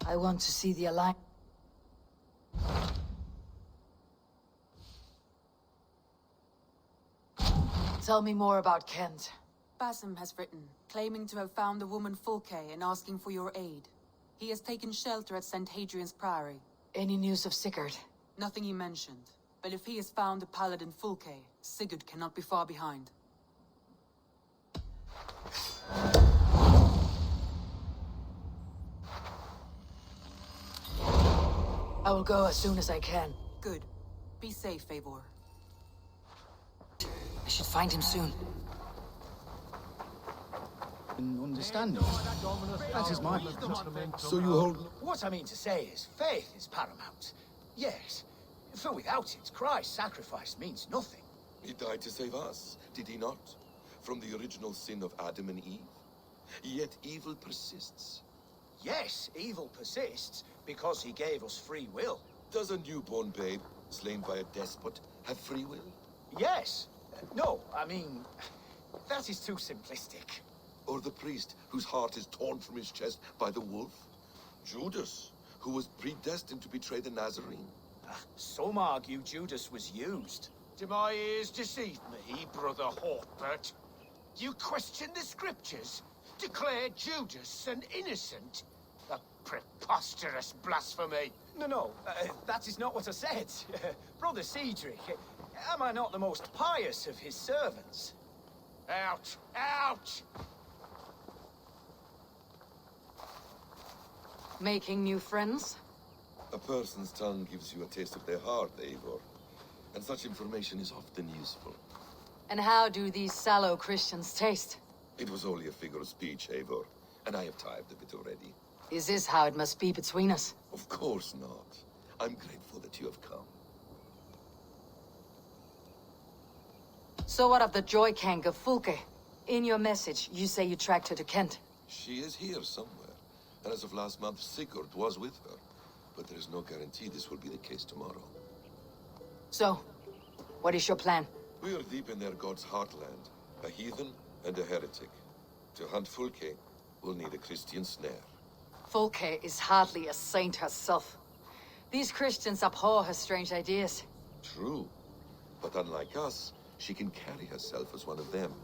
I want to see the Alliance. Tell me more about Kent. Basim has written, claiming to have found the woman Fulke and asking for your aid. He has taken shelter at St. Hadrian's Priory. Any news of Sigurd? Nothing he mentioned. But if he has found the paladin Fulke, Sigurd cannot be far behind. I will go as soon as I can. Good. Be safe, Eivor. I should find him soon. Understanding. That is my point. So you hold... What I mean to say is, faith is paramount. Yes, for without it, Christ's sacrifice means nothing. He died to save us, did he not? From the original sin of Adam and Eve. Yet evil persists. Yes, evil persists, because he gave us free will. Does a newborn babe, slain by a despot, have free will? Yes. No, I mean, that is too simplistic. Or the priest whose heart is torn from his chest by the wolf? Judas, who was predestined to betray the Nazarene? Some argue Judas was used. Do my ears deceive me, Brother Hawkbert? You question the scriptures? Declare Judas an innocent? A preposterous blasphemy! No, that is not what I said. Brother Cedric, am I not the most pious of his servants? Out! Out! Making new friends? A person's tongue gives you a taste of their heart, Eivor. And such information is often useful. And how do these sallow Christians taste? It was only a figure of speech, Eivor. And I have tired of it already. Is this how it must be between us? Of course not. I'm grateful that you have come. So what of the joy cank of Fulke? In your message, you say you tracked her to Kent. She is here somewhere. And as of last month, Sigurd was with her. But there is no guarantee this will be the case tomorrow. So, what is your plan? We are deep in their god's heartland. A heathen and a heretic. To hunt Fulke, we'll need a Christian snare. Fulke is hardly a saint herself. These Christians abhor her strange ideas. True. But unlike us, she can carry herself as one of them.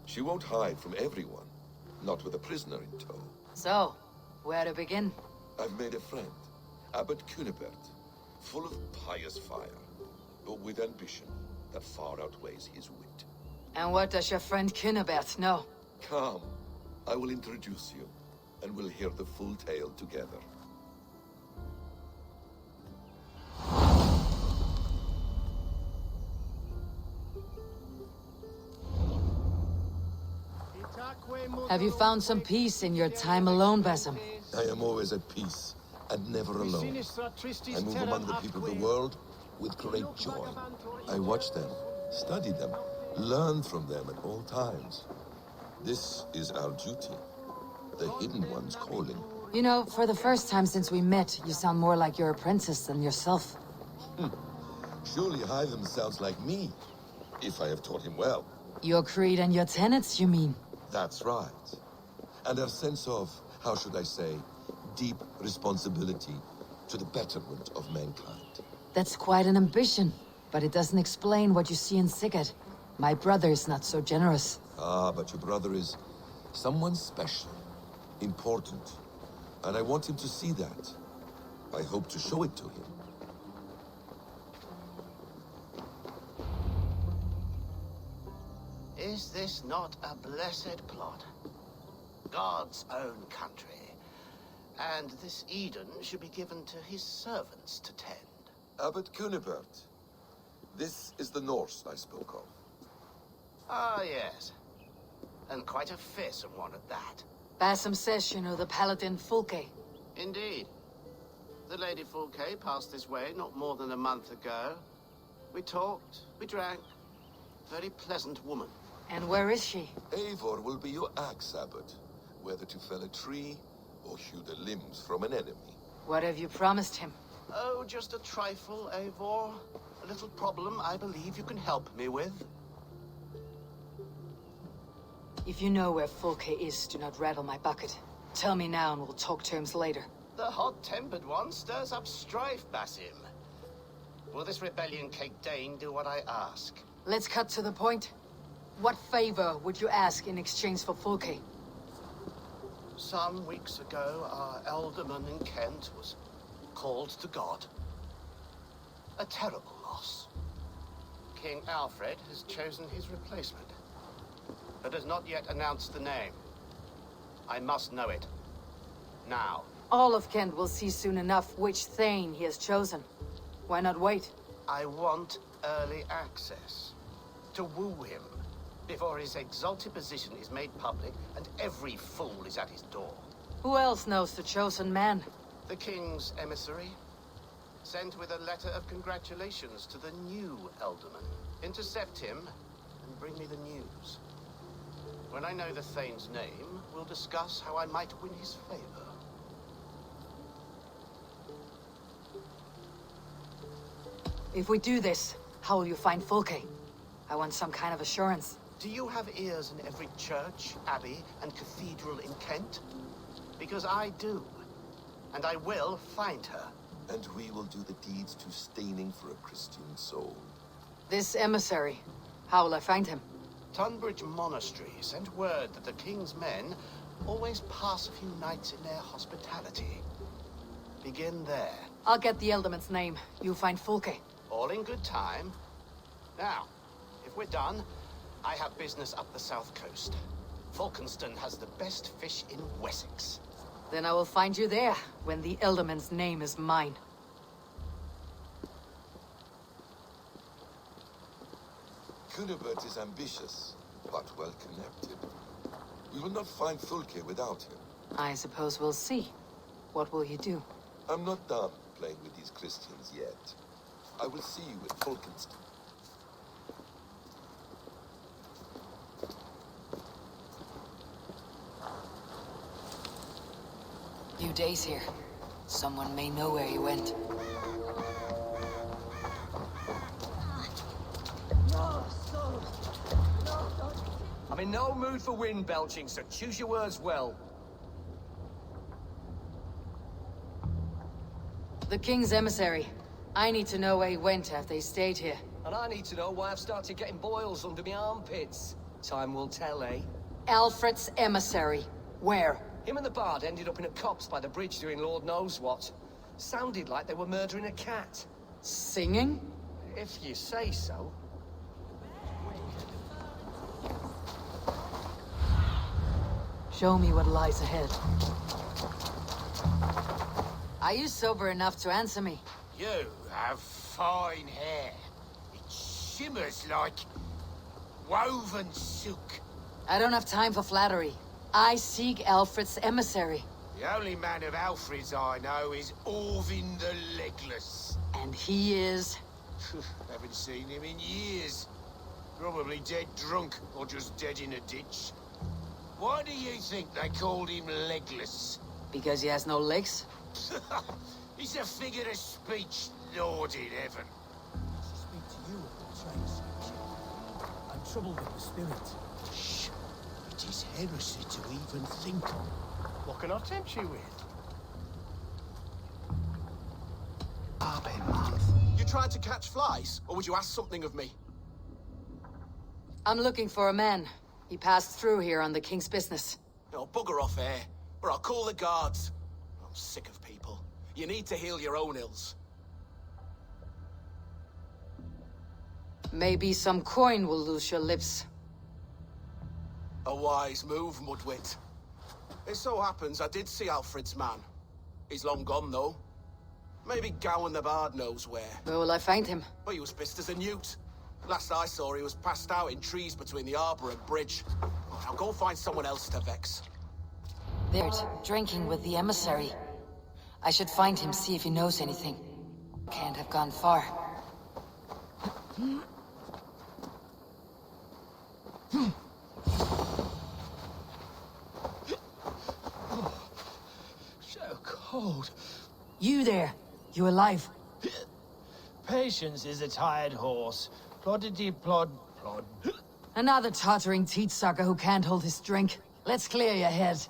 She won't hide from everyone. Not with a prisoner in tow. So, where to begin? I've made a friend. Abbot Cunibert. Full of pious fire. But with ambition that far outweighs his wit. And what does your friend Cunibert know? Come. I will introduce you. And we'll hear the full tale together. Have you found some peace in your time alone, Basim? I am always at peace, and never alone. I move among the people of the world with great joy. I watch them, study them, learn from them at all times. This is our duty, the Hidden One's calling. You know, for the first time since we met, you sound more like your apprentice than yourself. Surely Hytham sounds like me, if I have taught him well. Your creed and your tenets, you mean? That's right. And our sense of, how should I say, deep responsibility to the betterment of mankind. That's quite an ambition, but it doesn't explain what you see in Sigurd. My brother is not so generous. Ah, but your brother is someone special, important, and I want him to see that. I hope to show it to him. Is this not a blessed plot? God's own country. And this Eden should be given to his servants to tend. Abbot Cunibert. This is the Norse I spoke of. Ah, yes. And quite a fearsome one at that. Basim says you know the paladin Fulke. Indeed. The Lady Fulke passed this way not more than a month ago. We talked, we drank. Very pleasant woman. And where is she? Eivor will be your axe, Abbot. Whether to fell a tree or hew the limbs from an enemy. What have you promised him? Oh, just a trifle, Eivor. A little problem I believe you can help me with. If you know where Fulke is, do not rattle my bucket. Tell me now and we'll talk terms later. The hot-tempered one stirs up strife, Basim. Will this rebellion-cake Dane do what I ask? Let's cut to the point. What favor would you ask in exchange for Fulke? Some weeks ago, our alderman in Kent was called to God. A terrible loss. King Alfred has chosen his replacement, but has not yet announced the name. I must know it. Now. All of Kent will see soon enough which Thane he has chosen. Why not wait? I want early access. To woo him before his exalted position is made public and every fool is at his door. Who else knows the chosen man? The king's emissary, sent with a letter of congratulations to the new alderman. Intercept him and bring me the news. When I know the Thane's name, we'll discuss how I might win his favor. If we do this, how will you find Fulke? I want some kind of assurance. Do you have ears in every church, abbey, and cathedral in Kent? Because I do. And I will find her. And we will do the deeds too staining for a Christian soul. This emissary, how will I find him? Tunbridge Monastery sent word that the king's men always pass a few nights in their hospitality. Begin there. I'll get the Elderman's name. You find Fulke. All in good time. Now, if we're done, I have business up the south coast. Falkenston has the best fish in Wessex. Then I will find you there, when the Elderman's name is mine. Cunibert is ambitious, but well connected. We will not find Fulke without him. I suppose we'll see. What will you do? I'm not done playing with these Christians yet. I will see you at Falkenston. Few days here. Someone may know where he went. I'm in no mood for wind belching, so choose your words well. The king's emissary. I need to know where he went after he stayed here. And I need to know why I've started getting boils under my armpits. Time will tell, eh? Alfred's emissary. Where? Him and the bard ended up in a copse by the bridge doing Lord knows what. Sounded like they were murdering a cat. Singing? If you say so. Show me what lies ahead. Are you sober enough to answer me? You have fine hair. It shimmers like woven silk. I don't have time for flattery. I seek Alfred's emissary. The only man of Alfred's I know is Orvin the Legless. And he is... Haven't seen him in years. Probably dead drunk, or just dead in a ditch. Why do you think they called him Legless? Because he has no legs? He's a figure of speech, Lord in heaven. Speak to you of the trace. I'm troubled with the spirit. Shh. It is heresy to even think. What can I tempt you with? You tried to catch flies, or would you ask something of me? I'm looking for a man. He passed through here on the king's business. No, bugger off here, or I'll call the guards. I'm sick of people. You need to heal your own ills. Maybe some coin will loose your lips. A wise move, Mudwit. It so happens I did see Alfred's man. He's long gone, though. Maybe Gowan the Bard knows where. Where will I find him? Well, he was pissed as a newt. Last I saw, he was passed out in trees between the arbor and bridge. Oh, now go find someone else to vex. There, drinking with the emissary. I should find him, see if he knows anything. Can't have gone far. So cold. You there! You alive? Patience is a tired horse. Ploddity plod plod. Another tottering teat sucker who can't hold his drink. Let's clear your head.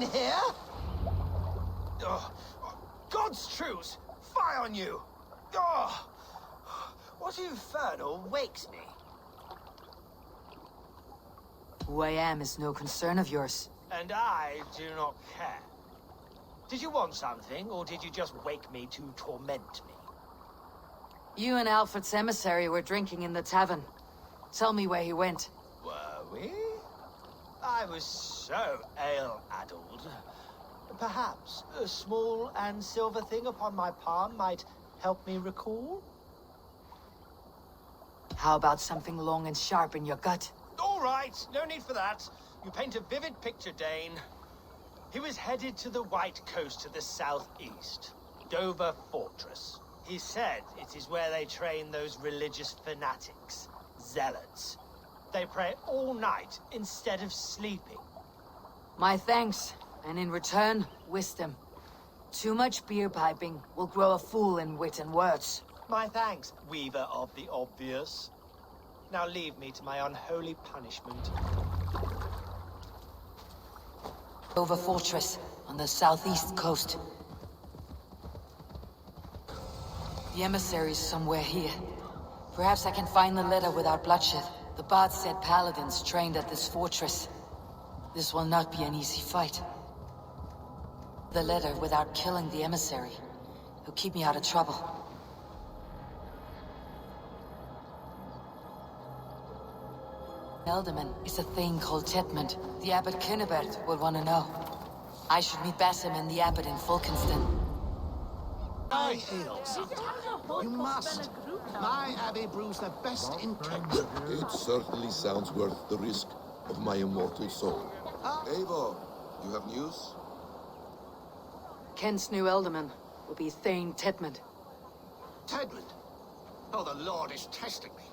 here? Oh, God's truce! Fie on you! Oh, what infernal wakes me? Who I am is no concern of yours. And I do not care. Did you want something, or did you just wake me to torment me? You and Alfred's emissary were drinking in the tavern. Tell me where he went. Were we? I was so ale-addled. Perhaps a small and silver thing upon my palm might help me recall? How about something long and sharp in your gut? All right, no need for that. You paint a vivid picture, Dane. He was headed to the White Coast to the southeast, Dover Fortress. He said it is where they train those religious fanatics, zealots. They pray all night instead of sleeping. My thanks, and in return, wisdom. Too much beer piping will grow a fool in wit and words. My thanks, weaver of the obvious. Now leave me to my unholy punishment. Dover Fortress, on the southeast coast. The emissary's somewhere here. Perhaps I can find the letter without bloodshed. The bard said paladins trained at this fortress. This will not be an easy fight. The letter without killing the emissary. He'll keep me out of trouble. Elderman is a thing called Tetmund. The Abbot Kinnebert would want to know. I should meet Basim and the Abbot in Fulkenston. I hail something. You must. My abbey brews the best in Kent. It certainly sounds worth the risk of my immortal soul. Eivor, you have news? Kent's new Elderman will be Thane Tetmund. Tedmund? Oh, the Lord is testing me.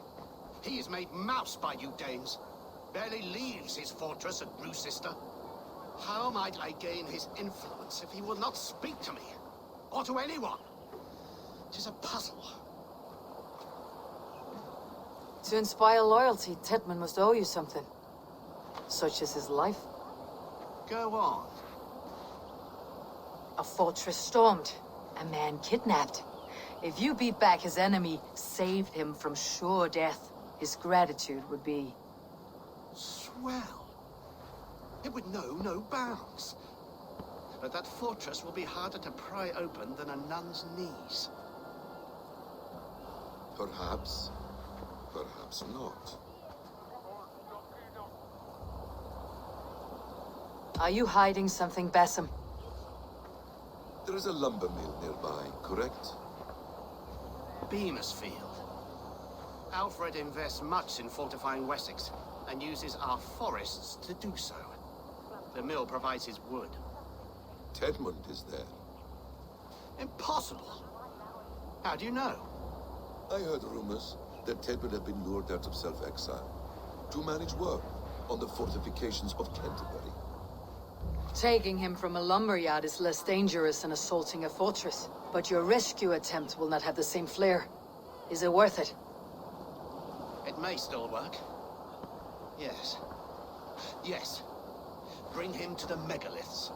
He is made mouse by you Danes. Barely leaves his fortress at Brewsister. How might I gain his influence if he will not speak to me? Or to anyone? 'Tis a puzzle. To inspire loyalty, Tetmund must owe you something. Such as his life. Go on. A fortress stormed. A man kidnapped. If you beat back his enemy, saved him from sure death, his gratitude would be... Swell. It would know no bounds. But that fortress will be harder to pry open than a nun's knees. Perhaps. Perhaps not. Are you hiding something, Basim? There is a lumber mill nearby, correct? Beamersfield. Alfred invests much in fortifying Wessex, and uses our forests to do so. The mill provides his wood. Tetmund is there. Impossible! How do you know? I heard rumors that Tetmund had been lured out of self-exile to manage work on the fortifications of Canterbury. Taking him from a lumberyard is less dangerous than assaulting a fortress. But your rescue attempt will not have the same flair. Is it worth it? It may still work. Yes. Yes. Bring him to the megaliths.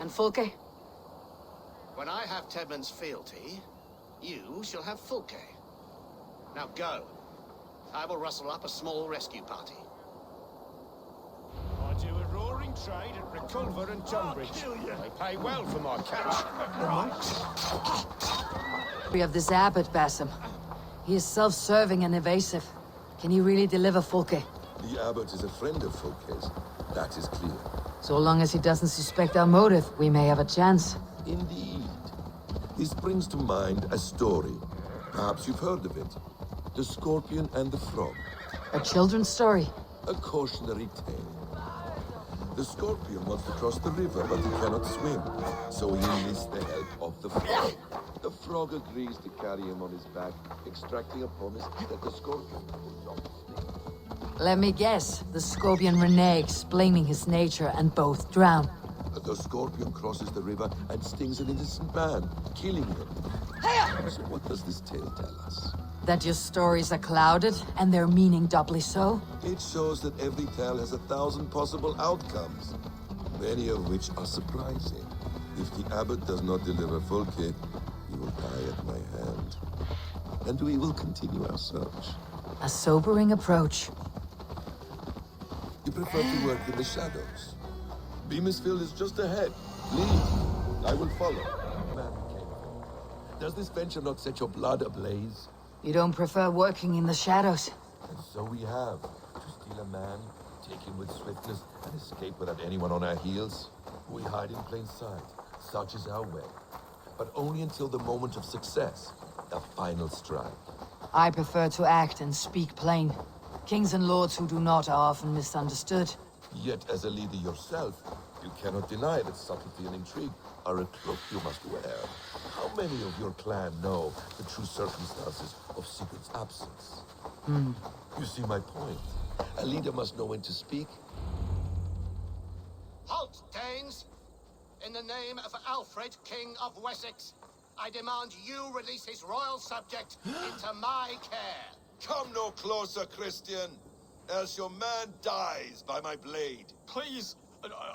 And Fulke? When I have Tedmund's fealty, you shall have Fulke. Now go. I will rustle up a small rescue party. I do a roaring trade at Reculver and Tunbridge. They pay well for my catch. We have this abbot, Basim. He is self-serving and evasive. Can he really deliver Fulke? The abbot is a friend of Fulke's. That is clear. So long as he doesn't suspect our motive, we may have a chance. Indeed. This brings to mind a story. Perhaps you've heard of it. The Scorpion and the Frog. A children's story. A cautionary tale. The Scorpion wants to cross the river, but he cannot swim. So he enlists the help of the Frog. The Frog agrees to carry him on his back, extracting a promise that the Scorpion will not sting. Let me guess. The Scorpion reneges, blaming his nature, and both drown. The Scorpion crosses the river and stings an innocent man, killing him. So what does this tale tell us? That your stories are clouded, and their meaning doubly so? It shows that every tale has 1,000 possible outcomes, many of which are surprising. If the abbot does not deliver Folke, he will die at my hand. And we will continue our search. A sobering approach. You prefer to work in the shadows. Beamisfield is just ahead. Lead. I will follow. Man came from. Does this venture not set your blood ablaze? You don't prefer working in the shadows? And so we have. To steal a man, take him with swiftness, and escape without anyone on our heels. We hide in plain sight. Such is our way. But only until the moment of success. The final strike. I prefer to act and speak plain. Kings and lords who do not are often misunderstood. Yet, as a leader yourself, you cannot deny that subtlety and intrigue are a cloak you must wear. How many of your clan know the true circumstances of Sigurd's absence? You see my point. A leader must know when to speak. Halt, Danes! In the name of Alfred, King of Wessex, I demand you release his royal subject into my care. Come no closer, Christian, else your man dies by my blade. Please,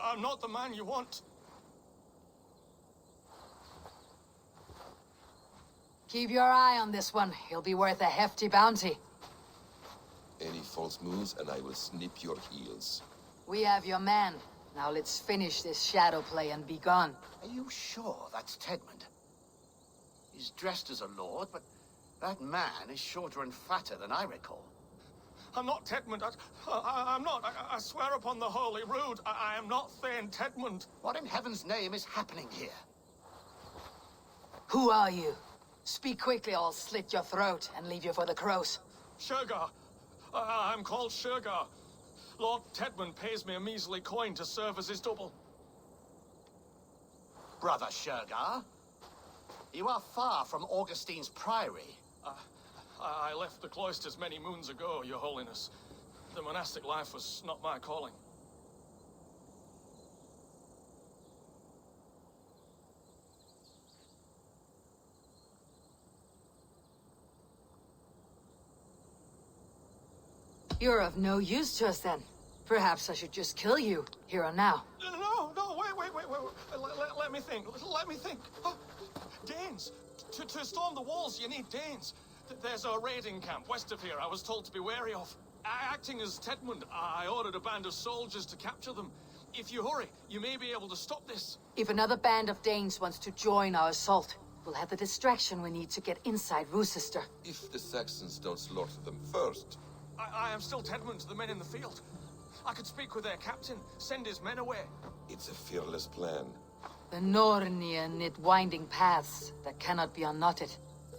I'm not the man you want. Keep your eye on this one. He'll be worth a hefty bounty. Any false moves, and I will snip your heels. We have your man. Now let's finish this shadow play and be gone. Are you sure that's Tedmund? He's dressed as a lord, but that man is shorter and fatter than I recall. I'm not Tedmund. I'm not. I swear upon the Holy Rood, I am not Thane Tedmund. What in heaven's name is happening here? Who are you? Speak quickly or I'll slit your throat and leave you for the crows. Shergar. I'm called Shergar. Lord Tedmund pays me a measly coin to serve as his double. Brother Shergar, you are far from Augustine's priory. I left the cloisters many moons ago, Your Holiness. The monastic life was not my calling. You're of no use to us then. Perhaps I should just kill you, here and now. No, wait. Let me think. Let me think. Oh, Danes. To storm the walls, you need Danes. There's a raiding camp west of here I was told to be wary of. Acting as Tedmund, I ordered a band of soldiers to capture them. If you hurry, you may be able to stop this. If another band of Danes wants to join our assault, we'll have the distraction we need to get inside Rochester. If the Saxons don't slaughter them first. I am still Tedmund to the men in the field. I could speak with their captain, send his men away. It's a fearless plan. The Nornia knit winding paths that cannot be unknotted.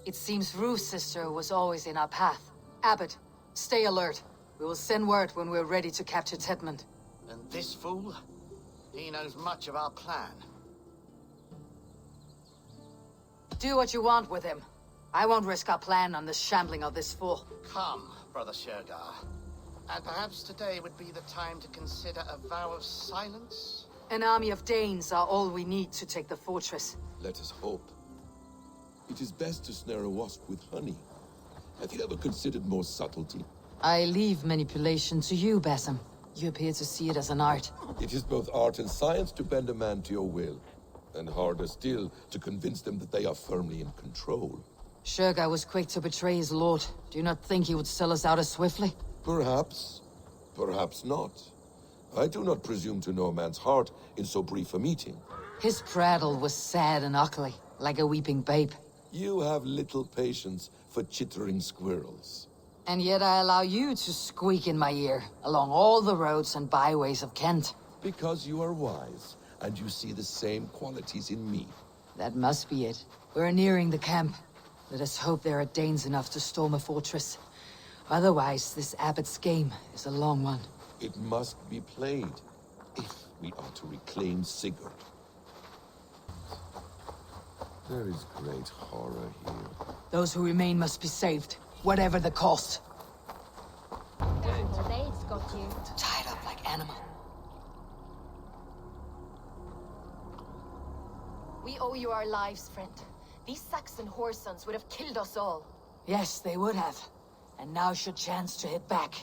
It seems Rochester was always in our path. Abbot, stay alert. We will send word when we're ready to capture Tedmund. And this fool? He knows much of our plan. Do what you want with him. I won't risk our plan on the shambling of this fool. Come, Brother Shergar. And perhaps today would be the time to consider a vow of silence? An army of Danes are all we need to take the fortress. Let us hope. It is best to snare a wasp with honey. Have you ever considered more subtlety? I leave manipulation to you, Basim. You appear to see it as an art. It is both art and science to bend a man to your will. And harder still, to convince them that they are firmly in control. Shergar was quick to betray his lord. Do you not think he would sell us out as swiftly? Perhaps. Perhaps not. I do not presume to know a man's heart in so brief a meeting. His prattle was sad and ugly, like a weeping babe. You have little patience for chittering squirrels. And yet I allow you to squeak in my ear, along all the roads and byways of Kent. Because you are wise, and you see the same qualities in me. That must be it. We're nearing the camp. Let us hope there are Danes enough to storm a fortress. Otherwise, this abbot's game is a long one. It must be played, if we are to reclaim Sigurd. There is great horror here. Those who remain must be saved, whatever the cost. They've got you. Tied up like animal. We owe you our lives, friend. These Saxon whoresons would have killed us all. Yes, they would have. And now's your chance to hit back.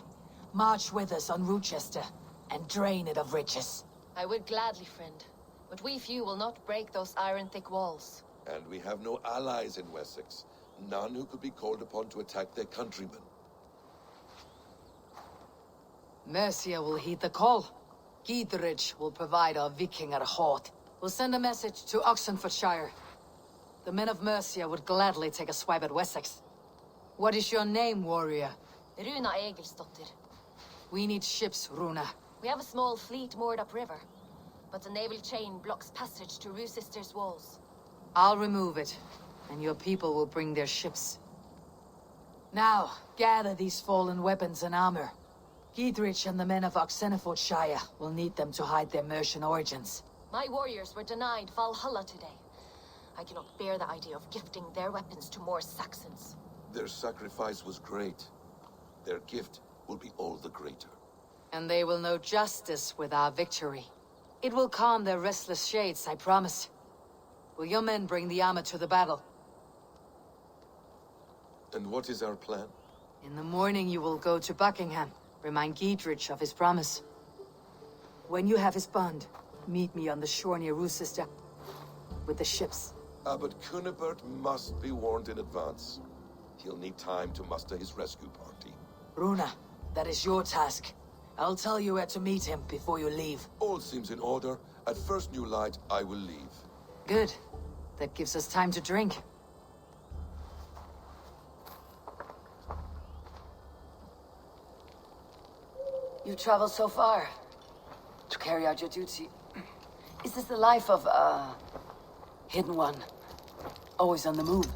March with us on Rochester, and drain it of riches. I would gladly, friend. But we few will not break those iron-thick walls. And we have no allies in Wessex. None who could be called upon to attack their countrymen. Mercia will heed the call. Gidrich will provide our Vikingar Hort. We'll send a message to Oxenfordshire. The men of Mercia would gladly take a swipe at Wessex. What is your name, warrior? Runa Egilsdotter. We need ships, Runa. We have a small fleet moored upriver, but the naval chain blocks passage to Rochester's walls. I'll remove it, and your people will bring their ships. Now, gather these fallen weapons and armor. Gidrich and the men of Oxenfordshire will need them to hide their Mercian origins. My warriors were denied Valhalla today. I cannot bear the idea of gifting their weapons to more Saxons. Their sacrifice was great. Their gift will be all the greater. And they will know justice with our victory. It will calm their restless shades, I promise. Will your men bring the armor to the battle? And what is our plan? In the morning you will go to Buckingham. Remind Gidrich of his promise. When you have his bond, meet me on the shore near Rochester with the ships. But Cunibert must be warned in advance. He'll need time to muster his rescue party. Runa, that is your task. I'll tell you where to meet him before you leave. All seems in order. At first new light, I will leave. Good. That gives us time to drink. You traveled so far to carry out your duty. Is this the life of a hidden one? Always on the move?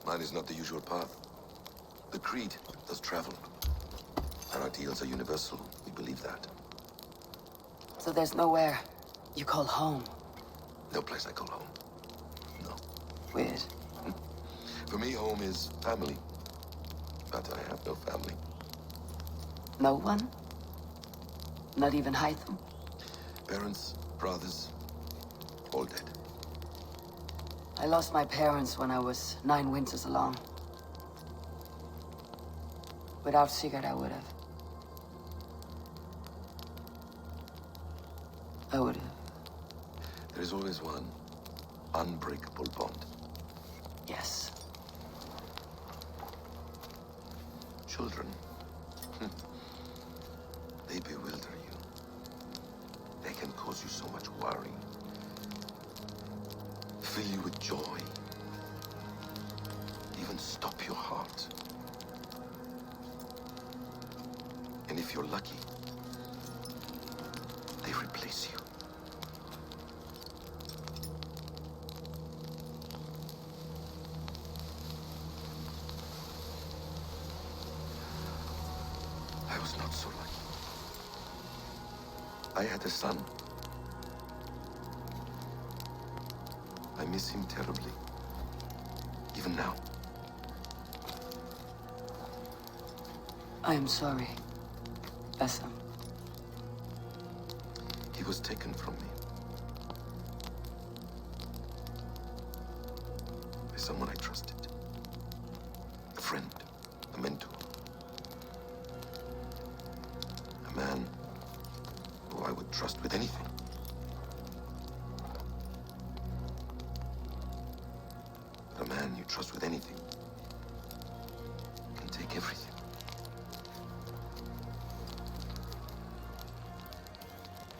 Mine is not the usual path. The Creed does travel. Our ideals are universal. We believe that. So there's nowhere you call home? No place I call home. No. Weird. For me, home is family. But I have no family. No one? Not even Hytham? Parents, brothers, all dead. I lost my parents when I was 9 winters along. Without Sigurd, I would have. There is always one unbreakable bond. Yes. Children. They bewilder you. They can cause you so much worry. Fill you with joy. Even stop your heart. And if you're lucky, they replace you. I was not so lucky. I had a son. I miss him terribly. Even now. I am sorry, Bessa. He was taken from me. By someone I trusted. A friend, a mentor. A man who I would trust with anything. But a man you trust with anything can take everything.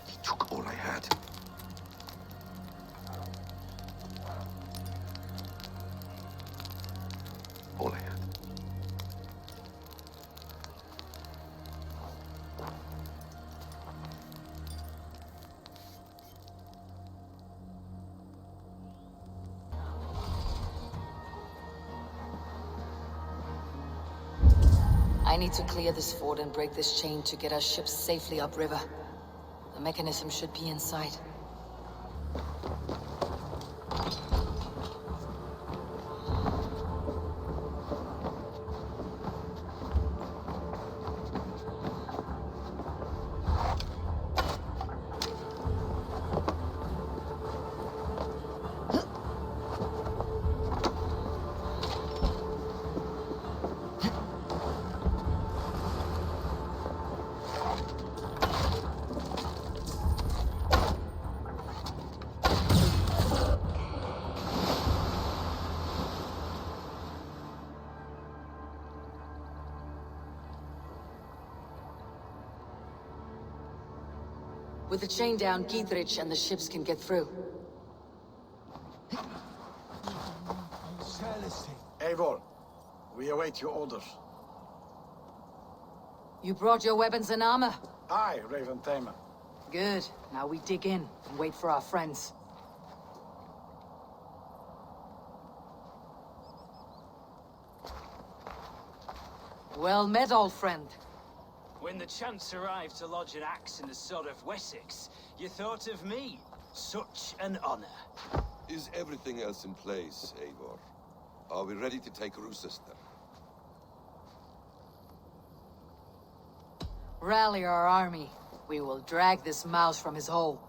He took all I had. All I had. I need to clear this fort and break this chain to get our ships safely upriver. The mechanism should be inside. With the chain down, Gietrich and the ships can get through. Eivor, we await your orders. You brought your weapons and armor? Aye, Raven Tamer. Good. Now we dig in and wait for our friends. Well met, old friend. When the chance arrived to lodge an axe in the sod of Wessex, you thought of me. Such an honor. Is everything else in place, Eivor? Are we ready to take Rochester? Rally our army. We will drag this mouse from his hole.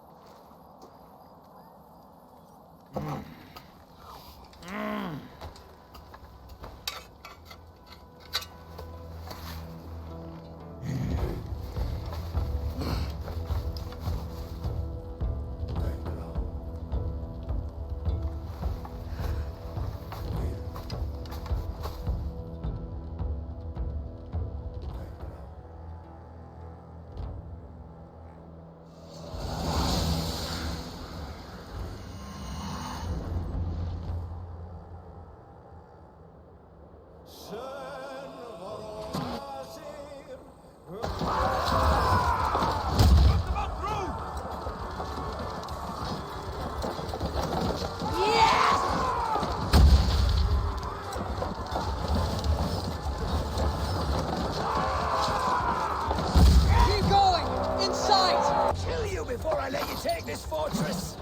Before I let you take this fortress,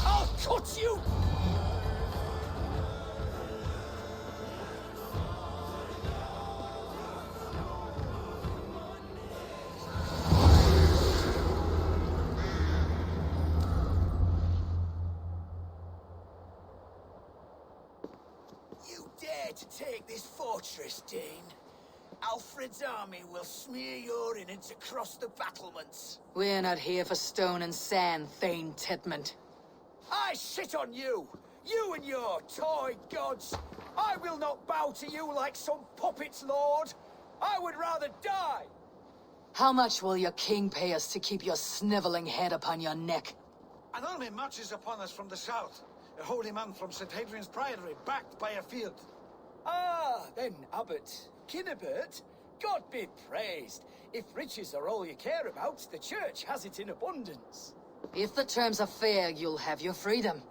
I'll cut you! You dare to take this fortress, Dane? Alfred's army will smear your innards across the battlements. We're not here for stone and sand, Thane Tedmund. I shit on you! You and your toy gods! I will not bow to you like some puppet's lord! I would rather die! How much will your king pay us to keep your sniveling head upon your neck? An army marches upon us from the south. A holy man from St. Hadrian's Priory, backed by a field. Ah, then, Abbot. Kinnebert, God be praised. If riches are all you care about, the church has it in abundance. If the terms are fair, you'll have your freedom.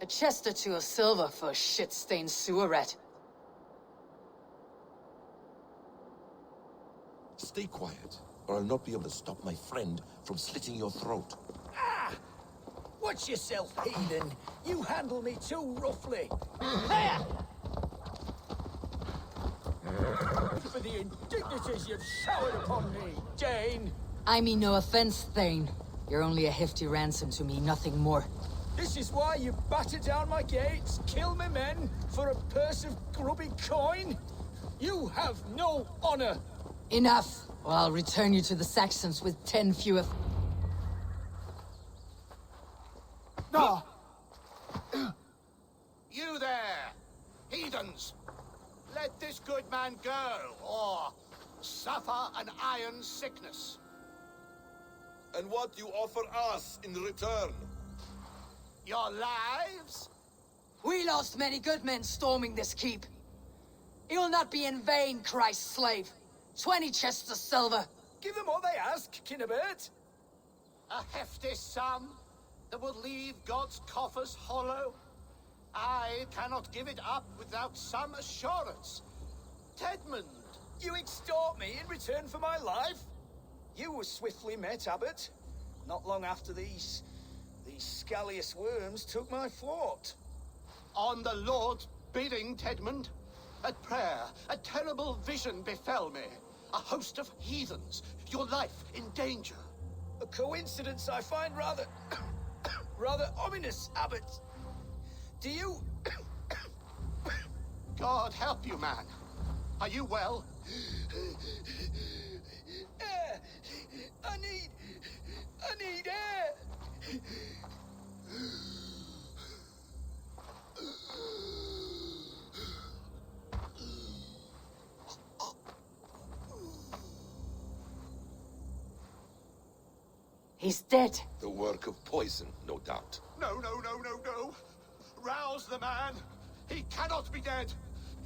A chest or two of silver for a shit-stained sewer rat. Stay quiet, or I'll not be able to stop my friend from slitting your throat. Ah! Watch yourself, heathen. You handle me too roughly. There! For the indignities you've showered upon me, Dane! I mean no offense, Thane. You're only a hefty ransom to me, nothing more. This is why you batter down my gates, kill me men, for a purse of grubby coin? You have no honor! Enough, or I'll return you to the Saxons with 10 fewer... No! You there, heathens! Let this good man go, or suffer an iron sickness. And what you offer us in return? Your lives? We lost many good men storming this keep. It will not be in vain, Christ's slave. 20 chests of silver. Give them all they ask, Kinnebert. A hefty sum that will leave God's coffers hollow. I cannot give it up without some assurance. Tedmund! You extort me in return for my life? You were swiftly met, Abbot. Not long after these scallious worms took my fort. On the Lord's bidding, Tedmund. At prayer, a terrible vision befell me. A host of heathens, your life in danger. A coincidence I find rather... rather ominous, Abbot. Do you... God help you, man. Are you well? Air! I need air! He's dead. The work of poison, no doubt. No, no, no, no, no. Rouse the man. He cannot be dead.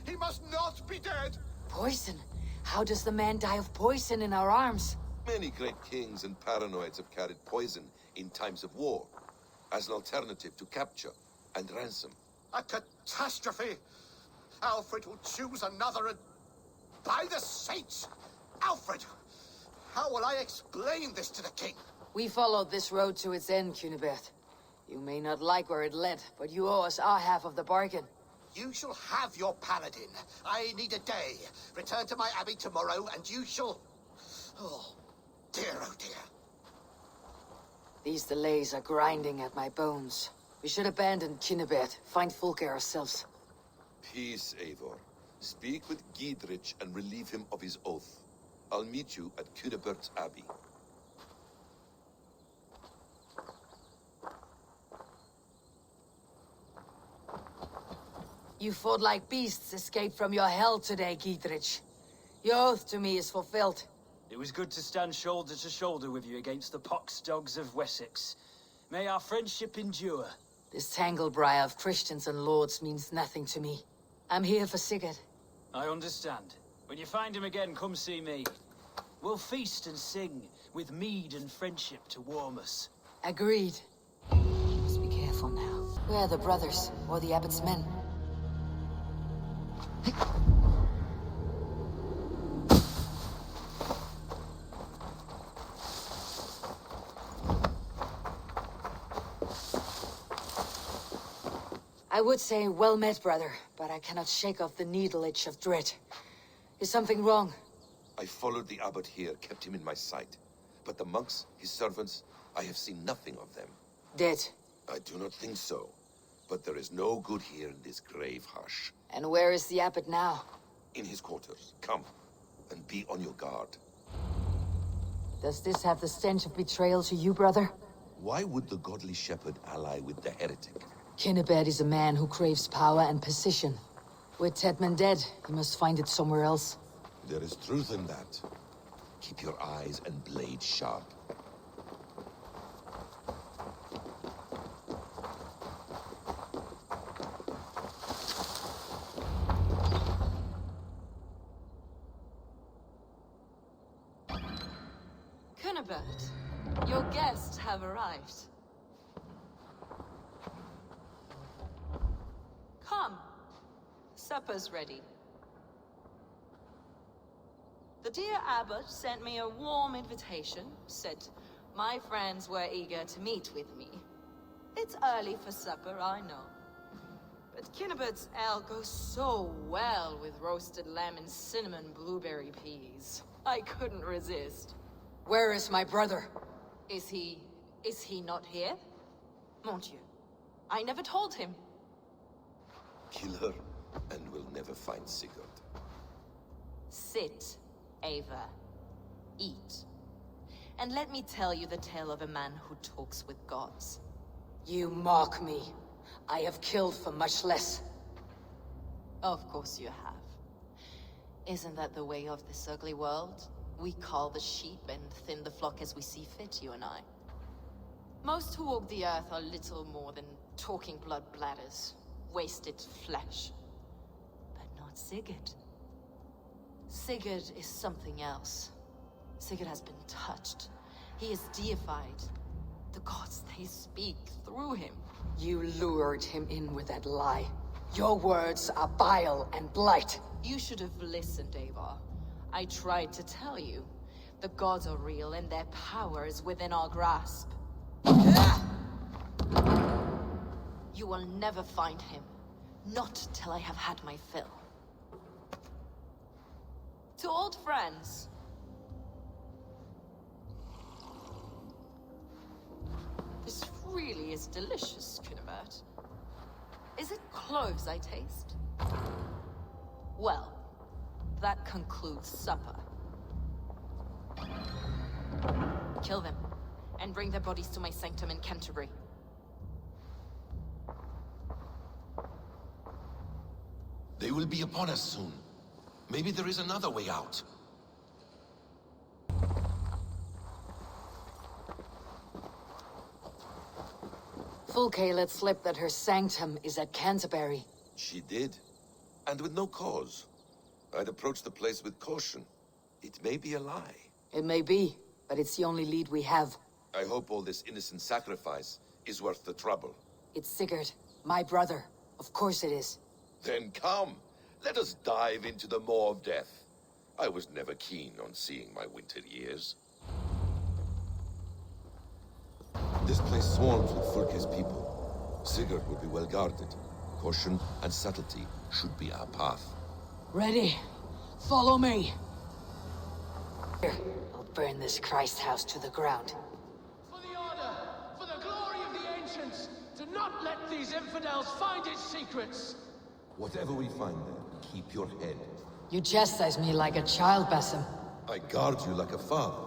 He must not be dead. Poison? How does the man die of poison in our arms? Many great kings and paranoids have carried poison in times of war, as an alternative to capture and ransom. A catastrophe. Alfred will choose another and... By the saints! Alfred! How will I explain this to the king? We followed this road to its end, Cunibert. You may not like where it led, but you owe us our half of the bargain. You shall have your paladin. I need a day. Return to my abbey tomorrow, and you shall... Oh, dear, oh dear. These delays are grinding at my bones. We should abandon Cunibert, find Fulke ourselves. Peace, Eivor. Speak with Giedrich and relieve him of his oath. I'll meet you at Cunebert's Abbey. You fought like beasts escaped from your hell today, Giedrich. Your oath to me is fulfilled. It was good to stand shoulder to shoulder with you against the pox dogs of Wessex. May our friendship endure. This tanglebriar of Christians and lords means nothing to me. I'm here for Sigurd. I understand. When you find him again, come see me. We'll feast and sing, with mead and friendship to warm us. Agreed. Must be careful now. Where are the brothers, or the abbot's men? I would say well met, brother, but I cannot shake off the needle itch of dread. Is something wrong? I followed the abbot here, kept him in my sight. But the monks, his servants, I have seen nothing of them. Dead? I do not think so. But there is no good here in this grave hush. And where is the abbot now? In his quarters. Come, and be on your guard. Does this have the stench of betrayal to you, brother? Why would the godly shepherd ally with the heretic? Cunibert is a man who craves power and position. With Tedman dead, he must find it somewhere else. There is truth in that. Keep your eyes and blade sharp. Cunibert, your guests have arrived. Come. Supper's ready. The dear abbot sent me a warm invitation, said my friends were eager to meet with me. It's early for supper, I know. But Cunibert's ale goes so well with roasted lamb and cinnamon blueberry peas. I couldn't resist. Where is my brother? Is he not here? Mon Dieu, I never told him. Kill her, and we'll never find Sigurd. Sit, Ava. Eat. And let me tell you the tale of a man who talks with gods. You mock me. I have killed for much less. Of course you have. Isn't that the way of this ugly world? We cull the sheep and thin the flock as we see fit, you and I. Most who walk the earth are little more than talking blood bladders, wasted flesh. But not Sigurd. Sigurd is something else. Sigurd has been touched. He is deified. The gods, they speak through him. You lured him in with that lie. Your words are bile and blight. You should have listened, Ava. I tried to tell you. The gods are real and their power is within our grasp. You will never find him. Not till I have had my fill. To old friends. This really is delicious, Cunibert. Is it cloves I taste? Well, that concludes supper. Kill them, and bring their bodies to my sanctum in Canterbury. They will be upon us soon. Maybe there is another way out. Fulke let slip that her sanctum is at Canterbury. She did. And with no cause. I'd approach the place with caution. It may be a lie. It may be, but it's the only lead we have. I hope all this innocent sacrifice is worth the trouble. It's Sigurd, my brother. Of course it is. Then come. Let us dive into the maw of death. I was never keen on seeing my winter years. This place swarms with Fulke's people. Sigurd will be well guarded. Caution and subtlety should be our path. Ready? Follow me. Here, I'll burn this Christ house to the ground. For the Order, for the glory of the Ancients, do not let these infidels find its secrets. Whatever we find there, keep your head. You chastise me like a child, Basim. I guard you like a father.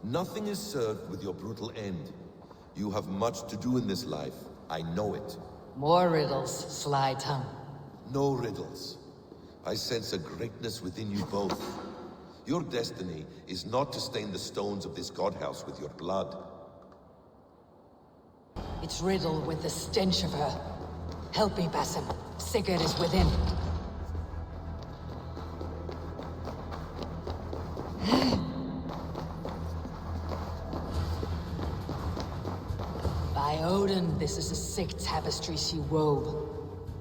Nothing is served with your brutal end. You have much to do in this life. I know it. More riddles, sly tongue. No riddles. I sense a greatness within you both. Your destiny is not to stain the stones of this godhouse with your blood. It's riddled with the stench of her. Help me, Basim. Sigurd is within. By Odin, this is a sick tapestry she wove.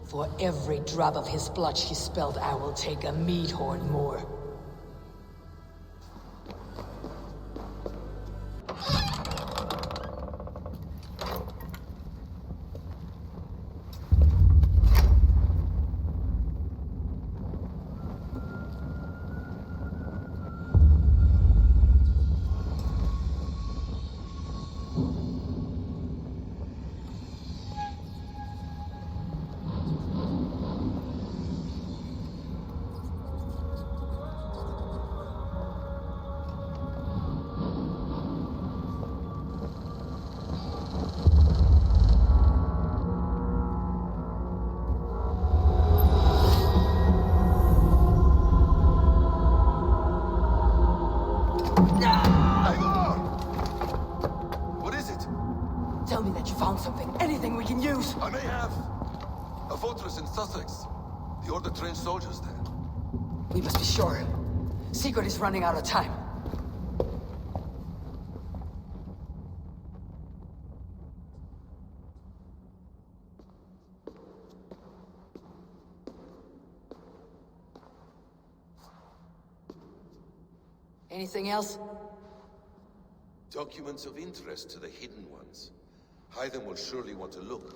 For every drop of his blood she spilled, I will take a mead horn more. What is it? Tell me that you found something. Anything we can use. I may have. A fortress in Sussex. The Order trained soldiers there. We must be sure. Sigurd is running out of time. Anything else? Documents of interest to the hidden ones. Hyden will surely want to look.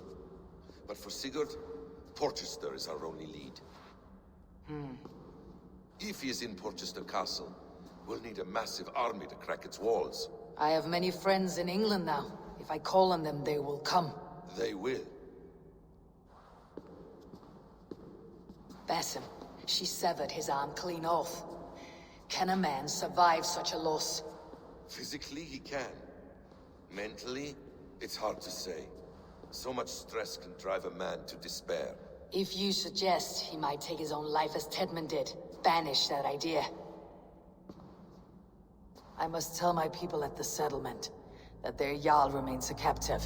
But for Sigurd, Porchester is our only lead. If he is in Porchester Castle, we'll need a massive army to crack its walls. I have many friends in England now. If I call on them, they will come. They will. Basim, she severed his arm clean off. Can a man survive such a loss? Physically, he can. Mentally, it's hard to say. So much stress can drive a man to despair. If you suggest he might take his own life as Tedman did, banish that idea. I must tell my people at the settlement that their Jarl remains a captive.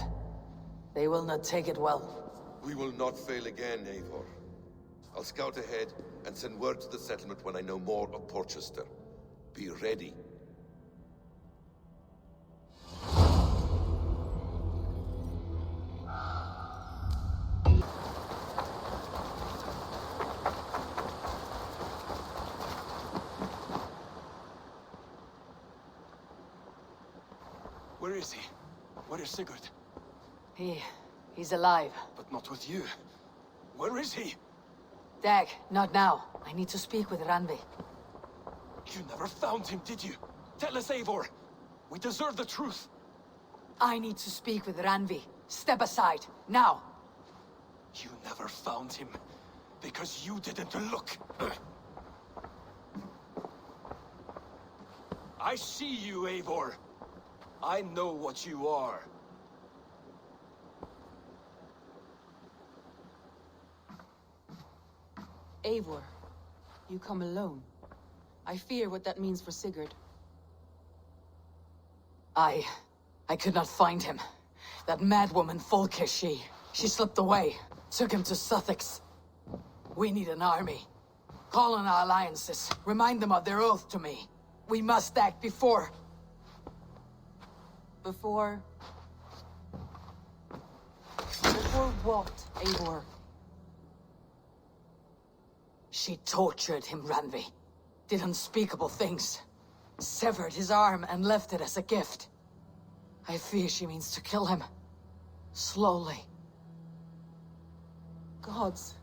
They will not take it well. We will not fail again, Eivor. I'll scout ahead and send word to the settlement when I know more of Porchester. Be ready. Where is he? Where is Sigurd? He's alive. But not with you. Where is he? Dag, not now. I need to speak with Randvi. You never found him, did you? Tell us, Eivor. We deserve the truth. I need to speak with Randvi. Step aside, now. You never found him because you didn't look. I see you, Eivor. I know what you are. Eivor, you come alone. I fear what that means for Sigurd. I could not find him. That madwoman Folke, she slipped away. Took him to Sussex. We need an army. Call on our alliances. Remind them of their oath to me. We must act before... Before what, Eivor? She tortured him, Randvi. Did unspeakable things. Severed his arm and left it as a gift. I fear she means to kill him. Slowly. Gods.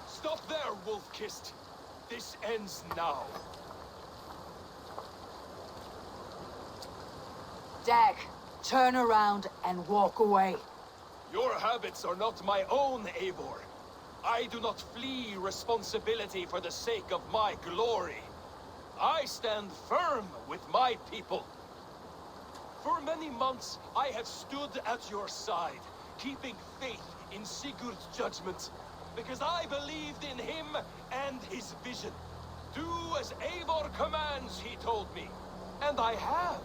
Stop there, Wolf-Kissed. This ends now. Dag, turn around and walk away. Your habits are not my own, Eivor. I do not flee responsibility for the sake of my glory. I stand firm with my people. For many months, I have stood at your side, keeping faith in Sigurd's judgment, because I believed in him and his vision. Do as Eivor commands, he told me. And I have.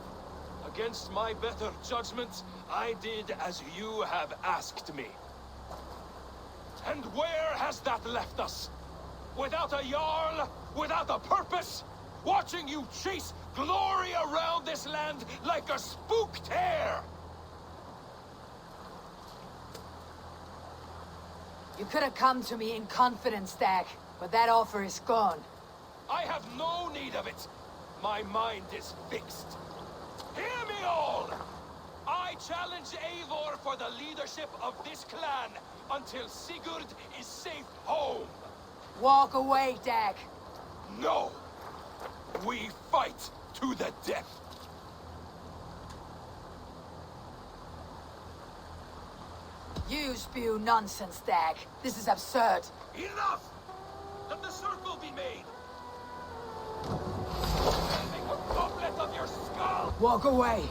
Against my better judgment, I did as you have asked me. And where has that left us? Without a Jarl, without a purpose, watching you chase glory around this land like a spooked hare! You could have come to me in confidence, Dag, but that offer is gone. I have no need of it. My mind is fixed. Hear me all! I challenge Eivor for the leadership of this clan until Sigurd is safe home. Walk away, Dag. No! We fight to the death. You spew nonsense, Dag. This is absurd. Enough! Let the circle be made! Make a goblet of your skull! Walk away!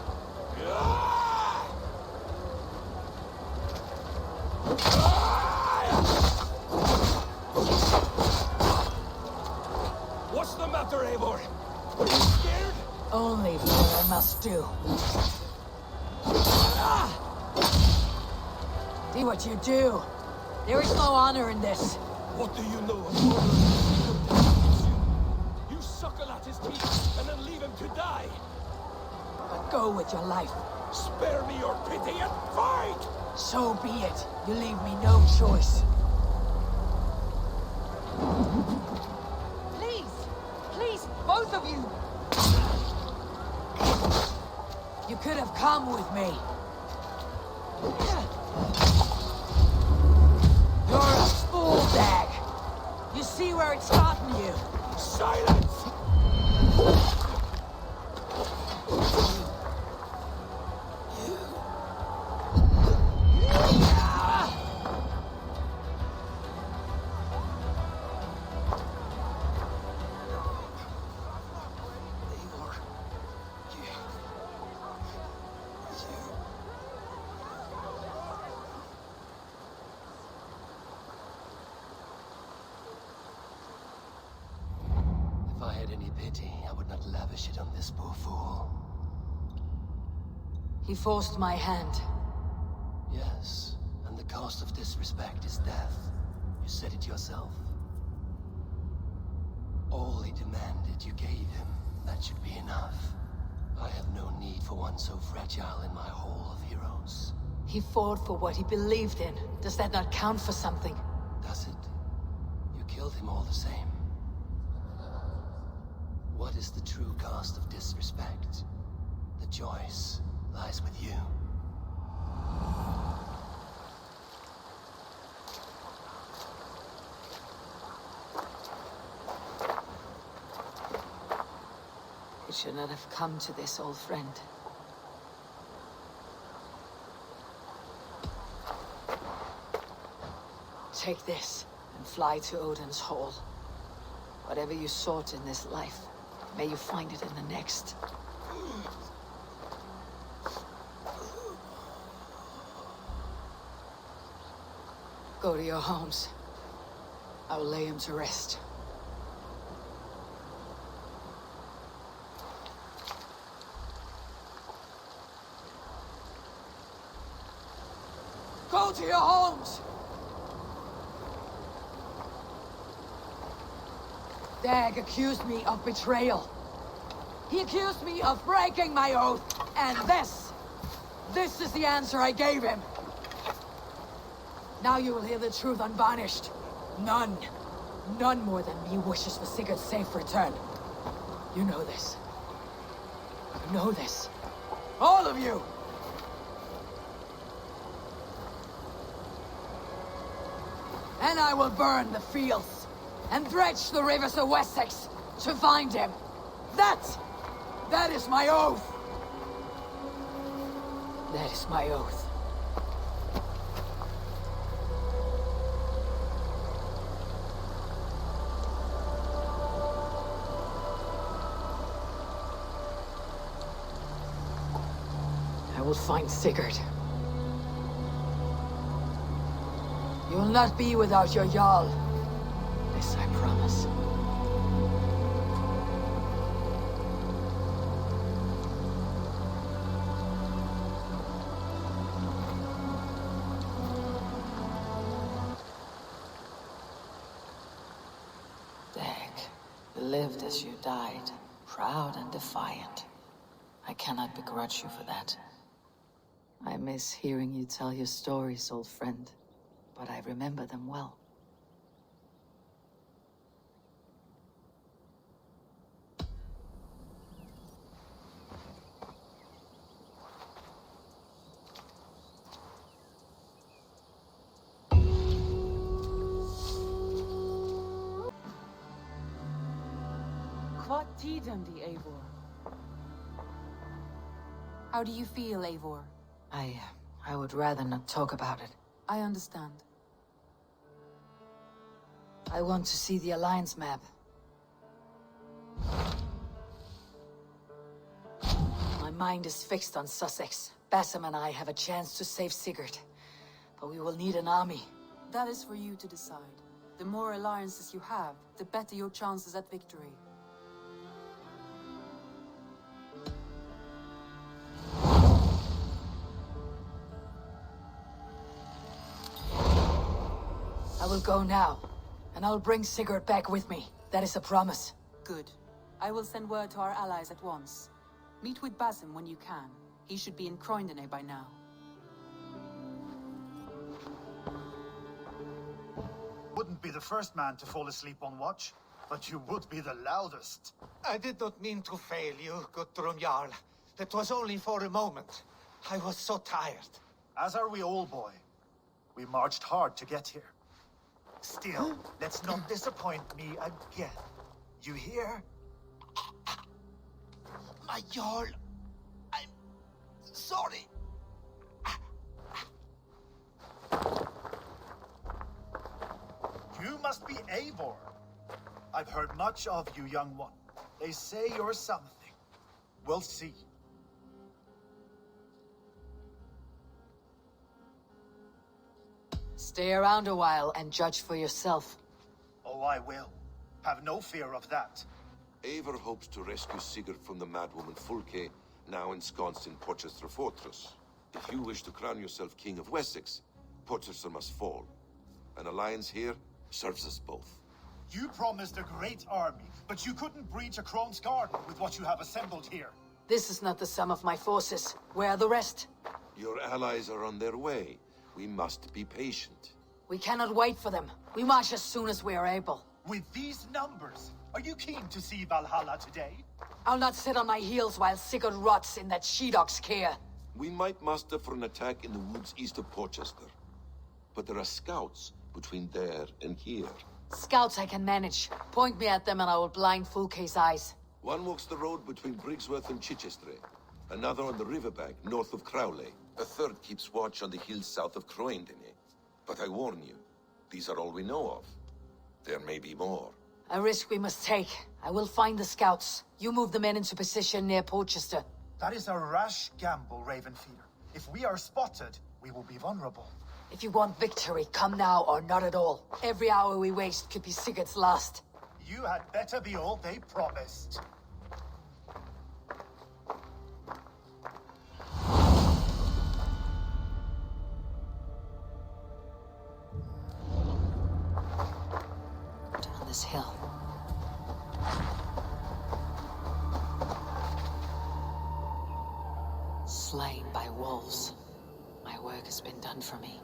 What's the matter, Eivor? Are you scared? Only what I must do. See what you do. There is no honor in this. What do you know of honor? You suckle at his teeth and then leave him to die. But go with your life. Spare me your pity and fight! So be it. You leave me no choice. Please! Please, both of you! You could have come with me. You're a fool, Dag. You see where it's gotten you. Silence! If I had any pity, I would not lavish it on this poor fool. He forced my hand. Yes, and the cost of disrespect is death. You said it yourself. All he demanded, you gave him. That should be enough. I have no need for one so fragile in my hall of heroes. He fought for what he believed in. Does that not count for something? Does it? You killed him all the same. What is the true cost of disrespect? The choice lies with you. It should not have come to this, old friend. Take this and fly to Odin's Hall. Whatever you sought in this life, may you find it in the next. Go to your homes. I will lay him to rest. Go to your homes! Dag accused me of betrayal. He accused me of breaking my oath, and this is the answer I gave him. Now you will hear the truth unvarnished. None more than me wishes for Sigurd's safe return. You know this. You know this. All of you! And I will burn the fields and dredge the rivers of Wessex to find him. That is my oath. That is my oath. I will find Sigurd. You will not be without your Jarl. This I promise. Dag, you lived as you died, proud and defiant. I cannot begrudge you for that. I miss hearing you tell your stories, old friend. But I remember them well. What tidum the Eivor? How do you feel, Eivor? I would rather not talk about it. I understand. I want to see the Alliance map. My mind is fixed on Sussex. Basim and I have a chance to save Sigurd. But we will need an army. That is for you to decide. The more alliances you have, the better your chances at victory. I will go now, and I will bring Sigurd back with me. That is a promise. Good. I will send word to our allies at once. Meet with Basim when you can. He should be in Croydon by now. Wouldn't be the first man to fall asleep on watch, but you would be the loudest. I did not mean to fail you, Guthrum Jarl. It was only for a moment. I was so tired. As are we all, boy. We marched hard to get here. Still, let's not disappoint me again. You hear? My Jarl, I'm sorry. You must be Eivor. I've heard much of you, young one. They say you're something. We'll see. Stay around a while and judge for yourself. Oh, I will. Have no fear of that. Eivor hopes to rescue Sigurd from the madwoman Fulke, now ensconced in Porchester Fortress. If you wish to crown yourself King of Wessex, Porchester must fall. An alliance here serves us both. You promised a great army, but you couldn't breach a Krone's garden with what you have assembled here. This is not the sum of my forces. Where are the rest? Your allies are on their way. We must be patient. We cannot wait for them. We march as soon as we are able. With these numbers, are you keen to see Valhalla today? I'll not sit on my heels while Sigurd rots in that she-dog's care. We might muster for an attack in the woods east of Porchester. But there are scouts between there and here. Scouts I can manage. Point me at them and I will blind Fulke's eyes. One walks the road between Briggsworth and Chichester. Another on the riverbank north of Crowley. A third keeps watch on the hills south of Croendene. But I warn you, these are all we know of. There may be more. A risk we must take. I will find the scouts. You move the men into position near Porchester. That is a rash gamble, Ravenfeeder. If we are spotted, we will be vulnerable. If you want victory, come now or not at all. Every hour we waste could be Sigurd's last. You had better be all they promised. Down this hill. Slain by wolves. My work has been done for me.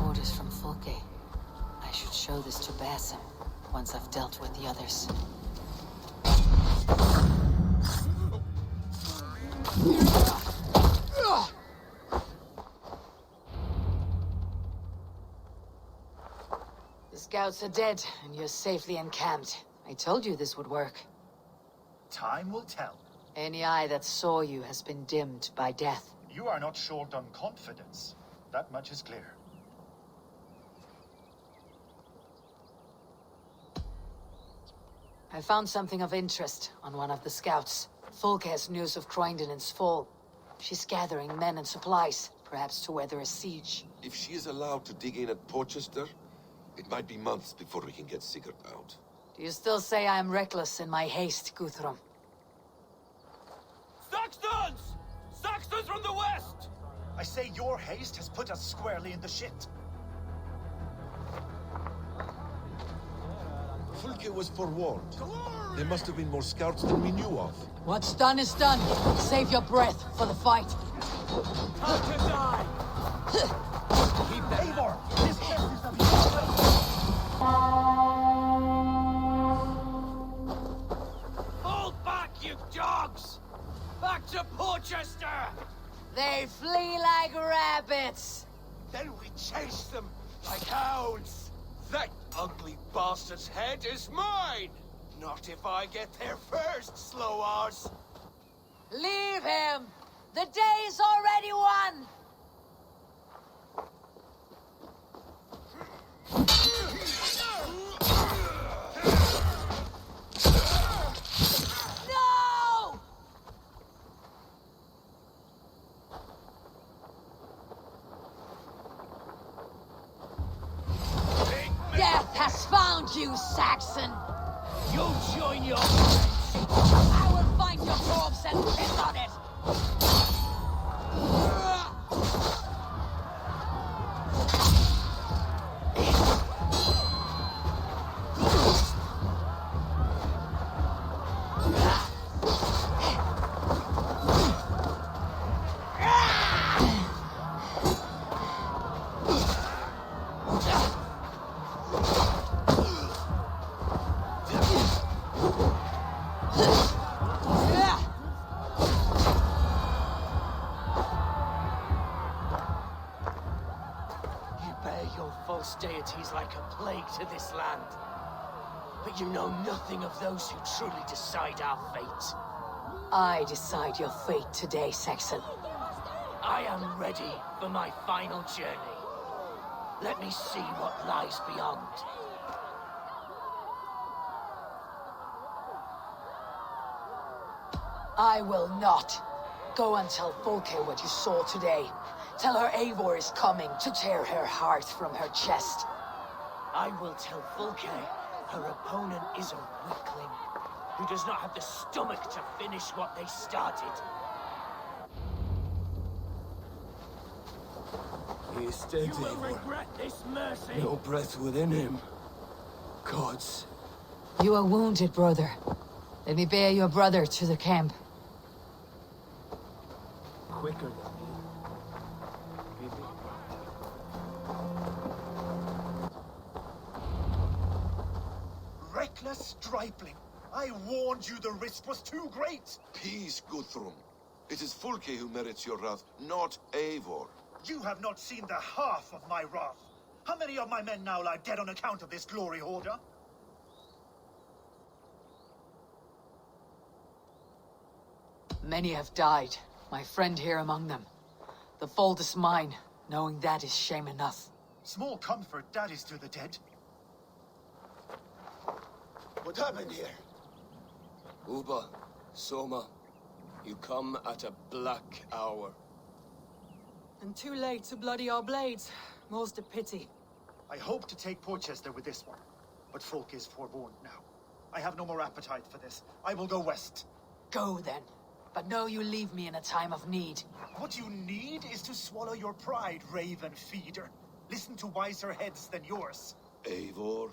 Orders from Fulke. I should show this to Basim once I've dealt with the others. The scouts are dead, and you're safely encamped. I told you this would work. Time will tell. Any eye that saw you has been dimmed by death. You are not short on confidence. That much is clear. I found something of interest on one of the scouts. Fulke has news of Croendenen's fall. She's gathering men and supplies, perhaps to weather a siege. If she is allowed to dig in at Porchester, it might be months before we can get Sigurd out. Do you still say I am reckless in my haste, Guthrum? Saxons! Saxons from the west! I say your haste has put us squarely in the shit. Fulke was forewarned. There must have been more scouts than we knew of. What's done is done. Save your breath for the fight. Time to die! Keep Eivor! This chest is of your Hold back, you dogs! Back to Porchester! They flee like rabbits. Then we chase them like hounds. That ugly bastard's head is mine! Not if I get there first, slow arse! Leave him! The day's already won! No! Death has found you, Saxon! You join your friends! I will find your corpse and piss on it! Deities like a plague to this land. But you know nothing of those who truly decide our fate. I decide your fate today, Saxon. I am ready for my final journey. Let me see what lies beyond. I will not. Go and tell Fulke what you saw today. Tell her Eivor is coming to tear her heart from her chest. I will tell Fulke her opponent is a weakling. who does not have the stomach to finish what they started. He is dead, You will Eivor. regret this mercy. No breath within him. Gods. You are wounded, brother. Let me bear your brother to the camp. Quicker than me. Reckless stripling. I warned you the risk was too great. Peace, Guthrum. It is Fulke who merits your wrath, not Eivor. You have not seen the half of my wrath. How many of my men now lie dead on account of this glory hoarder? Many have died, my friend here among them. The fault is mine, knowing that is shame enough. Small comfort that is to the dead. What happened here? Uba, Soma, you come at a black hour. And too late to bloody our blades. More's the pity. I hope to take Porchester with this one, but folk is forewarned now. I have no more appetite for this. I will go west. Go then, but know you leave me in a time of need. What you need is to swallow your pride, raven feeder. Listen to wiser heads than yours. Eivor?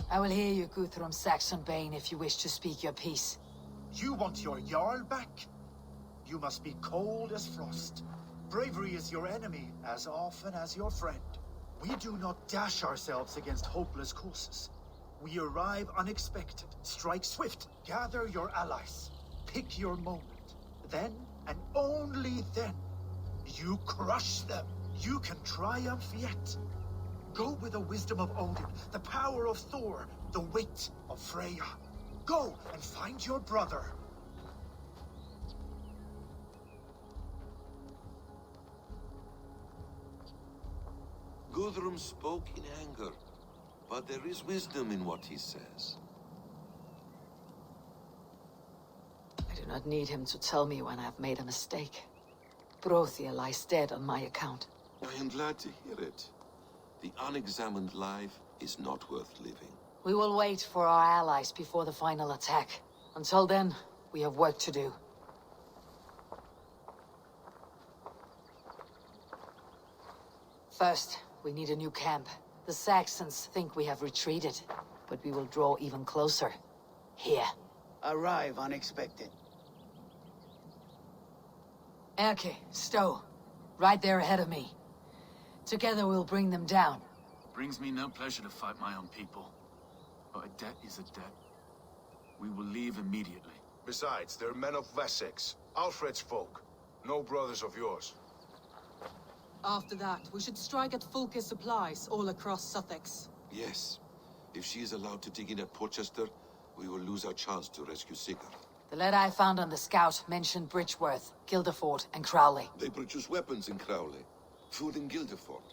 I will hear you, Guthrum Saxonbane, if you wish to speak your piece. You want your Jarl back? You must be cold as frost. Bravery is your enemy as often as your friend. We do not dash ourselves against hopeless courses. We arrive unexpected, strike swift, gather your allies, pick your moment. Then, and only then, you crush them. You can triumph yet. Go with the wisdom of Odin, the power of Thor, the wit of Freya. Go and find your brother. Guthrum spoke in anger, but there is wisdom in what he says. I do not need him to tell me when I have made a mistake. Brothia lies dead on my account. I am glad to hear it. The unexamined life is not worth living. We will wait for our allies before the final attack. Until then, we have work to do. First, we need a new camp. The Saxons think we have retreated, but we will draw even closer. Here. Arrive unexpected. Erke, Stowe. Right there ahead of me. Together we'll bring them down. Brings me no pleasure to fight my own people. But a debt is a debt. We will leave immediately. Besides, they're men of Wessex, Alfred's folk. No brothers of yours. After that, we should strike at Fulke's supplies all across Sussex. Yes. If she is allowed to dig in at Porchester, we will lose our chance to rescue Sigurd. The letter I found on the scout mentioned Bridgeworth, Guildeford, and Crowley. They produce weapons in Crowley. Food in Guildeford.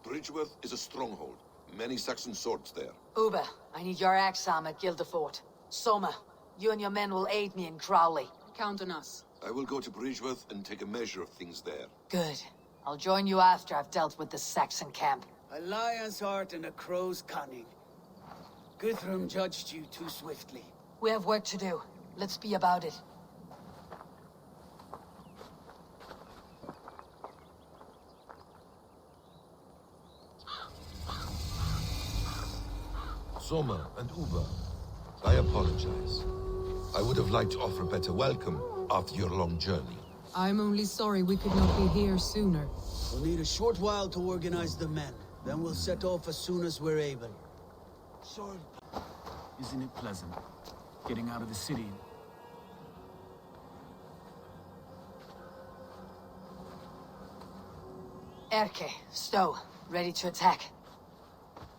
Bridgeworth is a stronghold. Many Saxon swords there. Uber, I need your axe arm at Guildeford. Soma, you and your men will aid me in Crowley. Count on us. I will go to Bridgeworth and take a measure of things there. Good. I'll join you after I've dealt with the Saxon camp. A lion's heart and a crow's cunning. Guthrum judged you too swiftly. We have work to do. Let's be about it. Soma and Uber, I apologize. I would have liked to offer a better welcome after your long journey. I'm only sorry we could not be here sooner. We'll need a short while to organize the men. Then we'll set off as soon as we're able. Sorry. Isn't it pleasant? Getting out of the city. Erke, Stowe, ready to attack.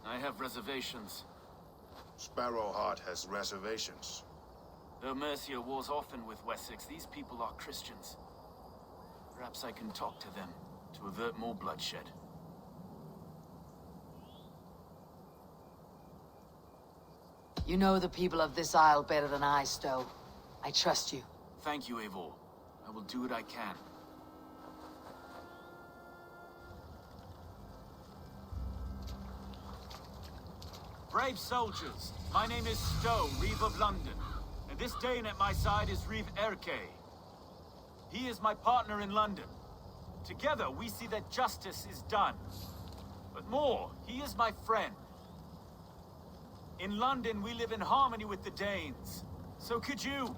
I have reservations. Sparrowheart has reservations. Though Mercia wars often with Wessex, these people are Christians. Perhaps I can talk to them to avert more bloodshed. You know the people of this isle better than I, Stowe. I trust you. Thank you, Eivor. I will do what I can. Brave soldiers, my name is Stowe, Reeve of London, and this Dane at my side is Reeve Erke. He is my partner in London. Together, we see that justice is done. But more, he is my friend. In London, we live in harmony with the Danes. So could you.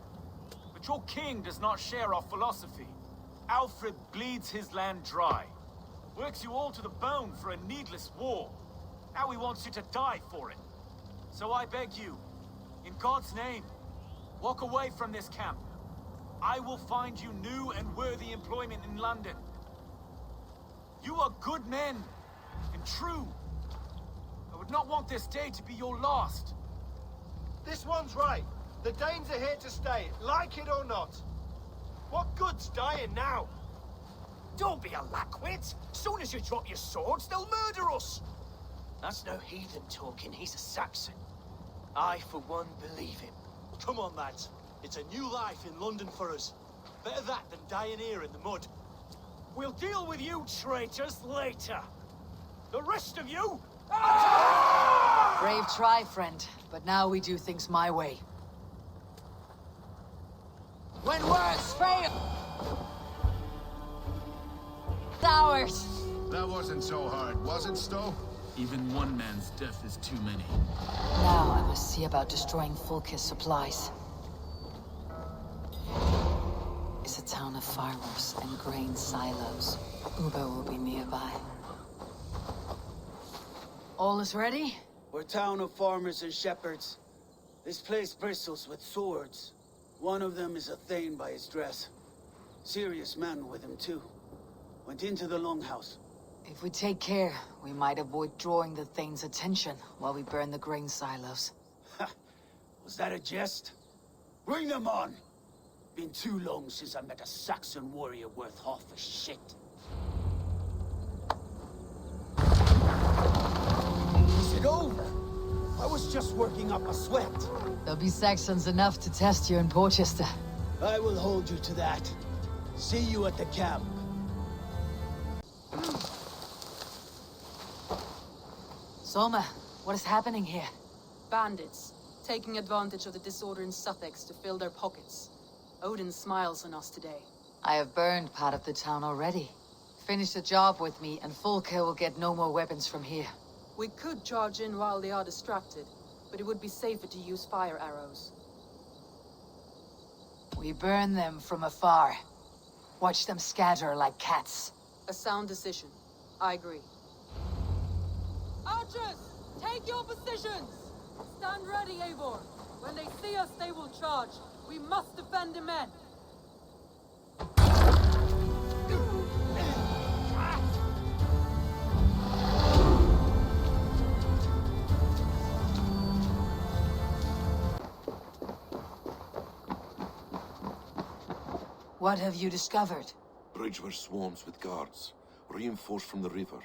But your king does not share our philosophy. Alfred bleeds his land dry. Works you all to the bone for a needless war. Now he wants you to die for it. So I beg you, in God's name, walk away from this camp. I will find you new and worthy employment in London. You are good men, and true. I would not want this day to be your last. This one's right. The Danes are here to stay, like it or not. What good's dying now? Don't be a lackwit. Soon as you drop your swords, they'll murder us. That's no heathen talking, he's a Saxon. I, for one, believe him. Come on, lads. It's a new life in London for us. Better that than dying here in the mud. We'll deal with you traitors later. The rest of you... Brave try, friend. But now we do things my way. When words fail... It's ours. That wasn't so hard, was it, Stowe? Even one man's death is too many. Now I must see about destroying Fulke's supplies. It's a town of farmers and grain silos. Uber will be nearby. All is ready? We're a town of farmers and shepherds. This place bristles with swords. One of them is a Thane by his dress. Serious man with him too. Went into the longhouse. If we take care, we might avoid drawing the Thane's attention while we burn the grain silos. Was that a jest? Bring them on! Been too long since I met a Saxon warrior worth half a shit. Is it over? I was just working up a sweat. There'll be Saxons enough to test you in Porchester. I will hold you to that. See you at the camp. Soma, what is happening here? Bandits, taking advantage of the disorder in Sussex to fill their pockets. Odin smiles on us today. I have burned part of the town already. Finish the job with me, and Fulke will get no more weapons from here. We could charge in while they are distracted, but it would be safer to use fire arrows. We burn them from afar. Watch them scatter like cats. A sound decision. I agree. Archers! Take your positions! Stand ready, Eivor. When they see us, they will charge. We must defend the men. What have you discovered? Bridge were swarms with guards, reinforced from the river.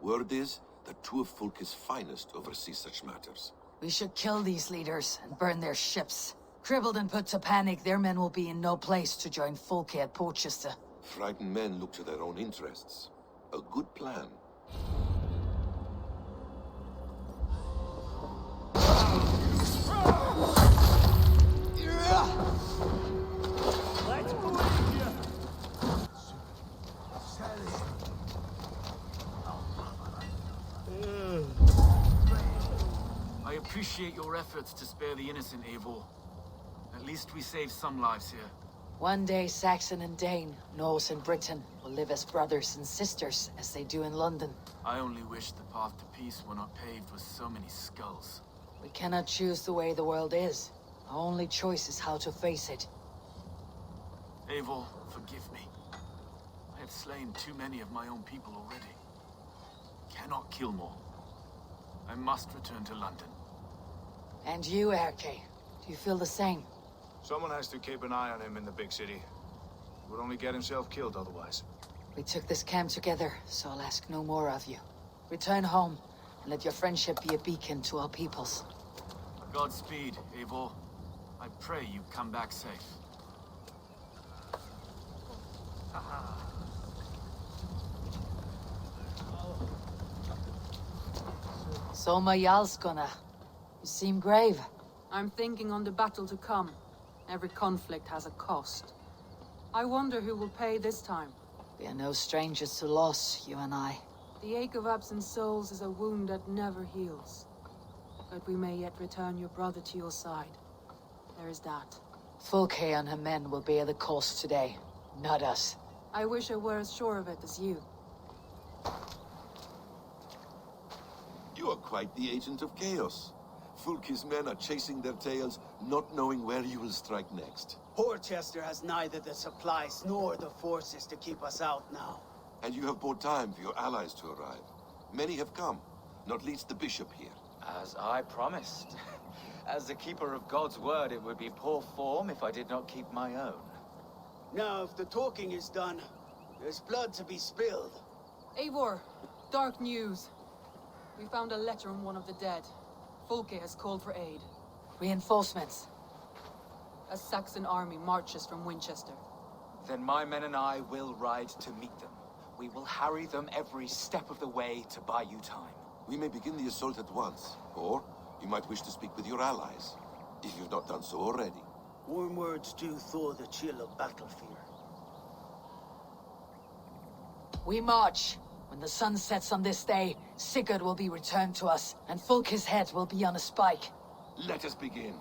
Word is that two of Fulke's finest oversee such matters. We should kill these leaders and burn their ships. Crippled and put to panic, their men will be in no place to join Fulke at Porchester. Frightened men look to their own interests. A good plan. Let's go in here. I appreciate your efforts to spare the innocent, Eivor. At least we saved some lives here. One day, Saxon and Dane, Norse and Briton, will live as brothers and sisters, as they do in London. I only wish the path to peace were not paved with so many skulls. We cannot choose the way the world is. Our only choice is how to face it. Eivor, forgive me. I have slain too many of my own people already. Cannot kill more. I must return to London. And you, Erke, do you feel the same? Someone has to keep an eye on him in the big city. He would only get himself killed otherwise. We took this camp together, so I'll ask no more of you. Return home, and let your friendship be a beacon to all peoples. Godspeed, Eivor. I pray you come back safe. Soma Jarlskona. You seem grave. I'm thinking on the battle to come. Every conflict has a cost. I wonder who will pay this time. We are no strangers to loss, you and I. The ache of absent souls is a wound that never heals. But we may yet return your brother to your side. There is that. Fulke and her men will bear the cost today, not us. I wish I were as sure of it as you. You are quite the agent of chaos. Fulke's men are chasing their tails, not knowing where you will strike next. Porchester has neither the supplies nor the forces to keep us out now. And you have bought time for your allies to arrive. Many have come, not least the bishop here. As I promised. As the keeper of God's word, it would be poor form if I did not keep my own. Now, if the talking is done, there's blood to be spilled. Eivor, dark news. We found a letter on one of the dead. Fulke has called for aid. Reinforcements. A Saxon army marches from Winchester. Then my men and I will ride to meet them. We will harry them every step of the way to buy you time. We may begin the assault at once, or you might wish to speak with your allies, if you've not done so already. Warm words do thaw the chill of battle fear. We march. When the sun sets on this day, Sigurd will be returned to us, and Fulke's head will be on a spike. Let us begin.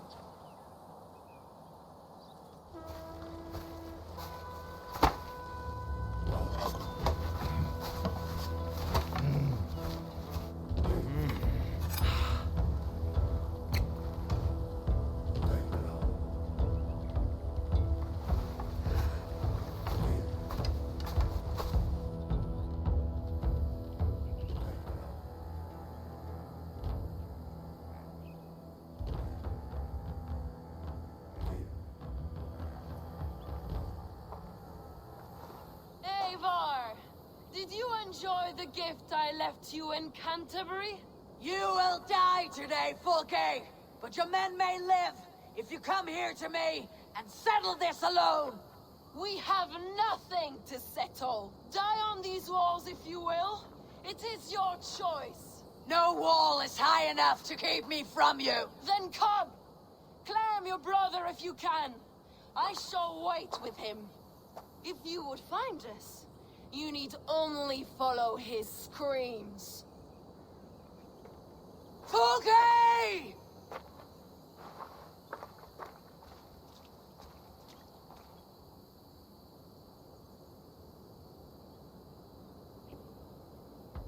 Did you enjoy the gift I left you in Canterbury? You will die today, Fulke! But your men may live if you come here to me and settle this alone! We have nothing to settle. Die on these walls if you will. It is your choice. No wall is high enough to keep me from you! Then come! Claim your brother if you can. I shall wait with him. If you would find us, you need only follow his screams. Fulke!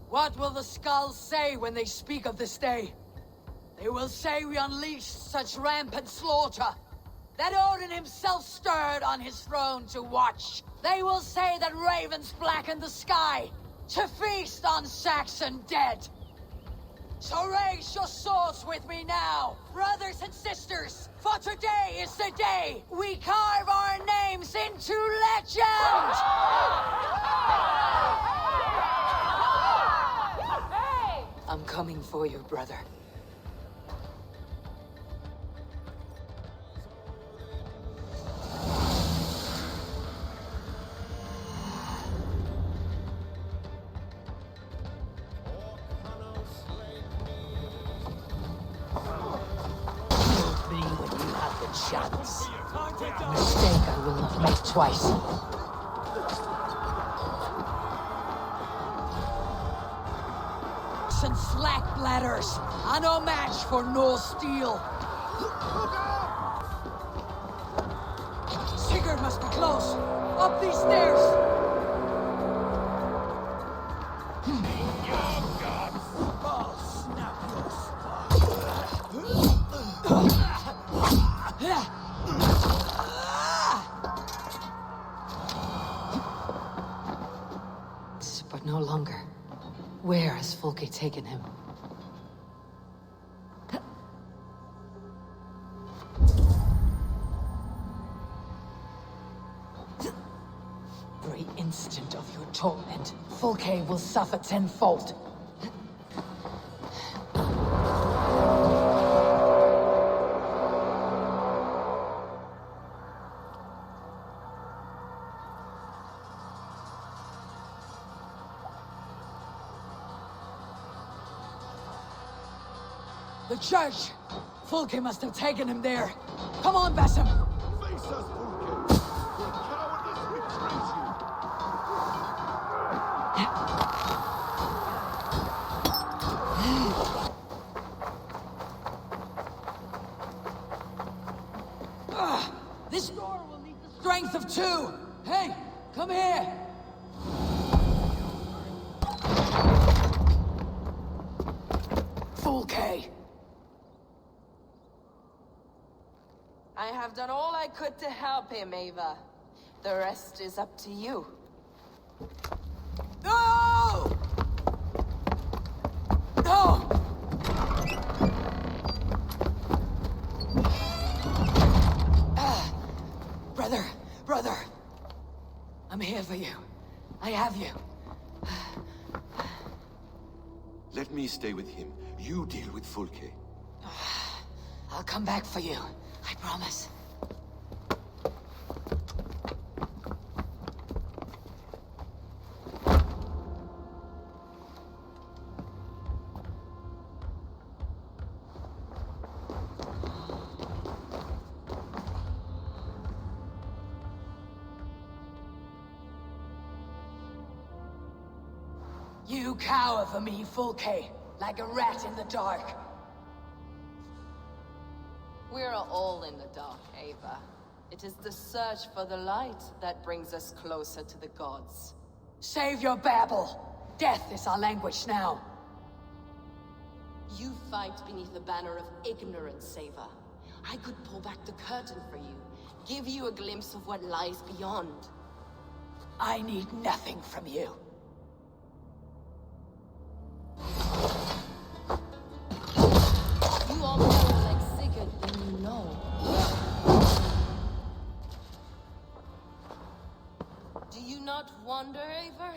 What will the skulls say when they speak of this day? They will say we unleashed such rampant slaughter, that Odin himself stirred on his throne to watch. They will say that ravens blackened the sky to feast on Saxon dead. So raise your swords with me now, brothers and sisters, for today is the day we carve our names into legend! I'm coming for you, brother. Chance. A mistake I will not make twice. And slack bladders are no match for no steel. Sigurd must be close. Up these stairs. But no longer. Where has Fulke taken him? Every instant of your torment, Fulke will suffer tenfold. The church! Fulke must have taken him there. Come on, Basim. Face us, Fulke. Your cowardice betrays you. This door will need the strength of two. Hey, come here. Fulke. I have done all I could to help him, Ava. The rest is up to you. No! No! Brother. I'm here for you. I have you. Let me stay with him. You deal with Fulke. I'll come back for you. I promise. You cower for me, Fulke, like a rat in the dark. We're all in the dark, Ava. It is the search for the light that brings us closer to the gods. Save your babble! Death is our language now. You fight beneath the banner of ignorance, Ava. I could pull back the curtain for you, give you a glimpse of what lies beyond. I need nothing from you. You are more like Sigurd than you know. Do you not wonder, Eivor,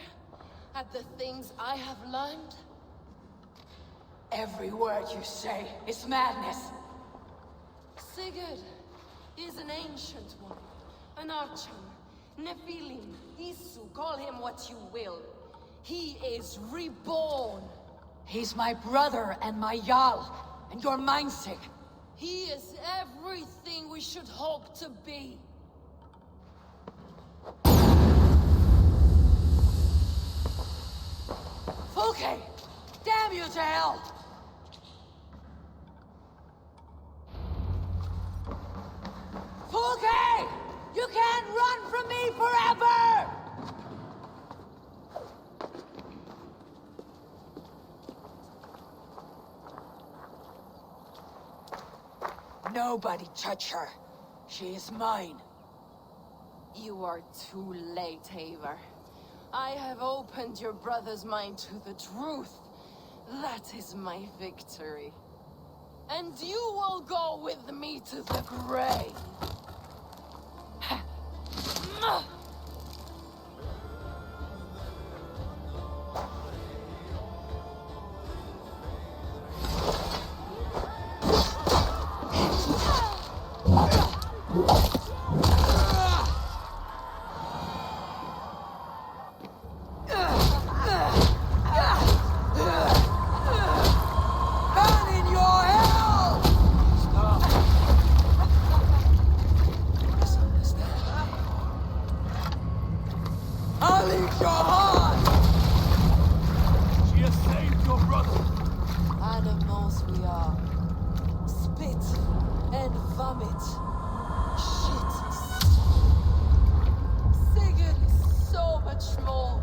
at the things I have learned? Every word you say is madness. Sigurd is an ancient one, an archer, Nephilim, Isu, call him what you will. He is reborn. He's my brother and my Jarl, and you're mindsick. He is everything we should hope to be. Fulke! Damn you to hell! Fulke! You can't run from me forever! Nobody touch her. She is mine. You are too late, Eivor. I have opened your brother's mind to the truth. That is my victory. And you will go with me to the grave. Animals we are. Spit and vomit. Shit. Sigurd is so much more.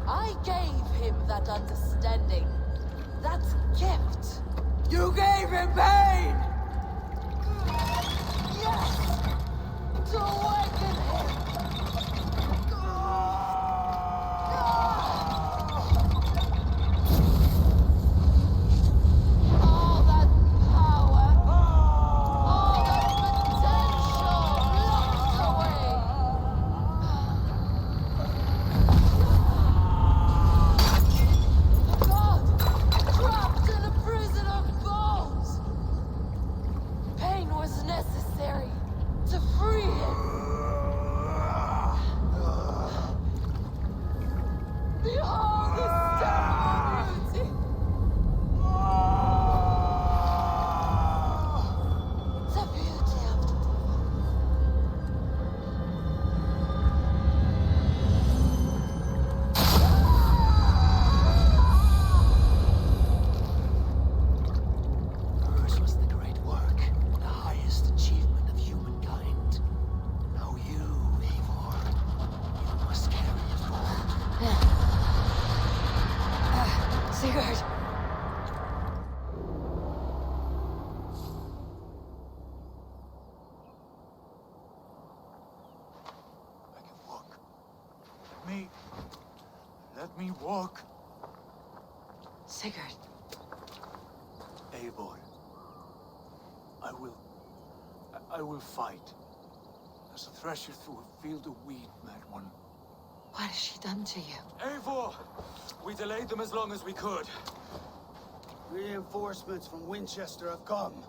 I gave him that understanding. That gift. You gave him pain! Yes! To awaken him! All that power, all that potential locked away! A god, trapped in a prison of bones! me walk. Sigurd. Eivor. I will fight. As a thresher through a field of wheat, mad one. What has she done to you? Eivor! We delayed them as long as we could. Reinforcements from Winchester have come.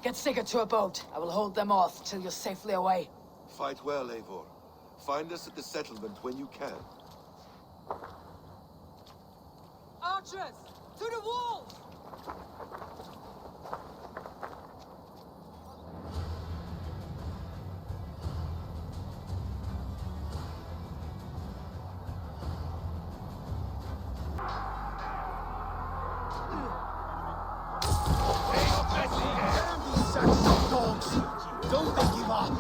Get Sigurd to a boat. I will hold them off till you're safely away. Fight well, Eivor. Find us at the settlement when you can. Archers! To the walls! Don't they give up?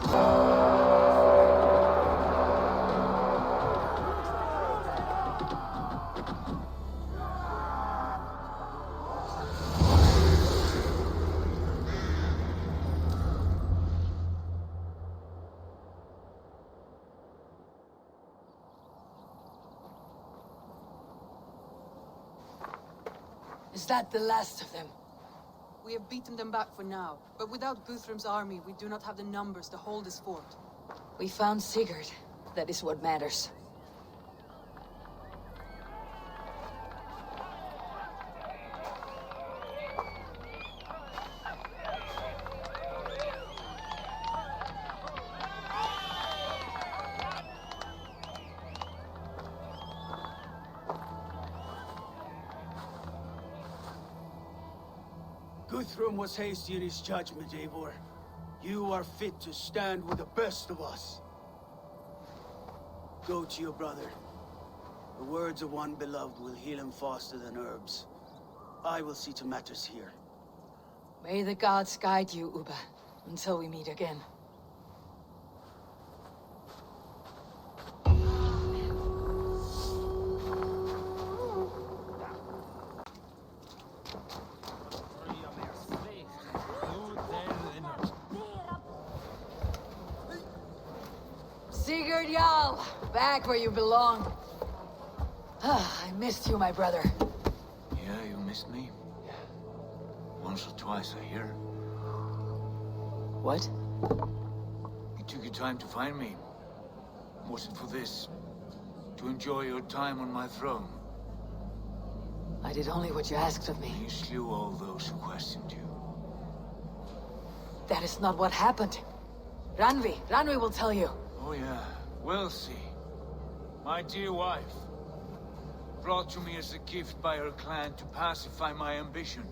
Is that the last of them? We have beaten them back for now, but without Guthrum's army, we do not have the numbers to hold this fort. We found Sigurd. That is what matters. Guthrum was hasty in his judgment, Eivor. You are fit to stand with the best of us. Go to your brother. The words of one beloved will heal him faster than herbs. I will see to matters here. May the gods guide you, Uba, until we meet again. Sigurd Jarl, back where you belong. I missed you, my brother. Yeah, you missed me. Once or twice, I hear. What? You took your time to find me. Was it for this? To enjoy your time on my throne? I did only what you asked of me. You slew all those who questioned you. That is not what happened. Ranvi will tell you. Oh yeah, we'll see. My dear wife, brought to me as a gift by her clan to pacify my ambition.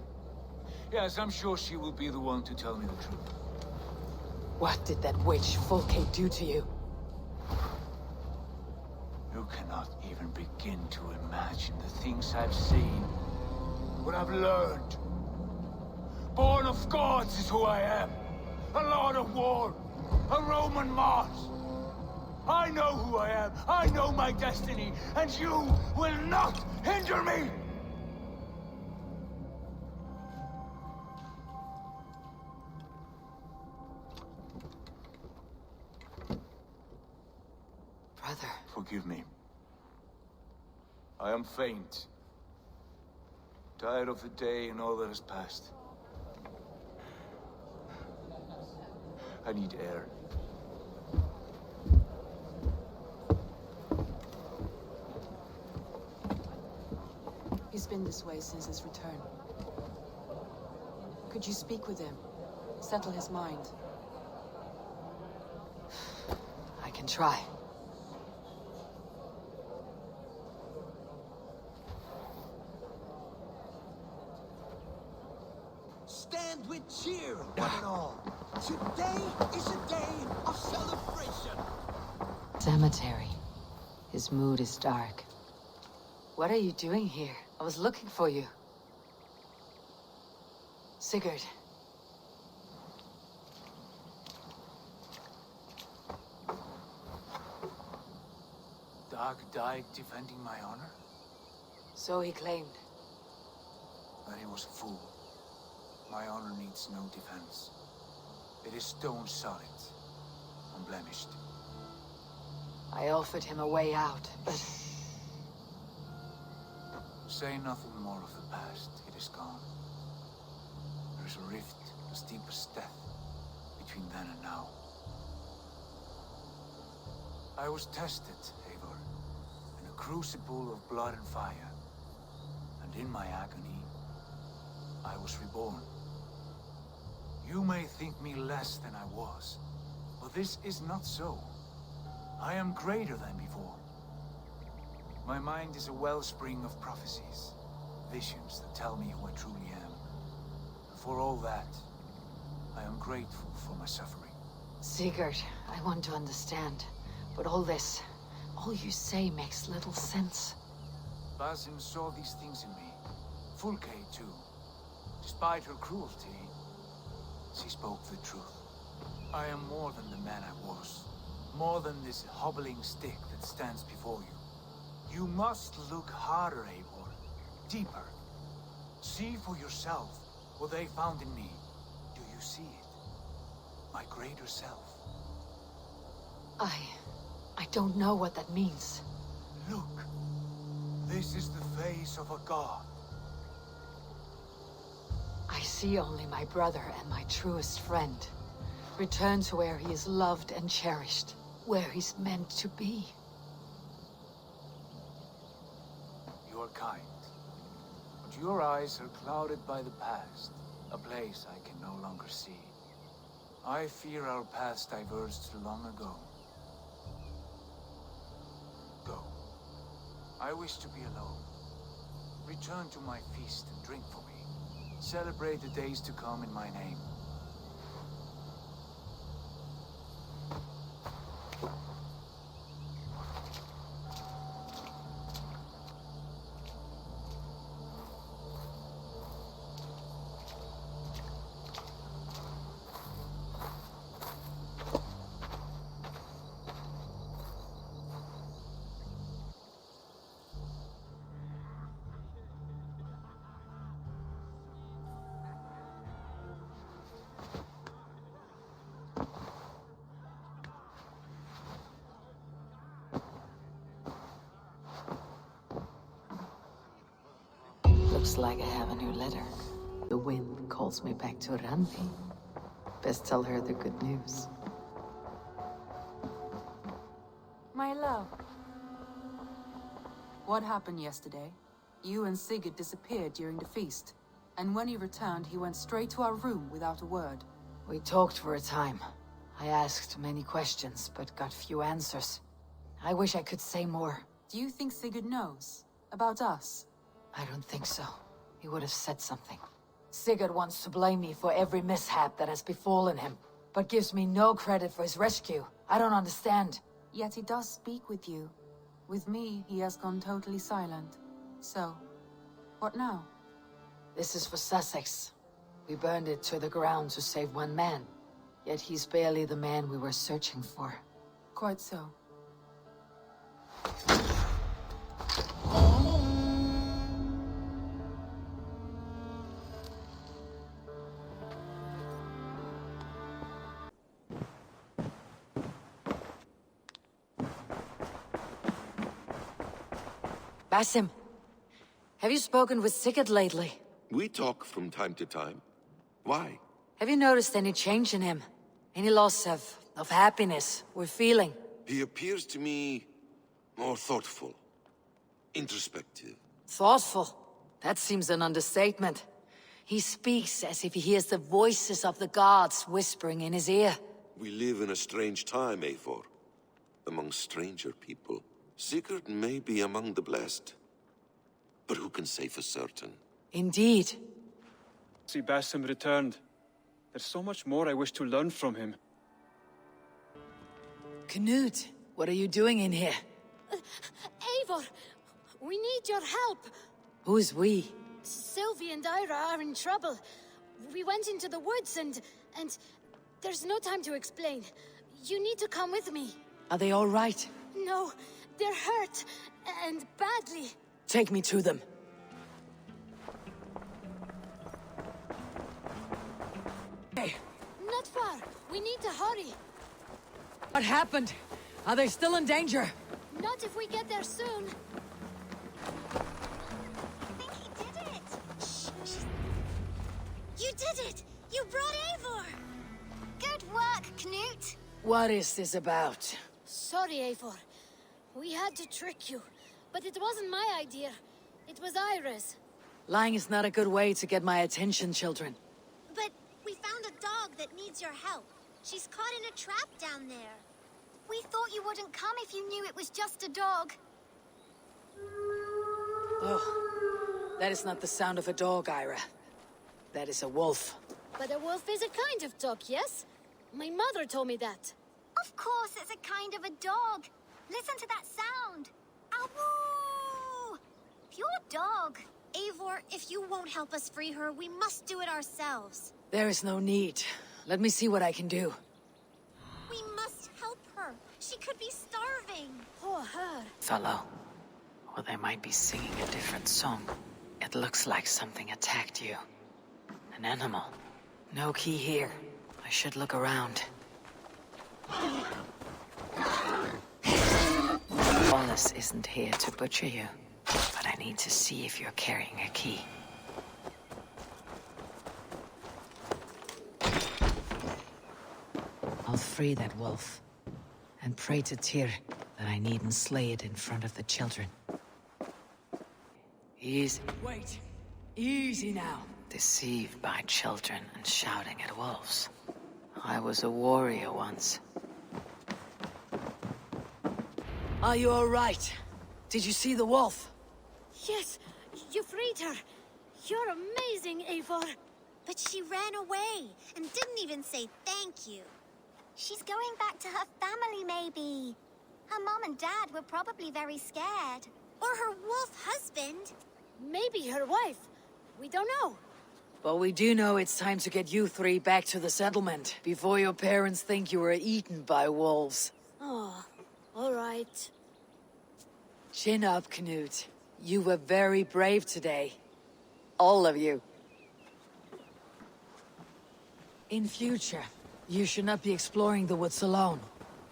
Yes, I'm sure she will be the one to tell me the truth. What did that witch Folke do to you? You cannot even begin to imagine the things I've seen. What I've learned. Born of gods is who I am. A lord of war. A Roman Mars. I know who I am. I know my destiny. And you will not hinder me! Brother. Forgive me. I am faint. Tired of the day and all that has passed. I need air. He's been this way since his return. Could you speak with him? Settle his mind? I can try. Stand with cheer, one and all. Today is a day of celebration. Cemetery. His mood is dark. What are you doing here? I was looking for you. Sigurd. Dag died defending my honor? So he claimed. But he was a fool. My honor needs no defense. It is stone solid, unblemished. I offered him a way out, but... Say nothing more of the past. It is gone. There is a rift as deep as death between then and now. I was tested, Eivor, in a crucible of blood and fire. And in my agony, I was reborn. You may think me less than I was, but this is not so. I am greater than before. My mind is a wellspring of prophecies, visions that tell me who I truly am. And for all that, I am grateful for my suffering. Sigurd, I want to understand, but all you say makes little sense. Basim saw these things in me. Fulke, too. Despite her cruelty, she spoke the truth. I am more than the man I was. More than this hobbling stick that stands before you. You must look harder, Eivor. Deeper. See for yourself what they found in me. Do you see it? My greater self. I don't know what that means. Look. This is the face of a god. I see only my brother and my truest friend. Return to where he is loved and cherished. Where he's meant to be. You are kind. But your eyes are clouded by the past. A place I can no longer see. I fear our paths diverged long ago. Go. I wish to be alone. Return to my feast and drink for me. Celebrate the days to come in my name. Looks like I have a new letter. The wind calls me back to Randi. Best tell her the good news. My love. What happened yesterday? You and Sigurd disappeared during the feast. And when he returned, he went straight to our room without a word. We talked for a time. I asked many questions, but got few answers. I wish I could say more. Do you think Sigurd knows? About us? I don't think so. He would have said something. Sigurd wants to blame me for every mishap that has befallen him, but gives me no credit for his rescue. I don't understand. Yet he does speak with you. With me, he has gone totally silent. So, what now? This is for Sussex. We burned it to the ground to save one man. Yet he's barely the man we were searching for. Quite so. Basim, have you spoken with Sigurd lately? We talk from time to time. Why? Have you noticed any change in him? Any loss of happiness or feeling? He appears to me more thoughtful, introspective. Thoughtful? That seems an understatement. He speaks as if he hears the voices of the gods whispering in his ear. We live in a strange time, Eivor. Among stranger people. Sigurd may be among the blessed. But who can say for certain? Indeed. See Basim returned. There's so much more I wish to learn from him. Knut, what are you doing in here? Eivor, we need your help. Who's we? Sylvie and Ira are in trouble. We went into the woods and there's no time to explain. You need to come with me. Are they all right? No, they're hurt, and badly. Take me to them. Hey. Not far. We need to hurry. What happened? Are they still in danger? Not if we get there soon. You did it! You brought Eivor! Good work, Knut! What is this about? Sorry, Eivor. We had to trick you. But it wasn't my idea. It was Iris. Lying is not a good way to get my attention, children. But we found a dog that needs your help. She's caught in a trap down there. We thought you wouldn't come if you knew it was just a dog. Oh, that is not the sound of a dog, Ira. That is a wolf. But a wolf is a kind of dog, yes? My mother told me that. Of course it's a kind of a dog. Listen to that sound. Ow! Pure dog. Eivor, if you won't help us free her, we must do it ourselves. There is no need. Let me see what I can do. We must help her. She could be starving. Poor her. Fellow. Or they might be singing a different song. It looks like something attacked you. An animal. No key here. I should look around. Wallace isn't here to butcher you, but I need to see if you're carrying a key. I'll free that wolf, and pray to Tyr that I needn't slay it in front of the children. Easy. Wait. Easy now. Deceived by children and shouting at wolves. I was a warrior once. Are you all right? Did you see the wolf? Yes, you freed her. You're amazing, Eivor. But she ran away and didn't even say thank you. She's going back to her family, maybe. Her mom and dad were probably very scared. Or her wolf husband. Maybe her wife. We don't know. But we do know it's time to get you three back to the settlement before your parents think you were eaten by wolves. Oh, all right. Chin up, Knut. You were very brave today. All of you. In future, you should not be exploring the woods alone.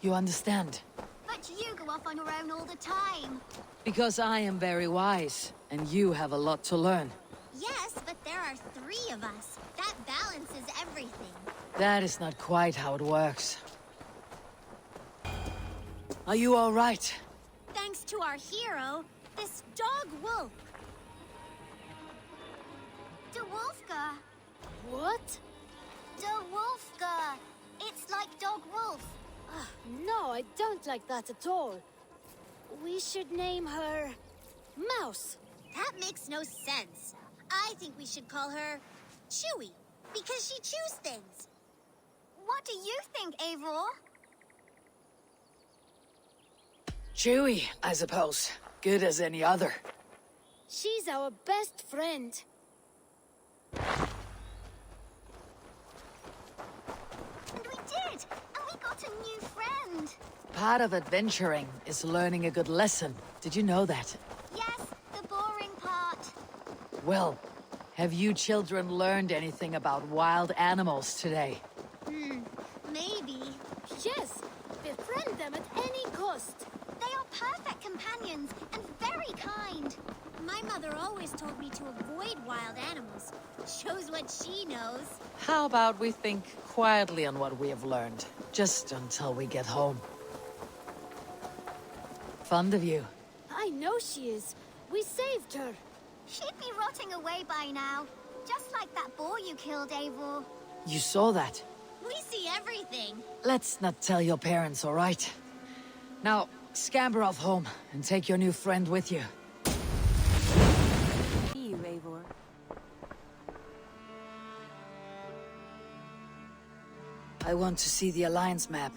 You understand? But you go off on your own all the time. Because I am very wise, and you have a lot to learn. Yes, but there are 3 of us. That balances everything. That is not quite how it works. Are you all right? Thanks to our hero, this dog wolf. De Wolfga. What? De Wolfga. It's like dog wolf. No, I don't like that at all. We should name her... Mouse. That makes no sense. I think we should call her Chewy, because she chews things. What do you think, Eivor? Chewy, I suppose. Good as any other. She's our best friend. And we did! And we got a new friend! Part of adventuring is learning a good lesson. Did you know that? Yes, the boring part. Well, have you children learned anything about wild animals today? Maybe. Yes, befriend them at any cost. They are perfect companions and very kind. My mother always told me to avoid wild animals. Shows what she knows. How about we think quietly on what we have learned, just until we get home? Fond of you. I know she is. We saved her. She'd be rotting away by now. Just like that boar you killed, Eivor. You saw that? We see everything. Let's not tell your parents, all right? Now, scamper off home and take your new friend with you. See you, Eivor. I want to see the Alliance map.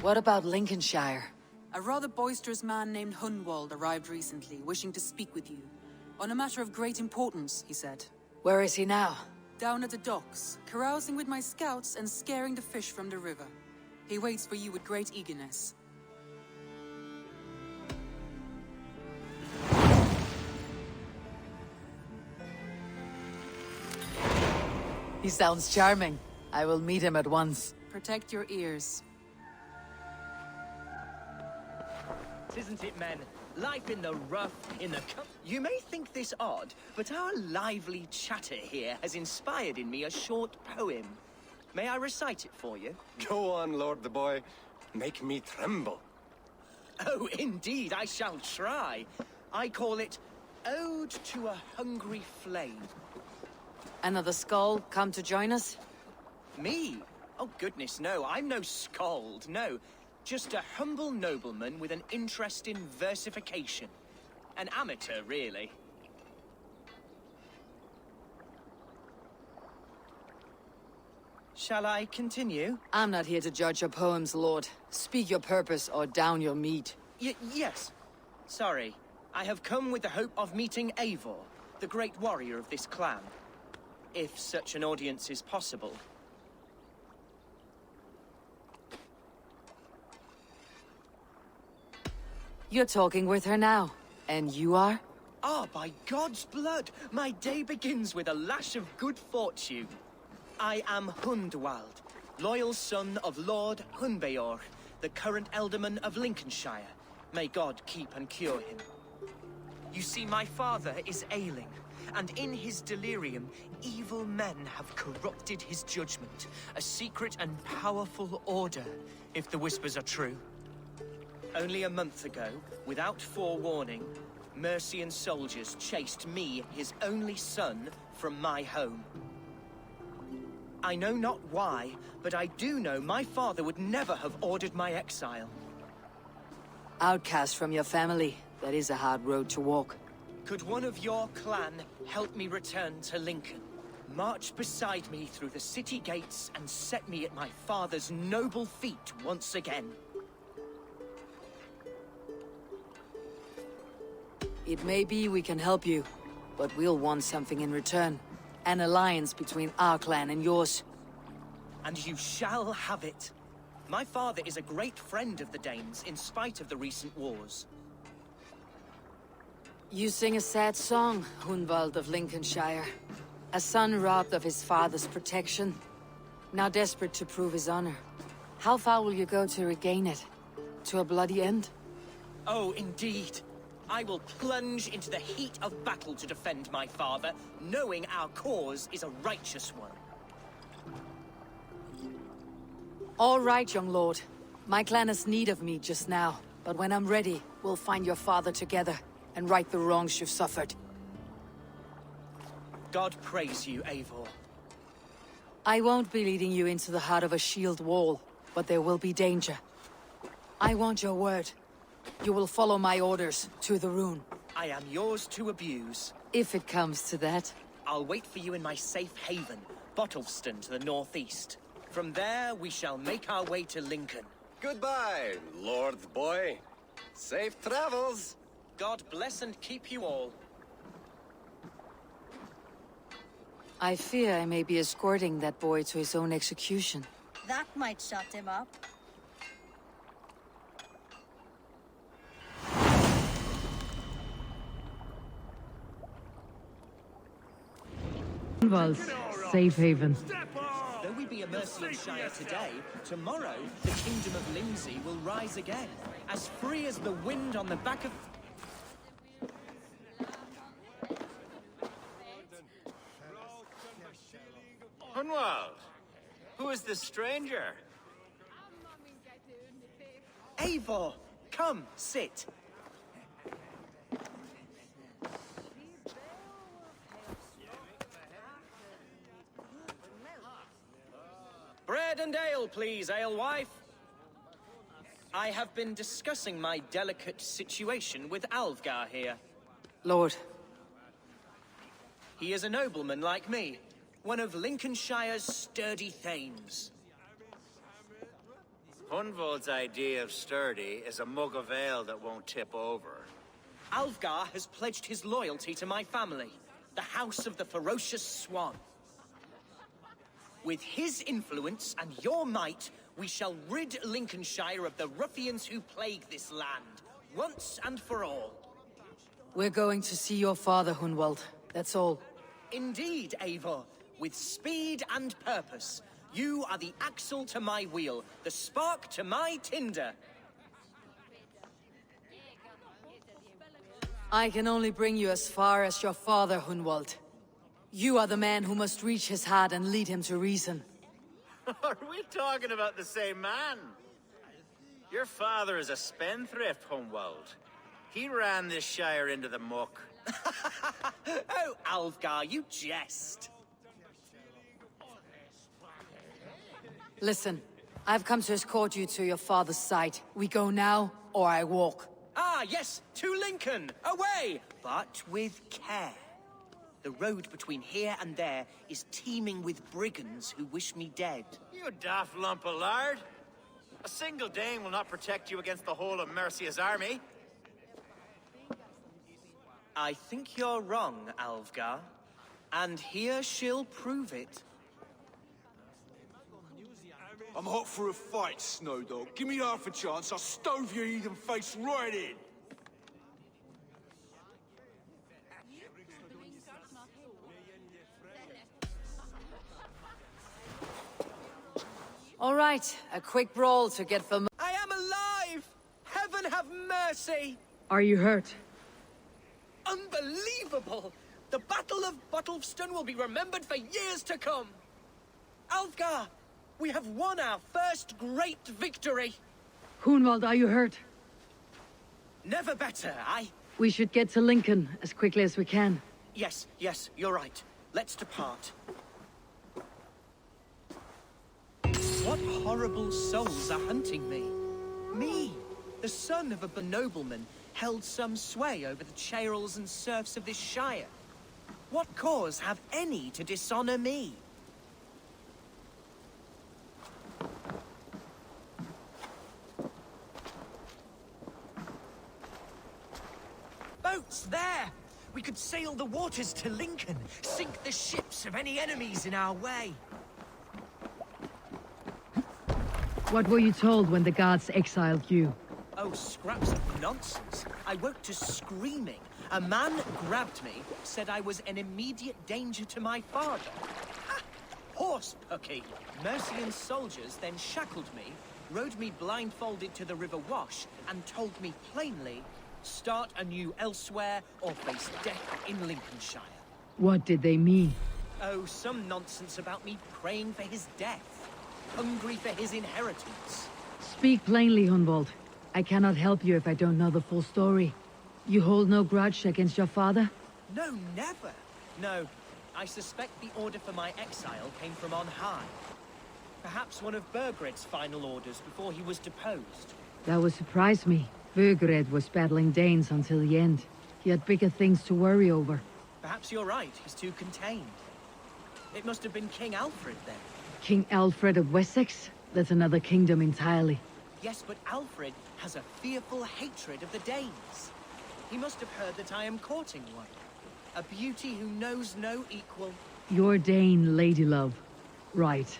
What about Lincolnshire? A rather boisterous man named Hunwald arrived recently, wishing to speak with you. On a matter of great importance, he said. Where is he now? Down at the docks, carousing with my scouts and scaring the fish from the river. He waits for you with great eagerness. He sounds charming. I will meet him at once. Protect your ears. Isn't it, men? Life in the rough, You may think this odd, but our lively chatter here has inspired in me a short poem. May I recite it for you? Go on, Lord the Boy. Make me tremble. Oh, indeed, I shall try. I call it Ode to a Hungry Flame. Another skull come to join us? Me? Oh, goodness, no. I'm no skald, no. Just a humble nobleman with an interest in versification. An amateur, really. Shall I continue? I'm not here to judge your poems, Lord. Speak your purpose or down your meat. Yes. Sorry. I have come with the hope of meeting Eivor, the great warrior of this clan. If such an audience is possible. You're talking with her now. And you are? Ah, by God's blood! My day begins with a lash of good fortune. I am Hundwald, loyal son of Lord Hunbeorh, the current Elderman of Lincolnshire. May God keep and cure him. You see, my father is ailing, and in his delirium, evil men have corrupted his judgment. A secret and powerful order, if the whispers are true. Only a month ago, without forewarning, Mercian soldiers chased me, his only son, from my home. I know not why, but I do know my father would never have ordered my exile. Outcast from your family. That is a hard road to walk. Could one of your clan help me return to Lincoln? March beside me through the city gates and set me at my father's noble feet once again. It may be we can help you, but we'll want something in return. An alliance between our clan and yours. And you shall have it. My father is a great friend of the Danes, in spite of the recent wars. You sing a sad song, Hunwald of Lincolnshire. A son robbed of his father's protection. Now desperate to prove his honor. How far will you go to regain it? To a bloody end? Oh, indeed. I will plunge into the heat of battle to defend my father, knowing our cause is a righteous one. All right, young lord. My clan has need of me just now, but when I'm ready, we'll find your father together and right the wrongs you've suffered. God praise you, Eivor. I won't be leading you into the heart of a shield wall, but there will be danger. I want your word. You will follow my orders to the rune. I am yours to abuse. If it comes to that. I'll wait for you in my safe haven, Bottleston to the northeast. From there, we shall make our way to Lincoln. Goodbye, Lord Boy. Safe travels. God bless and keep you all. I fear I may be escorting that boy to his own execution. That might shut him up. Safe haven. Though we be a Mercian Shire today, tomorrow the Kingdom of Lindsay will rise again, as free as the wind on the back of... Hunwald, who is this stranger? Eivor, come, sit. Bread and ale, please, alewife. I have been discussing my delicate situation with Alvgar here. Lord. He is a nobleman like me, one of Lincolnshire's sturdy thanes. Hunwald's idea of sturdy is a mug of ale that won't tip over. Alvgar has pledged his loyalty to my family, the House of the Ferocious Swan. With his influence and your might, we shall rid Lincolnshire of the ruffians who plague this land, once and for all. We're going to see your father, Hunwald. That's all. Indeed, Eivor. With speed and purpose. You are the axle to my wheel, the spark to my tinder. I can only bring you as far as your father, Hunwald. You are the man who must reach his heart and lead him to reason. Are we talking about the same man? Your father is a spendthrift, Hunwald. He ran this shire into the muck. Oh, Alfgar, you jest. Listen, I've come to escort you to your father's side. We go now, or I walk. Ah, yes, to Lincoln! Away! But with care. The road between here and there is teeming with brigands who wish me dead. You daft lump of lard. A single Dane will not protect you against the whole of Mercia's army. I think you're wrong, Alfgar. And here she'll prove it. I'm hot for a fight, Snowdog. Give me half a chance, I'll stove your heathen face right in. All right, a quick brawl to get familiar. I am alive! Heaven have mercy! Are you hurt? Unbelievable! The Battle of Bottlefston will be remembered for years to come! Alfgar, we have won our first great victory! Hunwald, are you hurt? Never better, We should get to Lincoln as quickly as we can. Yes, you're right. Let's depart. What horrible souls are hunting me? Me, the son of a nobleman, held some sway over the chairels and serfs of this shire. What cause have any to dishonor me? Boats there! We could sail the waters to Lincoln, sink the ships of any enemies in our way. What were you told when the gods exiled you? Oh, scraps of nonsense. I woke to screaming. A man grabbed me, said I was an immediate danger to my father. Ha! Horse pucky. Mercian soldiers then shackled me, rode me blindfolded to the River Wash, and told me plainly, start anew elsewhere or face death in Lincolnshire. What did they mean? Oh, some nonsense about me praying for his death. Hungry for his inheritance. Speak plainly, Hunwald. I cannot help you if I don't know the full story. You hold no grudge against your father? No, never. No, I suspect the order for my exile came from on high. Perhaps one of Burgred's final orders before he was deposed. That would surprise me. Burgred was battling Danes until the end. He had bigger things to worry over. Perhaps you're right, he's too contained. It must have been King Alfred then. King Alfred of Wessex? That's another kingdom entirely. Yes, but Alfred has a fearful hatred of the Danes. He must have heard that I am courting one. A beauty who knows no equal. Your Dane, ladylove. Right.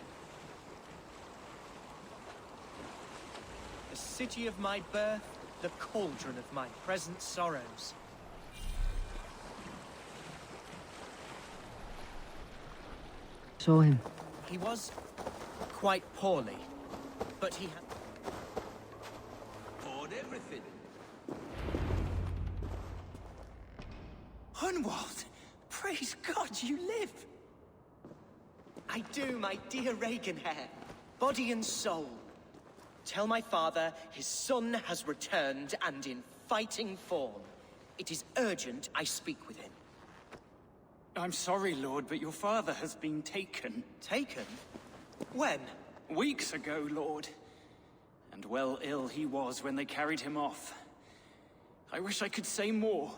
The city of my birth, the cauldron of my present sorrows. Saw him. He was quite poorly, but he had... Bought everything. Hunwald! Praise God you live! I do, my dear Regenhair. Body and soul. Tell my father his son has returned and in fighting form. It is urgent I speak with him. I'm sorry, Lord, but your father has been taken. Taken? When? Weeks ago, Lord. And well ill he was when they carried him off. I wish I could say more.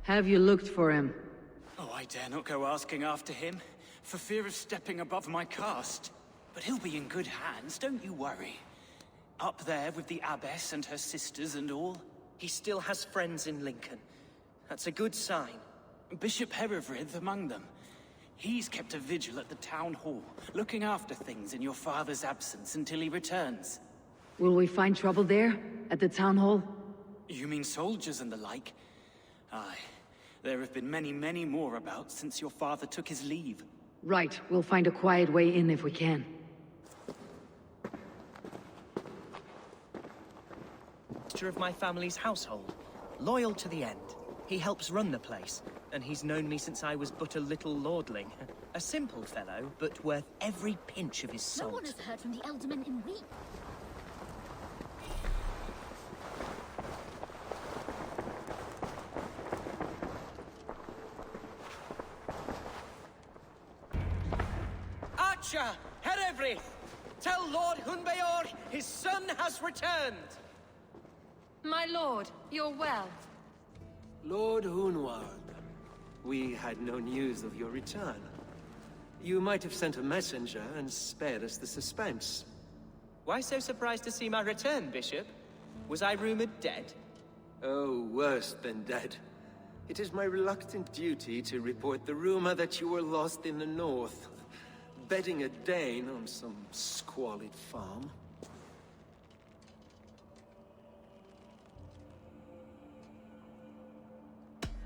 Have you looked for him? Oh, I dare not go asking after him, for fear of stepping above my caste. But he'll be in good hands, don't you worry. Up there with the abbess and her sisters and all. He still has friends in Lincoln. That's a good sign. Bishop Herefrith among them. He's kept a vigil at the town hall, looking after things in your father's absence until he returns. Will we find trouble there? At the town hall? You mean soldiers and the like? Aye. There have been many, many more about since your father took his leave. Right. We'll find a quiet way in if we can. master of my family's household, loyal to the end. He helps run the place, and he's known me since I was but a little lordling. A simple fellow, but worth every pinch of his salt. No one has heard from the Elderman in weeks. Archer, Herevri, tell Lord Hunbeor his son has returned. My lord, you're well. Lord Hunwald, we had no news of your return. You might have sent a messenger and spared us the suspense. Why so surprised to see my return, Bishop? Was I rumored dead? Oh, worse than dead. It is my reluctant duty to report the rumor that you were lost in the north, bedding a Dane on some squalid farm.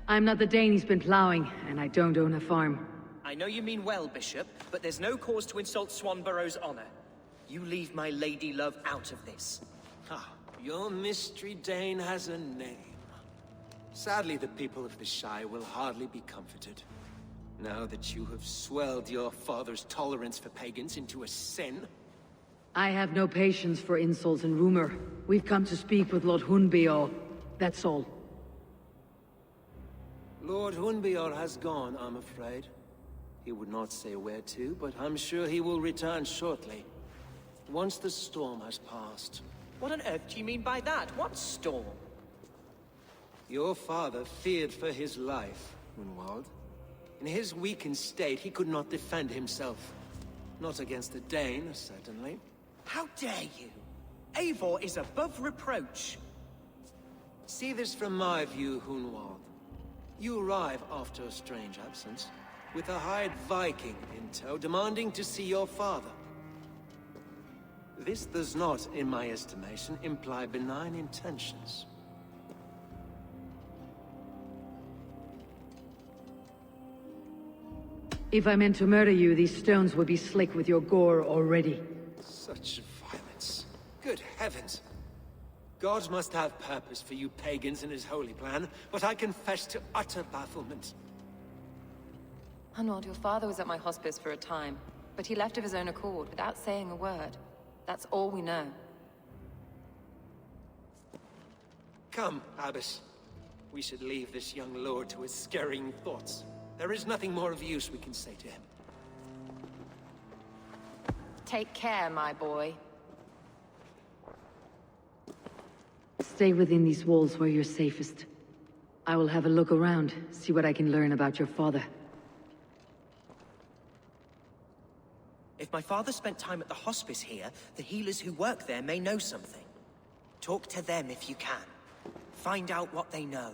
I'm not the Dane he's been plowing, and I don't own a farm. I know you mean well, Bishop, but there's no cause to insult Swanborough's honor. You leave my lady love out of this. Ah, your mystery Dane has a name. Sadly, the people of the Shire will hardly be comforted. Now that you have swelled your father's tolerance for pagans into a sin. I have no patience for insults and rumor. We've come to speak with Lord Hunbeor. That's all. Lord Hunbeor has gone, I'm afraid. He would not say where to, but I'm sure he will return shortly. Once the storm has passed. What on earth do you mean by that? What storm? Your father feared for his life, Hunwald. In his weakened state, he could not defend himself. Not against a Dane, certainly. How dare you? Eivor is above reproach. See this from my view, Hunwald. You arrive after a strange absence, with a hired Viking in tow, demanding to see your father. This does not, in my estimation, imply benign intentions. If I meant to murder you, these stones would be slick with your gore already. Such violence. Good heavens! God must have purpose for you pagans in his holy plan, but I confess to utter bafflement. Hunwald, your father was at my hospice for a time, but he left of his own accord without saying a word. That's all we know. Come, Abbess. We should leave this young lord to his scurrying thoughts. There is nothing more of use we can say to him. Take care, my boy. Stay within these walls where you're safest. I will have a look around, see what I can learn about your father. If my father spent time at the hospice here, the healers who work there may know something. Talk to them if you can. Find out what they know.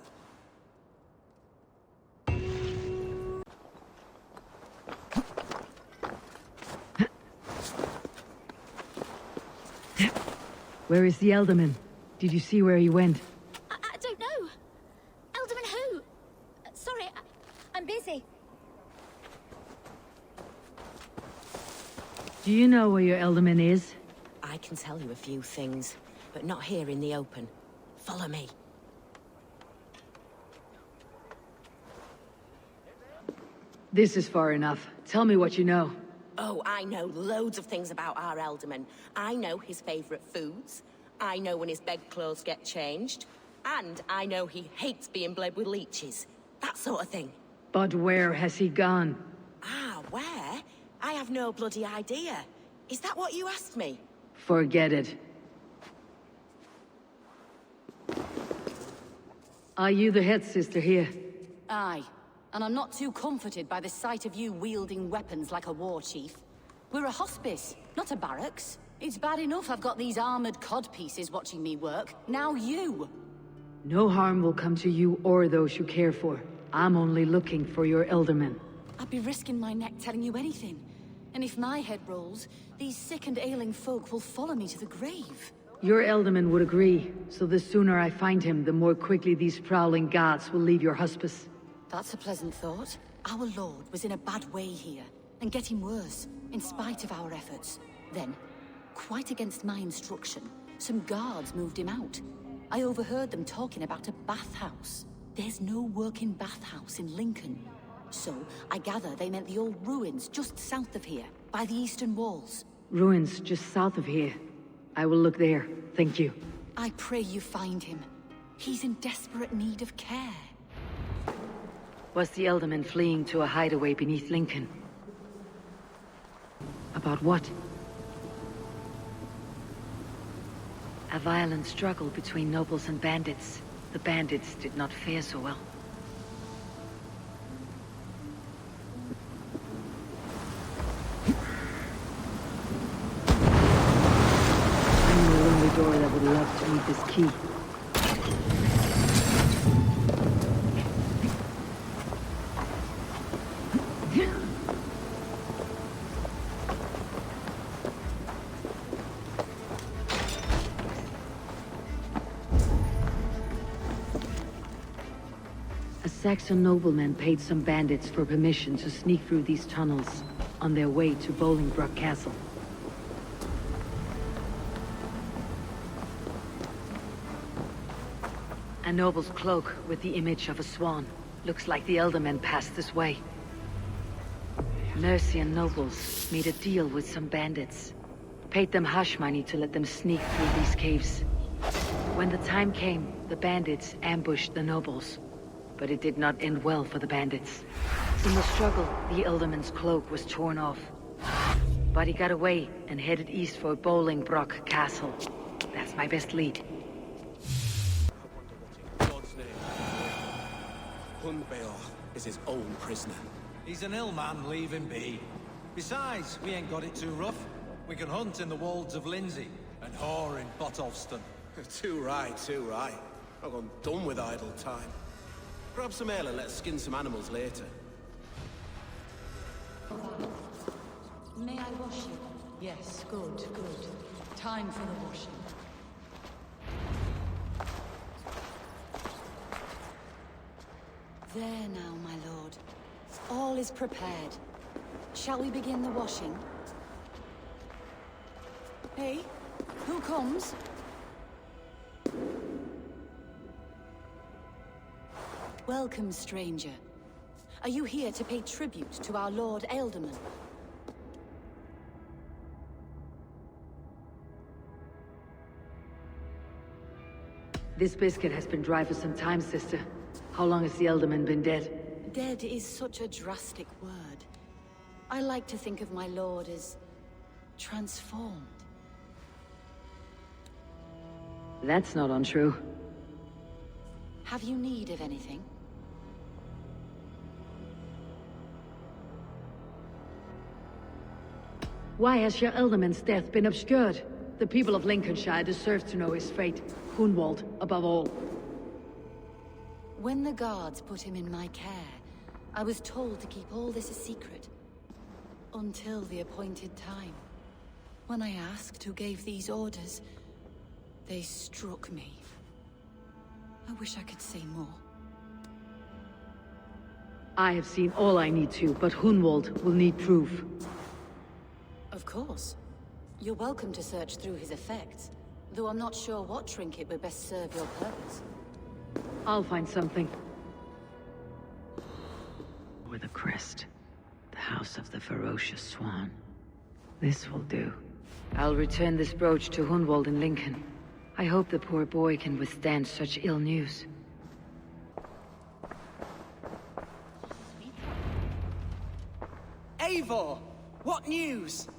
Where is the Elderman? Did you see where he went? I don't know. Elderman who? Sorry, I'm busy. Do you know where your Elderman is? I can tell you a few things, but not here in the open. Follow me. This is far enough. Tell me what you know. Oh, I know loads of things about our Elderman. I know his favorite foods. I know when his bedclothes get changed. And I know he hates being bled with leeches. That sort of thing. But where has he gone? Ah, where? I have no bloody idea. Is that what you asked me? Forget it. Are you the head sister here? Aye. And I'm not too comforted by the sight of you wielding weapons like a war chief. We're a hospice, not a barracks. It's bad enough I've got these armored codpieces watching me work. Now you! No harm will come to you or those you care for. I'm only looking for your Elderman. I'd be risking my neck telling you anything. And if my head rolls, these sick and ailing folk will follow me to the grave. Your Elderman would agree, so the sooner I find him, the more quickly these prowling gods will leave your hospice. That's a pleasant thought. Our lord was in a bad way here, and getting worse, in spite of our efforts. Then, quite against my instruction, some guards moved him out. I overheard them talking about a bathhouse. There's no working bathhouse in Lincoln. So, I gather they meant the old ruins just south of here, by the eastern walls. Ruins just south of here. I will look there, thank you. I pray you find him. He's in desperate need of care. Was the Elderman fleeing to a hideaway beneath Lincoln? About what? A violent struggle between nobles and bandits. The bandits did not fare so well. I knew a lonely door that would love to meet this key. Saxon noblemen paid some bandits for permission to sneak through these tunnels on their way to Bolingbroke Castle. A noble's cloak with the image of a swan. Looks like the Eldermen passed this way. Mercian nobles made a deal with some bandits. Paid them hush money to let them sneak through these caves. When the time came, the bandits ambushed the nobles. But it did not end well for the bandits. In the struggle, the Elderman's cloak was torn off. But he got away and headed east for Bolingbroke Castle. That's my best lead. God's name. Hunbeor is his own prisoner. He's an ill man, leave him be. Besides, we ain't got it too rough. We can hunt in the wolds of Lindsey and whore in Botolston. Too right, too right. I've gone done with idle time. Grab some ale and let's skin some animals later. May I wash you? Yes, good, good. Time for the washing. There now, my lord. All is prepared. Shall we begin the washing? Hey, who comes? Welcome, stranger. Are you here to pay tribute to our Lord Ealdorman? This biscuit has been dry for some time, sister. How long has the Ealdorman been dead? Dead is such a drastic word. I like to think of my lord as transformed. That's not untrue. Have you need of anything? Why has your Ealdorman's death been obscured? The people of Lincolnshire deserve to know his fate. Hunwald, above all. When the guards put him in my care, I was told to keep all this a secret. Until the appointed time. When I asked who gave these orders, they struck me. I wish I could say more. I have seen all I need to, but Hunwald will need proof. Of course. You're welcome to search through his effects, though I'm not sure what trinket would best serve your purpose. I'll find something. With a crest. The house of the ferocious swan. This will do. I'll return this brooch to Hunwald in Lincoln. I hope the poor boy can withstand such ill news. Eivor! What news?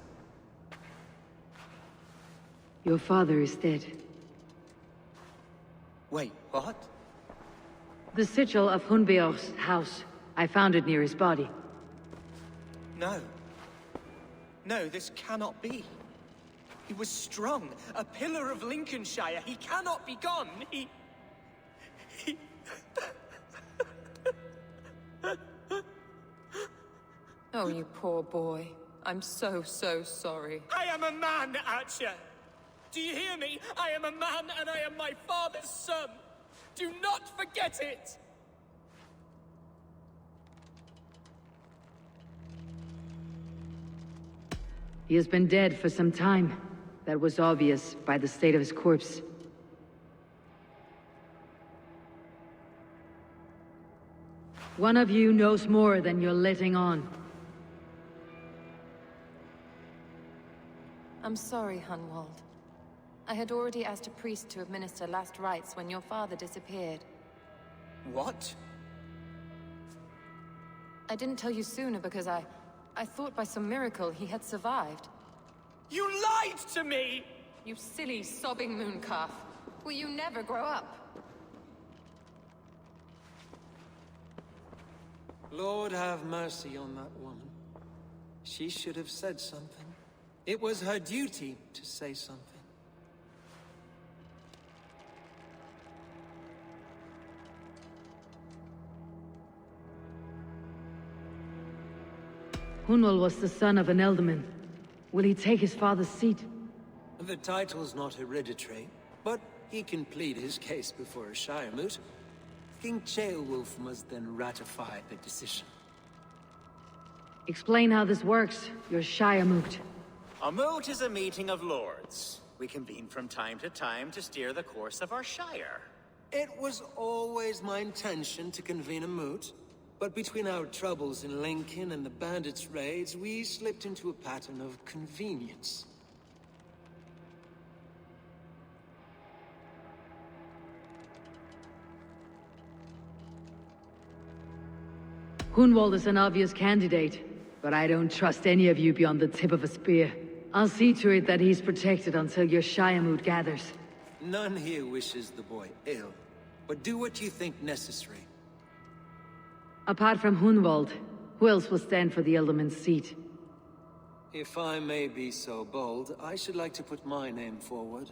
Your father is dead. Wait, what? The sigil of Hunbeor's house. I found it near his body. No. No, this cannot be. He was strong, a pillar of Lincolnshire. He cannot be gone. He... Oh, you poor boy. I'm so sorry. I am a man, Archer. Do you hear me? I am a man and I am my father's son. Do not forget it. He has been dead for some time. That was obvious by the state of his corpse. One of you knows more than you're letting on. I'm sorry, Hunwald. I had already asked a priest to administer last rites when your father disappeared. What? I didn't tell you sooner because I thought by some miracle he had survived. You lied to me! You silly, sobbing mooncalf. Will you never grow up? Lord have mercy on that woman. She should have said something. It was her duty to say something. Hunwald was the son of an Elderman. Will he take his father's seat? The title's not hereditary, but he can plead his case before a Shire moot. King Ceolwulf must then ratify the decision. Explain how this works, your Shire moot. A moot is a meeting of lords. We convene from time to time to steer the course of our Shire. It was always my intention to convene a moot, but between our troubles in Lincoln and the bandits' raids, we slipped into a pattern of convenience. Hunwald is an obvious candidate, but I don't trust any of you beyond the tip of a spear. I'll see to it that he's protected until your Shire moot gathers. None here wishes the boy ill, but do what you think necessary. Apart from Hunwald, who else will stand for the Elderman's seat? If I may be so bold, I should like to put my name forward.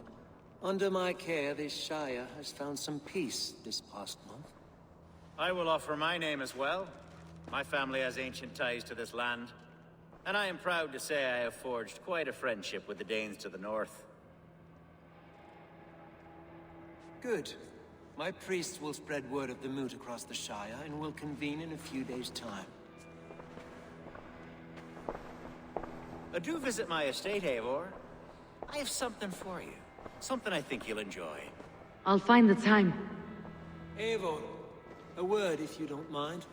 Under my care, this Shire has found some peace this past month. I will offer my name as well. My family has ancient ties to this land, and I am proud to say I have forged quite a friendship with the Danes to the north. Good. My priest will spread word of the moot across the Shire, and will convene in a few days' time. Do visit my estate, Eivor. I have something for you. Something I think you'll enjoy. I'll find the time. Eivor, a word if you don't mind.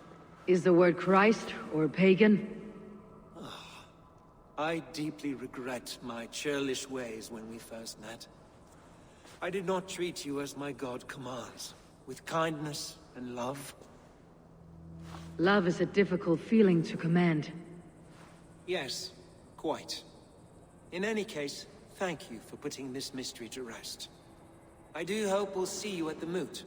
Is the word Christ or pagan? I deeply regret my churlish ways when we first met. I did not treat you as my god commands, with kindness and love. Love is a difficult feeling to command. Yes, quite. In any case, thank you for putting this mystery to rest. I do hope we'll see you at the moot.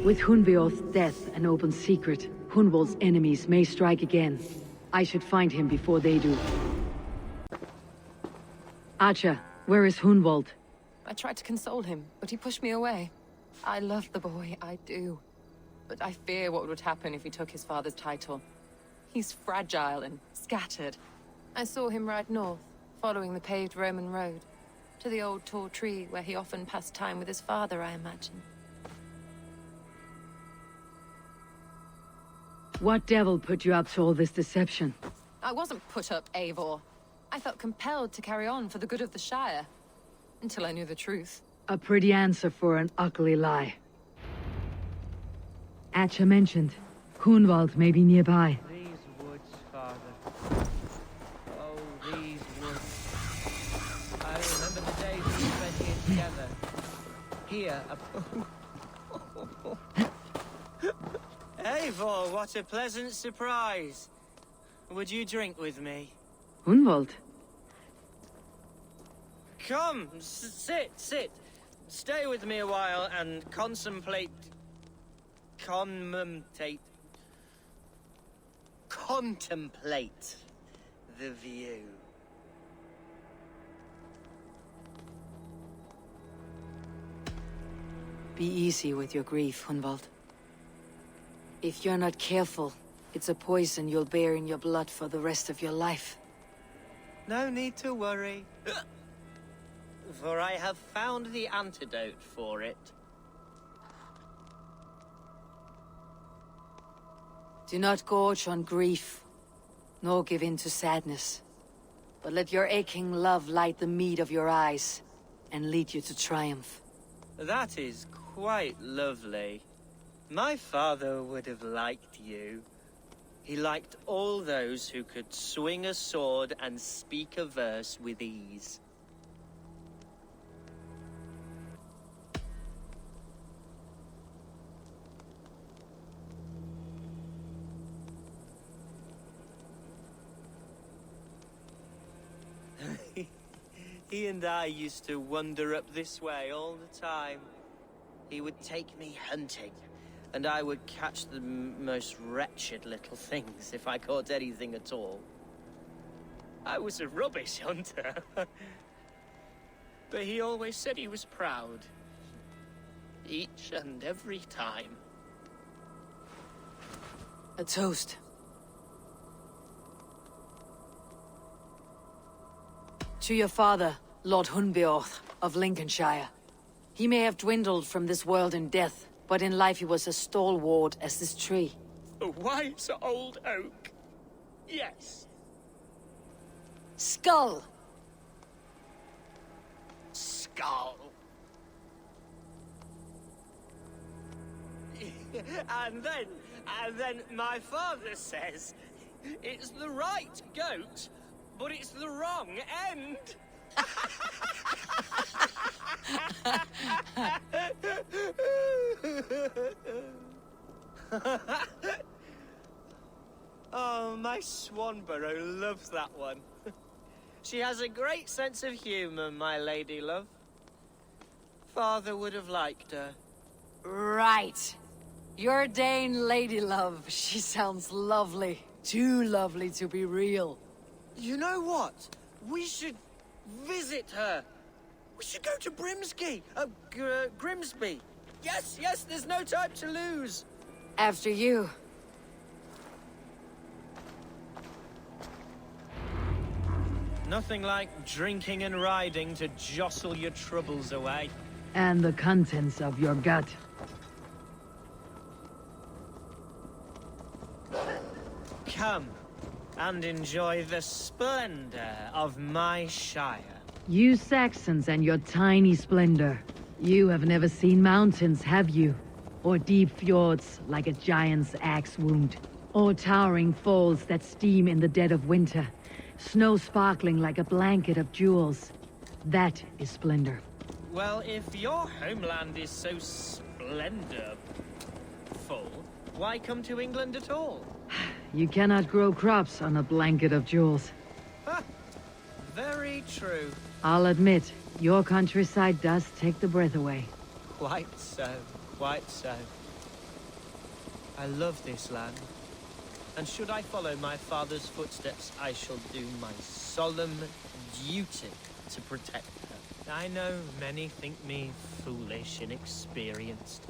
With Hunbeorth's death an open secret, Hunwald's enemies may strike again. I should find him before they do. Archer, where is Hunwald? I tried to console him, but he pushed me away. I love the boy, I do. But I fear what would happen if he took his father's title. He's fragile and scattered. I saw him ride north, following the paved Roman road. To the old tall tree where he often passed time with his father, I imagine. What devil put you up to all this deception? I wasn't put up, Eivor. I felt compelled to carry on for the good of the Shire. Until I knew the truth. A pretty answer for an ugly lie. Atcha mentioned, Hunwald may be nearby. These woods, Father. Oh, these woods. I remember the days we spent here together. Here, Eivor, what a pleasant surprise. Would you drink with me? Hunwald? Come, sit. Stay with me a while and contemplate the view. Be easy with your grief, Hunwald. If you're not careful, it's a poison you'll bear in your blood for the rest of your life. No need to worry. For I have found the antidote for it. Do not gorge on grief, nor give in to sadness. But let your aching love light the mead of your eyes, and lead you to triumph. That is quite lovely. My father would have liked you. He liked all those who could swing a sword and speak a verse with ease. He and I used to wander up this way all the time. He would take me hunting, and I would catch the most wretched little things if I caught anything at all. I was a rubbish hunter. But he always said he was proud. Each and every time. A toast. To your father, Lord Hunbeorth of Lincolnshire. He may have dwindled from this world in death, but in life he was as stalwart as this tree. A wise old oak. Yes. Skull! Skull. And then my father says, it's the right goat, but it's the wrong end. Oh, my Swanborough loves that one. She has a great sense of humor, my lady love. Father would have liked her. Right. Your Dane lady love. She sounds lovely. Too lovely to be real. You know what? We should visit her. We should go to Grimsby. Yes, there's no time to lose. After you. Nothing like drinking and riding to jostle your troubles away. And the contents of your gut. Come and enjoy the splendor of my shire. You Saxons and your tiny splendor. You have never seen mountains, have you? Or deep fjords like a giant's axe wound. Or towering falls that steam in the dead of winter. Snow sparkling like a blanket of jewels. That is splendor. Well, if your homeland is so splendorful, why come to England at all? You cannot grow crops on a blanket of jewels. Ha! Very true. I'll admit, your countryside does take the breath away. Quite so, quite so. I love this land. And should I follow my father's footsteps, I shall do my solemn duty to protect her. I know many think me foolish, inexperienced.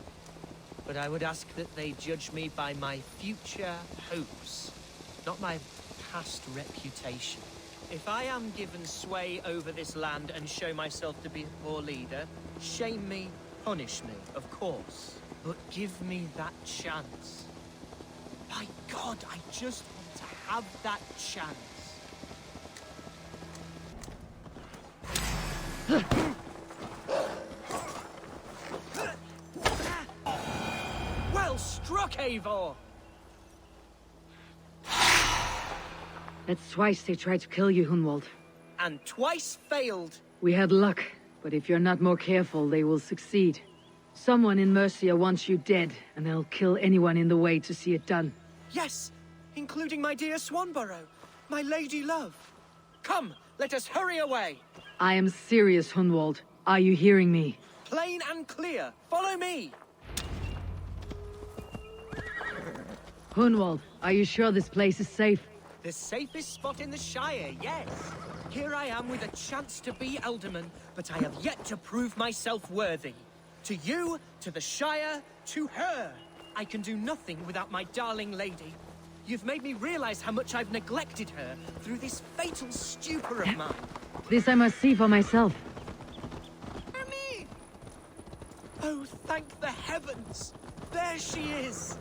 But I would ask that they judge me by my future hopes, not my past reputation. If I am given sway over this land and show myself to be a poor leader, shame me, punish me, of course. But give me that chance. My God, I just want to have that chance. Well struck, Eivor! That's twice they tried to kill you, Hunwald. And twice failed. We had luck, but if you're not more careful, they will succeed. Someone in Mercia wants you dead, and they'll kill anyone in the way to see it done. Yes, including my dear Swanborough, my lady love. Come, let us hurry away. I am serious, Hunwald. Are you hearing me? Plain and clear. Follow me. Hunwald, are you sure this place is safe? The safest spot in the Shire, yes. Here I am with a chance to be Alderman, but I have yet to prove myself worthy. To you, to the Shire, to her. I can do nothing without my darling lady. You've made me realize how much I've neglected her through this fatal stupor of mine. This I must see for myself. Me! Oh, thank the heavens! There she is!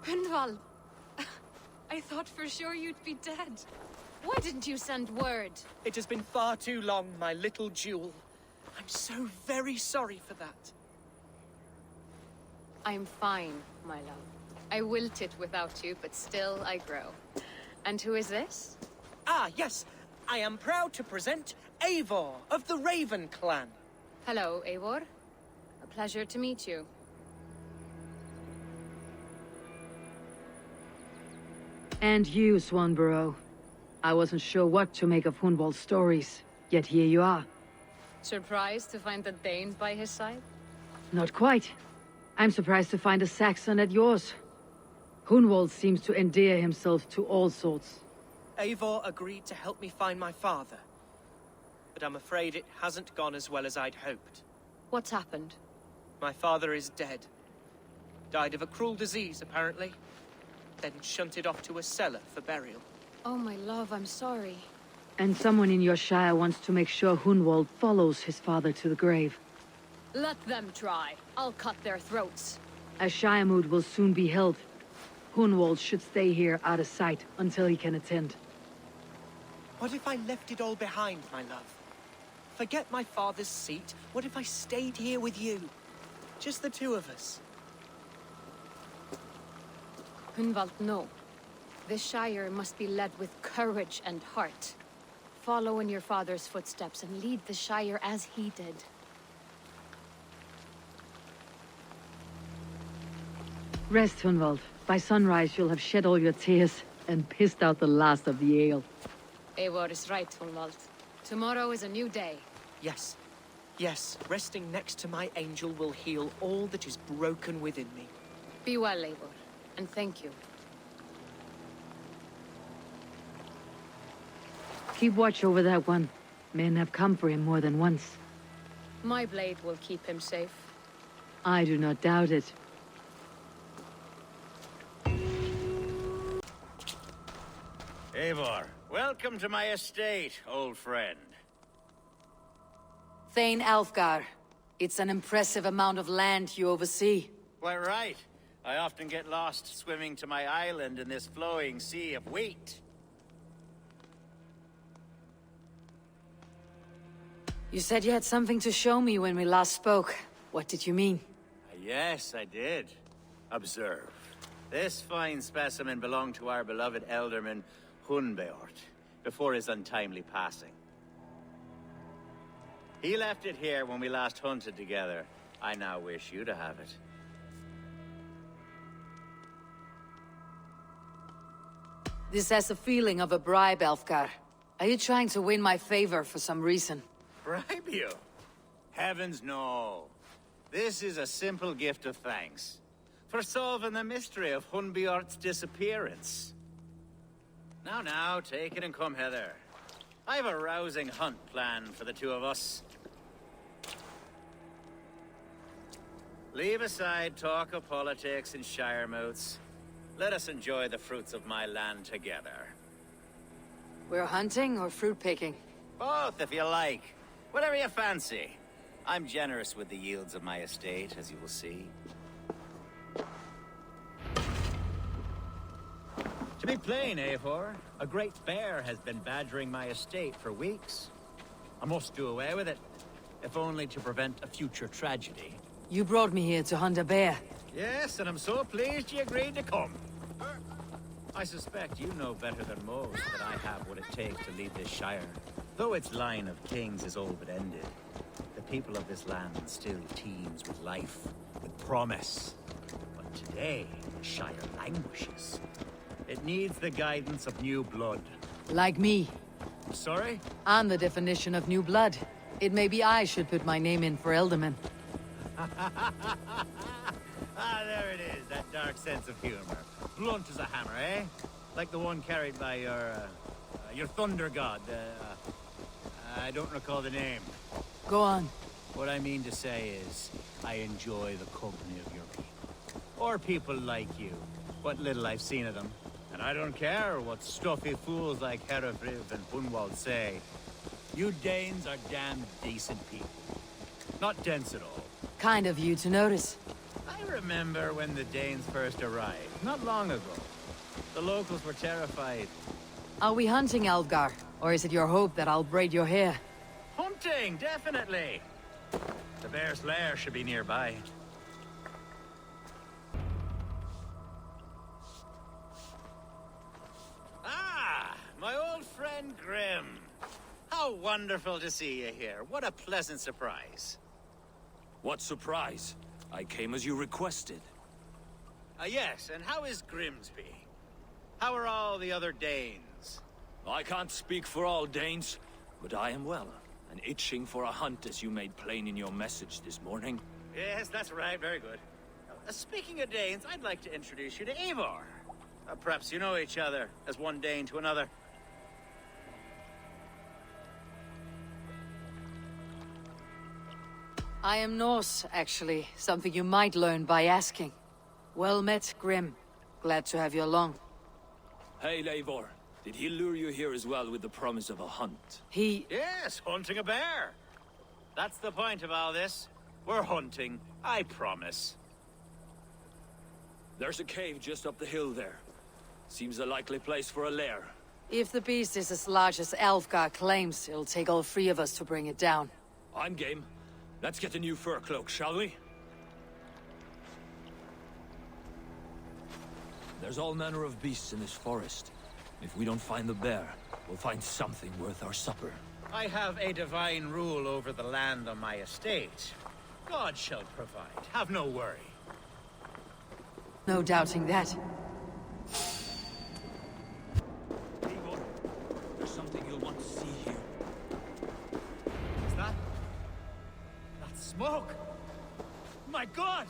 Gunvald, I thought for sure you'd be dead. Why didn't you send word? It has been far too long, my little jewel. I'm so very sorry for that. I'm fine, my love. I wilted without you, but still I grow. And who is this? Ah, yes. I am proud to present Eivor of the Raven clan. Hello, Eivor. A pleasure to meet you. And you, Swanborough. I wasn't sure what to make of Hunwald's stories, yet here you are. Surprised to find the Danes by his side? Not quite. I'm surprised to find a Saxon at yours. Hunwald seems to endear himself to all sorts. Eivor agreed to help me find my father. But I'm afraid it hasn't gone as well as I'd hoped. What's happened? My father is dead. Died of a cruel disease, apparently. Then shunted off to a cellar for burial. Oh, my love, I'm sorry. And someone in your shire wants to make sure Hunwald follows his father to the grave. Let them try. I'll cut their throats. A shire moot will soon be held. Hunwald should stay here out of sight until he can attend. What if I left it all behind, my love? Forget my father's seat. What if I stayed here with you? Just the two of us. Hunwald, no. This shire must be led with courage and heart. Follow in your father's footsteps and lead the shire as he did. Rest, Hunwald. By sunrise, you'll have shed all your tears and pissed out the last of the ale. Eivor is right, Hunwald. Tomorrow is a new day. Yes. Yes, resting next to my angel will heal all that is broken within me. Be well, Eivor, and thank you. Keep watch over that one. Men have come for him more than once. My blade will keep him safe. I do not doubt it. Eivor, welcome to my estate, old friend. Thane Alfgar. It's an impressive amount of land you oversee. Quite right. I often get lost swimming to my island in this flowing sea of wheat. You said you had something to show me when we last spoke. What did you mean? Yes, I did. Observe. This fine specimen belonged to our beloved elderman, Hunbeort, before his untimely passing. He left it here when we last hunted together. I now wish you to have it. This has the feeling of a bribe, Alfgar. Are you trying to win my favor for some reason? Bribe you? Heavens no. This is a simple gift of thanks for solving the mystery of Hunbeort's disappearance. Now, take it and come hither. I have a rousing hunt planned for the two of us. Leave aside talk of politics and shire moots. Let us enjoy the fruits of my land together. We're hunting or fruit picking? Both, if you like. Whatever you fancy. I'm generous with the yields of my estate, as you will see. To be plain, Eivor, a great bear has been badgering my estate for weeks. I must do away with it, if only to prevent a future tragedy. You brought me here to hunt a bear. Yes, and I'm so pleased you agreed to come. I suspect you know better than most that I have what it takes to lead this shire. Though its line of kings is all but ended, the people of this land still teems with life, with promise. But today, the shire languishes. It needs the guidance of new blood. Like me. Sorry? I'm the definition of new blood. It may be I should put my name in for Elderman. There it is, that dark sense of humor. Blunt as a hammer, eh? Like the one carried by your thunder god. I don't recall the name. Go on. What I mean to say is, I enjoy the company of your people. Or people like you. What little I've seen of them. And I don't care what stuffy fools like Herefriv and Hunwald say. You Danes are damn decent people. Not dense at all. Kind of you to notice. I remember when the Danes first arrived, not long ago. The locals were terrified. Are we hunting, Alfgar? Or is it your hope that I'll braid your hair? Hunting, definitely! The bear's lair should be nearby. Ah, my old friend Grim. How wonderful to see you here. What a pleasant surprise. What surprise? I came as you requested. Yes, and how is Grimsby? How are all the other Danes? I can't speak for all Danes, but I am well, and itching for a hunt as you made plain in your message this morning. Yes, that's right, very good. Speaking of Danes, I'd like to introduce you to Eivor. Perhaps you know each other, as one Dane to another. I am Norse, actually. Something you might learn by asking. Well met, Grim. Glad to have you along. Hey, Eivor. Did he lure you here as well with the promise of a hunt? Yes, hunting a bear. That's the point of all this. We're hunting, I promise. There's a cave just up the hill there. Seems a likely place for a lair. If the beast is as large as Alfgar claims, it'll take all three of us to bring it down. I'm game. Let's get a new fur cloak, shall we? There's all manner of beasts in this forest. If we don't find the bear, we'll find something worth our supper. I have a divine rule over the land on my estate. God shall provide. Have no worry. No doubting that. Eivor, there's something you'll want to see here. Is that smoke? My God!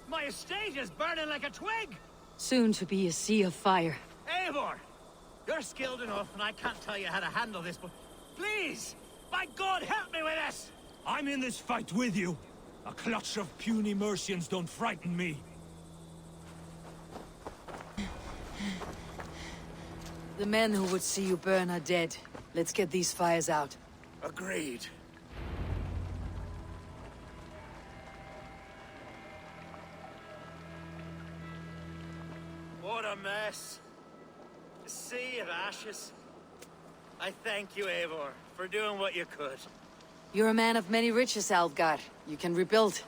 My estate is burning like a twig! Soon to be a sea of fire. Eivor! You're skilled enough, and I can't tell you how to handle this, but please! By God, help me with this! I'm in this fight with you. A clutch of puny Mercians don't frighten me. The men who would see you burn are dead. Let's get these fires out. Agreed. What a mess. A sea of ashes. I thank you, Eivor, for doing what you could. You're a man of many riches, Alfgar. You can rebuild.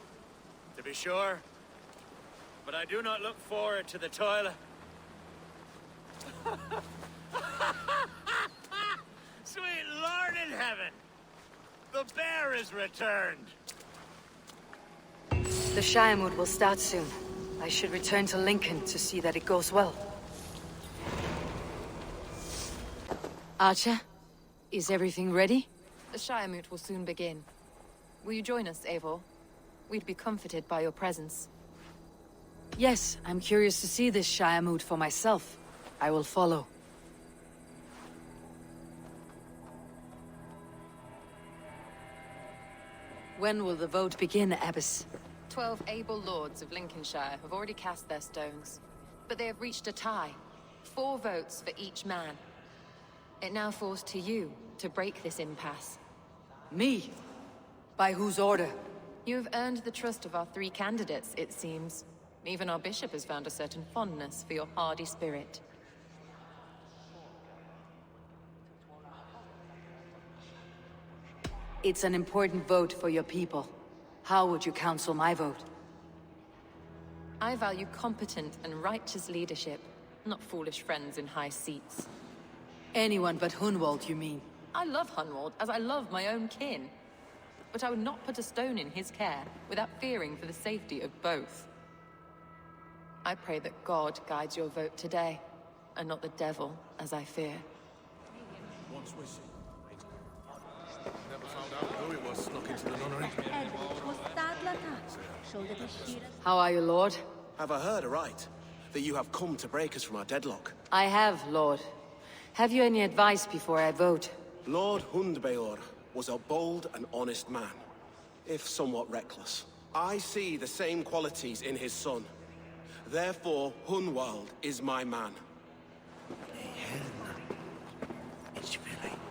To be sure. But I do not look forward to the toil. Sweet Lord in heaven! The bear is returned! The Shiremood will start soon. I should return to Lincoln to see that it goes well. Archer, is everything ready? The Shiremoot will soon begin. Will you join us, Eivor? We'd be comforted by your presence. Yes, I'm curious to see this Shiremoot for myself. I will follow. When will the vote begin, Abbess? 12 able lords of Lincolnshire have already cast their stones, but they have reached a tie. 4 votes for each man. It now falls to you to break this impasse. Me? By whose order? You have earned the trust of our 3 candidates, it seems. Even our bishop has found a certain fondness for your hardy spirit. It's an important vote for your people. How would you counsel my vote? I value competent and righteous leadership, not foolish friends in high seats. Anyone but Hunwald, you mean? I love Hunwald, as I love my own kin. But I would not put a stone in his care without fearing for the safety of both. I pray that God guides your vote today, and not the devil, as I fear. Once we see. Never found out who it was snuck into the nunnery. How are you, Lord? Have I heard aright? That you have come to break us from our deadlock? I have, Lord. Have you any advice before I vote? Lord Hundbeor was a bold and honest man, if somewhat reckless. I see the same qualities in his son. Therefore, Hunwald is my man.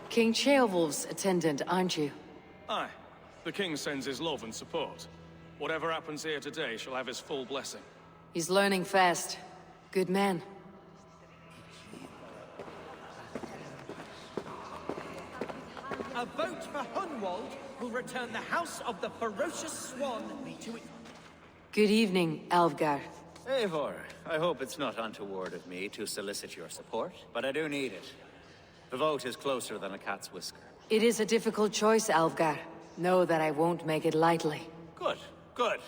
King Ceolwulf's attendant, aren't you? Aye. The king sends his love and support. Whatever happens here today shall have his full blessing. He's learning fast. Good man. A vote for Hunwald will return the House of the Ferocious Swan to it. Good evening, Alvgar. Eivor, I hope it's not untoward of me to solicit your support, but I do need it. The vote is closer than a cat's whisker. It is a difficult choice, Alvgar. Know that I won't make it lightly. Good, good.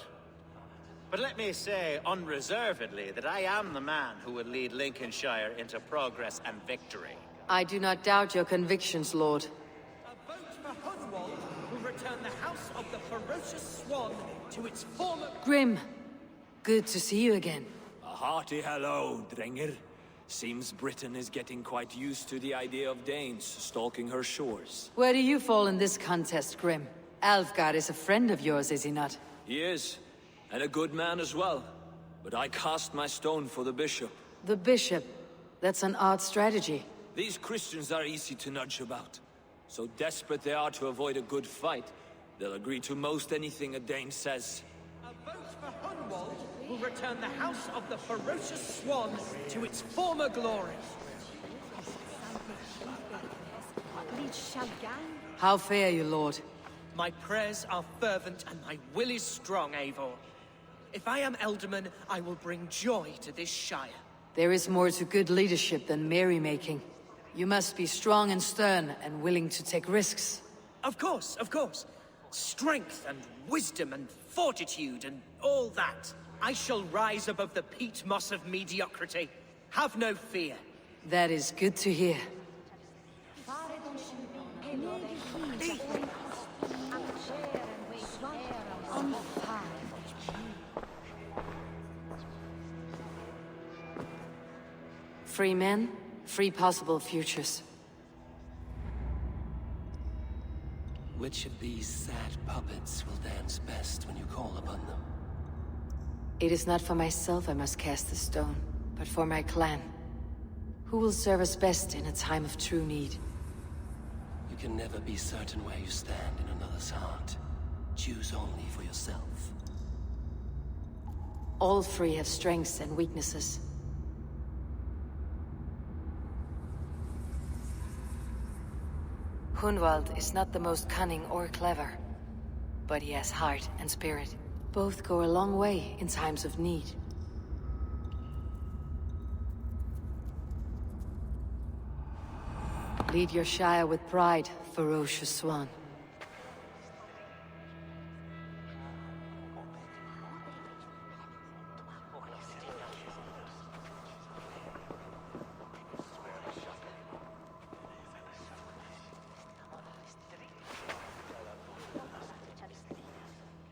But let me say unreservedly that I am the man who will lead Lincolnshire into progress and victory. I do not doubt your convictions, Lord. A vote for Hunwald will return the House of the Ferocious Swan to its former... Grim, good to see you again. A hearty hello, Drenger. Seems Britain is getting quite used to the idea of Danes stalking her shores. Where do you fall in this contest, Grim? Alvgar is a friend of yours, is he not? He is, and a good man as well. But I cast my stone for the bishop. The bishop? That's an odd strategy. These Christians are easy to nudge about. So desperate they are to avoid a good fight, they'll agree to most anything a Dane says. A vote for Hunwald will return the House of the Ferocious Swan to its former glory. How fare you, Lord? My prayers are fervent and my will is strong, Eivor. If I am Elderman, I will bring joy to this Shire. There is more to good leadership than merrymaking. You must be strong and stern and willing to take risks. Of course, of course. Strength and wisdom and fortitude and all that. I shall rise above the peat moss of mediocrity. Have no fear. That is good to hear. Free men, free possible futures. Which of these sad puppets will dance best when you call upon them? It is not for myself I must cast the stone, but for my clan. Who will serve us best in a time of true need? You can never be certain where you stand in another's heart. Choose only for yourself. All three have strengths and weaknesses. Hunwald is not the most cunning or clever, but he has heart and spirit. Both go a long way in times of need. Lead your Shire with pride, ferocious swan.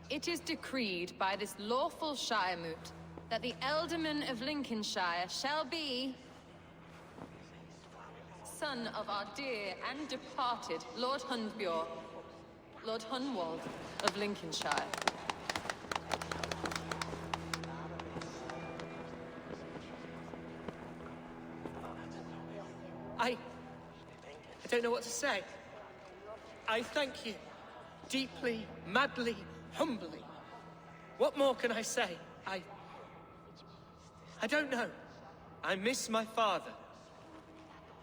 It is decreed by this lawful Shiremoot that the Ealdorman of Lincolnshire shall be son of our dear and departed Lord Hundbjorn, Lord Hunwald of Lincolnshire. I don't know what to say. I thank you. Deeply, madly, humbly. What more can I say? I don't know. I miss my father.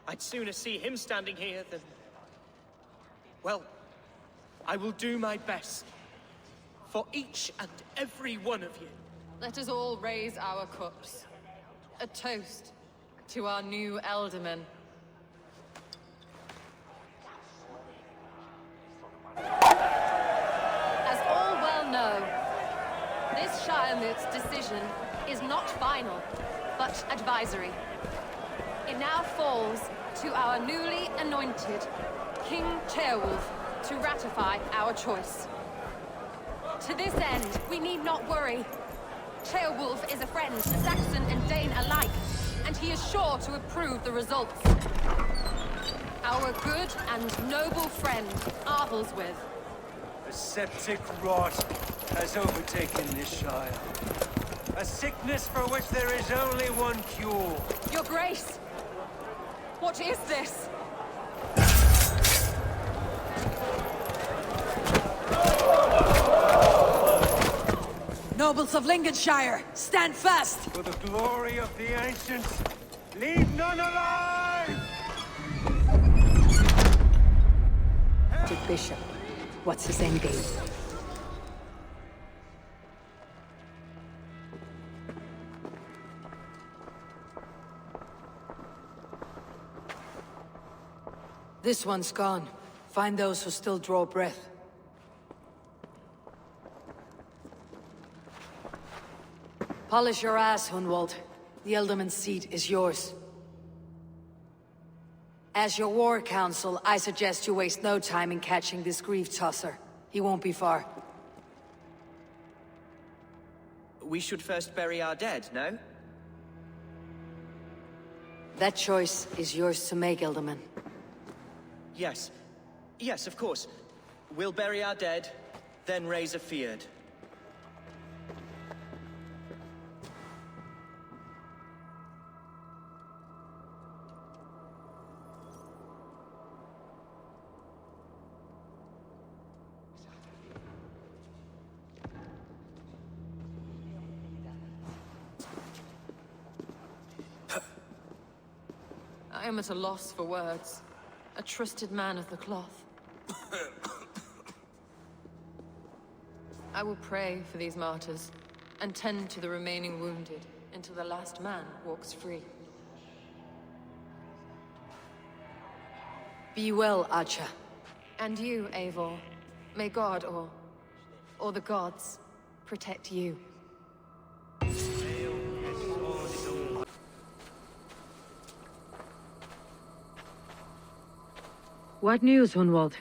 I'd sooner see him standing here than... Well, I will do my best. For each and every one of you. Let us all raise our cups. A toast to our new Ealdorman. As all well know, this Shiremoot's decision is not final, but advisory. It now falls to our newly anointed King Ceolwulf to ratify our choice. To this end, we need not worry. Ceolwulf is a friend to Saxon and Dane alike, and he is sure to approve the results. Our good and noble friend, Arthelswith. A septic rot has overtaken this Shire. A sickness for which there is only one cure. Your Grace! What is this? Nobles of Lincolnshire, stand fast! For the glory of the ancients, leave none alive! To Bishop. What's his end game? This one's gone. Find those who still draw breath. Polish your ass, Hunwald. The Elderman's seat is yours. As your war council, I suggest you waste no time in catching this grief tosser. He won't be far. We should first bury our dead, no? That choice is yours to make, Elderman. Yes. Yes, of course. We'll bury our dead, then raise a feared. I am at a loss for words. A trusted man of the cloth. I will pray for these martyrs, and tend to the remaining wounded, until the last man walks free. Be well, Archer. And you, Eivor. May God, or the gods, protect you. What news, Hunwald?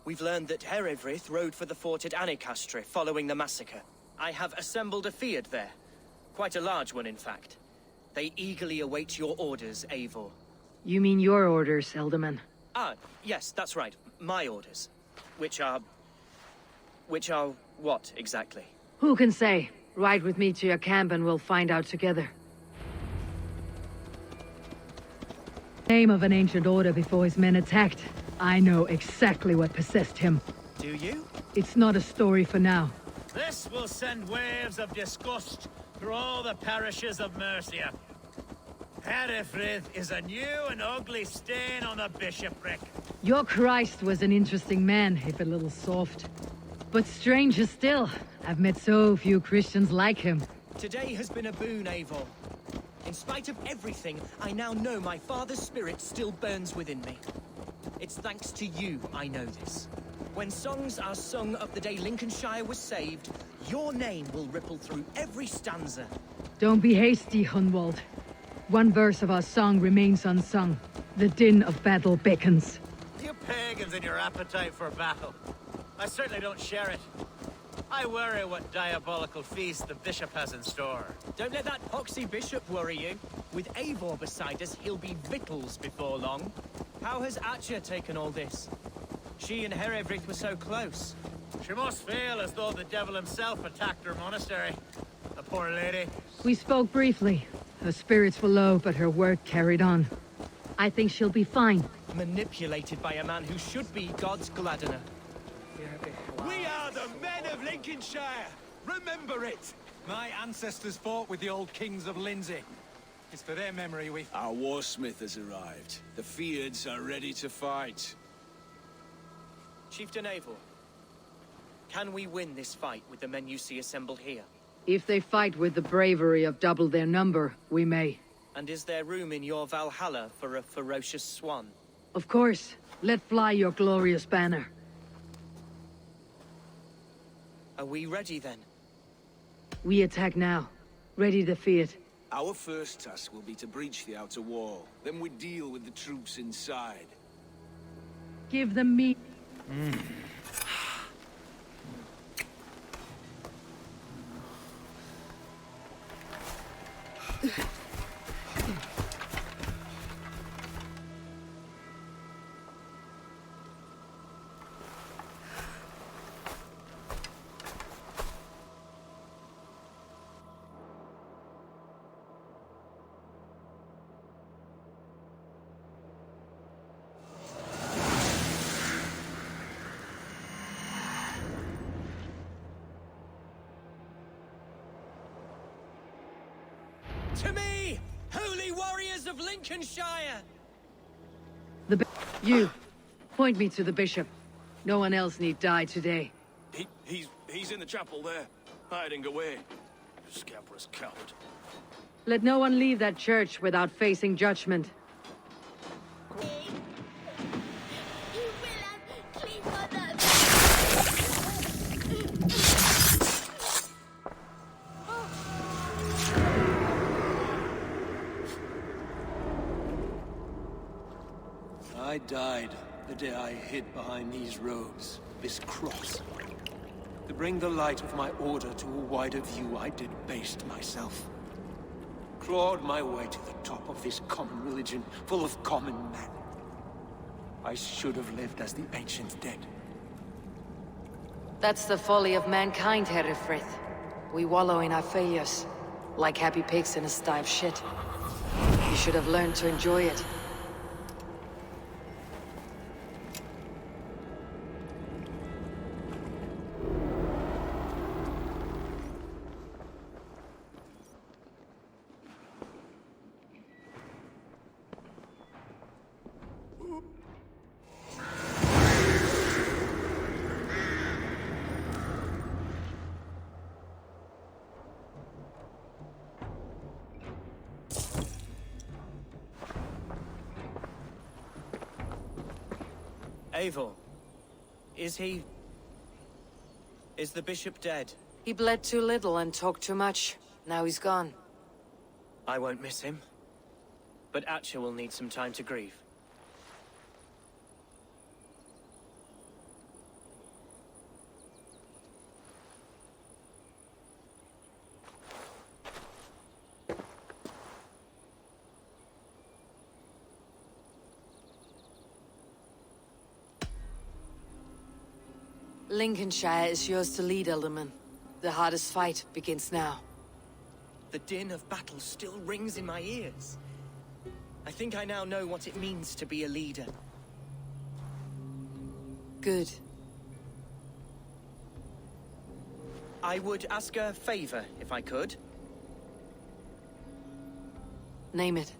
We've learned that Herewrith rode for the fort at Annikastre following the massacre. I have assembled a feared there. Quite a large one, in fact. They eagerly await your orders, Eivor. You mean your orders, Elderman? Ah, yes, that's right. My orders. Which are what, exactly? Who can say? Ride with me to your camp and we'll find out together. Name of an ancient order before his men attacked. I know exactly what possessed him. Do you? It's not a story for now. This will send waves of disgust through all the parishes of Mercia. Herewrith is a new and ugly stain on the bishopric. Your Christ was an interesting man, if a little soft. But stranger still, I've met so few Christians like him. Today has been a boon, Eivor. In spite of everything, I now know my father's spirit still burns within me. It's thanks to you I know this. When songs are sung of the day Lincolnshire was saved, your name will ripple through every stanza. Don't be hasty, Hunwald. One verse of our song remains unsung. The din of battle beckons. You pagans and your appetite for battle. I certainly don't share it. I worry what diabolical feast the bishop has in store. Don't let that poxy bishop worry you. With Eivor beside us, he'll be victuals before long. How has Atcha taken all this? She and Herewrith were so close. She must feel as though the devil himself attacked her monastery. The poor lady. We spoke briefly. Her spirits were low, but her work carried on. I think she'll be fine. Manipulated by a man who should be God's gladdener. We are the men of Lincolnshire! Remember it! My ancestors fought with the old kings of Lindsey. It's for their memory we... Our warsmith has arrived. The Feards are ready to fight. Chieftain Eivor, can we win this fight with the men you see assembled here? If they fight with the bravery of double their number, we may. And is there room in your Valhalla for a ferocious swan? Of course. Let fly your glorious banner. Are we ready then? We attack now. Ready to fight. Our first task will be to breach the outer wall. Then we deal with the troops inside. Give them meat. To me, holy warriors of Lincolnshire! You, point me to the bishop. No one else need die today. He's in the chapel there, hiding away. Scabrous coward. Let no one leave that church without facing judgment. I died the day I hid behind these robes, this cross. To bring the light of my order to a wider view, I debased myself. Clawed my way to the top of this common religion, full of common men. I should have lived as the ancient dead. That's the folly of mankind, Herefrith. We wallow in our failures, like happy pigs in a sty of shit. You should have learned to enjoy it. Eivor, is the bishop dead? He bled too little and talked too much. Now he's gone. I won't miss him. But Atcha will need some time to grieve. Lincolnshire is yours to lead, Alderman. The hardest fight begins now. The din of battle still rings in my ears. I think I now know what it means to be a leader. Good. I would ask a favor, if I could. Name it.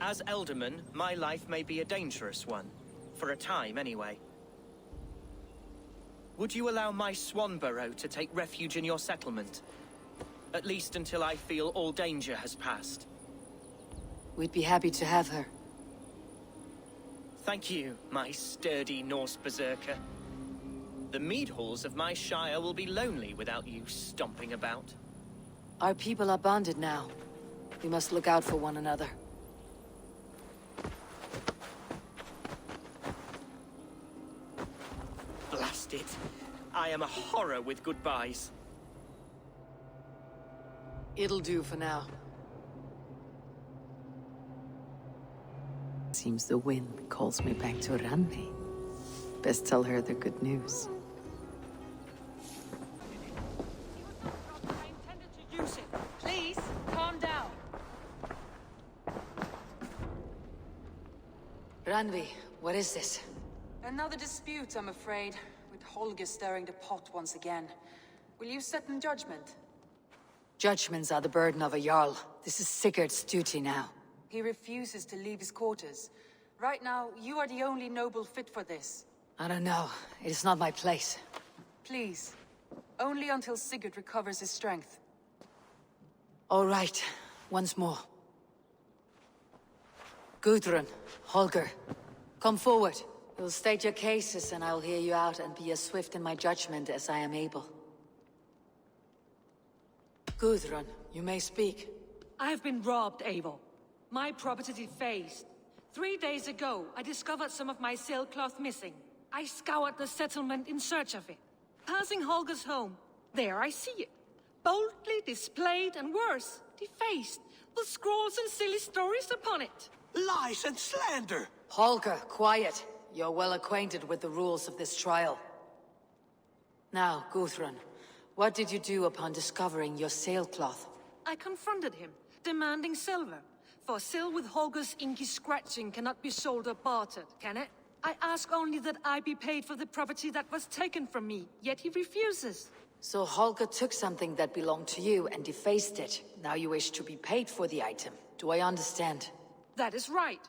As Alderman, my life may be a dangerous one. For a time, anyway. Would you allow my Swanborough to take refuge in your settlement? At least until I feel all danger has passed. We'd be happy to have her. Thank you, my sturdy Norse berserker. The mead halls of my shire will be lonely without you stomping about. Our people are bonded now. We must look out for one another. Blast it. I am a horror with goodbyes. It'll do for now. Seems the wind calls me back to Randvi. Best tell her the good news. I intended to use it. Please, calm down. Randvi, what is this? Another dispute, I'm afraid, with Holger stirring the pot once again. Will you set in judgment? Judgments are the burden of a Jarl. This is Sigurd's duty now. He refuses to leave his quarters. Right now, you are the only noble fit for this. I don't know. It is not my place. Please. Only until Sigurd recovers his strength. All right. Once more. Gudrun, Holger, come forward. You'll state your cases and I'll hear you out and be as swift in my judgment as I am able. Gudrun, you may speak. I have been robbed, Eivor. My property defaced. 3 days ago, I discovered some of my sailcloth missing. I scoured the settlement in search of it. Passing Holger's home, there I see it. Boldly displayed and worse, defaced, with scrolls and silly stories upon it. Lies and slander! Holger, quiet. You're well acquainted with the rules of this trial. Now, Gudrun, what did you do upon discovering your sailcloth? I confronted him, demanding silver. For sil with Holger's inky scratching cannot be sold or bartered, can it? I ask only that I be paid for the property that was taken from me, yet he refuses. So Holger took something that belonged to you and defaced it. Now you wish to be paid for the item. Do I understand? That is right.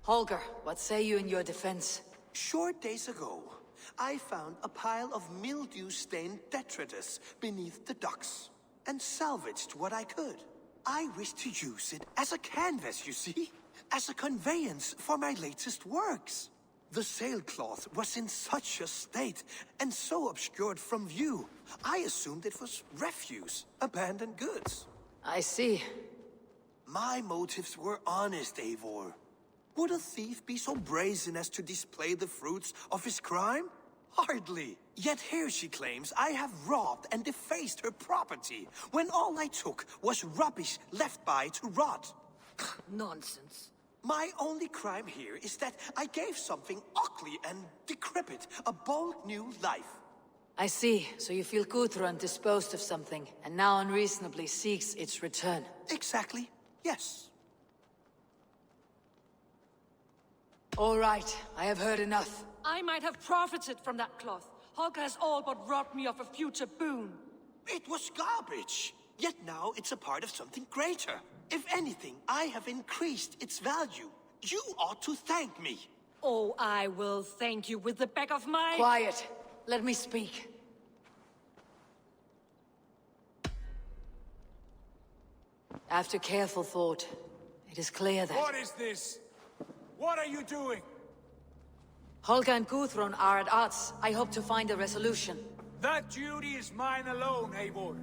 Holger, what say you in your defense? Short days ago, I found a pile of mildew-stained detritus beneath the docks, and salvaged what I could. I wish to use it as a canvas, you see? As a conveyance for my latest works. The sailcloth was in such a state, and so obscured from view, I assumed it was refuse, abandoned goods. I see. My motives were honest, Eivor. Would a thief be so brazen as to display the fruits of his crime? Hardly. Yet here she claims I have robbed and defaced her property, when all I took was rubbish left by to rot. Nonsense. My only crime here is that I gave something ugly and decrepit a bold new life. I see. So you feel Gudrun disposed of something, and now unreasonably seeks its return. Exactly. Yes. All right. I have heard enough. I might have profited from that cloth. Holger has all but robbed me of a future boon. It was garbage. Yet now it's a part of something greater. If anything, I have increased its value. You ought to thank me. Oh, I will thank you with the back of my... Quiet. Let me speak. After careful thought, it is clear that... What is this? What are you doing? Holger and Gudrun are at odds. I hope to find a resolution. That duty is mine alone, Eivor.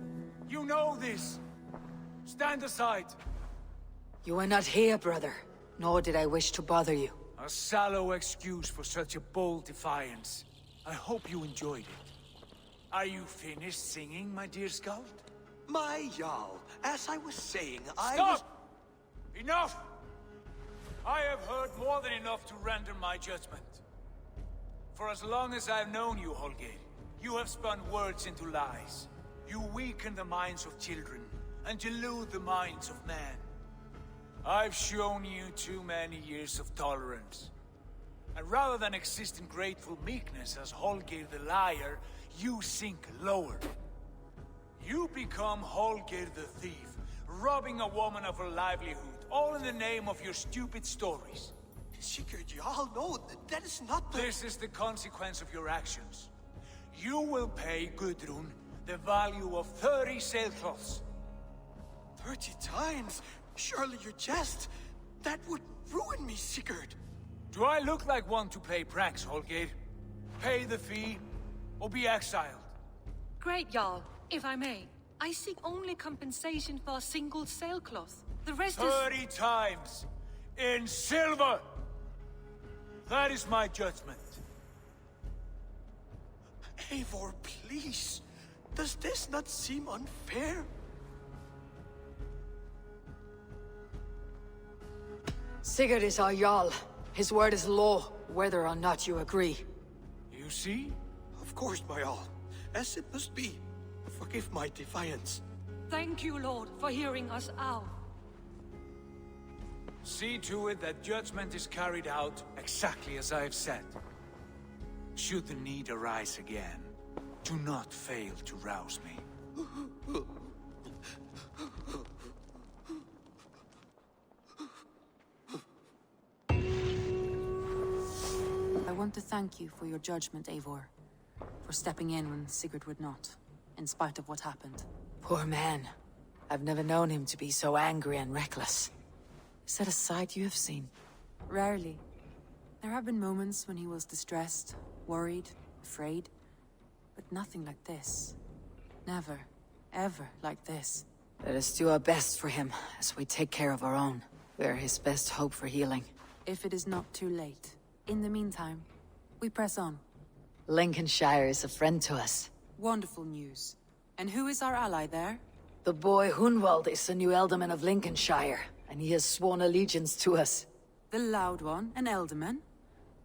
You know this. Stand aside. You are not here, brother. Nor did I wish to bother you. A sallow excuse for such a bold defiance. I hope you enjoyed it. Are you finished singing, my dear scout? My Jarl, as I was saying, Stop! Enough! I have heard more than enough to render my judgment. For as long as I've known you, Holger, you have spun words into lies. You weaken the minds of children, and delude the minds of men. I've shown you too many years of tolerance. And rather than exist in grateful meekness as Holger the liar, you sink lower. You become Holger the thief, robbing a woman of her livelihood, all in the name of your stupid stories. Sigurd, Jarl, no, that is not the... This is the consequence of your actions. You will pay Gudrun the value of 30 sailcloths. 30 times? Surely you jest. That would ruin me, Sigurd. Do I look like one to pay pranks, Holger? Pay the fee, or be exiled? Great, Jarl. If I may, I seek only compensation for a single sailcloth. The rest 30 times! In silver! That is my judgment. Eivor, please. Does this not seem unfair? Sigurd is our Jarl. His word is law, whether or not you agree. You see? Of course, my Jarl. As it must be. Forgive my defiance. Thank you, Lord, for hearing us out. See to it that judgment is carried out exactly as I have said. Should the need arise again, do not fail to rouse me. I want to thank you for your judgment, Eivor. For stepping in when Sigurd would not, in spite of what happened. Poor man. I've never known him to be so angry and reckless. Is that a side you have seen? Rarely. There have been moments when he was distressed, worried, afraid. But nothing like this. Never, ever like this. Let us do our best for him, as we take care of our own. We are his best hope for healing. If it is not too late. In the meantime, we press on. Lincolnshire is a friend to us. Wonderful news. And who is our ally there? The boy Hunwald is the new Alderman of Lincolnshire, and he has sworn allegiance to us. The loud one, an Alderman?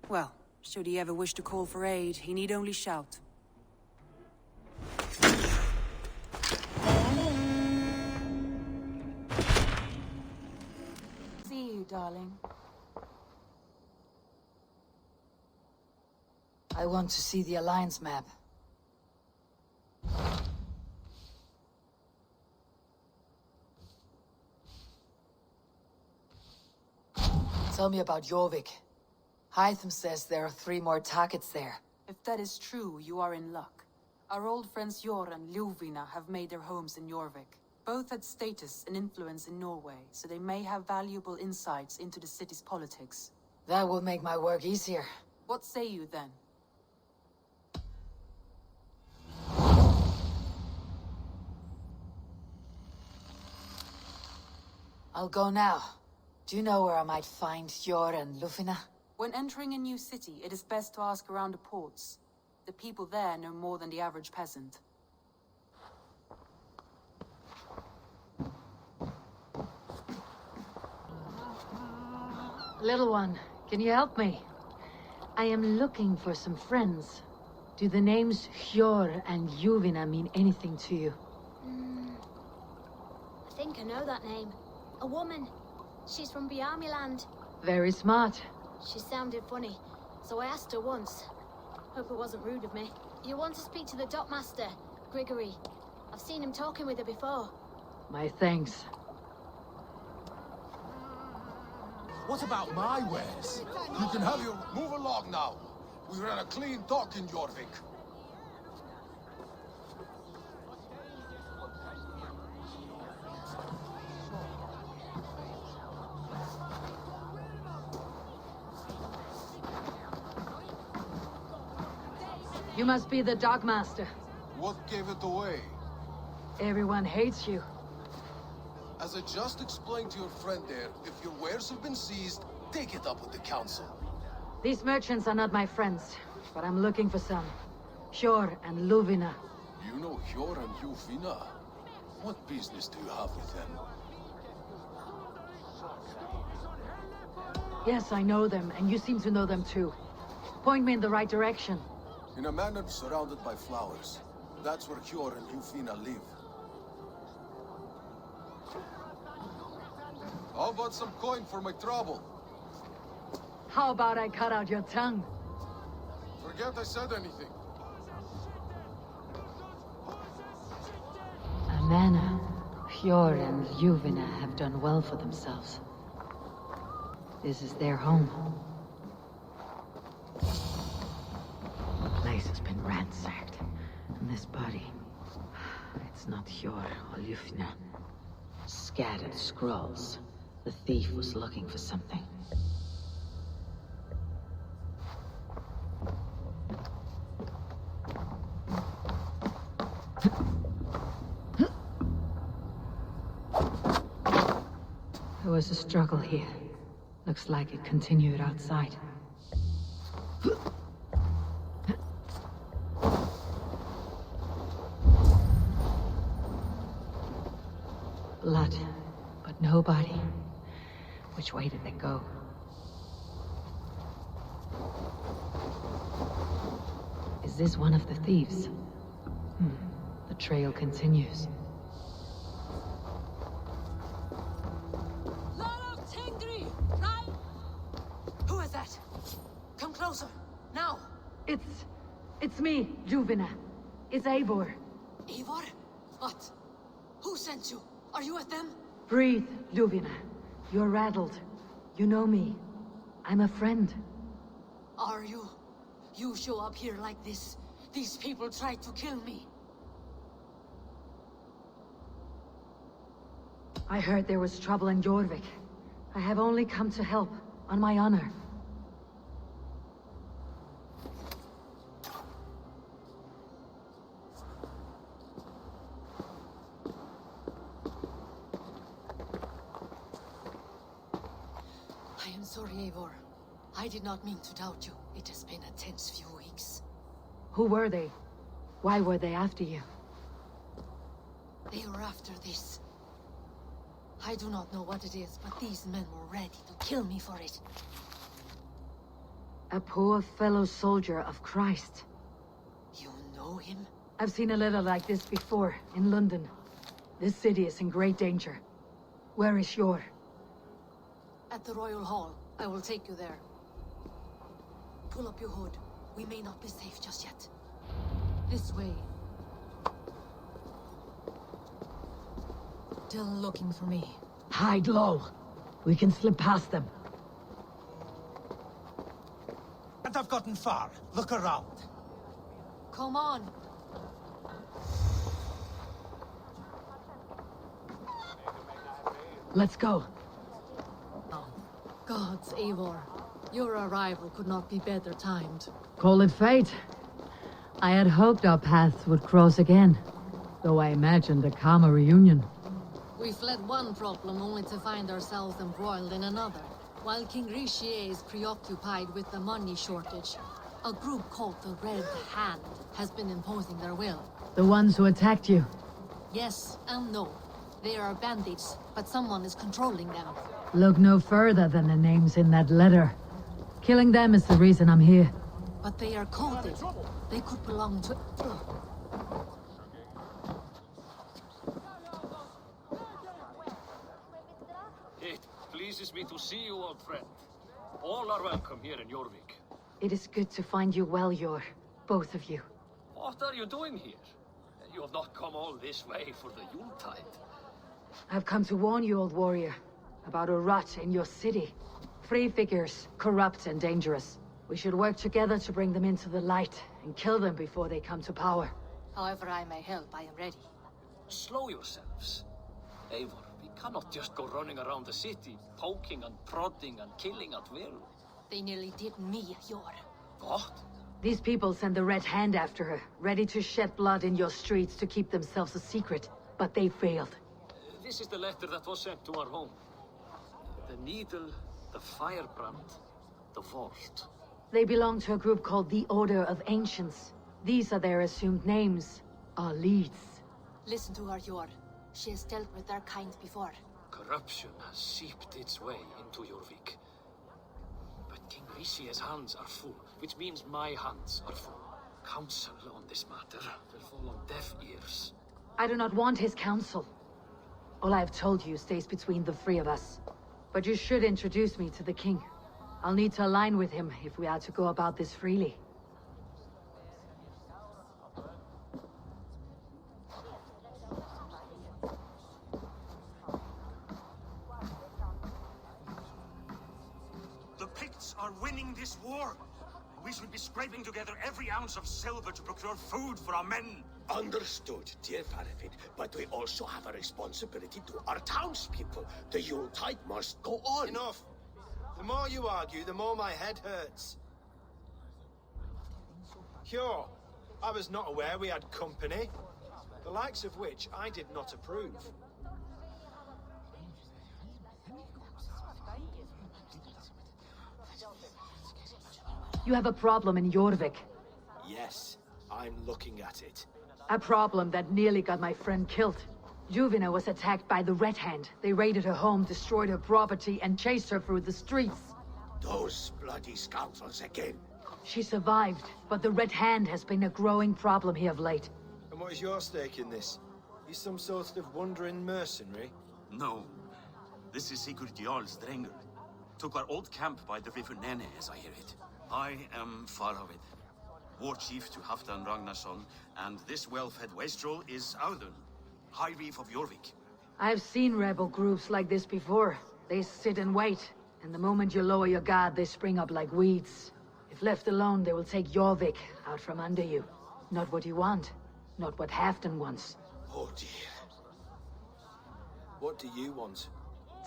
Well, should he ever wish to call for aid, he need only shout. See you, darling. I want to see the Alliance map. Tell me about Jorvik. Hytham says there are 3 more targets there. If that is true, you are in luck. Our old friends Jor and Ljuvina have made their homes in Jorvik. Both had status and influence in Norway, so they may have valuable insights into the city's politics. That will make my work easier. What say you then? I'll go now. Do you know where I might find Jor and Ljuvina? When entering a new city, it is best to ask around the ports. The people there know more than the average peasant. Little one, can you help me? I am looking for some friends. Do the names Hjor and Ljuvina mean anything to you? I think I know that name. A woman. She's from Biamiland. Very smart. She sounded funny, so I asked her once. Hope it wasn't rude of me. You want to speak to the dockmaster, Grigory. I've seen him talking with her before. My thanks. What about my wares? You can have your... Move along now. We ran a clean dock in Jorvik. You must be the dockmaster. What gave it away? Everyone hates you. As I just explained to your friend there, if your wares have been seized, take it up with the council. These merchants are not my friends, but I'm looking for some. Hjor and Ljuvina. You know Hjor and Ljuvina? What business do you have with them? Yes, I know them, and you seem to know them too. Point me in the right direction. In a manor surrounded by flowers. That's where Hjor and Ljuvina live. How about some coin for my trouble? How about I cut out your tongue? Forget I said anything. A manor. Hjor and Ljuvina have done well for themselves. This is their home. The place has been ransacked. And this body... It's not Hjor or Ljuvina. Scattered scrolls. The thief was looking for something. There was a struggle here. Looks like it continued outside. Blood, but no body. Which way did they go? Is this one of the thieves? The trail continues. Who is that? Come closer, now! It's me, Ljuvina. It's Eivor. Eivor? What? Who sent you? Are you with them? Breathe, Ljuvina. You're rattled. You know me. I'm a friend. Are you? You show up here like this. These people tried to kill me. I heard there was trouble in Jorvik. I have only come to help, on my honor. I am sorry, Eivor. I did not mean to doubt you. It has been a tense few weeks. Who were they? Why were they after you? They were after this. I do not know what it is, but these men were ready to kill me for it. A poor fellow soldier of Christ. You know him? I've seen a letter like this before, in London. This city is in great danger. Where is Hjor? At the Royal Hall. I will take you there. Pull up your hood. We may not be safe just yet. This way. Still looking for me. Hide low. We can slip past them. I've gotten far. Look around. Come on. Let's go. Gods, Eivor. Your arrival could not be better timed. Call it fate. I had hoped our paths would cross again, though I imagined a calmer reunion. We fled one problem only to find ourselves embroiled in another. While King Richier is preoccupied with the money shortage, a group called the Red Hand has been imposing their will. The ones who attacked you? Yes and no. They are bandits, but someone is controlling them. Look no further than the names in that letter. Killing them is the reason I'm here. But they are coded. They could belong to... It pleases me to see you, old friend. All are welcome here in Jorvik. It is good to find you well, Yor. Both of you. What are you doing here? You have not come all this way for the Yuletide. I've come to warn you, old warrior, about a rot in your city. Free figures, corrupt and dangerous. We should work together to bring them into the light and kill them before they come to power. However I may help, I am ready. Slow yourselves. Eivor, we cannot just go running around the city, poking and prodding and killing at will. They nearly did me, Yor. What? These people send the Red Hand after her, ready to shed blood in your streets to keep themselves a secret. But they failed. This is the letter that was sent to our home. The needle, the firebrand, the vault. They belong to a group called the Order of Ancients. These are their assumed names, our leads. Listen to her, Yor. She has dealt with their kind before. Corruption has seeped its way into Jorvik. But King Richier's hands are full, which means my hands are full. Counsel on this matter will fall on deaf ears. I do not want his counsel. All I have told you stays between the three of us. But you should introduce me to the king. I'll need to align with him if we are to go about this freely. The Picts are winning this war. We should be scraping together every ounce of silver to procure food for our men. Understood, dear Faravid, but we also have a responsibility to our townspeople. The Yuletide must go on. Enough. The more you argue, the more my head hurts. Cure, I was not aware we had company, the likes of which I did not approve. You have a problem in Jorvik. Yes, I'm looking at it. A problem that nearly got my friend killed. Juvina was attacked by the Red Hand. They raided her home, destroyed her property, and chased her through the streets. Those bloody scoundrels again. She survived, but the Red Hand has been a growing problem here of late. And what is your stake in this? You some sort of wandering mercenary? No. This is Sigurd Jarl's Drenger. Took our old camp by the river Nene, as I hear it. I am Faravid, war chief to Halfdan Ragnarsson, and this well-fed wastrel is Audun, High Reef of Jorvik. I've seen rebel groups like this before. They sit and wait, and the moment you lower your guard, they spring up like weeds. If left alone, they will take Jorvik out from under you. Not what you want, not what Halfdan wants. Oh dear. What do you want?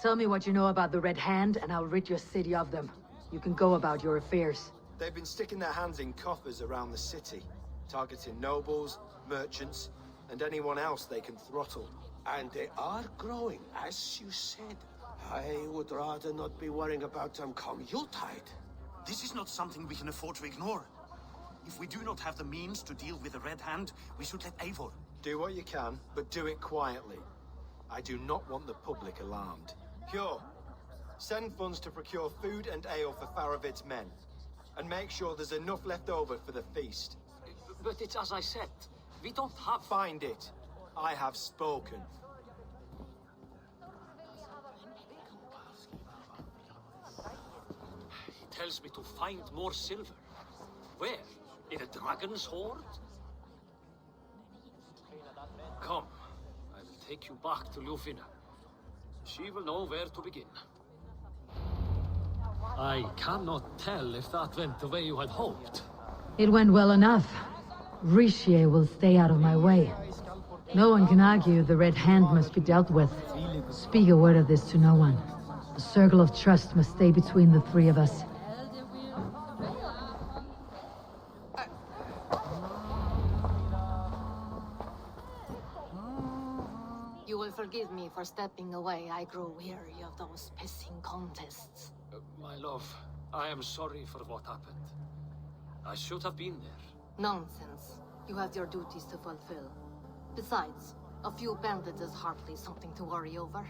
Tell me what you know about the Red Hand, and I'll rid your city of them. You can go about your affairs. They've been sticking their hands in coffers around the city, targeting nobles, merchants, and anyone else they can throttle. And they are growing, as you said. I would rather not be worrying about them come Yuletide. This is not something we can afford to ignore. If we do not have the means to deal with the Red Hand, we should let Eivor. Do what you can, but do it quietly. I do not want the public alarmed. Cure. Send funds to procure food and ale for Faravid's men. And make sure there's enough left over for the feast. But it's as I said. We don't have... Find it. I have spoken. He tells me to find more silver. Where? In a dragon's hoard? Come. I will take you back to Ljufina. She will know where to begin. I cannot tell if that went the way you had hoped. It went well enough. Richier will stay out of my way. No one can argue the Red Hand must be dealt with. Speak a word of this to no one. A circle of trust must stay between the three of us. You will forgive me for stepping away. I grow weary of those pissing contests. My love, I am sorry for what happened. I should have been there. Nonsense. You have your duties to fulfill. Besides, a few bandits is hardly something to worry over.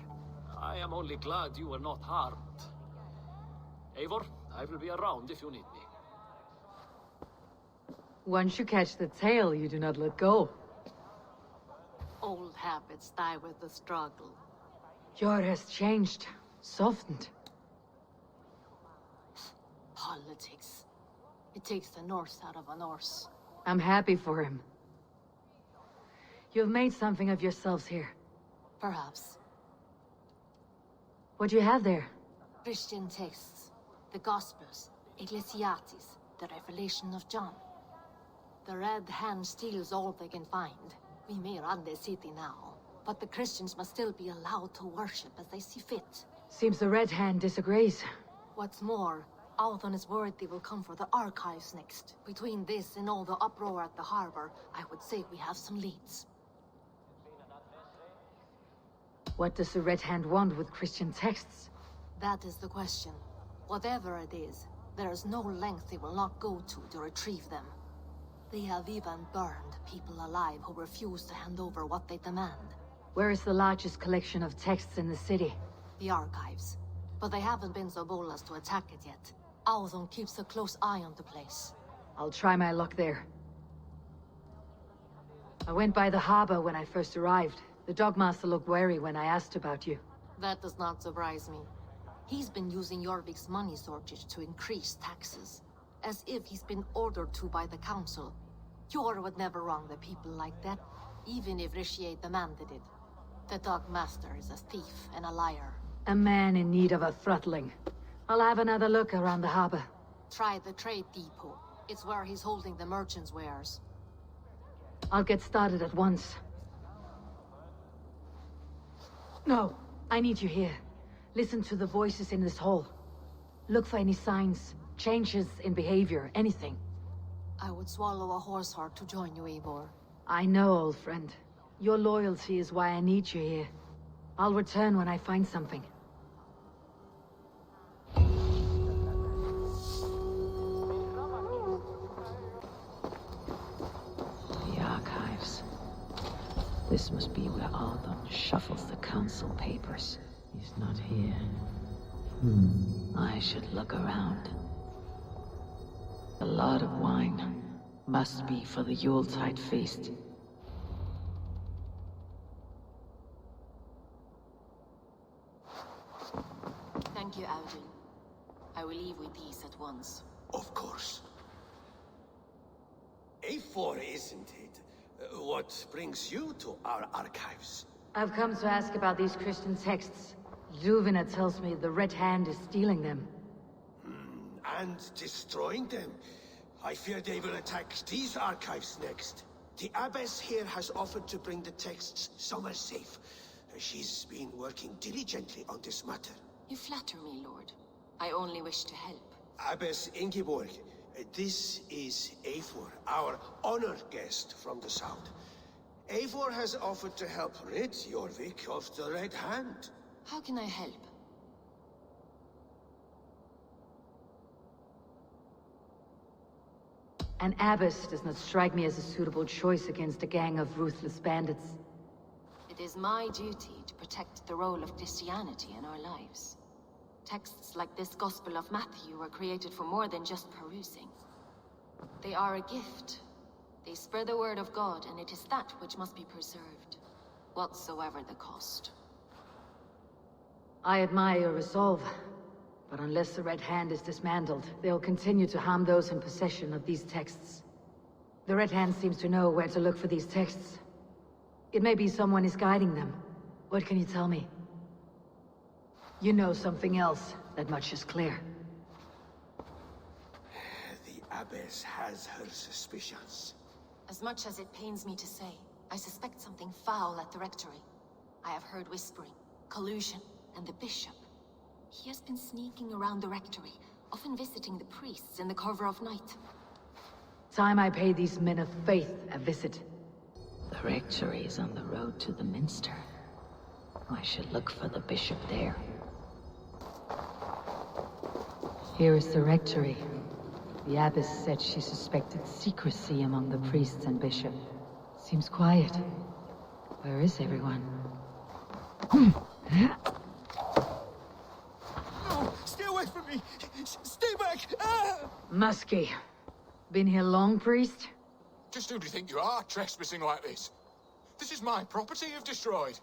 I am only glad you were not harmed. Eivor, I will be around if you need me. Once you catch the tail, you do not let go. Old habits die with the struggle. Jor has changed, softened. Politics. It takes the Norse out of a Norse. I'm happy for him. You've made something of yourselves here. Perhaps. What do you have there? Christian texts, the Gospels, Ecclesiastes, the Revelation of John. The Red Hand steals all they can find. We may run the city now, but the Christians must still be allowed to worship as they see fit. Seems the Red Hand disagrees. What's more, Althon is worried they will come for the archives next. Between this and all the uproar at the harbor, I would say we have some leads. What does the Red Hand want with Christian texts? That is the question. Whatever it is, there is no length they will not go to retrieve them. They have even burned people alive who refuse to hand over what they demand. Where is the largest collection of texts in the city? The archives. But they haven't been so bold as to attack it yet. Althon keeps a close eye on the place. I'll try my luck there. I went by the harbor when I first arrived. The Dogmaster looked wary when I asked about you. That does not surprise me. He's been using Jorvik's money shortage to increase taxes. As if he's been ordered to by the council. Jor would never wrong the people like that, even if Richier demanded it. The Dogmaster is a thief and a liar. A man in need of a throttling. I'll have another look around the harbor. Try the trade depot. It's where he's holding the merchants' wares. I'll get started at once. No, I need you here. Listen to the voices in this hall. Look for any signs, changes in behavior, anything. I would swallow a horse heart to join you, Eivor. I know, old friend. Your loyalty is why I need you here. I'll return when I find something. The archives. This must be where Althon shuffles the council papers. He's not here. I should look around. A lot of wine. Must be for the Yuletide feast. Thank you, Audun. I will leave with these at once. Of course. A4, isn't it? What brings you to our archives? I've come to ask about these Christian texts. Luvina tells me the Red Hand is stealing them. And destroying them. I fear they will attack these archives next. The Abbess here has offered to bring the texts somewhere safe. She's been working diligently on this matter. You flatter me, Lord. I only wish to help. Abbess Ingeborg, this is Eivor, our honored guest from the south. Eivor has offered to help rid Jorvik of the Red Hand. How can I help? An abbess does not strike me as a suitable choice against a gang of ruthless bandits. It is my duty to protect the role of Christianity in our lives. Texts like this Gospel of Matthew were created for more than just perusing. They are a gift. They spread the word of God, and it is that which must be preserved, whatsoever the cost. I admire your resolve, but unless the Red Hand is dismantled, they'll continue to harm those in possession of these texts. The Red Hand seems to know where to look for these texts. It may be someone is guiding them. What can you tell me? You know something else. That much is clear. abbess has her suspicions. As much as it pains me to say, I suspect something foul at the rectory. I have heard whispering, collusion, and the bishop. He has been sneaking around the rectory, often visiting the priests in the cover of night. Time I pay these men of faith a visit. The rectory is on the road to the minster. I should look for the bishop there. Here is the rectory. The abbess said she suspected secrecy among the priests and bishop. Seems quiet. Where is everyone? No! Stay away from me! Stay back! Ah! Muskie. Been here long, priest? Just who do you think you are, trespassing like this? This is my property you've destroyed.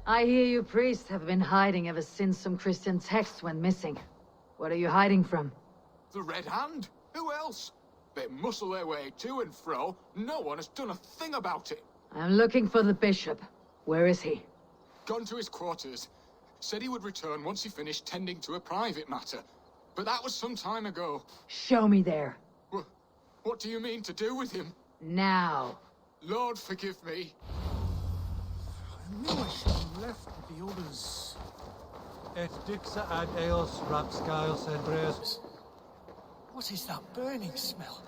I hear you priests have been hiding ever since some Christian texts went missing. What are you hiding from? The Red Hand? Who else? They muscle their way to and fro. No one has done a thing about it. I'm looking for the bishop. Where is he? Gone to his quarters. Said he would return once he finished tending to a private matter. But that was some time ago. Show me there. What do you mean to do with him? Now. Lord, forgive me. I knew I should have left with the others. Et dixa ad eos rapscales et breas. What is that burning smell?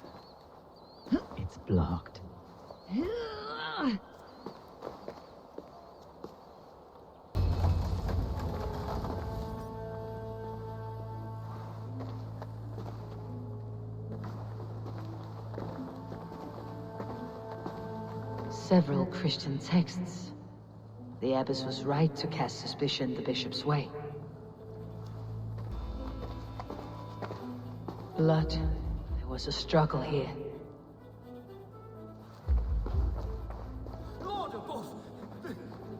It's blocked. Several Christian texts. The abbess was right to cast suspicion the bishop's way. Blood. There was a struggle here. Lord above!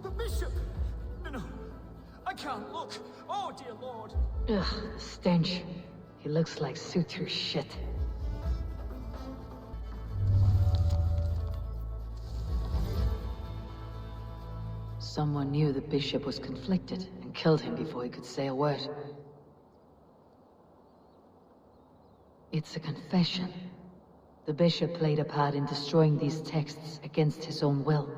The bishop! No, I can't look! Oh, dear Lord! Ugh, the stench. He looks like suture shit. Someone knew the bishop was conflicted and killed him before he could say a word. It's a confession. The bishop played a part in destroying these texts against his own will.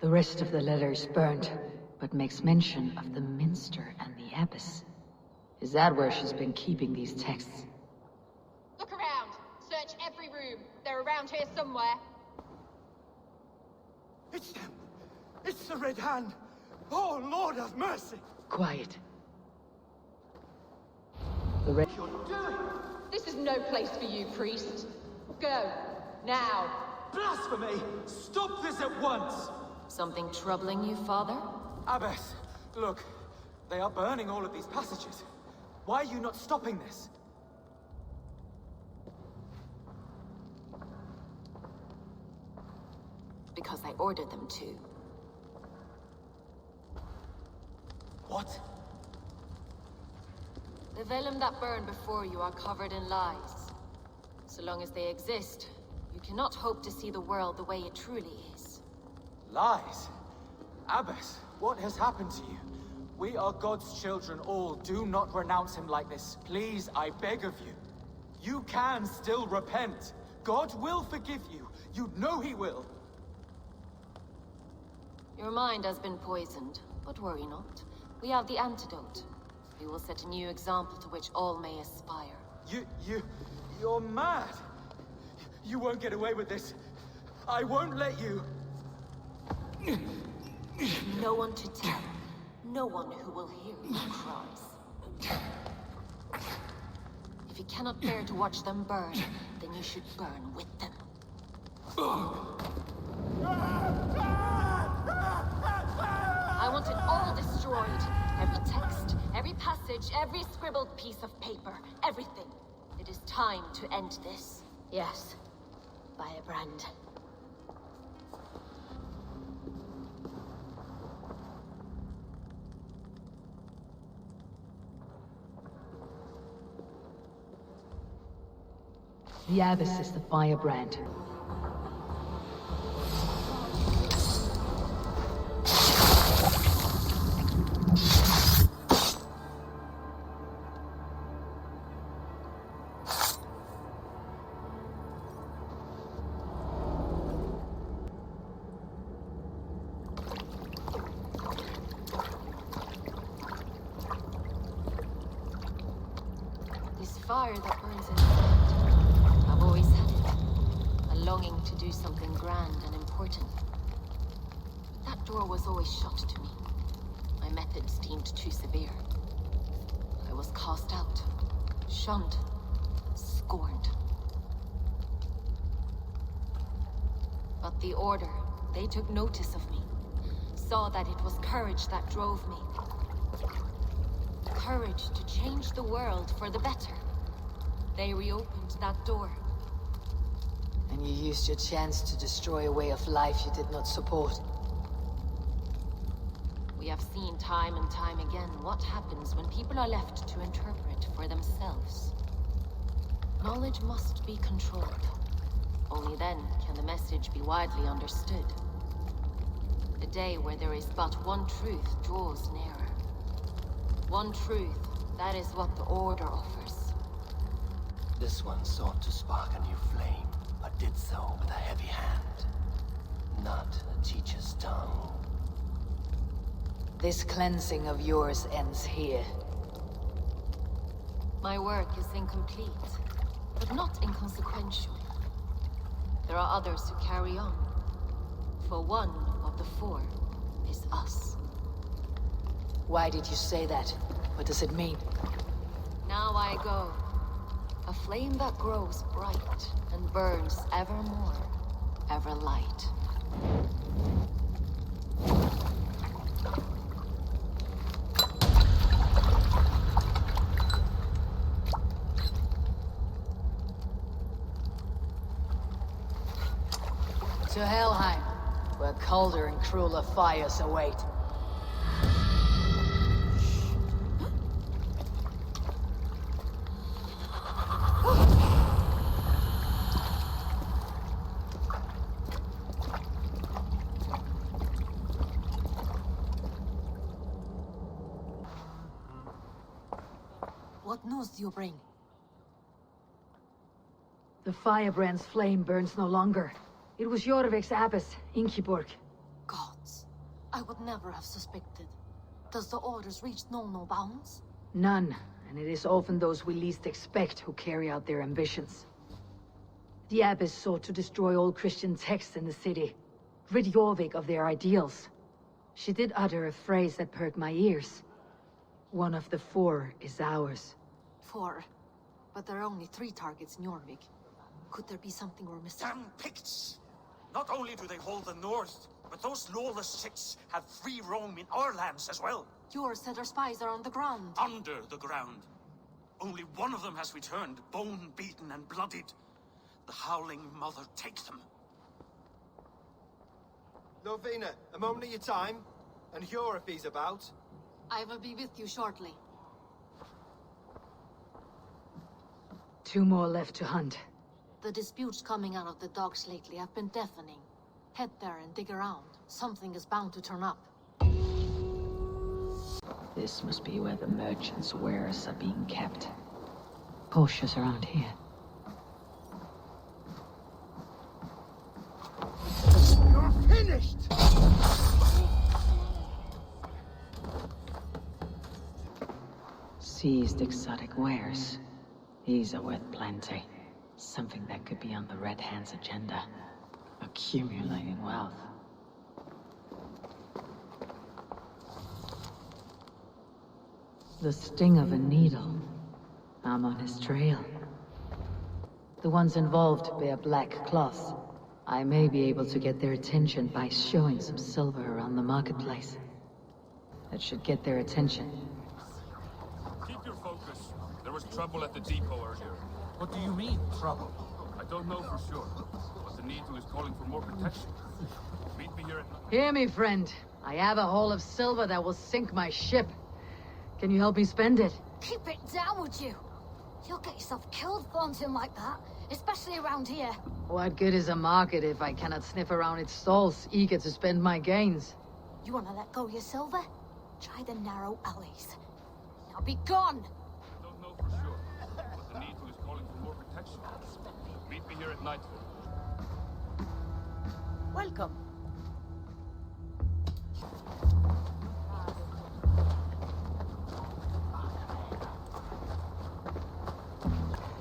The rest of the letter is burned, but makes mention of the minster and the abbess. Is that where she's been keeping these texts? Look around. Search every room. They're around here somewhere. It's them! It's the Red Hand! Oh, Lord have mercy! Quiet. The Red... You're doing? This is no place for you, priest. Go. Now. Blasphemy! Stop this at once! Something troubling you, Father? Abbess, look. They are burning all of these passages. Why are you not stopping this? Because I ordered them to. What? The vellum that burn before you are covered in lies. So long as they exist, you cannot hope to see the world the way it truly is. Lies? Abbess, what has happened to you? We are God's children all. Do not renounce him like this. Please, I beg of you. You can still repent. God will forgive you. You know he will. Your mind has been poisoned, but worry not. We have the antidote. We will set a new example to which all may aspire. You're mad. You won't get away with this. I won't let you. No one to tell. No one who will hear your cries. If you cannot bear to watch them burn, then you should burn with them. I want it all destroyed. Every text, every passage, every scribbled piece of paper, everything. It is time to end this. Yes. Firebrand. The abbess is the firebrand. fire that burns inside. I've always had it. A longing to do something grand and important. But that door was always shut to me. My methods deemed too severe. I was cast out, shunned, scorned. But the Order, they took notice of me. Saw that it was courage that drove me. Courage to change the world for the better. They reopened that door. And you used your chance to destroy a way of life you did not support. We have seen time and time again what happens when people are left to interpret for themselves. Knowledge must be controlled. Only then can the message be widely understood. The day where there is but one truth draws nearer. One truth, that is what the Order offers. This one sought to spark a new flame, but did so with a heavy hand, not a teacher's tongue. This cleansing of yours ends here. My work is incomplete, but not inconsequential. There are others who carry on. For one of the four is us. Why did you say that? What does it mean? Now I go. A flame that grows bright and burns ever more, ever light. To Helheim, where colder and crueler fires await. What news do you bring? The firebrand's flame burns no longer. It was Jorvik's abbess, Ingeborg. Gods, I would never have suspected. Does the Order's reach know no bounds? None, and it is often those we least expect who carry out their ambitions. The abbess sought to destroy all Christian texts in the city, rid Jorvik of their ideals. She did utter a phrase that perked my ears. One of the four is ours. 4. But there are only 3 targets in Jorvik. Could there be something we're missing? Damn Picts! Not only do they hold the north, but those lawless sects have free roam in our lands as well. Yours said our spies are on the ground. Under the ground. Only one of them has returned, bone-beaten and bloodied. The Howling Mother take them. Lovina, a moment of your time, and Hjor if he's about. I will be with you shortly. 2 more left to hunt. The disputes coming out of the docks lately have been deafening. Head there and dig around. Something is bound to turn up. This must be where the merchants' wares are being kept. Cautious around here. You're finished! Seized exotic wares. These are worth plenty. Something that could be on the Red Hand's agenda. Accumulating wealth. The sting of a needle. I'm on his trail. The ones involved bear black cloths. I may be able to get their attention by showing some silver around the marketplace. That should get their attention. Keep your focus. There was trouble at the depot earlier. What do you mean, trouble? I don't know for sure, but the Needle is calling for more protection. Meet me here at... Hear me, friend. I have a haul of silver that will sink my ship. Can you help me spend it? Keep it down, would you? You'll get yourself killed flaunting like that, especially around here. What good is a market if I cannot sniff around its stalls, eager to spend my gains? You want to let go of your silver? Try the narrow alleys. Now be gone! I don't know for sure, but the Needle is calling for more protection. Meet me here at nightfall. Welcome.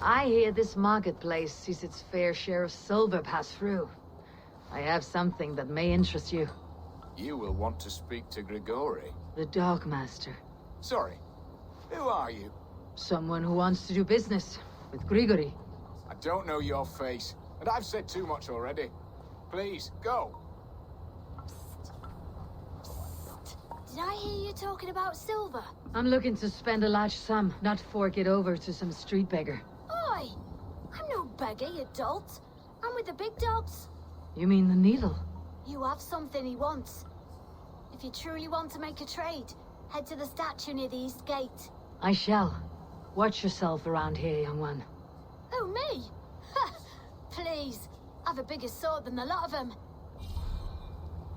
I hear this marketplace sees its fair share of silver pass through. I have something that may interest you. You will want to speak to Grigori. The Dog Master. Sorry, who are you? Someone who wants to do business with Grigori. I don't know your face, and I've said too much already. Please, go. Did I hear you talking about silver? I'm looking to spend a large sum, not fork it over to some street beggar. Oi! I'm no beggar, you dolt. I'm with the big dogs. You mean the needle? You have something he wants. If you truly want to make a trade, head to the statue near the east gate. I shall. Watch yourself around here, young one. Oh, me? Ha! Please. I've a bigger sword than a lot of them.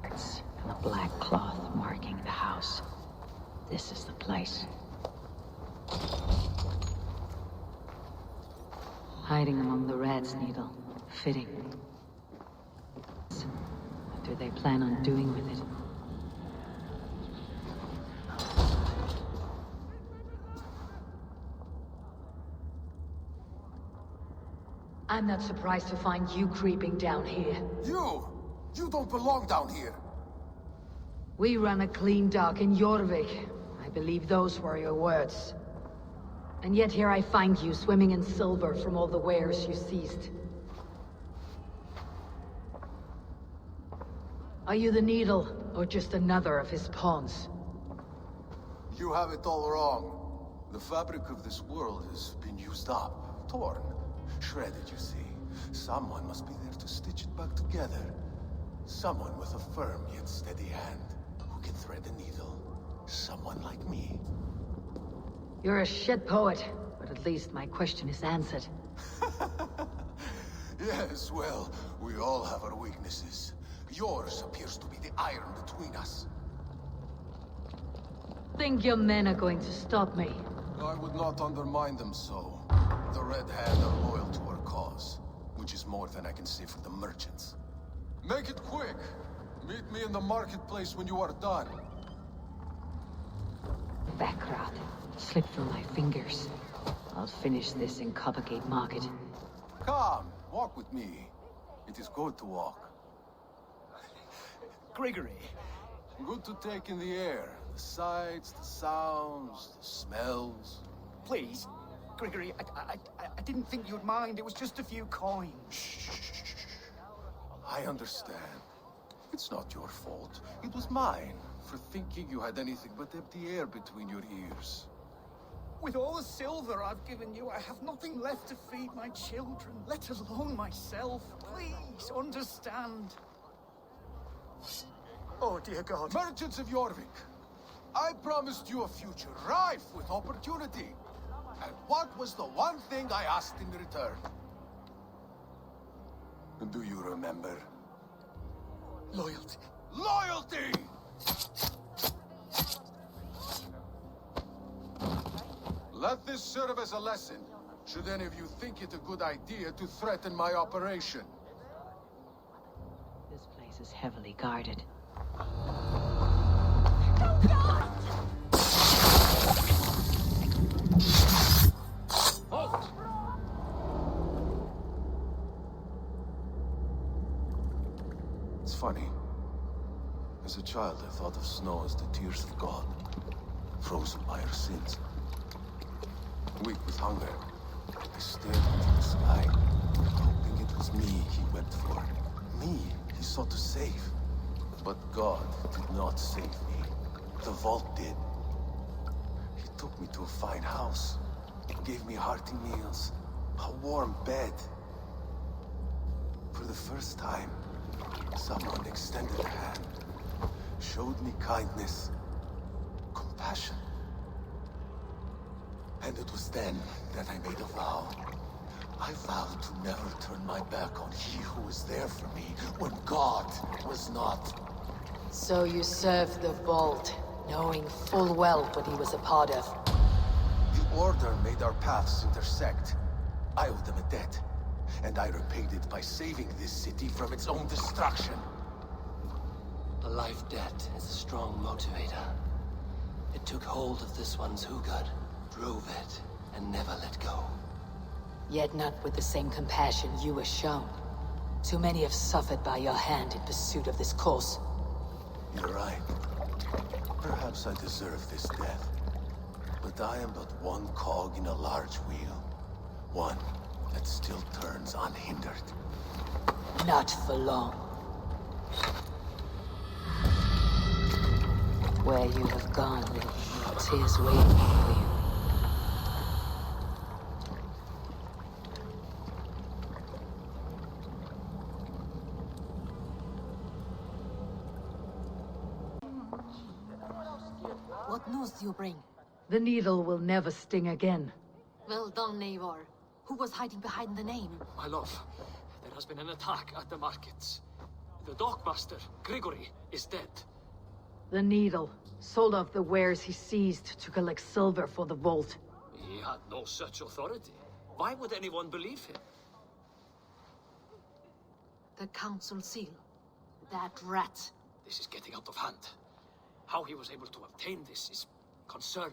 It's a black cloth marking the house. This is the place. Hiding among the rats, Needle. Fitting. What do they plan on doing with it? I'm not surprised to find you creeping down here. You don't belong down here. We run a clean dock in Jorvik. I believe those were your words. And yet here I find you swimming in silver from all the wares you seized. Are you the Needle, or just another of his pawns? You have it all wrong. The fabric of this world has been used up, torn, shredded, you see. Someone must be there to stitch it back together. Someone with a firm yet steady hand, who can thread a needle. Someone like me. You're a shit poet, but at least my question is answered. Yes, well, we all have our weaknesses. Yours appears to be the iron between us. Think your men are going to stop me? I would not undermine them so. The Red Hand are loyal to our cause, which is more than I can say for the merchants. Make it quick! Meet me in the marketplace when you are done. Backrot. Slipped through my fingers. I'll finish this in Coppergate Market. Come, walk with me. It is good to walk. Grigory. Good to take in the air. The sights, the sounds, the smells. Please, Grigory, I didn't think you'd mind. It was just a few coins. Shh. I understand. It's not your fault. It was mine, for thinking you had anything but empty air between your ears. With all the silver I've given you, I have nothing left to feed my children, let alone myself. Please, understand. Oh, dear God. Merchants of Jorvik, I promised you a future rife with opportunity. And what was the one thing I asked in return? Do you remember? Loyalty. Loyalty! Let this serve as a lesson, should any of you think it a good idea to threaten my operation. This place is heavily guarded. Halt! It's funny. As a child, I thought of snow as the tears of God, frozen by our sins. Weak with hunger, I stared into the sky, hoping it was me he wept for. Me he sought to save. But God did not save me. The vault did. He took me to a fine house, gave me hearty meals, a warm bed. For the first time, someone extended a hand, showed me kindness, compassion. And it was then that I made a vow. I vowed to never turn my back on he who was there for me when God was not. So you served the Vault, knowing full well what he was a part of. The Order made our paths intersect. I owed them a debt, and I repaid it by saving this city from its own destruction. A life debt is a strong motivator. It took hold of this one's Hugad, drove it, and never let go. Yet not with the same compassion you were shown. Too many have suffered by your hand in pursuit of this cause. You're right. Perhaps I deserve this death. But I am but one cog in a large wheel. One that still turns unhindered. Not for long. Where you have gone, there will be tears waiting for you. What news do you bring? The needle will never sting again. Well done, Eivor. Who was hiding behind the name? My love, there has been an attack at the markets. The dockmaster, Grigory, is dead. The needle sold off the wares he seized to collect silver for the vault. He had no such authority. Why would anyone believe him? The council seal. That rat. This is getting out of hand. How he was able to obtain this is concerning.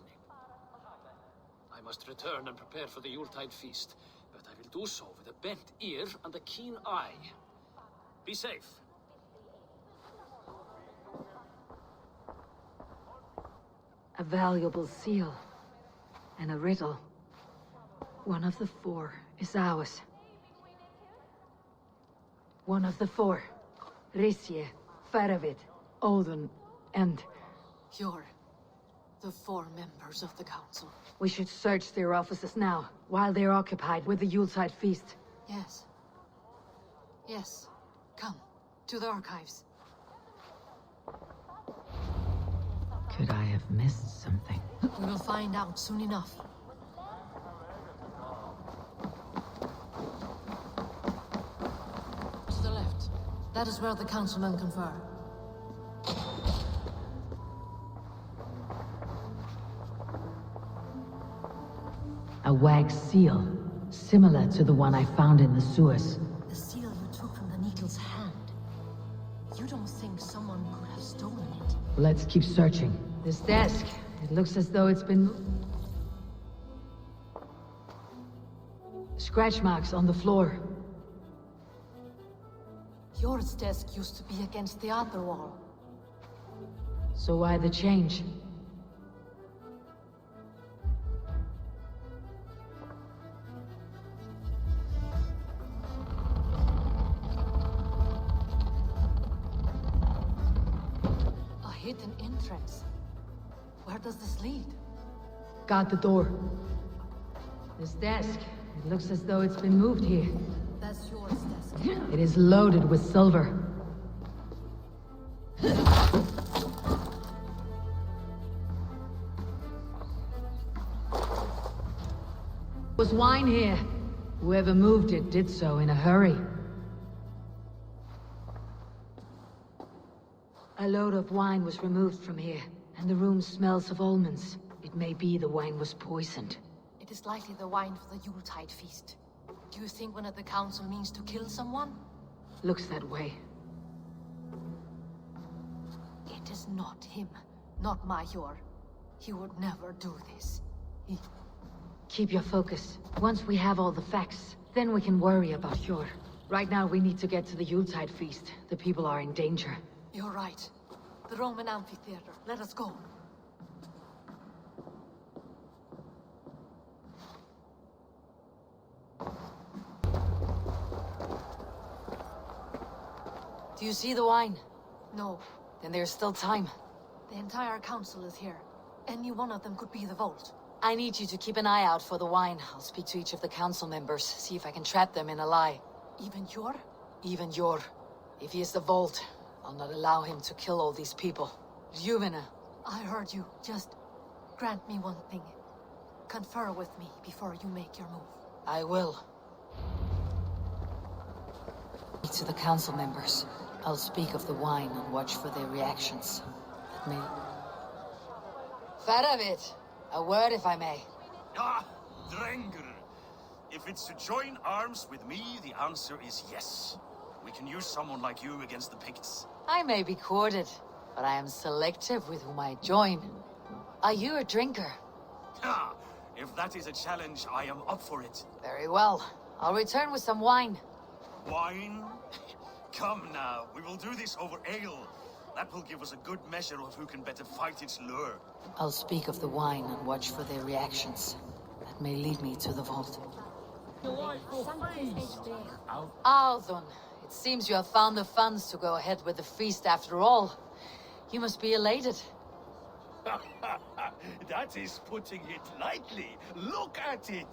I must return and prepare for the Yuletide feast, but I will do so with a bent ear and a keen eye. Be safe. A valuable seal. And a riddle. One of the four is ours. One of the four. Risje, Faravid, Odin, and... You're the four members of the council. We should search their offices now, while they're occupied with the Yuletide feast. Yes. Yes. Come, to the archives. Could I have missed something? We will find out soon enough. To the left. That is where the councilmen confer. A wax seal, similar to the one I found in the sewers. The seal you took from the needle's hand. You don't think someone could have stolen it? Let's keep searching. This desk, it looks as though it's been... Scratch marks on the floor. Yours desk used to be against the other wall. So why the change? A hidden entrance. Where does this lead? Got the door. This desk, it looks as though it's been moved here. That's yours desk. It is loaded with silver. Was wine here? Whoever moved it did so in a hurry. A load of wine was removed from here, and the room smells of almonds. It may be the wine was poisoned. It is likely the wine for the Yuletide feast. Do you think one of the council means to kill someone? Looks that way. It is not him, not Major. He would never do this. Keep your focus. Once we have all the facts, then we can worry about Hjor. Right now we need to get to the Yuletide feast. The people are in danger. You're right. The Roman amphitheater. Let us go. Do you see the wine? No. Then there's still time. The entire council is here. Any one of them could be the vault. I need you to keep an eye out for the wine. I'll speak to each of the council members, see if I can trap them in a lie. Even Hjor? Even Hjor. If he is the vault, I'll not allow him to kill all these people. Juvena. I heard you. Just grant me one thing. Confer with me before you make your move. I will. To the council members. I'll speak of the wine and watch for their reactions. Let me... Faravit! A word, if I may. Ah, Drengr. If it's to join arms with me, the answer is yes. We can use someone like you against the Picts. I may be courted, but I am selective with whom I join. Are you a drinker? Ah, If that is a challenge, I am up for it. Very well. I'll return with some wine. Wine? Come now, we will do this over ale. That will give us a good measure of who can better fight its lure. I'll speak of the wine and watch for their reactions. That may lead me to the vault. Althun, it seems you have found the funds to go ahead with the feast after all. You must be elated. That is putting it lightly. Look at it.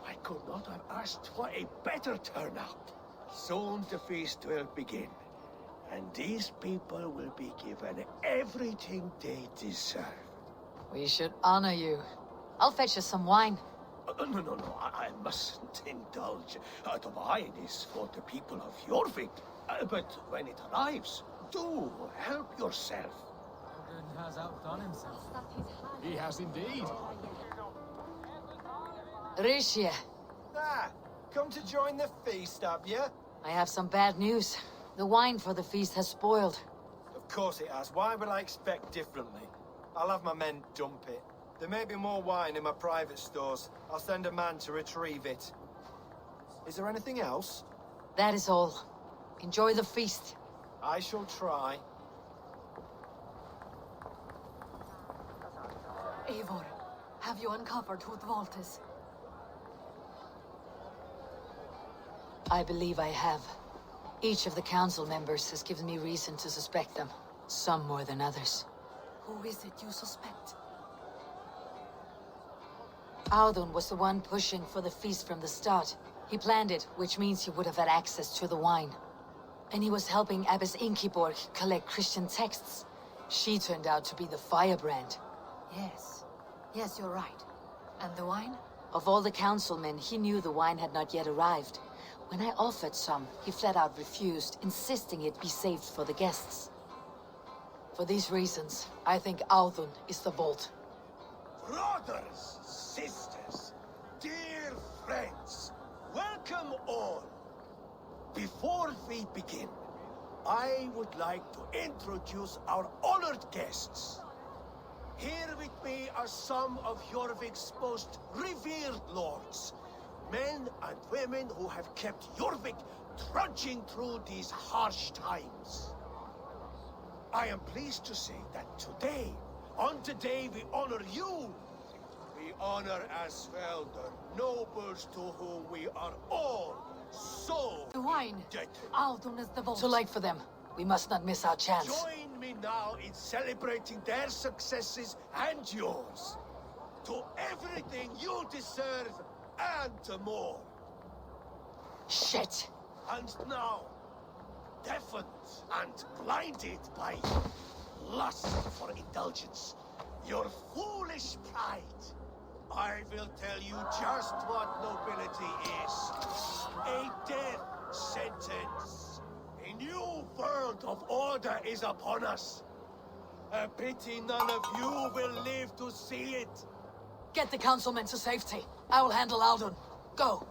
I could not have asked for a better turnout. Soon the feast will begin. And these people will be given everything they deserve. We should honor you. I'll fetch us some wine. No, I mustn't indulge. The wine is for the people of Jorvik. But when it arrives, do help yourself. Odin has outdone himself. He has indeed. Rishia. Come to join the feast, have you? I have some bad news. The wine for the feast has spoiled. Of course it has. Why would I expect differently? I'll have my men dump it. There may be more wine in my private stores. I'll send a man to retrieve it. Is there anything else? That is all. Enjoy the feast. I shall try. Eivor, have you uncovered who the vault is? I believe I have. Each of the council members has given me reason to suspect them. Some more than others. Who is it you suspect? Audun was the one pushing for the feast from the start. He planned it, which means he would have had access to the wine. And he was helping Abbess Inkiborg collect Christian texts. She turned out to be the firebrand. Yes. Yes, you're right. And the wine? Of all the councilmen, he knew the wine had not yet arrived. When I offered some, he flat out refused, insisting it be saved for the guests. For these reasons, I think Audun is the vault. Brothers, sisters, dear friends, welcome all. Before we begin, I would like to introduce our honored guests. Here with me are some of Jorvik's most revered lords. Men and women who have kept Jorvik trudging through these harsh times. I am pleased to say that today, on the day we honor you, we honor as well the nobles to whom we are all so the wine. indebted. Audun is the vault. Too late for them. We must not miss our chance. Join me now in celebrating their successes and yours. To everything you deserve and more. Shit! And now, deafened and blinded by lust for indulgence, your foolish pride, I will tell you just what nobility is. A death sentence. A new world of order is upon us. A pity none of you will live to see it. Get the councilmen to safety. I will handle Audun. Go!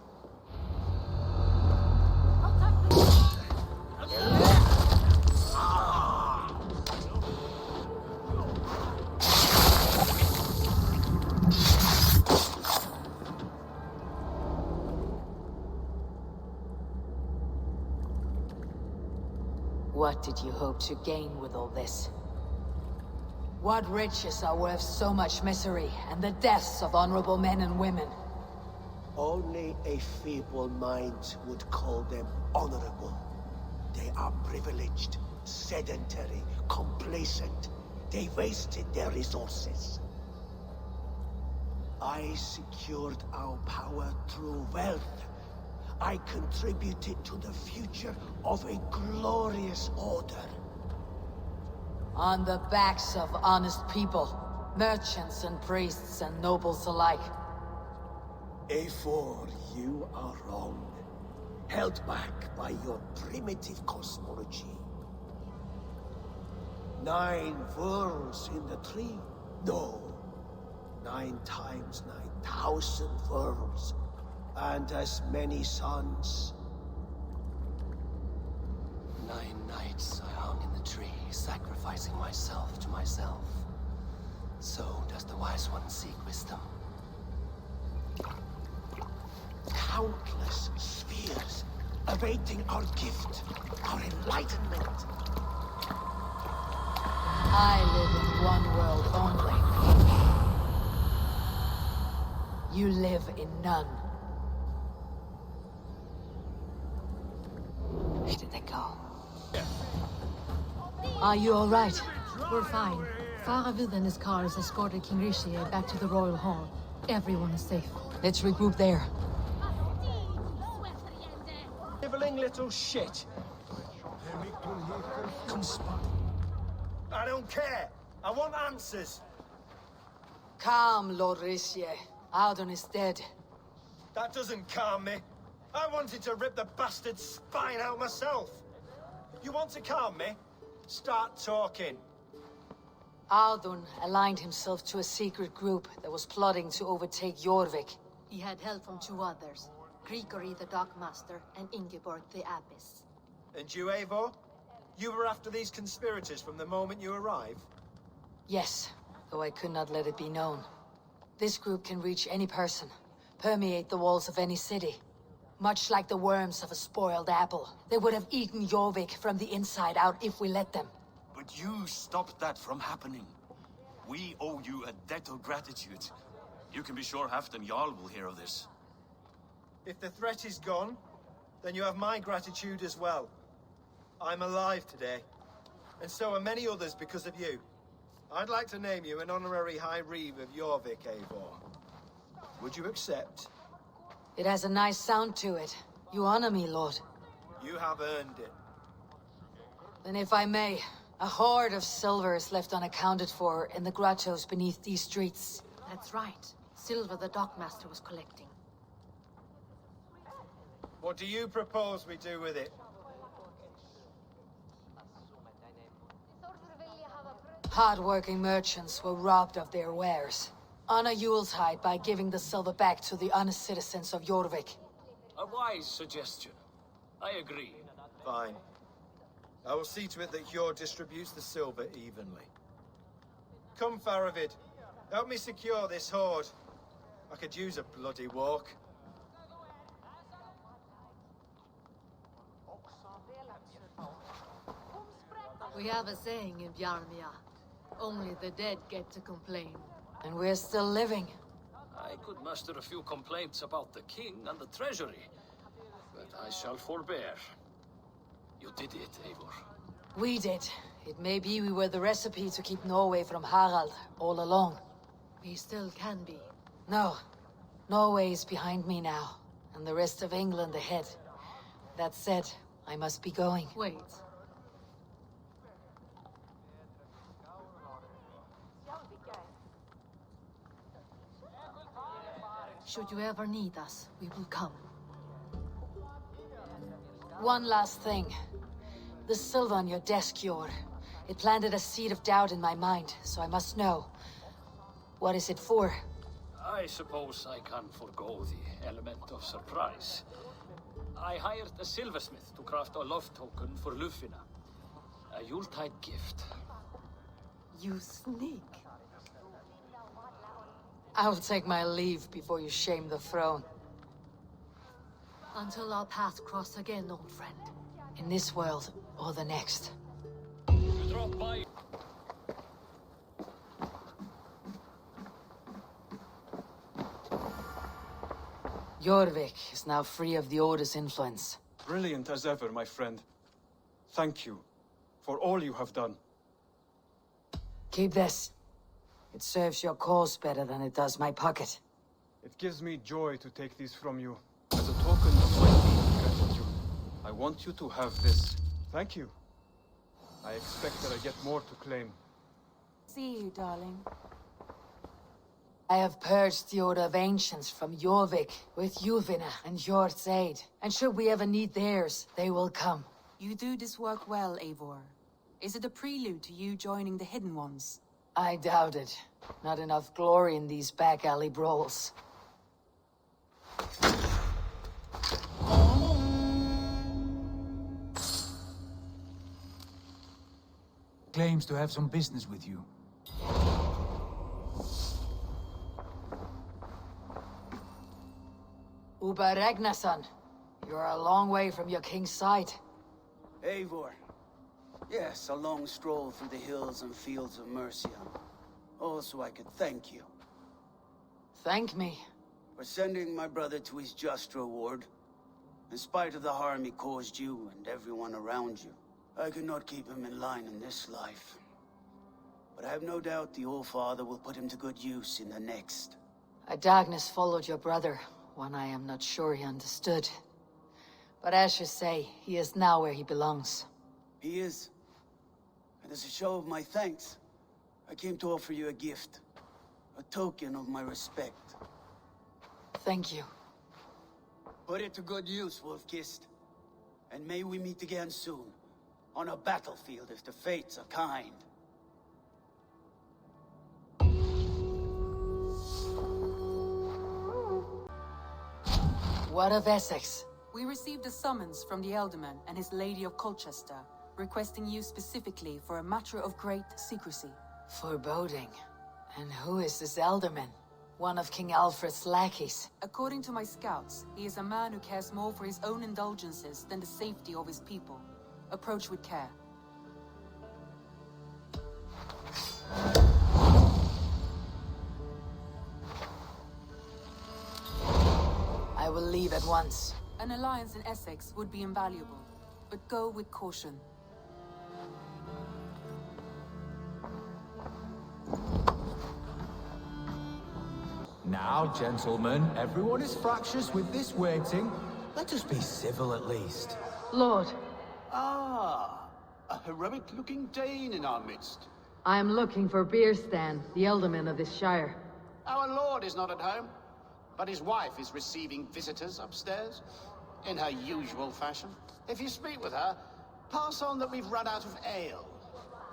What did you hope to gain with all this? What riches are worth so much misery and the deaths of honorable men and women? Only a feeble mind would call them honorable. They are privileged, sedentary, complacent. They wasted their resources. I secured our power through wealth. I contributed to the future of a glorious order. On the backs of honest people, merchants and priests and nobles alike. Eivor, you are wrong. Held back by your primitive cosmology. 9 worlds in the tree? No. 9 times 9,000 worlds. And as many suns. 9 nights I hung in the tree, sacrificing myself to myself. So does the wise one seek wisdom. countless spheres, awaiting our gift, our enlightenment. I live in one world only. You live in none. Where did they go? Are you all right? We're fine. Faravid and his cars escorted King Rishi back to the Royal Hall. Everyone is safe. Let's regroup there. Nibbling little shit. I don't care. I want answers. Calm, Lord Rishi. Audun is dead. That doesn't calm me. I wanted to rip the bastard's spine out myself. You want to calm me? Start talking. Audun aligned himself to a secret group that was plotting to overtake Jorvik. He had help from two others, Grigory the Dockmaster and Ingeborg the Abbess. And you, Eivor? You were after these conspirators from the moment you arrived? Yes, though I could not let it be known. This group can reach any person, permeate the walls of any city. Much like the worms of a spoiled apple, they would have eaten Jorvik from the inside out if we let them. But you stopped that from happening. We owe you a debt of gratitude. You can be sure Halfdan Jarl will hear of this. If the threat is gone, then you have my gratitude as well. I'm alive today, and so are many others because of you. I'd like to name you an honorary High Reeve of Jorvik, Eivor. Would you accept? It has a nice sound to it. You honor me, Lord. You have earned it. Then if I may, a hoard of silver is left unaccounted for in the grottos beneath these streets. That's right. Silver the Dockmaster was collecting. What do you propose we do with it? Hard-working merchants were robbed of their wares. Honor Yuletide by giving the silver back to the honest citizens of Jorvik. A wise suggestion. I agree. Fine. I will see to it that Hjord distributes the silver evenly. Come, Faravid. Help me secure this hoard. I could use a bloody walk. We have a saying in Bjarmia. Only the dead get to complain. And we're still living. I could muster a few complaints about the king and the treasury, but I shall forbear. You did it, Eivor. We did. It may be we were the recipe to keep Norway from Harald all along. We still can be. No. Norway is behind me now, and the rest of England ahead. That said, I must be going. Wait. Should you ever need us, we will come. One last thing. The silver on your desk, Hjord. It planted a seed of doubt in my mind, so I must know. What is it for? I suppose I can forego the element of surprise. I hired a silversmith to craft a love token for Lufina. A Yuletide gift. You sneak. I'll take my leave before you shame the throne. Until our paths cross again, old friend. In this world, or the next. You drop by. Jorvik is now free of the Order's influence. Brilliant as ever, my friend. Thank you for all you have done. Keep this. It serves your cause better than it does my pocket. It gives me joy to take these from you. As a token of my deep gratitude, I want you to have this. Thank you. I expect that I get more to claim. See you, darling. I have purged the Order of Ancients from Jorvik with Yuvina and Hjord's aid. And should we ever need theirs, they will come. You do this work well, Eivor. Is it a prelude to you joining the Hidden Ones? I doubt it. Not enough glory in these back alley brawls. Claims to have some business with you. Uber Ragnarsson, you're a long way from your king's side. Eivor. Yes, a long stroll through the hills and fields of Mercia. Also, I could thank you. Thank me? For sending my brother to his just reward. In spite of the harm he caused you and everyone around you, I could not keep him in line in this life. But I have no doubt the All-Father will put him to good use in the next. A darkness followed your brother, one I am not sure he understood. But as you say, he is now where he belongs. He is. And as a show of my thanks, I came to offer you a gift. A token of my respect. Thank you. Put it to good use, Wolf-Kissed. And may we meet again soon. On a battlefield if the fates are kind. What of Essex? We received a summons from the Alderman and his Lady of Colchester, requesting you specifically for a matter of great secrecy. Foreboding. And who is this Alderman? One of King Alfred's lackeys. According to my scouts, he is a man who cares more for his own indulgences than the safety of his people. Approach with care. I will leave at once. An alliance in Essex would be invaluable, but go with caution. Now, gentlemen, everyone is fractious with this waiting. Let us be civil at least. Lord. Ah, a heroic-looking Dane in our midst. I am looking for Beerstan, the Alderman of this shire. Our lord is not at home, but his wife is receiving visitors upstairs, in her usual fashion. If you speak with her, pass on that we've run out of ale.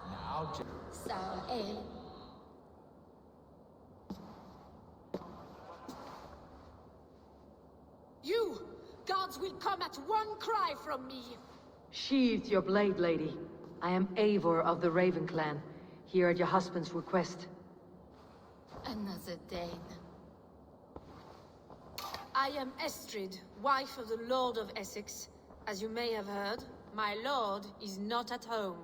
Now, Sour ale. You! Gods will come at one cry from me! Sheathe your blade, lady. I am Eivor of the Raven Clan, here at your husband's request. Another Dane. I am Estrid, wife of the Lord of Essex. As you may have heard, my lord is not at home.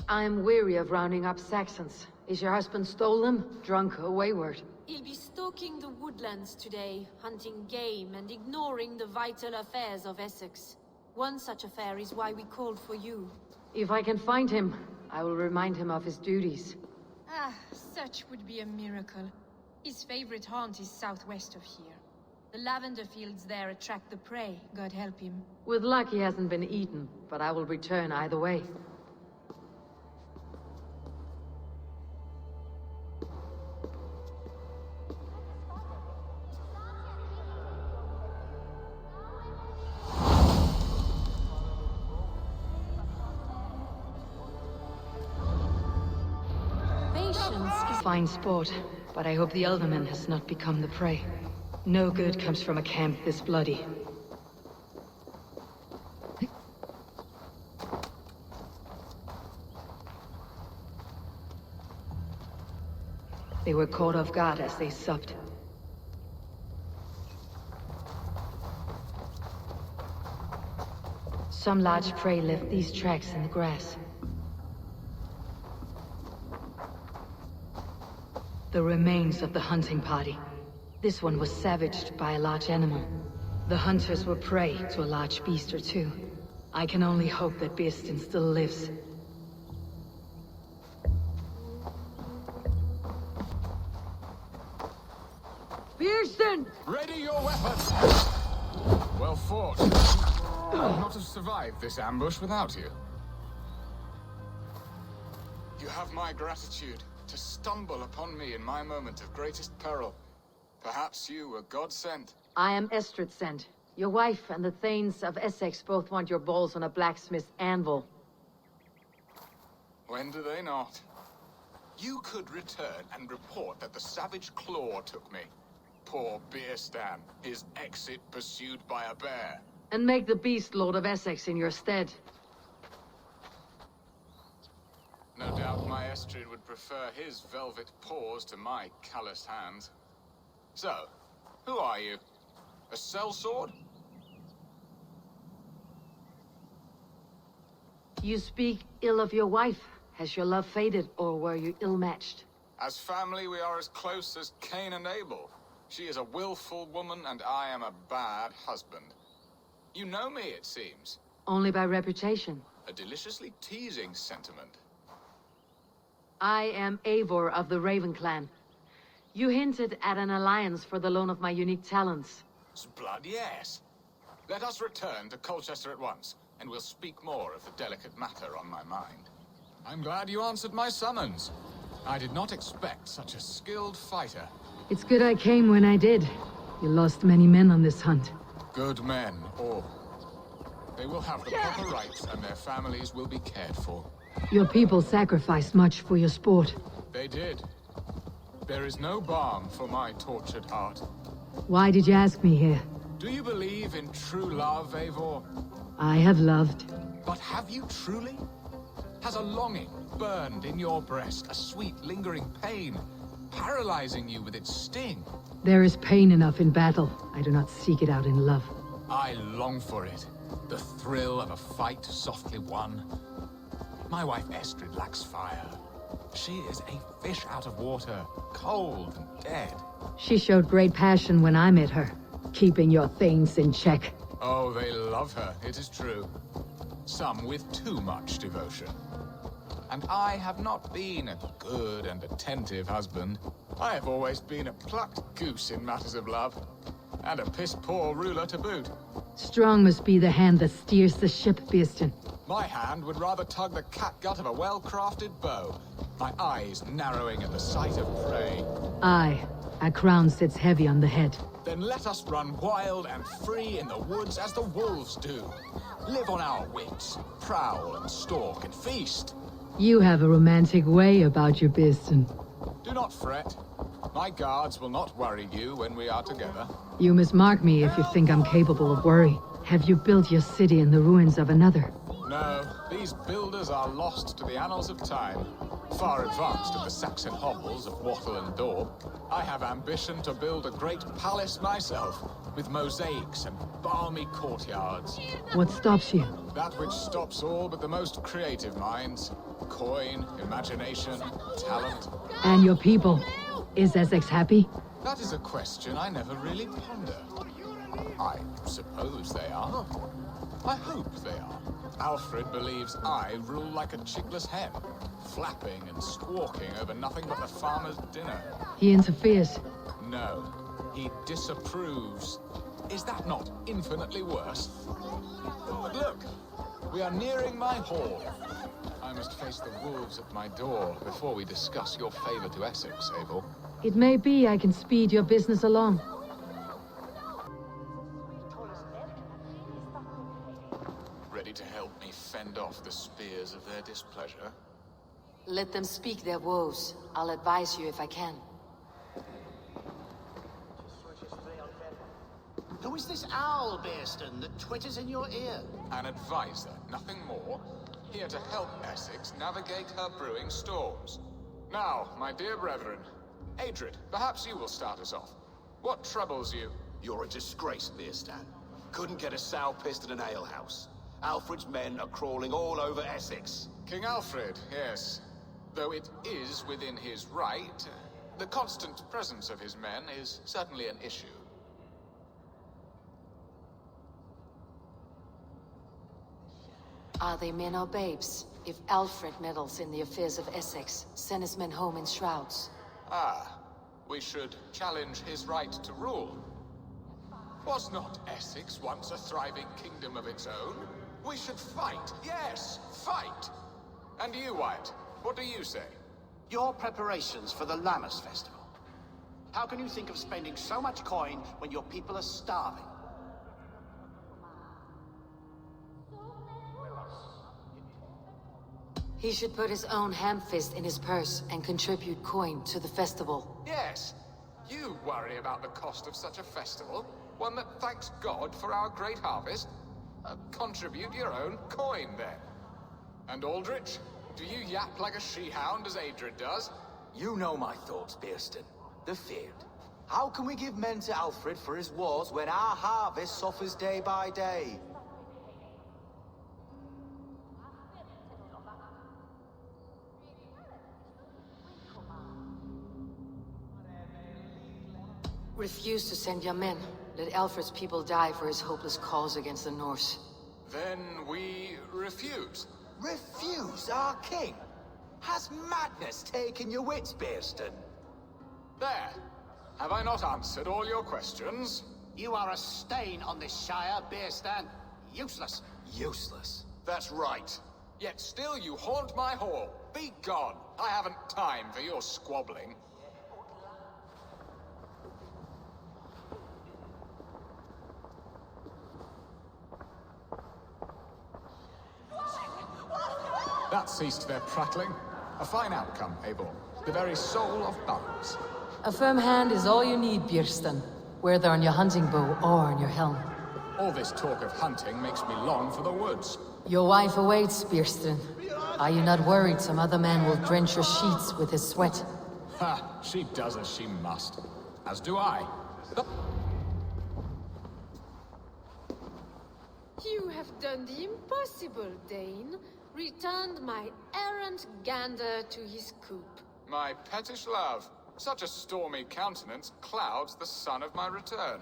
I am weary of rounding up Saxons. Is your husband stolen, drunk, or wayward? He'll be stalking the woodlands today, hunting game and ignoring the vital affairs of Essex. One such affair is why we called for you. If I can find him, I will remind him of his duties. Ah, such would be a miracle. His favorite haunt is southwest of here. The lavender fields there attract the prey, God help him. With luck he hasn't been eaten, but I will return either way. Fine sport, but I hope the Alderman has not become the prey. No good comes from a camp this bloody. They were caught off guard as they supped. Some large prey left these tracks in the grass. The remains of the hunting party. This one was savaged by a large animal. The hunters were prey to a large beast or two. I can only hope that Beerstan still lives. Beerstan! Ready your weapons! Well fought. I would not have survived this ambush without you. You have my gratitude. To stumble upon me in my moment of greatest peril. Perhaps you were God-sent. I am Estrid sent. Your wife and the Thanes of Essex both want your balls on a blacksmith's anvil. When do they not? You could return and report that the savage claw took me. Poor Beerstan, his exit pursued by a bear. And make the beast Lord of Essex in your stead. No doubt my Estrid would prefer his velvet paws to my calloused hands. So, who are you? A sellsword? You speak ill of your wife. Has your love faded, or were you ill-matched? As family, we are as close as Cain and Abel. She is a willful woman, and I am a bad husband. You know me, it seems. Only by reputation. A deliciously teasing sentiment. I am Eivor of the Raven Clan. You hinted at an alliance for the loan of my unique talents. Blood, yes. Let us return to Colchester at once, and we'll speak more of the delicate matter on my mind. I'm glad you answered my summons. I did not expect such a skilled fighter. It's good I came when I did. You lost many men on this hunt. Good men, all. They will have the proper rights, and their families will be cared for. Your people sacrificed much for your sport. They did. There is no balm for my tortured heart. Why did you ask me here? Do you believe in true love, Eivor? I have loved. But have you truly? Has a longing burned in your breast, a sweet, lingering pain, paralyzing you with its sting? There is pain enough in battle. I do not seek it out in love. I long for it. The thrill of a fight softly won. My wife Estrid lacks fire. She is a fish out of water, cold and dead. She showed great passion when I met her, keeping your things in check. Oh, they love her, it is true. Some with too much devotion. And I have not been a good and attentive husband. I have always been a plucked goose in matters of love. And a piss-poor ruler to boot. Strong must be the hand that steers the ship, Beeston. My hand would rather tug the catgut of a well-crafted bow. My eyes narrowing at the sight of prey. Aye, a crown sits heavy on the head. Then let us run wild and free in the woods as the wolves do. Live on our wits, prowl and stalk and feast. You have a romantic way about you, Beeston. Do not fret. My guards will not worry you when we are together. You must mark me if you think I'm capable of worry. Have you built your city in the ruins of another? No, these builders are lost to the annals of time. Far advanced of the Saxon hovels of Wattle and Daub. I have ambition to build a great palace myself, with mosaics and balmy courtyards. What stops you? That which stops all but the most creative minds. Coin, imagination, talent. And your people? Is Essex happy? That is a question I never really ponder. I suppose they are. I hope they are. Alfred believes I rule like a chickless hen, flapping and squawking over nothing but the farmer's dinner. He interferes. No, he disapproves. Is that not infinitely worse? But look, we are nearing my hall. I must face the wolves at my door before we discuss your favor to Essex, Abel. It may be I can speed your business along. Ready to help me fend off the spears of their displeasure? Let them speak their woes. I'll advise you if I can. Who is this owl, Beeston, that twitters in your ear? An advisor, nothing more. Here to help Essex navigate her brewing storms. Now, my dear brethren, Adrid, perhaps you will start us off. What troubles you? You're a disgrace, Beerstan. Couldn't get a sow pissed in an alehouse. Alfred's men are crawling all over Essex. King Alfred, yes. Though it is within his right, the constant presence of his men is certainly an issue. Are they men or babes? If Alfred meddles in the affairs of Essex, send his men home in shrouds. Ah, we should challenge his right to rule. Was not Essex once a thriving kingdom of its own? We should fight, yes, fight! And you, Wyatt, what do you say? Your preparations for the Lammas Festival. How can you think of spending so much coin when your people are starving? He should put his own ham-fist in his purse and contribute coin to the festival. Yes, you worry about the cost of such a festival, one that thanks God for our great harvest. Contribute your own coin, then. And Aldrich, do you yap like a she-hound as Adrid does? You know my thoughts, Beerston. The feared. How can we give men to Alfred for his wars when our harvest suffers day by day? Refuse to send your men. Let Alfred's people die for his hopeless cause against the Norse. Then we refuse. Refuse our king? Has madness taken your wits, Bearston? There. Have I not answered all your questions? You are a stain on this Shire, Bearstan. Useless. Useless? That's right. Yet still you haunt my hall. Be gone. I haven't time for your squabbling. That ceased their prattling. A fine outcome, Eivor. The very soul of balance. A firm hand is all you need, Björsten. Whether on your hunting bow or on your helm. All this talk of hunting makes me long for the woods. Your wife awaits, Björsten. Are you not worried some other man will drench your sheets with his sweat? Ha! She does as she must. As do I. You have done the impossible, Dane. Returned my errant gander to his coop. My pettish love. Such a stormy countenance clouds the sun of my return.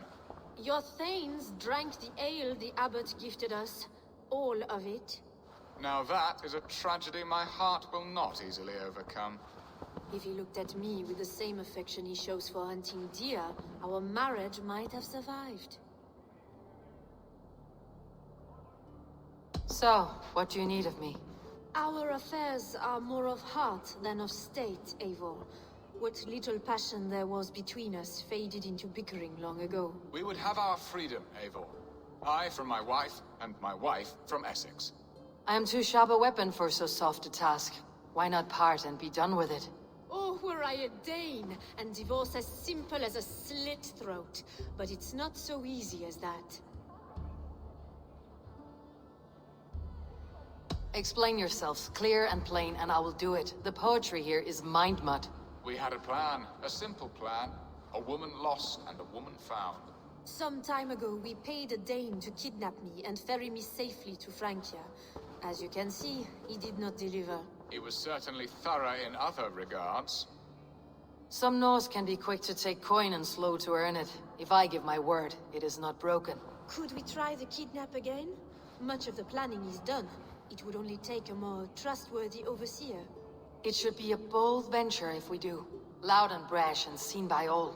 Your thanes drank the ale the abbot gifted us. All of it. Now that is a tragedy my heart will not easily overcome. If he looked at me with the same affection he shows for hunting deer, our marriage might have survived. So, what do you need of me? Our affairs are more of heart than of state, Eivor. What little passion there was between us faded into bickering long ago. We would have our freedom, Eivor. I from my wife, and my wife from Essex. I am too sharp a weapon for so soft a task. Why not part and be done with it? Oh, were I a Dane, and divorce as simple as a slit throat. But it's not so easy as that. Explain yourselves, clear and plain, and I will do it. The poetry here is mind mud. We had a plan, a simple plan. A woman lost and a woman found. Some time ago, we paid a Dane to kidnap me and ferry me safely to Francia. As you can see, he did not deliver. He was certainly thorough in other regards. Some Norse can be quick to take coin and slow to earn it. If I give my word, it is not broken. Could we try the kidnap again? Much of the planning is done. It would only take a more trustworthy overseer. It should be a bold venture if we do. Loud and brash and seen by all.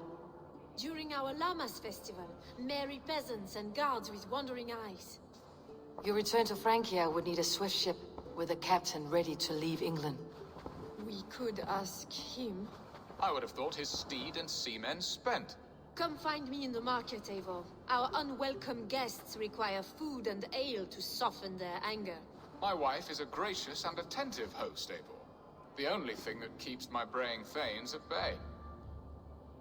During our Llamas festival, merry peasants and guards with wandering eyes. Your return to Francia would need a swift ship with a captain ready to leave England. We could ask him. I would have thought his steed and seamen spent. Come find me in the market, Eivor. Our unwelcome guests require food and ale to soften their anger. My wife is a gracious and attentive host, Eivor. The only thing that keeps my braying thanes at bay.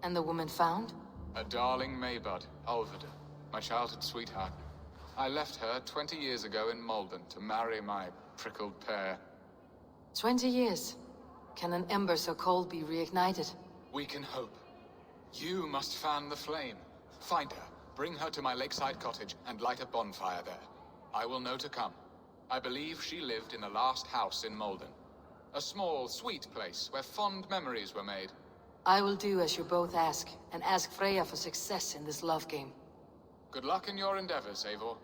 And the woman found? A darling Maybud, Ulvida, my childhood sweetheart. I left her 20 years ago in Malden to marry my prickled pear. 20 years? Can an ember so cold be reignited? We can hope. You must fan the flame. Find her, bring her to my lakeside cottage, and light a bonfire there. I will know to come. I believe she lived in the last house in Malden. A small, sweet place where fond memories were made. I will do as you both ask, and ask Freya for success in this love game. Good luck in your endeavors, Eivor.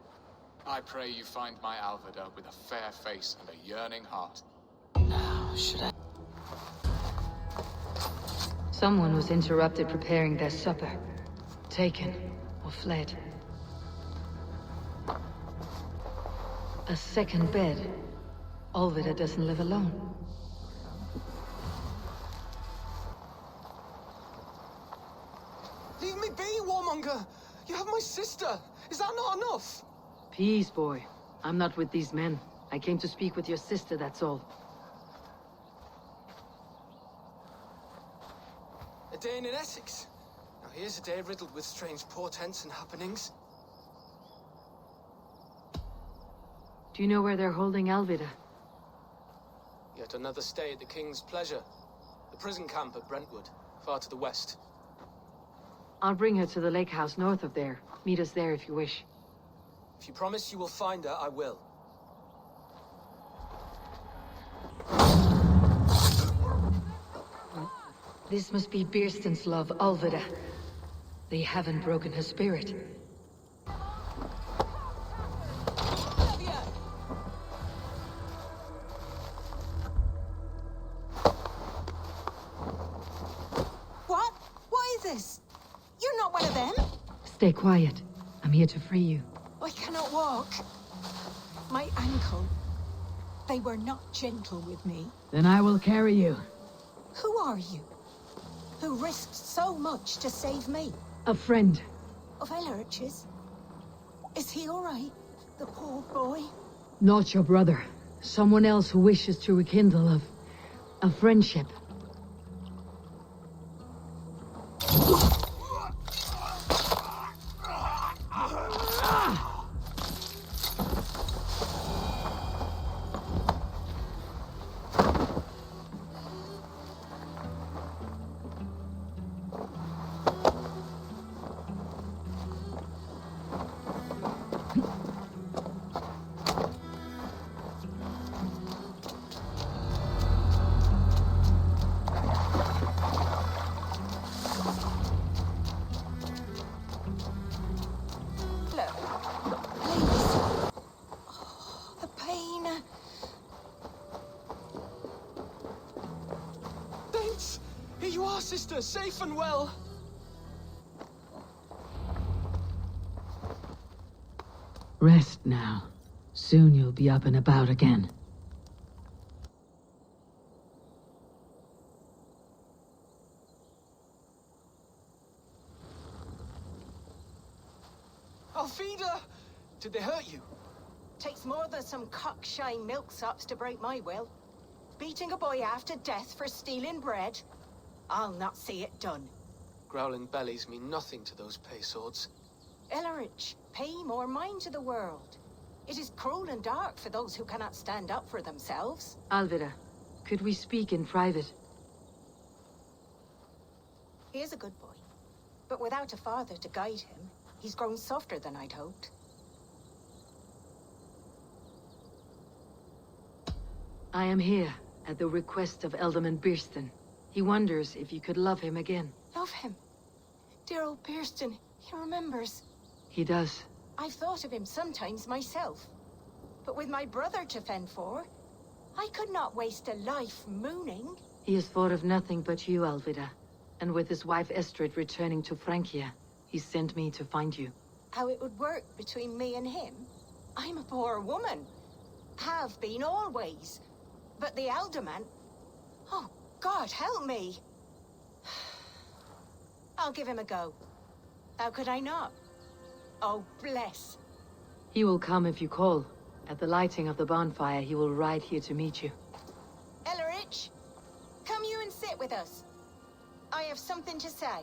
I pray you find my Alvida with a fair face and a yearning heart. Now, should I... Someone was interrupted preparing their supper. Taken or fled. A second bed. Ulvida doesn't live alone. Leave me be, warmonger! You have my sister! Is that not enough? Peace, boy. I'm not with these men. I came to speak with your sister, that's all. A day in Essex. Now here's a day riddled with strange portents and happenings. Do you know where they're holding Alvida? Yet another stay at the King's pleasure. The prison camp at Brentwood, far to the west. I'll bring her to the lake house north of there. Meet us there if you wish. If you promise you will find her, I will. This must be Birsten's love, Alvida. They haven't broken her spirit. What? What is this? You're not one of them? Stay quiet. I'm here to free you. I cannot walk. My ankle. They were not gentle with me. Then I will carry you. Who are you? Who risked so much to save me? A friend. Of Elrich's? Is he all right? The poor boy? Not your brother. Someone else who wishes to rekindle a friendship. Sister, safe and well. Rest now. Soon you'll be up and about again. Alfida! Did they hurt you? Takes more than some cockshy milksops to break my will. Beating a boy half to death for stealing bread. I'll not see it done. Growling bellies mean nothing to those pay swords. Elrich, pay more mind to the world. It is cruel and dark for those who cannot stand up for themselves. Alvida, could we speak in private? He is a good boy, but without a father to guide him, he's grown softer than I'd hoped. I am here at the request of Alderman Birsten. He wonders if you could love him again. Love him? Dear old Birsten, he remembers. He does. I've thought of him sometimes myself. But with my brother to fend for, I could not waste a life mooning. He has thought of nothing but you, Alvida. And with his wife Estrid returning to Francia, he sent me to find you. How it would work between me and him? I'm a poor woman. Have been always. But the alderman... Oh, God, help me! I'll give him a go. How could I not? Oh, bless. He will come if you call. At the lighting of the bonfire, he will ride here to meet you. Elrich, come you and sit with us. I have something to say.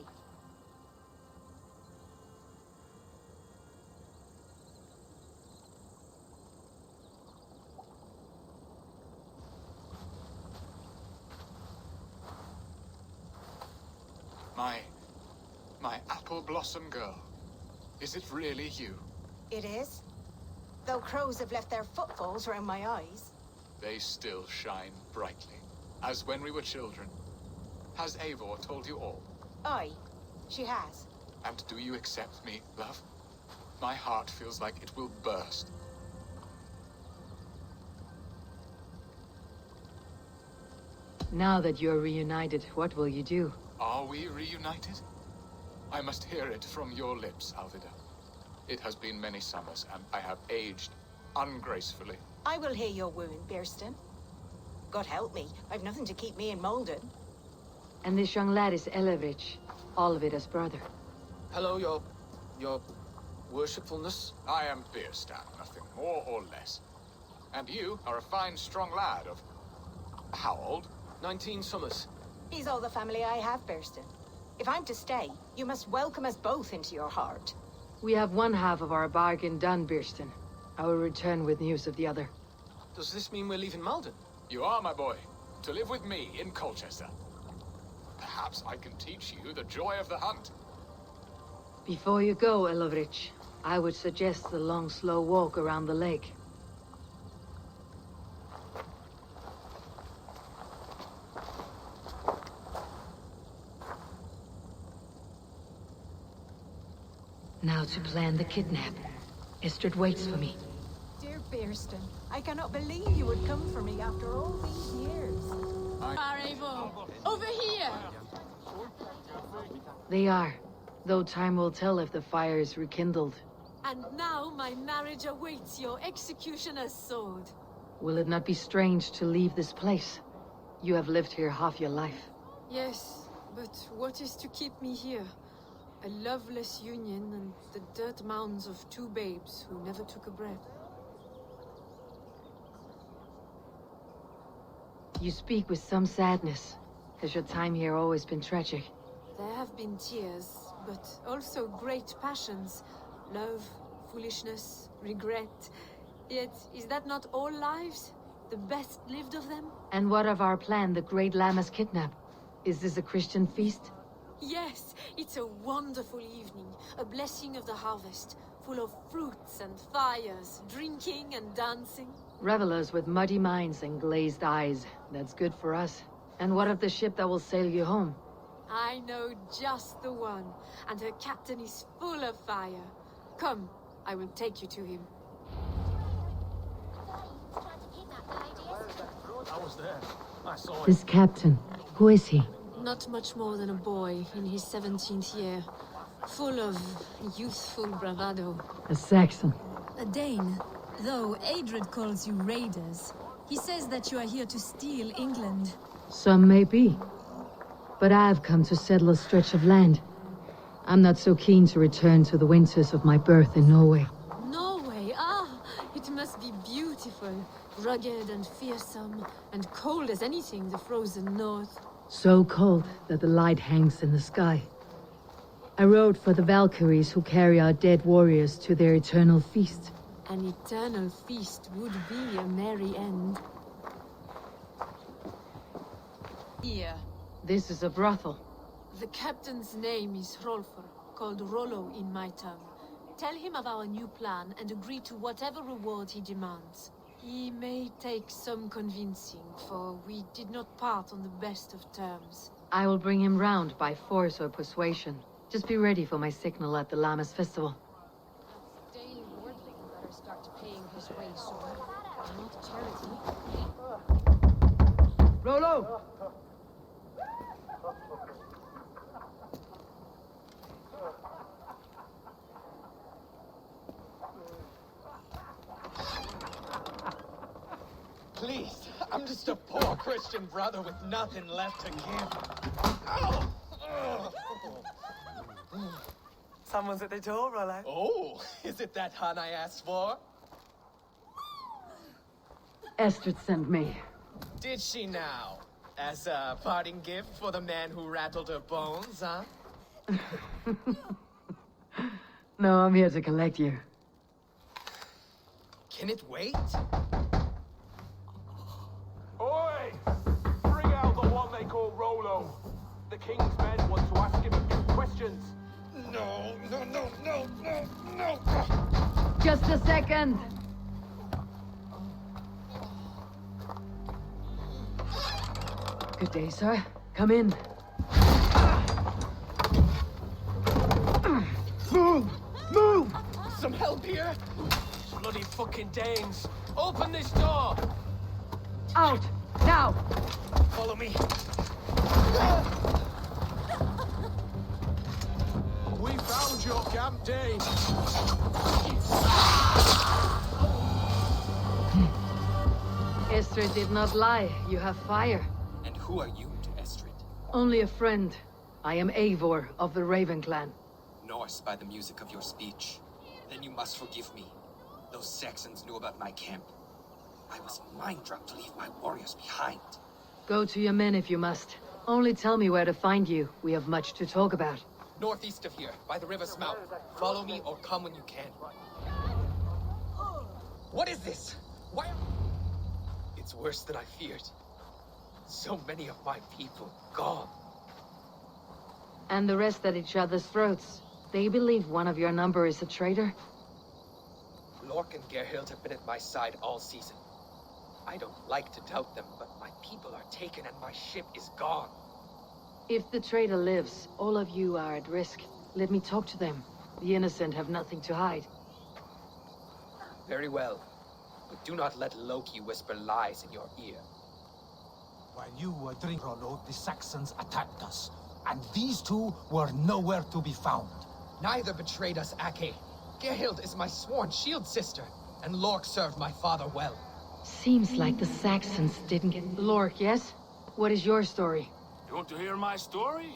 My apple blossom girl. Is it really you? It is. Though crows have left their footfalls around my eyes. They still shine brightly, as when we were children. Has Eivor told you all? Aye, she has. And do you accept me, love? My heart feels like it will burst. Now that you're reunited, what will you do? Are we reunited? I must hear it from your lips, Alvida. It has been many summers, and I have aged ungracefully. I will hear your wound, Birsten. God help me, I've nothing to keep me in Malden. And this young lad is Elrich, Alvida's brother. Hello, your worshipfulness. I am Birsten, nothing more or less. And you are a fine, strong lad of... how old? 19 summers. He's all the family I have, Birsten. If I'm to stay, you must welcome us both into your heart. We have one half of our bargain done, Birsten. I will return with news of the other. Does this mean we're leaving Malden? You are, my boy, to live with me in Colchester. Perhaps I can teach you the joy of the hunt. Before you go, Elovrich, I would suggest the long, slow walk around the lake. Now to plan the kidnap. Estrid waits for me. Dear Bearston, I cannot believe you would come for me after all these years. Arrival! Over here! They are, though time will tell if the fire is rekindled. And now my marriage awaits your executioner's sword. Will it not be strange to leave this place? You have lived here half your life. Yes, but what is to keep me here? A loveless union and the dirt mounds of two babes who never took a breath. You speak with some sadness. Has your time here always been tragic? There have been tears, but also great passions. Love, foolishness, regret. Yet, is that not all lives? The best lived of them? And what of our plan, the Great Lammas kidnap? Is this a Christian feast? Yes, it's a wonderful evening. A blessing of the harvest. Full of fruits and fires, drinking and dancing. Revelers with muddy minds and glazed eyes. That's good for us. And what of the ship that will sail you home? I know just the one, and her captain is full of fire. Come, I will take you to him. I was there. I saw him. This captain, who is he? Not much more than a boy in his 17th year. Full of youthful bravado. A Saxon. A Dane. Though Adred calls you raiders. He says that you are here to steal England. Some may be. But I've come to settle a stretch of land. I'm not so keen to return to the winters of my birth in Norway. Norway? Ah, it must be beautiful. Rugged and fearsome, and cold as anything the frozen north. So cold that the light hangs in the sky. I rode for the Valkyries who carry our dead warriors to their eternal feast. An eternal feast would be a merry end. Here. This is a brothel. The captain's name is Hrolfr, called Rollo in my tongue. Tell him of our new plan and agree to whatever reward he demands. He may take some convincing, for we did not part on the best of terms. I will bring him round by force or persuasion. Just be ready for my signal at the Lammas festival. Daily wardling better start paying his way soon. Not charity. Rollo! Please, I'm just a poor Christian brother with nothing left to give. Oh! Someone's at the door, Rollo. Oh, is it that hun I asked for? Estrid sent me. Did she now? As a parting gift for the man who rattled her bones, huh? No, I'm here to collect you. Can it wait? Oi! Bring out the one they call Rollo. The king's men want to ask him a few questions. No. Just a second. Good day, sir. Come in. Move! Some help here? Bloody fucking Danes! Open this door! Out! Now! Follow me. We found your camp, Dane. Estrid did not lie. You have fire. And who are you to Estrid? Only a friend. I am Eivor of the Raven clan. Norse by the music of your speech. Then you must forgive me. Those Saxons knew about my camp. I was mind-drugged to leave my warriors behind. Go to your men if you must. Only tell me where to find you. We have much to talk about. Northeast of here, by the river's mouth. Follow me or come when you can. What is this? Why? It's worse than I feared. So many of my people gone. And the rest at each other's throats. They believe one of your number is a traitor? Lork and Gerhild have been at my side all season. I don't like to doubt them, but my people are taken and my ship is gone. If the traitor lives, all of you are at risk. Let me talk to them. The innocent have nothing to hide. Very well. But do not let Loki whisper lies in your ear. While you were drinking, Rollo, the Saxons attacked us. And these two were nowhere to be found. Neither betrayed us, Ake. Gerhild is my sworn shield sister, and Lork served my father well. Seems like the Saxons didn't get... Lork, yes? What is your story? You want to hear my story?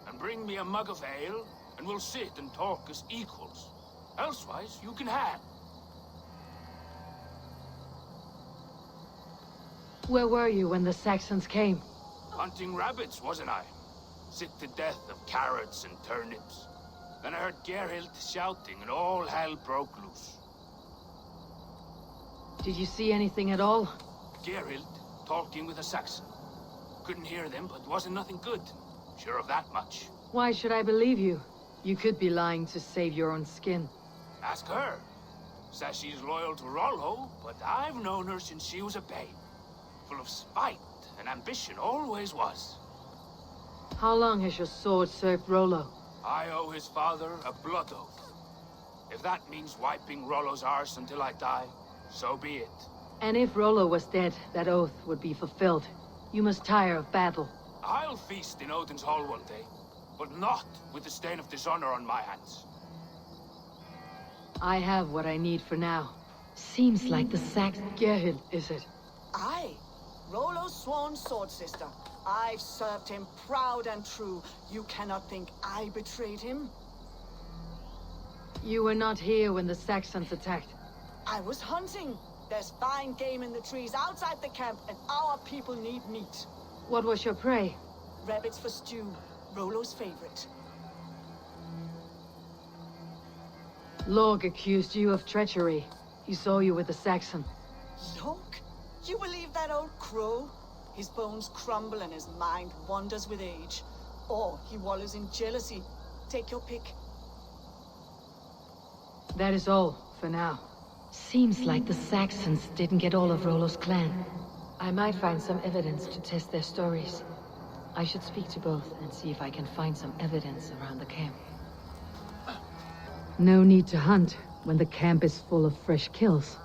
And bring me a mug of ale, and we'll sit and talk as equals. Elsewise, you can hang. Where were you when the Saxons came? Hunting rabbits, wasn't I? Sick to death of carrots and turnips. Then I heard Gerhild shouting, and all hell broke loose. Did you see anything at all? Gerhild talking with a Saxon. Couldn't hear them, but wasn't nothing good. Sure of that much. Why should I believe you? You could be lying to save your own skin. Ask her. Says she's loyal to Rollo, but I've known her since she was a babe. Full of spite and ambition, always was. How long has your sword served Rollo? I owe his father a blood oath. If that means wiping Rollo's arse until I die, so be it. And if Rollo was dead, that oath would be fulfilled. You must tire of battle. I'll feast in Odin's hall one day, but not with the stain of dishonor on my hands. I have what I need for now. Seems like the Sax Gerhild, is it? Aye. Rollo's sworn sword sister. I've served him proud and true. You cannot think I betrayed him? You were not here when the Saxons attacked. I was hunting. There's fine game in the trees outside the camp, and our people need meat. What was your prey? Rabbits for stew. Rollo's favorite. Lork accused you of treachery. He saw you with the Saxon. Lork? You believe that old crow? His bones crumble and his mind wanders with age. Or he wallows in jealousy. Take your pick. That is all, for now. Seems like the Saxons didn't get all of Rollo's clan. I might find some evidence to test their stories. I should speak to both and see if I can find some evidence around the camp. No need to hunt when the camp is full of fresh kills.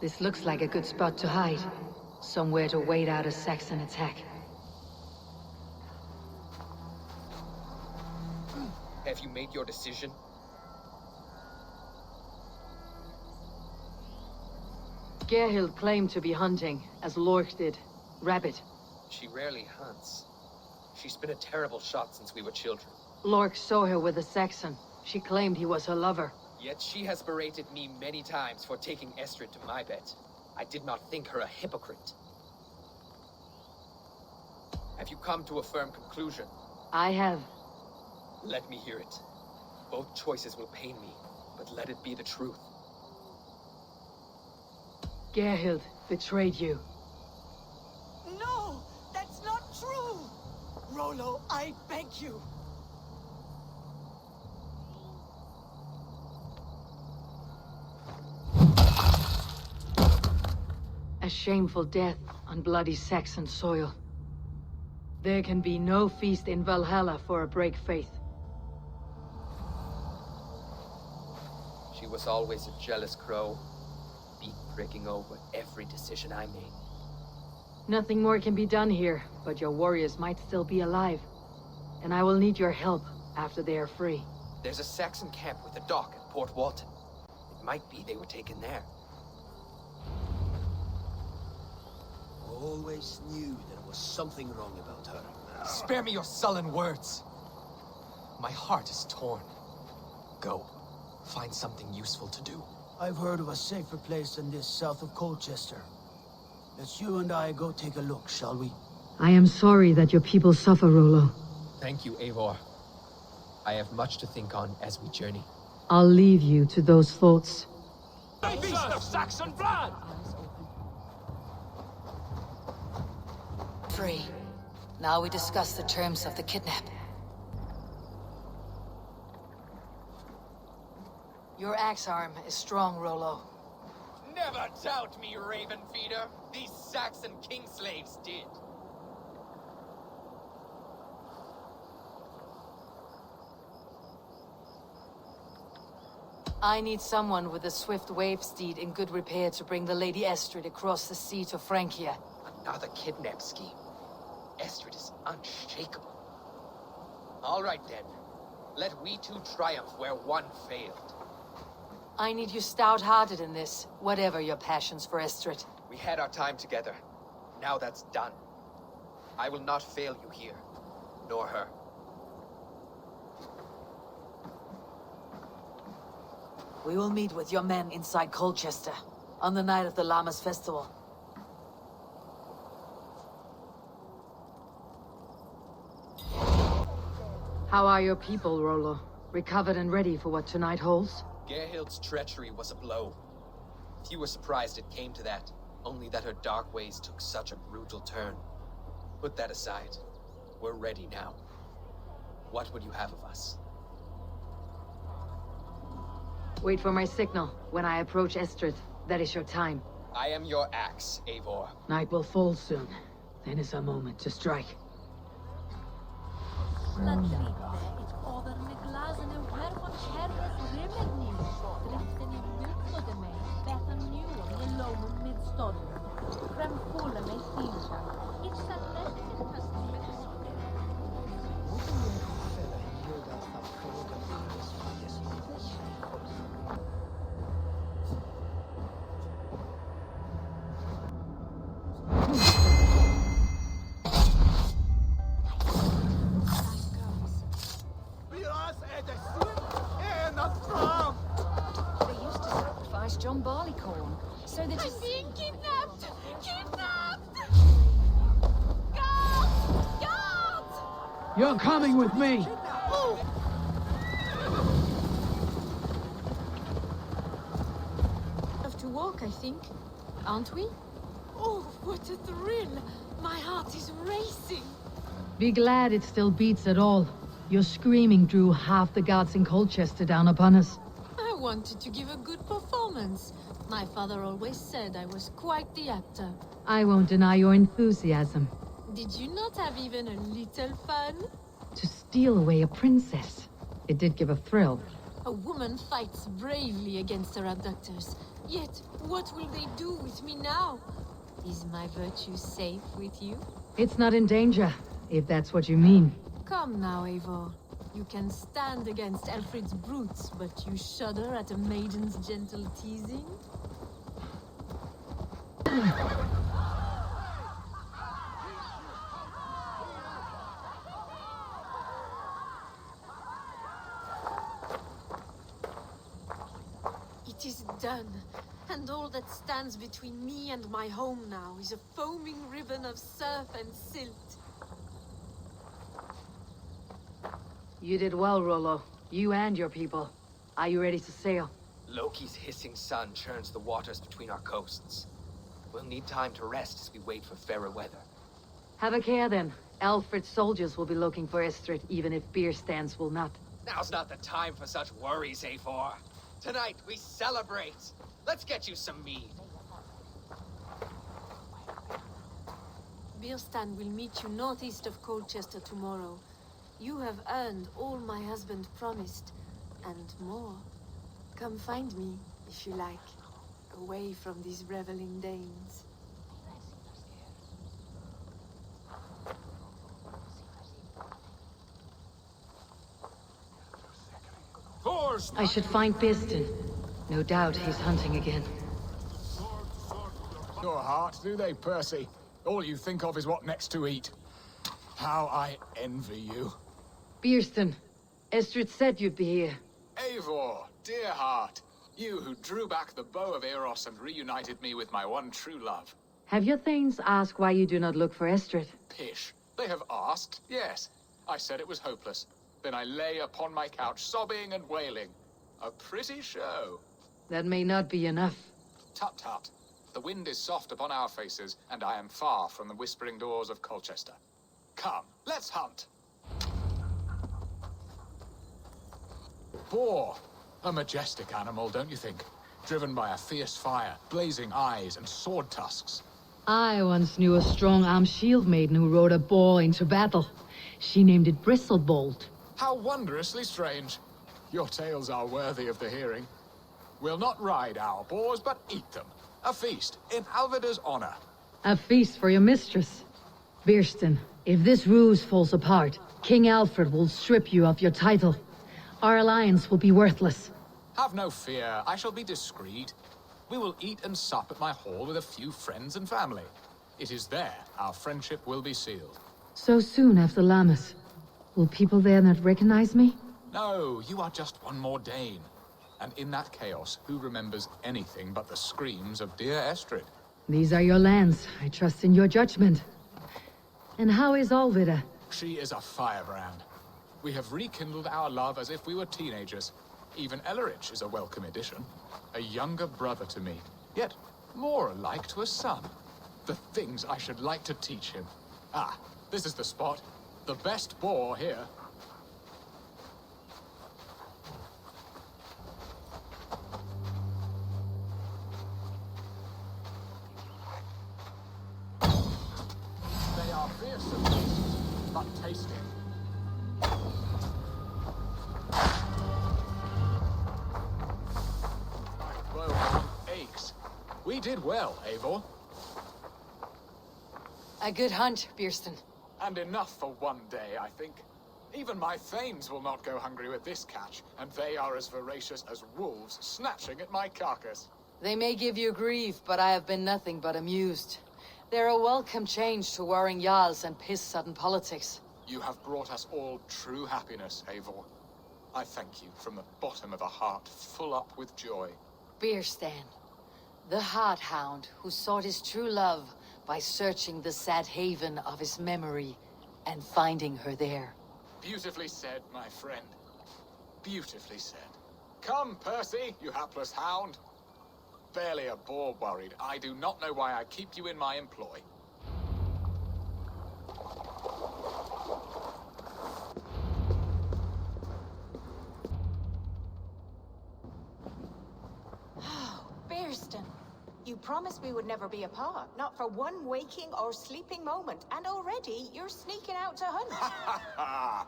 This looks like a good spot to hide. Somewhere to wait out a Saxon attack. Have you made your decision? Gerhild claimed to be hunting, as Lork did. Rabbit. She rarely hunts. She's been a terrible shot since we were children. Lork saw her with a Saxon. She claimed he was her lover. Yet she has berated me many times for taking Estrid to my bed. I did not think her a hypocrite. Have you come to a firm conclusion? I have. Let me hear it. Both choices will pain me, but let it be the truth. Gerhild betrayed you. No! That's not true! Rollo, I beg you! A shameful death on bloody Saxon soil. There can be no feast in Valhalla for a break faith. She was always a jealous crow, beak-pricking over every decision I made. Nothing more can be done here, but your warriors might still be alive. And I will need your help after they are free. There's a Saxon camp with a dock at Port Walton. It might be they were taken there. Always knew there was something wrong about her. Spare me your sullen words. My heart is torn. Go. Find something useful to do. I've heard of a safer place than this south of Colchester. Let's you and I go take a look, shall we? I am sorry that your people suffer, Rollo. Thank you, Eivor. I have much to think on as we journey. I'll leave you to those thoughts. Feast of Saxon blood! free. Now we discuss the terms of the kidnap. Your axe arm is strong, Rollo. Never doubt me, Raven Feeder. These Saxon king slaves did. I need someone with a swift wave steed in good repair to bring the Lady Estrid across the sea to Francia. Another kidnap scheme. Estrid is unshakable. All right then. Let we two triumph where one failed. I need you stout-hearted in this, whatever your passions for Estrid. We had our time together. Now that's done. I will not fail you here, nor her. We will meet with your men inside Colchester, on the night of the Llamas Festival. How are your people, Rollo? Recovered and ready for what tonight holds? Gerhild's treachery was a blow. Few were surprised it came to that, only that her dark ways took such a brutal turn. Put that aside. We're ready now. What would you have of us? Wait for my signal. When I approach Estrid, that is your time. I am your axe, Eivor. Night will fall soon. Then is our moment to strike. John Barleycorn, so that I'm being kidnapped! Kidnapped! Guards! Guards! You're coming with me! Oh! Have to walk, I think. Aren't we? Oh, what a thrill! My heart is racing! Be glad it still beats at all. Your screaming drew half the guards in Colchester down upon us. I wanted to give a good performance. My father always said I was quite the actor. I won't deny your enthusiasm. Did you not have even a little fun? To steal away a princess. It did give a thrill. A woman fights bravely against her abductors. Yet, what will they do with me now? Is my virtue safe with you? It's not in danger, if that's what you mean. Come now, Eivor. You can stand against Alfred's brutes, but you shudder at a maiden's gentle teasing? It is done, and all that stands between me and my home now is a foaming ribbon of surf and silt. You did well, Rollo. You and your people. Are you ready to sail? Loki's hissing sun churns the waters between our coasts. We'll need time to rest as we wait for fairer weather. Have a care then. Alfred's soldiers will be looking for Estrid, even if beer stands will not. Now's not the time for such worries, Eivor. Tonight we celebrate. Let's get you some mead. Birstan will meet you northeast of Colchester tomorrow. You have earned all my husband promised, and more. Come find me, if you like, away from these reveling Danes. I should find Birstan. No doubt he's hunting again. Your heart, do they, Percy? All you think of is what next to eat. How I envy you. Birstan, Estrid said you'd be here. Eivor, dear heart. You who drew back the bow of Eros and reunited me with my one true love. Have your thanes asked why you do not look for Estrid? Pish. They have asked, yes. I said it was hopeless. Then I lay upon my couch, sobbing and wailing. A pretty show. That may not be enough. Tut-tut. The wind is soft upon our faces, and I am far from the whispering doors of Colchester. Come, let's hunt. Boar. A majestic animal, don't you think? Driven by a fierce fire, blazing eyes, and sword tusks. I once knew a strong-armed shield maiden who rode a boar into battle. She named it Bristolbolt. How wondrously strange. Your tales are worthy of the hearing. We'll not ride our boars, but eat them. A feast, in Alvida's honor. A feast for your mistress. Birston, if this ruse falls apart, King Alfred will strip you of your title. Our alliance will be worthless. Have no fear, I shall be discreet. We will eat and sup at my hall with a few friends and family. It is there our friendship will be sealed. So soon after Lammas. Will people there not recognize me? No, you are just one more Dane. And in that chaos, who remembers anything but the screams of dear Estrid? These are your lands. I trust in your judgment. And how is Alvida? She is a firebrand. We have rekindled our love as if we were teenagers. Even Ellerich is a welcome addition. A younger brother to me, yet more alike to a son. The things I should like to teach him. Ah, this is the spot. The best boar here. They are fearsome beasts, but tasty. We did well, Eivor. A good hunt, Birston. And enough for one day, I think. Even my thanes will not go hungry with this catch, and they are as voracious as wolves snatching at my carcass. They may give you grief, but I have been nothing but amused. They're a welcome change to warring jarls and piss-sudden politics. You have brought us all true happiness, Eivor. I thank you from the bottom of a heart full up with joy. Birstan. The Heart Hound who sought his true love by searching the sad haven of his memory and finding her there. Beautifully said, my friend. Beautifully said. Come, Percy, you hapless hound. Barely a boar worried. I do not know why I keep you in my employ. Birston, you promised we would never be apart, not for one waking or sleeping moment, and already you're sneaking out to hunt.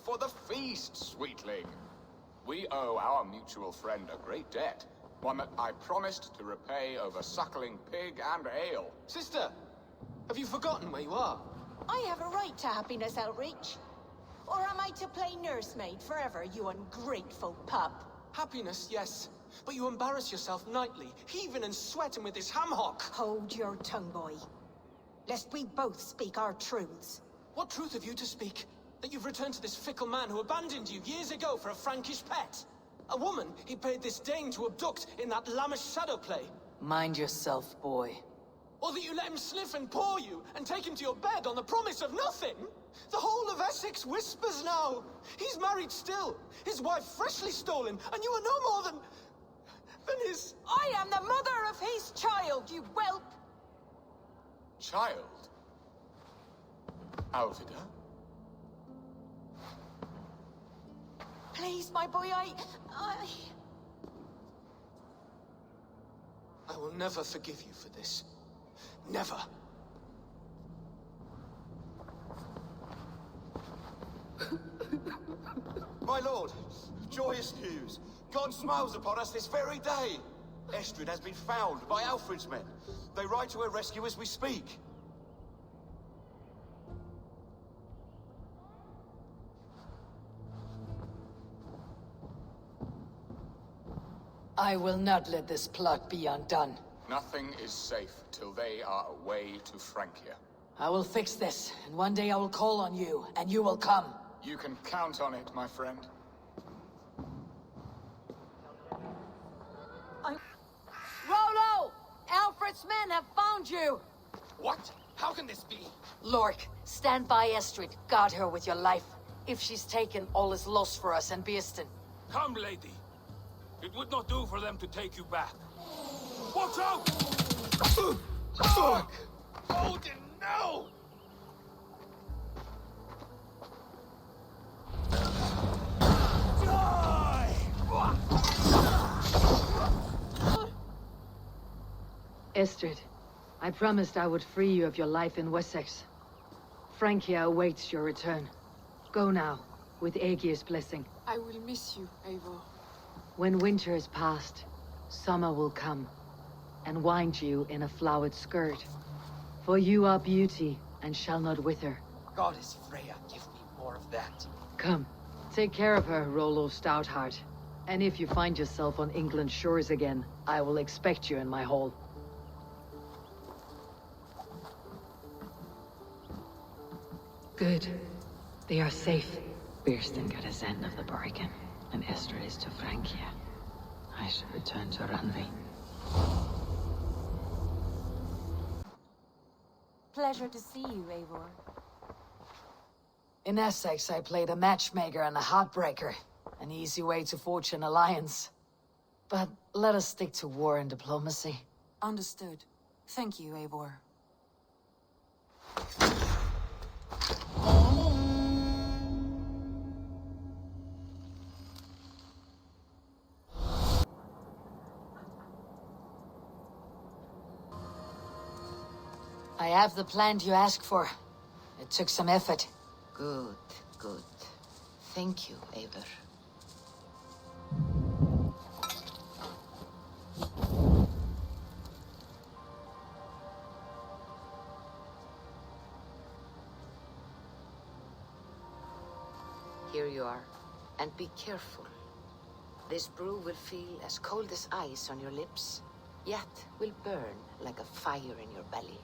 For the feast, sweetling. We owe our mutual friend a great debt, one that I promised to repay over suckling pig and ale. Sister, have you forgotten where you are? I have a right to happiness, Outreach. Or am I to play nursemaid forever, you ungrateful pup? Happiness, yes. But you embarrass yourself nightly, heaving and sweating with this ham-hock. Hold your tongue, boy. Lest we both speak our truths. What truth have you to speak? That you've returned to this fickle man who abandoned you years ago for a Frankish pet? A woman he paid this Dane to abduct in that lammish shadow play? Mind yourself, boy. Or that you let him sniff and paw you, and take him to your bed on the promise of nothing? The whole of Essex whispers now. He's married still, his wife freshly stolen, and you are no more than his... I am the mother of his child, you whelp! Child? Alvida? Please, my boy, I will never forgive you for this. Never. My lord, joyous news. God smiles upon us this very day. Estrid has been found by Alfred's men. They ride to her rescue as we speak. I will not let this plot be undone. Nothing is safe till they are away to Francia. I will fix this, and one day I will call on you, and you will come. You can count on it, my friend. Rollo! Alfred's men have found you! What? How can this be? Lork, stand by Estrid. Guard her with your life. If she's taken, all is lost for us and Birston. Come, lady. It would not do for them to take you back. Watch out! Fuck! Odin, no! Estrid, I promised I would free you of your life in Wessex. Francia awaits your return. Go now, with Aegir's blessing. I will miss you, Eivor. When winter is past, summer will come, and wind you in a flowered skirt. For you are beauty, and shall not wither. Goddess Freya, give me more of that. Come, take care of her, Rollo Stoutheart. And if you find yourself on England's shores again, I will expect you in my hall. Good. They are safe. Birsten got his end of the bargain, and Esther is to Francia. I should return to Randvi. Pleasure to see you, Eivor. In Essex, I played a matchmaker and a heartbreaker. An easy way to forge an alliance. But let us stick to war and diplomacy. Understood. Thank you, Eivor. I have the plan you asked for. It took some effort. Good, good. Thank you, Eivor. Here you are. And be careful. This brew will feel as cold as ice on your lips, yet will burn like a fire in your belly.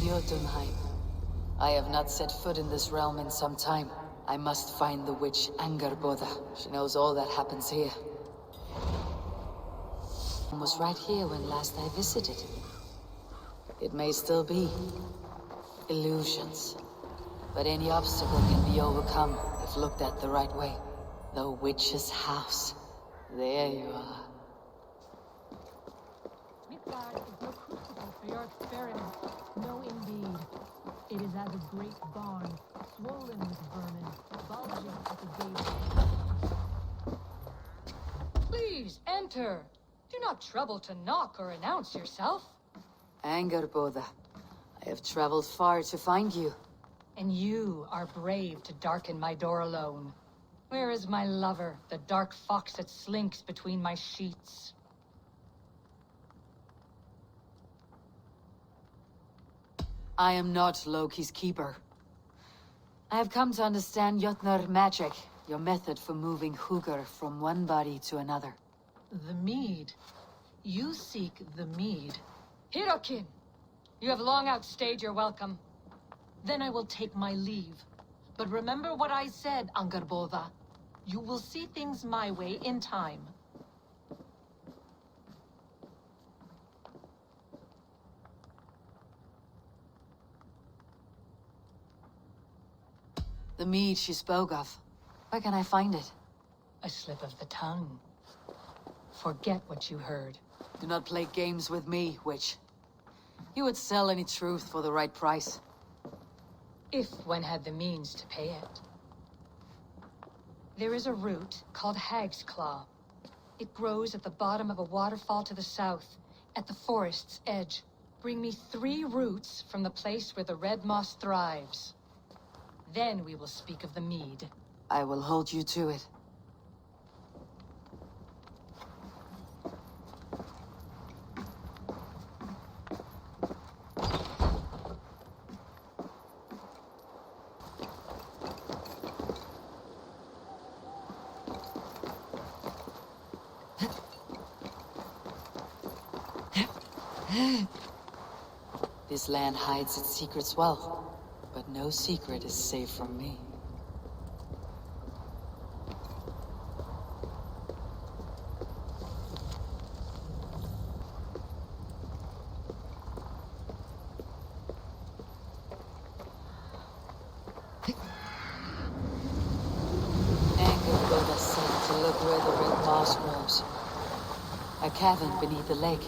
Jotunheim. I have not set foot in this realm in some time. I must find the witch Angerboda. She knows all that happens here. I was right here when last I visited. It may still be illusions, but any obstacle can be overcome if looked at the right way. The witch's house. There you are. Midgard is no crucible for your experiment. No, indeed. It is as a great barn, swollen with vermin, bulging at the gate. Please, enter. Do not trouble to knock or announce yourself. Angerboda, I have traveled far to find you. And you are brave to darken my door alone. Where is my lover, the dark fox that slinks between my sheets? I am not Loki's keeper. I have come to understand Jotnar magic Your method for moving Hugr from one body to another. The mead. You seek the mead. Hirokin! You have long outstayed your welcome. Then I will take my leave. But remember what I said, Angarbodha. You will see things my way in time. The mead she spoke of. Where can I find it? A slip of the tongue. Forget what you heard. Do not play games with me, witch. You would sell any truth for the right price. If one had the means to pay it. There is a root called Hag's Claw. It grows at the bottom of a waterfall to the south, at the forest's edge. Bring me 3 roots from the place where the red moss thrives. Then we will speak of the mead. I will hold you to it. This land hides its secrets well, but no secret is safe from me. Angarbodha said to look where the red moss grows. A cavern beneath the lake.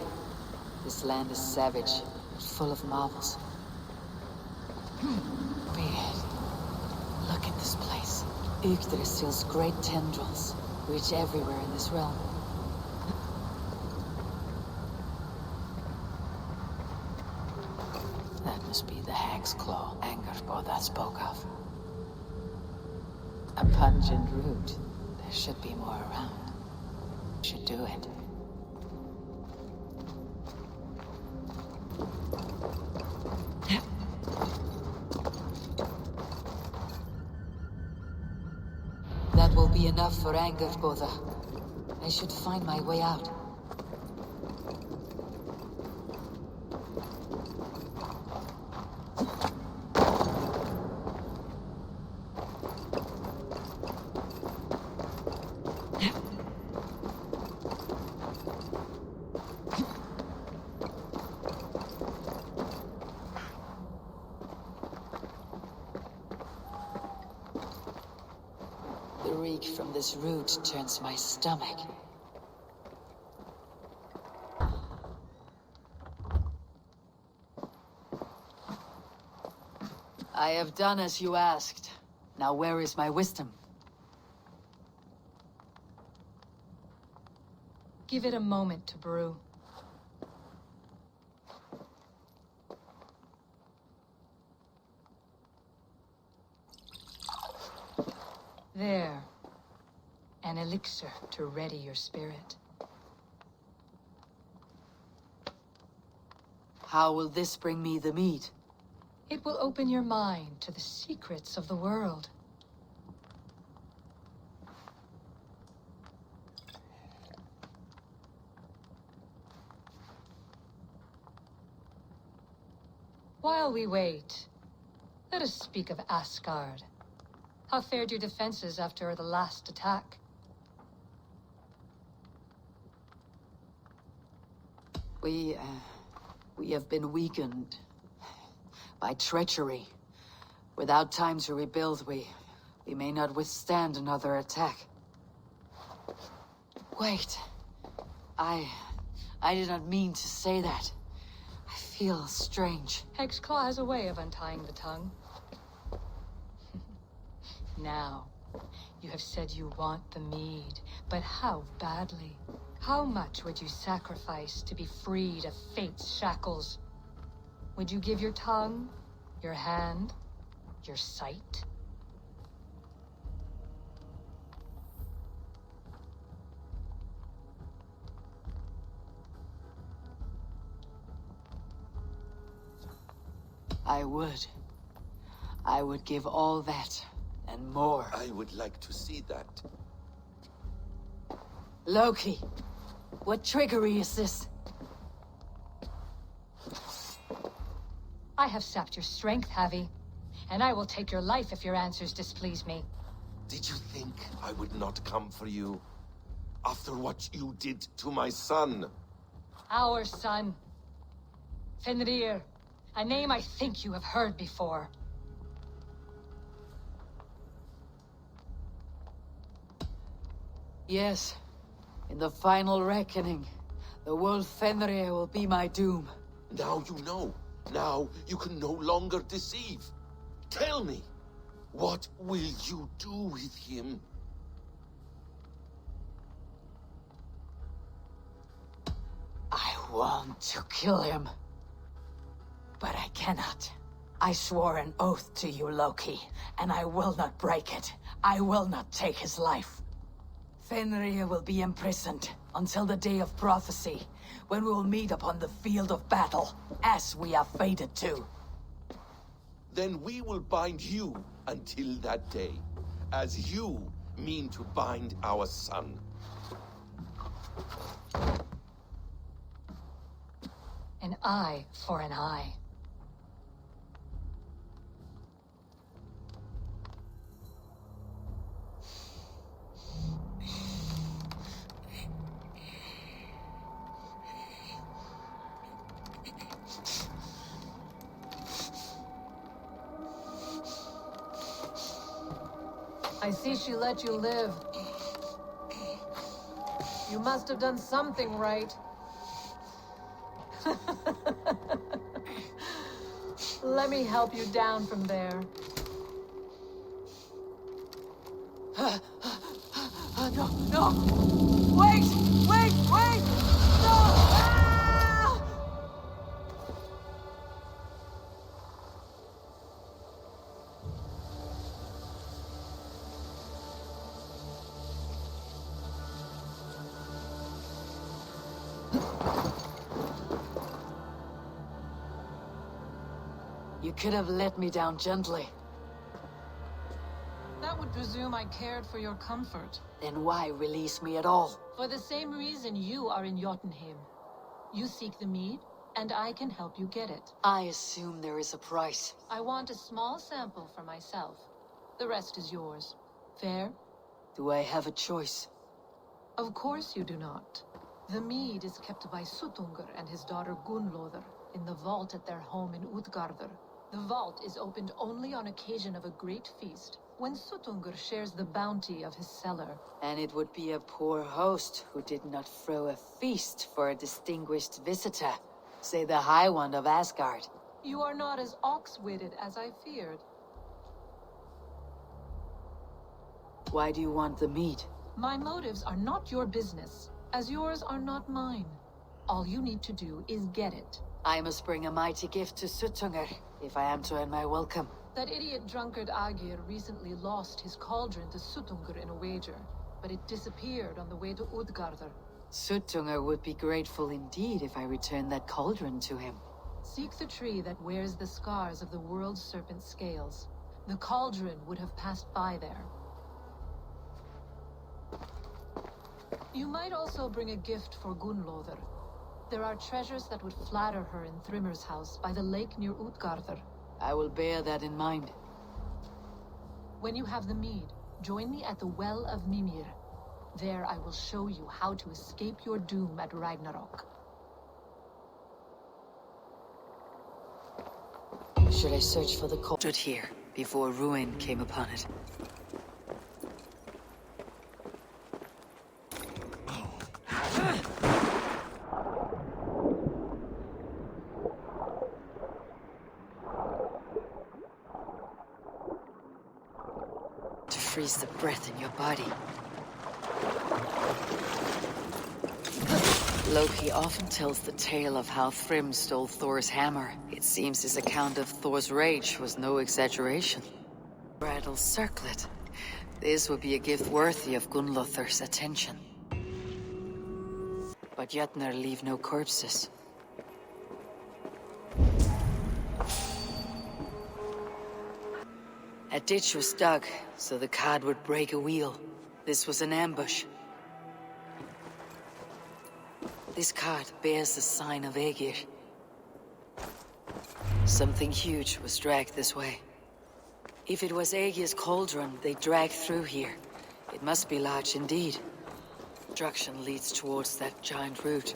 This land is savage, but full of marvels. Weird. Look at this place. Yggdrasil's great tendrils reach everywhere in this realm. That must be the Hag's Claw Angarbodha spoke of. A pungent root. There should be more around. Should do it. That will be enough for Angarbodha. I should find my way out. The reek from this root turns my stomach. I have done as you asked. Now where is my wisdom? Give it a moment to brew. There. An elixir to ready your spirit. How will this bring me the mead? It will open your mind to the secrets of the world. While we wait, let us speak of Asgard. How fared your defenses after the last attack? We have been weakened by treachery. Without time to rebuild, we may not withstand another attack. Wait. I did not mean to say that. I feel strange. Hag's Claw has a way of untying the tongue. Now, you have said you want the mead, but how badly? How much would you sacrifice to be freed of fate's shackles? Would you give your tongue, your hand, your sight? I would. I would give all that And more. I would like to see that. Loki, what trickery is this? I have sapped your strength, Javi. And I will take your life if your answers displease me. Did you think I would not come for you? After what you did to my son? Our son. Fenrir. A name I think you have heard before. Yes. In the final reckoning, the wolf Fenrir will be my doom. Now you know. Now you can no longer deceive. Tell me, what will you do with him? I want to kill him. But I cannot. I swore an oath to you, Loki, and I will not break it. I will not take his life. Fenrir will be imprisoned until the day of prophecy, when we will meet upon the field of battle, as we are fated to. Then we will bind you until that day, as you mean to bind our son. An eye for an eye. I see she let you live. You must have done something right. Let me help you down from there. No, no! Wait! Wait! Wait! No! Ah! You could have let me down gently. That would presume I cared for your comfort. Then why release me at all? For the same reason you are in Jotunheim. You seek the mead, and I can help you get it. I assume there is a price. I want a small sample for myself. The rest is yours. Fair? Do I have a choice? Of course you do not. The mead is kept by Suttungr and his daughter Gunnlóðr in the vault at their home in Utgardr. The vault is opened only on occasion of a great feast, when Suttungr shares the bounty of his cellar. And it would be a poor host who did not throw a feast for a distinguished visitor, say the High One of Asgard. You are not as ox-witted as I feared. Why do you want the mead? My motives are not your business, as yours are not mine. All you need to do is get it. I must bring a mighty gift to Suttungr, if I am to earn my welcome. That idiot drunkard Agir recently lost his cauldron to Suttungr in a wager, but it disappeared on the way to Utgardr. Suttungr would be grateful indeed if I returned that cauldron to him. Seek the tree that wears the scars of the world's serpent scales. The cauldron would have passed by there. You might also bring a gift for Gunnlóðr. There are treasures that would flatter her in Thrimmer's house by the lake near Utgardr. I will bear that in mind. When you have the mead, join me at the Well of Mimir. There I will show you how to escape your doom at Ragnarok. Should I search for the cauldron here, before ruin came upon it? Freeze the breath in your body. Loki often tells the tale of how Thrym stole Thor's hammer. It seems his account of Thor's rage was no exaggeration. Bridal circlet. This would be a gift worthy of Gunnlóðr's attention. But Jötnar leave no corpses. A ditch was dug, so the cart would break a wheel. This was an ambush. This cart bears the sign of Aegir. Something huge was dragged this way. If it was Aegir's cauldron they dragged through here, it must be large indeed. Construction leads towards that giant root.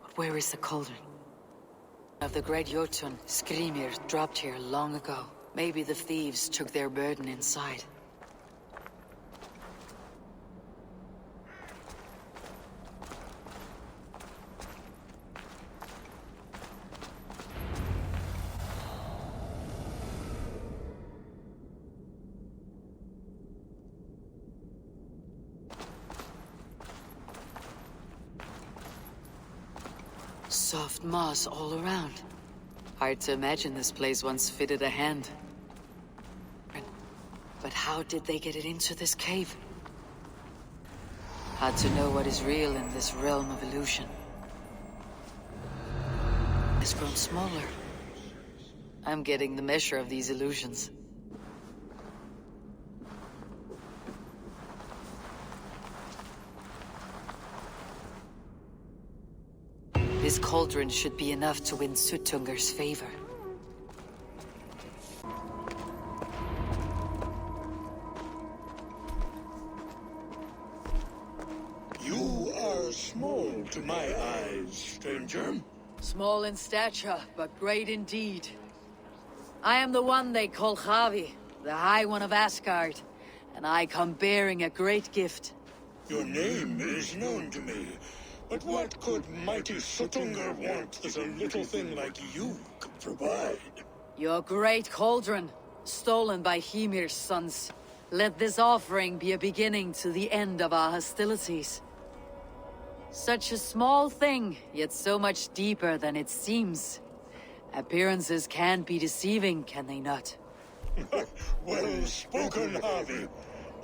But where is the cauldron? Of the great Jotun, Skrimir dropped here long ago. Maybe the thieves took their burden inside. Soft moss all around. Hard to imagine this place once fitted a hand. But how did they get it into this cave? Hard to know what is real in this realm of illusion. It's grown smaller. I'm getting the measure of these illusions. This cauldron should be enough to win Sutunger's favor. You are small to my eyes, stranger. Small in stature, but great in deed. I am the one they call Javi, the High One of Asgard, and I come bearing a great gift. Your name is known to me. But what could mighty Sutunger want that a little thing like you could provide? Your great cauldron, stolen by Hymir's sons. Let this offering be a beginning to the end of our hostilities. Such a small thing, yet so much deeper than it seems. Appearances can be deceiving, can they not? Well spoken, Harvey.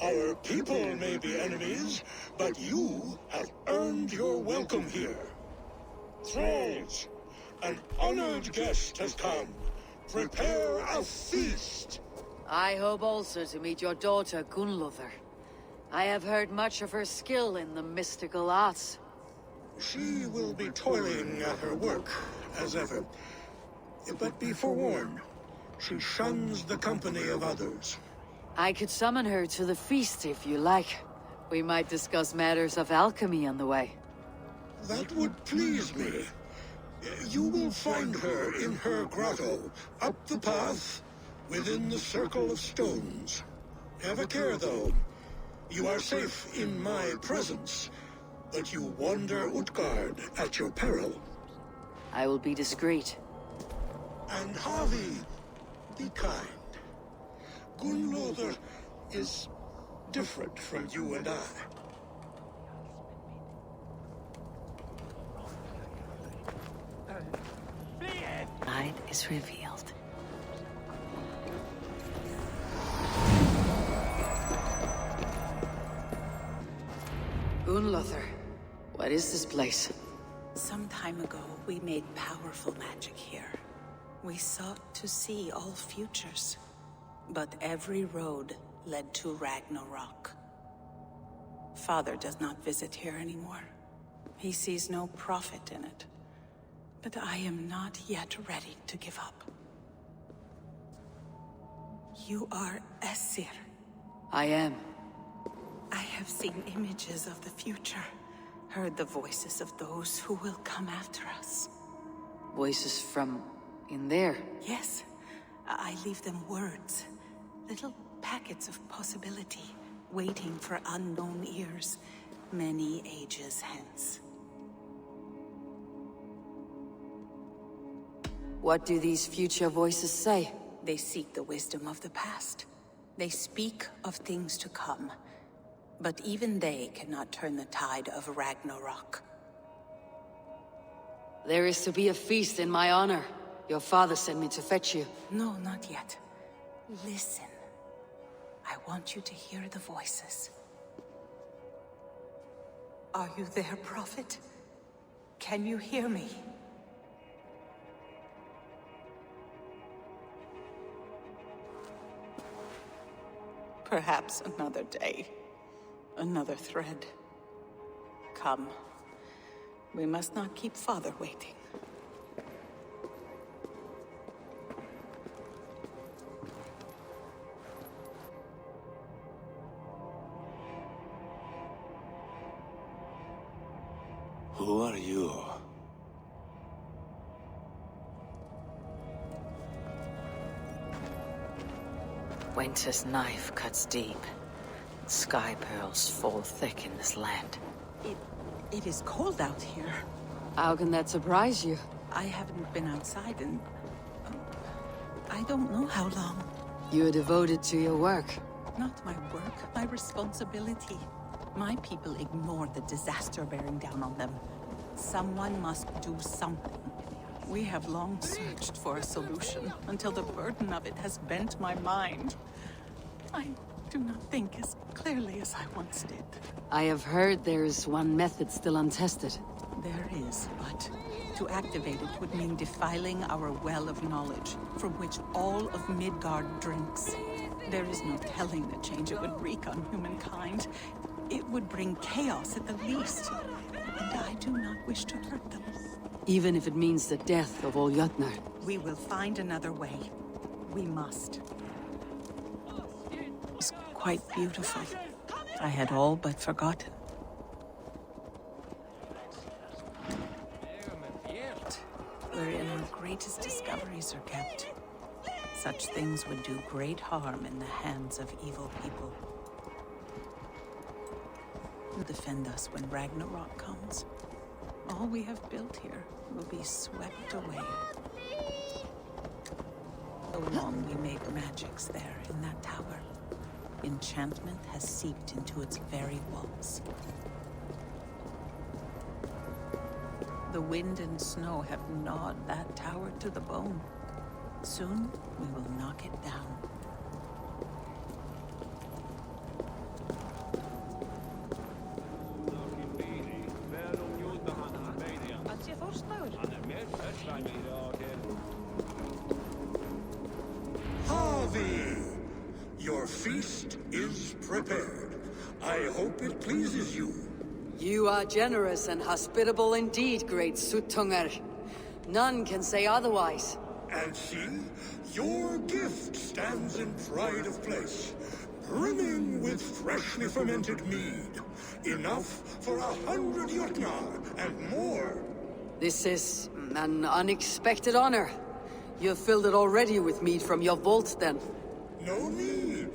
Our people may be enemies, but you have earned your welcome here. Thralls, an honored guest has come. Prepare a feast. I hope also to meet your daughter, Gunnlother. I have heard much of her skill in the mystical arts. She will be toiling at her work, as ever. But be forewarned, she shuns the company of others. I could summon her to the feast if you like. We might discuss matters of alchemy on the way. That would please me. You will find her in her grotto, up the path, within the circle of stones. Have a care, though. You are safe in my presence, but you wander Utgard at your peril. I will be discreet. And Harvey, be kind. Gunnlother is different from you and I. Night is revealed. Gunnlother, what is this place? Some time ago, we made powerful magic here. We sought to see all futures. But every road led to Ragnarok. Father does not visit here anymore. He sees no profit in it. But I am not yet ready to give up. You are Esir. I am. I have seen images of the future. Heard the voices of those who will come after us. Voices from in there? Yes. I leave them words. Little packets of possibility, waiting for unknown ears, many ages hence. What do these future voices say? They seek the wisdom of the past. They speak of things to come. But even they cannot turn the tide of Ragnarok. There is to be a feast in my honor. Your father sent me to fetch you. No, not yet. Listen. I want you to hear the voices. Are you there, Prophet? Can you hear me? Perhaps another day. Another thread. Come. We must not keep Father waiting. Who are you? Winter's knife cuts deep. Sky pearls fall thick in this land. It is cold out here. How can that surprise you? I haven't been outside in... I don't know how long. You are devoted to your work. Not my work, my responsibility. My people ignore the disaster bearing down on them. Someone must do something. We have long searched for a solution, until the burden of it has bent my mind. I do not think as clearly as I once did. I have heard there is one method still untested. There is, but to activate it would mean defiling our well of knowledge, from which all of Midgard drinks. There is no telling the change it would wreak on humankind. It would bring chaos at the least, and I do not wish to hurt them. Even if it means the death of all Jotnar. We will find another way. We must. It was quite beautiful. I had all but forgotten. Wherein our greatest discoveries are kept. Such things would do great harm in the hands of evil people. Defend us when Ragnarok comes. All we have built here will be swept away. So long we made magics there in that tower. Enchantment has seeped into its very walls. The wind and snow have gnawed that tower to the bone. Soon we will knock it down. Harvey! Your feast is prepared. I hope it pleases you. You are generous and hospitable indeed, great Suttungar. None can say otherwise. And see, your gift stands in pride of place, brimming with freshly fermented mead. Enough for 100 Jotnar and more. This is an unexpected honor. You have filled it already with mead from your vault, then. No need.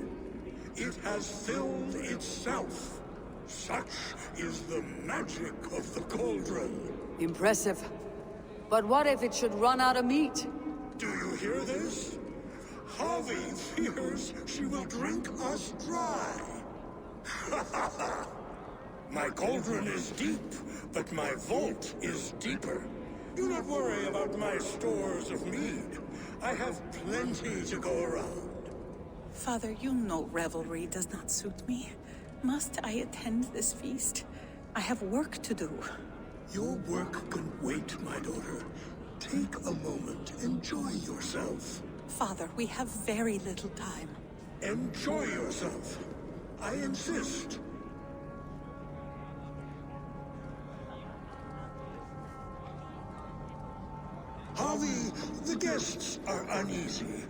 It has filled itself. Such is the magic of the cauldron. Impressive. But what if it should run out of meat? Do you hear this? Harvey fears she will drink us dry. My cauldron is deep, but my vault is deeper. Do not worry about my stores of mead. I have plenty to go around. Father, you know revelry does not suit me. Must I attend this feast? I have work to do. Your work can wait, my daughter. Take a moment. Enjoy yourself. Father, we have very little time. Enjoy yourself. I insist. Harvey, the guests are uneasy.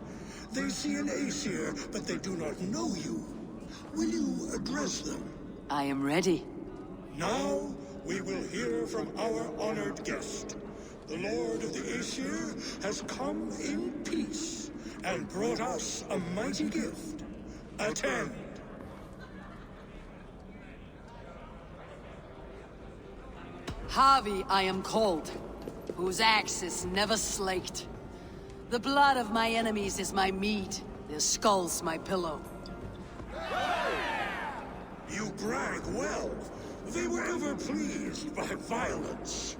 They see an Aesir, but they do not know you. Will you address them? I am ready. Now, we will hear from our honored guest. The Lord of the Aesir has come in peace and brought us a mighty gift. Attend. Harvey, I am called, whose axe is never slaked. The blood of my enemies is my meat, their skulls my pillow. You brag well. They were ever pleased by violence.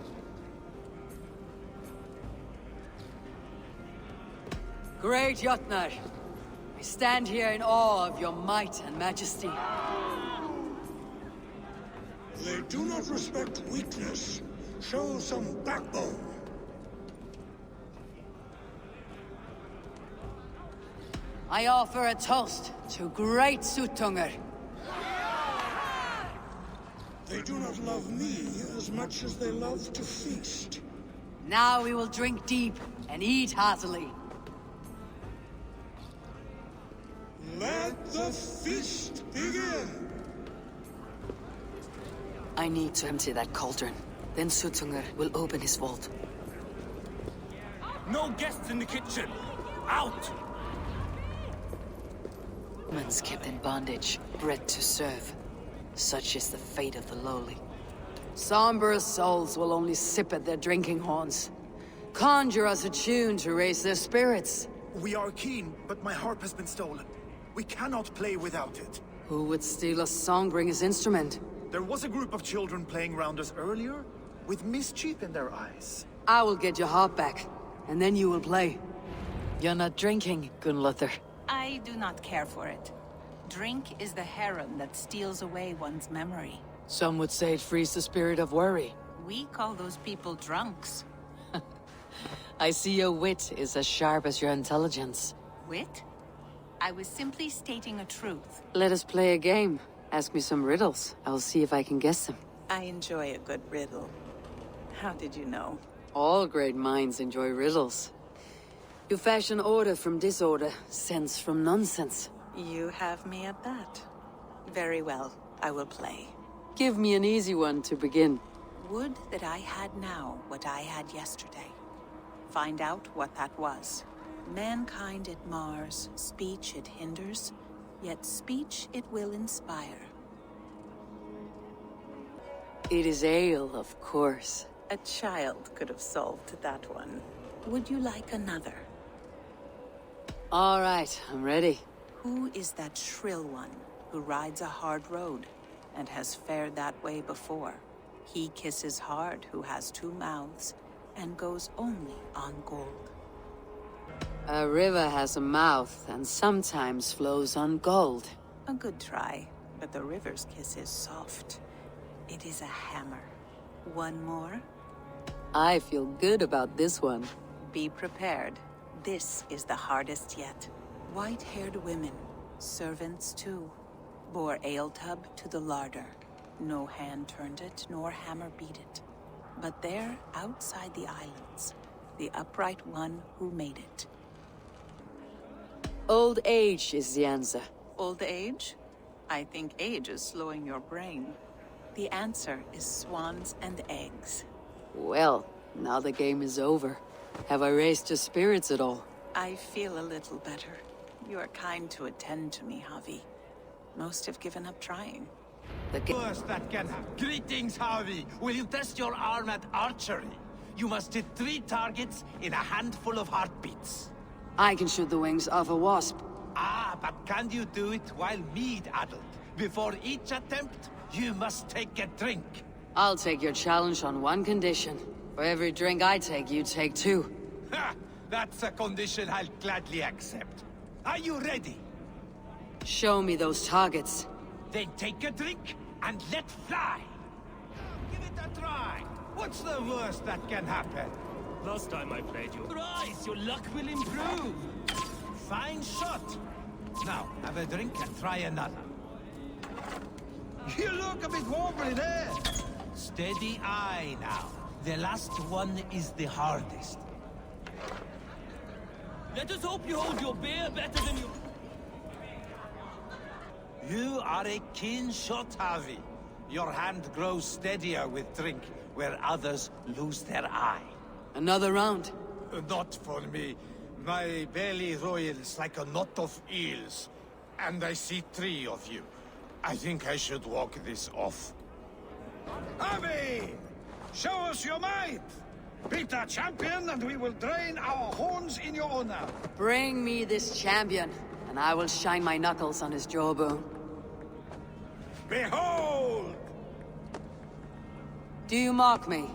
Great Jotnar, I stand here in awe of your might and majesty. They do not respect weakness. Show some backbone. I offer a toast to great Sutunger. They do not love me as much as they love to feast. Now we will drink deep and eat heartily. Let the feast begin! I need to empty that cauldron. Then Sutunger will open his vault. No guests in the kitchen! Out! Humans kept in bondage, bred to serve. Such is the fate of the lowly. Somber souls will only sip at their drinking horns. Conjure us a tune to raise their spirits. We are keen, but my harp has been stolen. We cannot play without it. Who would steal a Songbringer's instrument? There was a group of children playing round us earlier, with mischief in their eyes. I will get your harp back, and then you will play. You're not drinking, Gunnlother. I do not care for it. Drink is the harem that steals away one's memory. Some would say it frees the spirit of worry. We call those people drunks. I see your wit is as sharp as your intelligence. Wit? I was simply stating a truth. Let us play a game. Ask me some riddles. I'll see if I can guess them. I enjoy a good riddle. How did you know? All great minds enjoy riddles. You fashion order from disorder, sense from nonsense. You have me at that. Very well, I will play. Give me an easy one to begin. Would that I had now what I had yesterday. Find out what that was. Mankind it mars, speech it hinders, yet speech it will inspire. It is ale, of course. A child could have solved that one. Would you like another? All right, I'm ready. Who is that shrill one who rides a hard road and has fared that way before? He kisses hard who has two mouths and goes only on gold. A river has a mouth and sometimes flows on gold. A good try, but the river's kiss is soft. It is a hammer. One more? I feel good about this one. Be prepared. This is the hardest yet. White-haired women, servants too, bore ale tub to the larder. No hand turned it, nor hammer beat it. But there, outside the islands, the upright one who made it. Old age is the answer. Old age? I think age is slowing your brain. The answer is swans and eggs. Well, now the game is over. Have I raised your spirits at all? I feel a little better. You are kind to attend to me, Javi. Most have given up trying. Worst that can happen. Greetings, Harvey. Will you test your arm at archery? You must hit 3 targets in a handful of heartbeats. I can shoot the wings off a wasp. Ah, but can you do it while mead-addled? Before each attempt, you must take a drink. I'll take your challenge on one condition. For every drink I take, you take 2. Ha! That's a condition I'll gladly accept. Are you ready? Show me those targets. Then take a drink and let fly. Give it a try. What's the worst that can happen? Last time I played you. Rise, your luck will improve. Fine shot. Now, have a drink and try another. You look a bit wobbly there. Steady eye now. The last one is the hardest. Let us hope you hold your beer better than you... You are a keen shot, Harvey. Your hand grows steadier with drink, where others lose their eye. Another round? Not for me. My belly roils like a knot of eels. And I see 3 of you. I think I should walk this off. Harvey! Show us your might! Beat our champion and we will drain our horns in your honor. Bring me this champion, and I will shine my knuckles on his jawbone. Behold! Do you mock me?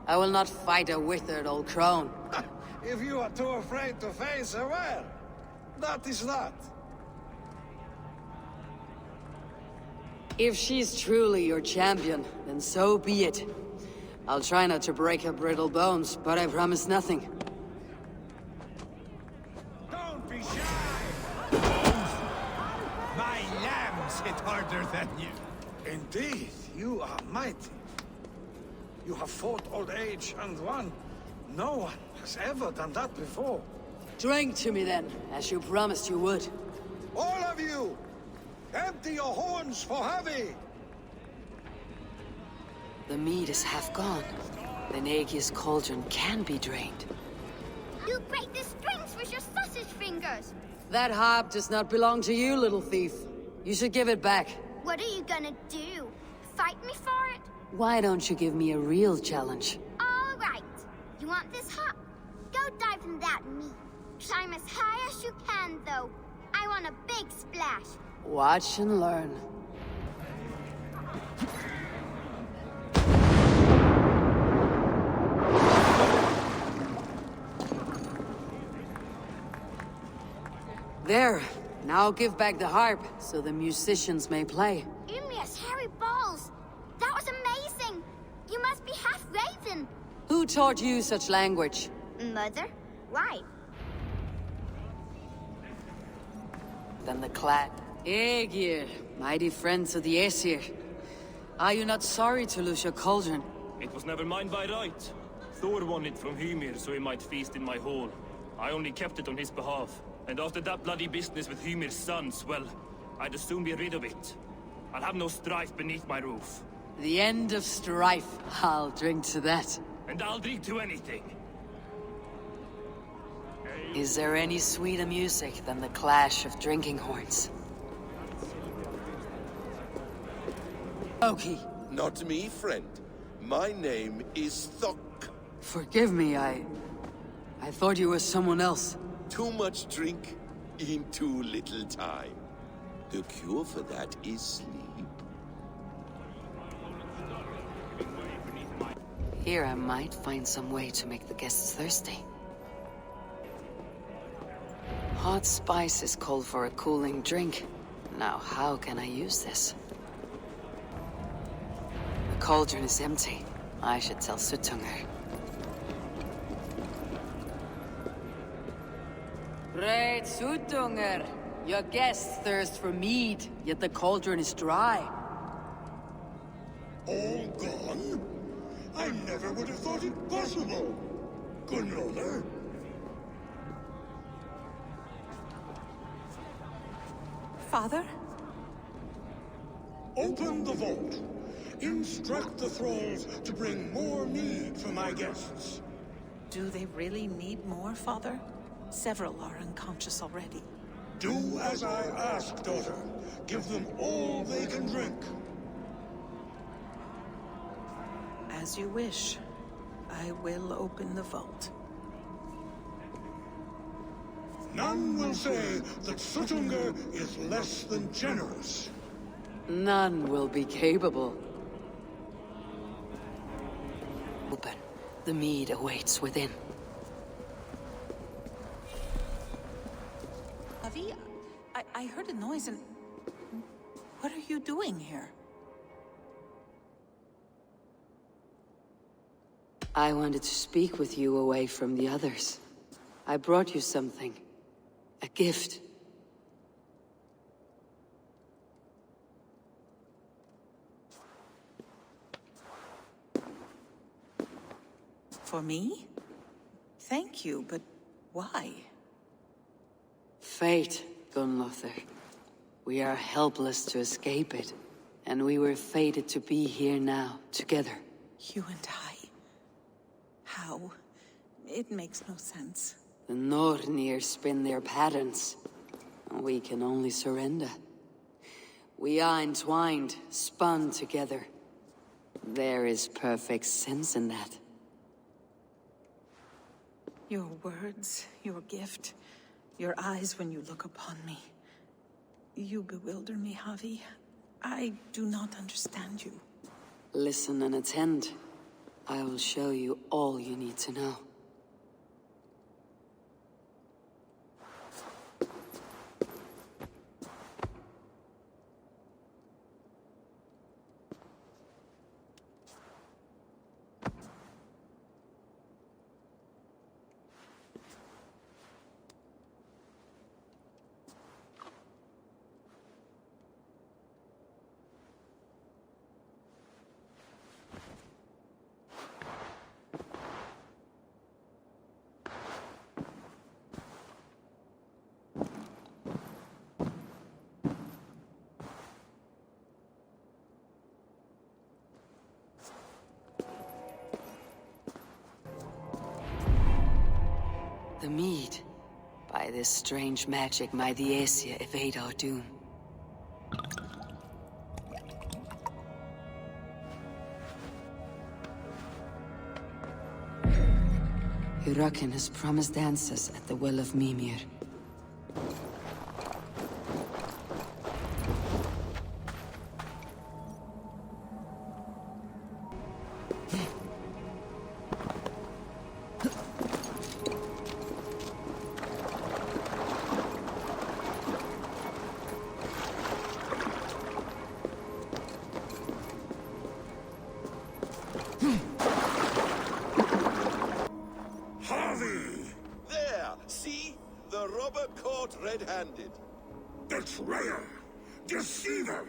I will not fight a withered old crone. If you are too afraid to face her, well, that is that. If she's truly your champion, then so be it. I'll try not to break her brittle bones, but I promise nothing. Don't be shy! gods hit harder than you. Indeed, you are mighty. You have fought old age and won. No one has ever done that before. Drink to me then, as you promised you would. All of you! Empty your horns for Javi! The mead is half gone. Then Aegir's cauldron can be drained. You break the strings with your sausage fingers! That harp does not belong to you, little thief. You should give it back. What are you gonna do? Fight me for it? Why don't you give me a real challenge? All right. You want this harp? Go dive in that meat. Climb as high as you can, though. I want a big splash. Watch and learn. There. Now give back the harp, so the musicians may play. Ymria's hairy balls. That was amazing. You must be half raven. Who taught you such language? Mother? Why? Then the clan. Aegir, mighty friends of the Aesir. Are you not sorry to lose your cauldron? It was never mine by right. Thor won it from Hymir so he might feast in my hall. I only kept it on his behalf. And after that bloody business with Hymir's sons, well, I'd as soon be rid of it. I'll have no strife beneath my roof. The end of strife. I'll drink to that. And I'll drink to anything. Is there any sweeter music than the clash of drinking horns? Loki. Not me, friend. My name is Thok. Forgive me, I thought you were someone else. Too much drink in too little time. The cure for that is sleep. Here I might find some way to make the guests thirsty. Hot spices call for a cooling drink. Now, how can I use this? The cauldron is empty. I should tell Suttungr. Great Suttungr! Your guests thirst for mead, yet the cauldron is dry. All gone? I never would have thought it possible. Gunloder? Father? Open the vault. Instruct the thralls to bring more mead for my guests. Do they really need more, Father? Several are unconscious already. Do as I ask, daughter. Give them all they can drink. As you wish. I will open the vault. None will say that Suttungr is less than generous. None will be capable. Open. The mead awaits within. Avi, I heard a noise and... What are you doing here? I wanted to speak with you away from the others. I brought you something. A gift. For me? Thank you, but why? Fate, Gunlothar. We are helpless to escape it. And we were fated to be here now, together. You and I? How? It makes no sense. The Nornir spin their patterns. We can only surrender. We are entwined, spun together. There is perfect sense in that. Your words, your gift, your eyes when you look upon me. You bewilder me, Javi. I do not understand you. Listen and attend. I will show you all you need to know. The mead. By this strange magic, might the Aesir evade our doom. Hurakan has promised answers at the Well of Mimir. red-handed. Betrayer! Deceiver!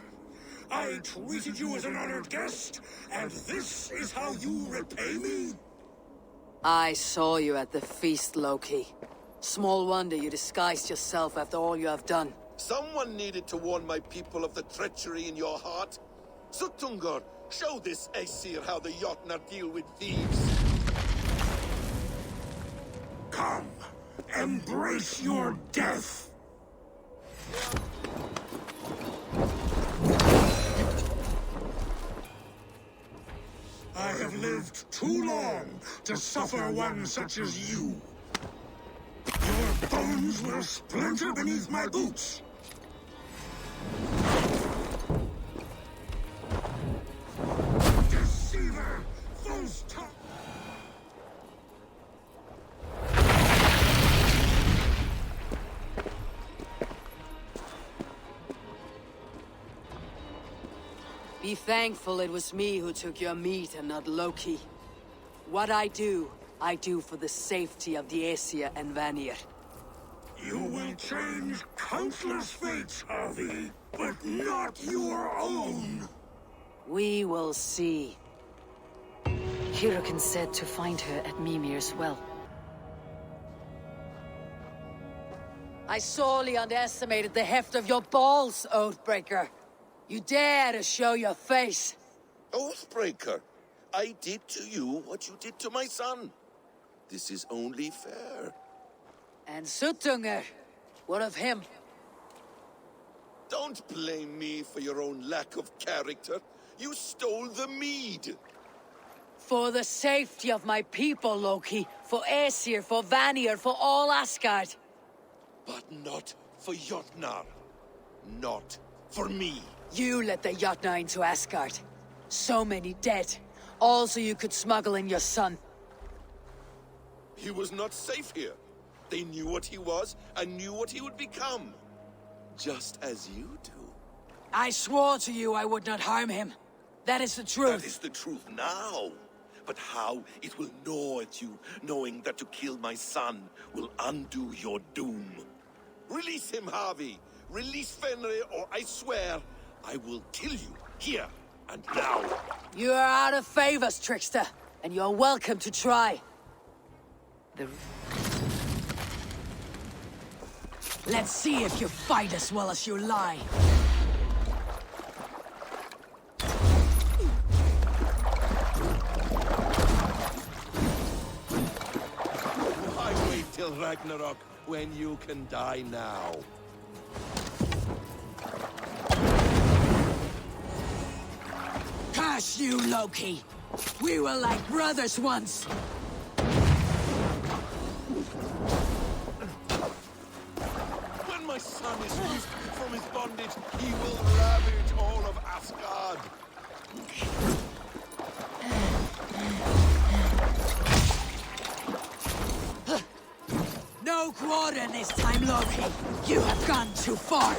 I treated you as an honored guest, and this is how you repay me? I saw you at the feast, Loki. Small wonder you disguised yourself after all you have done. Someone needed to warn my people of the treachery in your heart. Suttungr, show this Aesir how the Jotnar deal with thieves. Come, embrace your death! I have lived too long to suffer one such as you. Your bones will splinter beneath my boots. Deceiver! False tongue! Be thankful it was me who took your meat and not Loki. What I do for the safety of the Aesir and Vanir. You will change countless fates, Harvey, but not your own. We will see. Hurakan said to find her at Mimir's well. I sorely underestimated the heft of your balls, Oathbreaker. You dare to show your face. Oathbreaker, I did to you what you did to my son. This is only fair. And Suttungr, what of him? Don't blame me for your own lack of character. You stole the mead. For the safety of my people, Loki. For Aesir, for Vanir, for all Asgard. But not for Jotnar. Not for me. You let the Jotnar into Asgard. So many dead. All so you could smuggle in your son. He was not safe here. They knew what he was, and knew what he would become. Just as you do. I swore to you I would not harm him. That is the truth. That is the truth now. But how it will gnaw at you, knowing that to kill my son will undo your doom. Release him, Harvey. Release Fenrir, or I swear, I will kill you, here and now. You are out of favors, trickster, and you're welcome to try. Let's see if you fight as well as you lie. Why wait till Ragnarok when you can die now? Curse you, Loki! We were like brothers once! When my son is loosed from his bondage, he will ravage all of Asgard! No quarter this time, Loki! You have gone too far!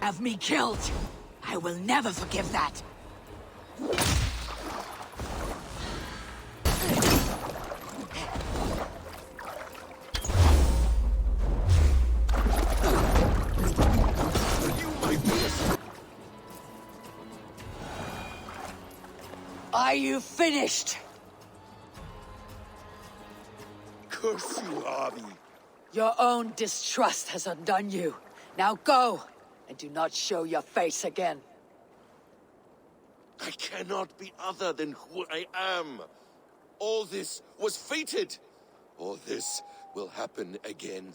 Have me killed! I will never forgive that! Are you finished? Curse you, Harvey. Your own distrust has undone you. Now go! and do not show your face again. I cannot be other than who I am. All this was fated. All this will happen again.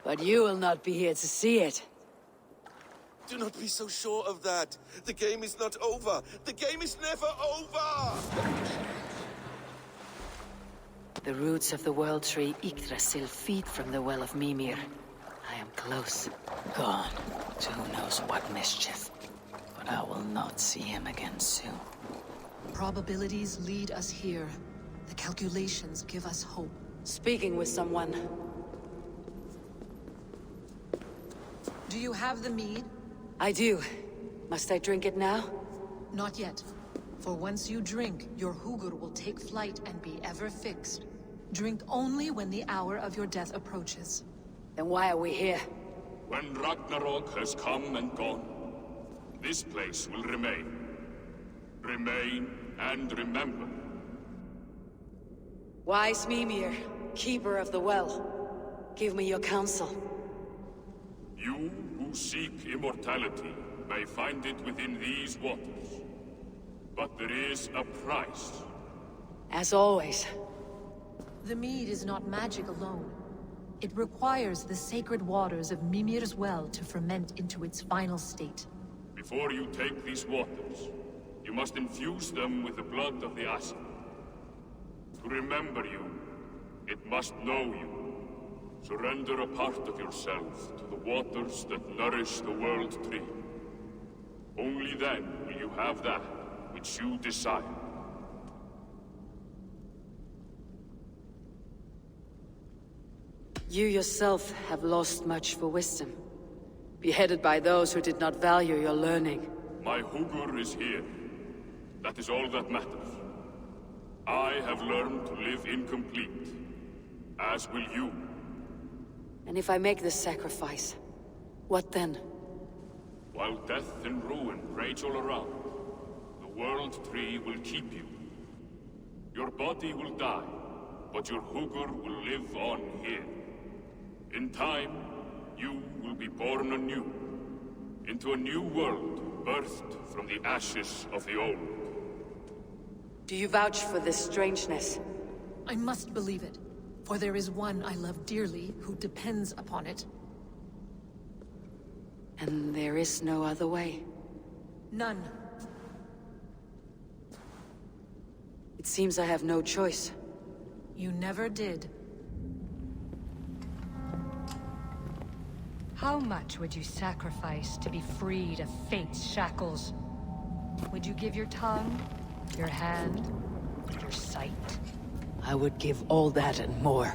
But you will not be here to see it. Do not be so sure of that. The game is not over. The game is never over! The roots of the World Tree Yggdrasil feed from the Well of Mimir. I am close. Gone to who knows what mischief. But I will not see him again soon. Probabilities lead us here. The calculations give us hope. Speaking with someone. Do you have the mead? I do. Must I drink it now? Not yet. For once you drink, your Hugur will take flight and be ever fixed. Drink only when the hour of your death approaches. Then why are we here? When Ragnarok has come and gone, this place will remain. Remain and remember. Wise Mimir, keeper of the well, give me your counsel. You who seek immortality may find it within these waters. But there is a price. As always. The mead is not magic alone. It requires the sacred waters of Mimir's well to ferment into its final state. Before you take these waters, you must infuse them with the blood of the Asa. To remember you, it must know you. Surrender a part of yourself to the waters that nourish the World Tree. Only then will you have that which you desire. You yourself have lost much for wisdom. Beheaded by those who did not value your learning. My Hugur is here. That is all that matters. I have learned to live incomplete, as will you. And if I make this sacrifice, what then? While death and ruin rage all around, the World Tree will keep you. Your body will die, but your Hugur will live on here. In time, you will be born anew, into a new world birthed from the ashes of the old. Do you vouch for this strangeness? I must believe it, for there is one I love dearly who depends upon it. And there is no other way? None. It seems I have no choice. You never did. How much would you sacrifice to be freed of fate's shackles? Would you give your tongue, your hand, your sight? I would give all that and more.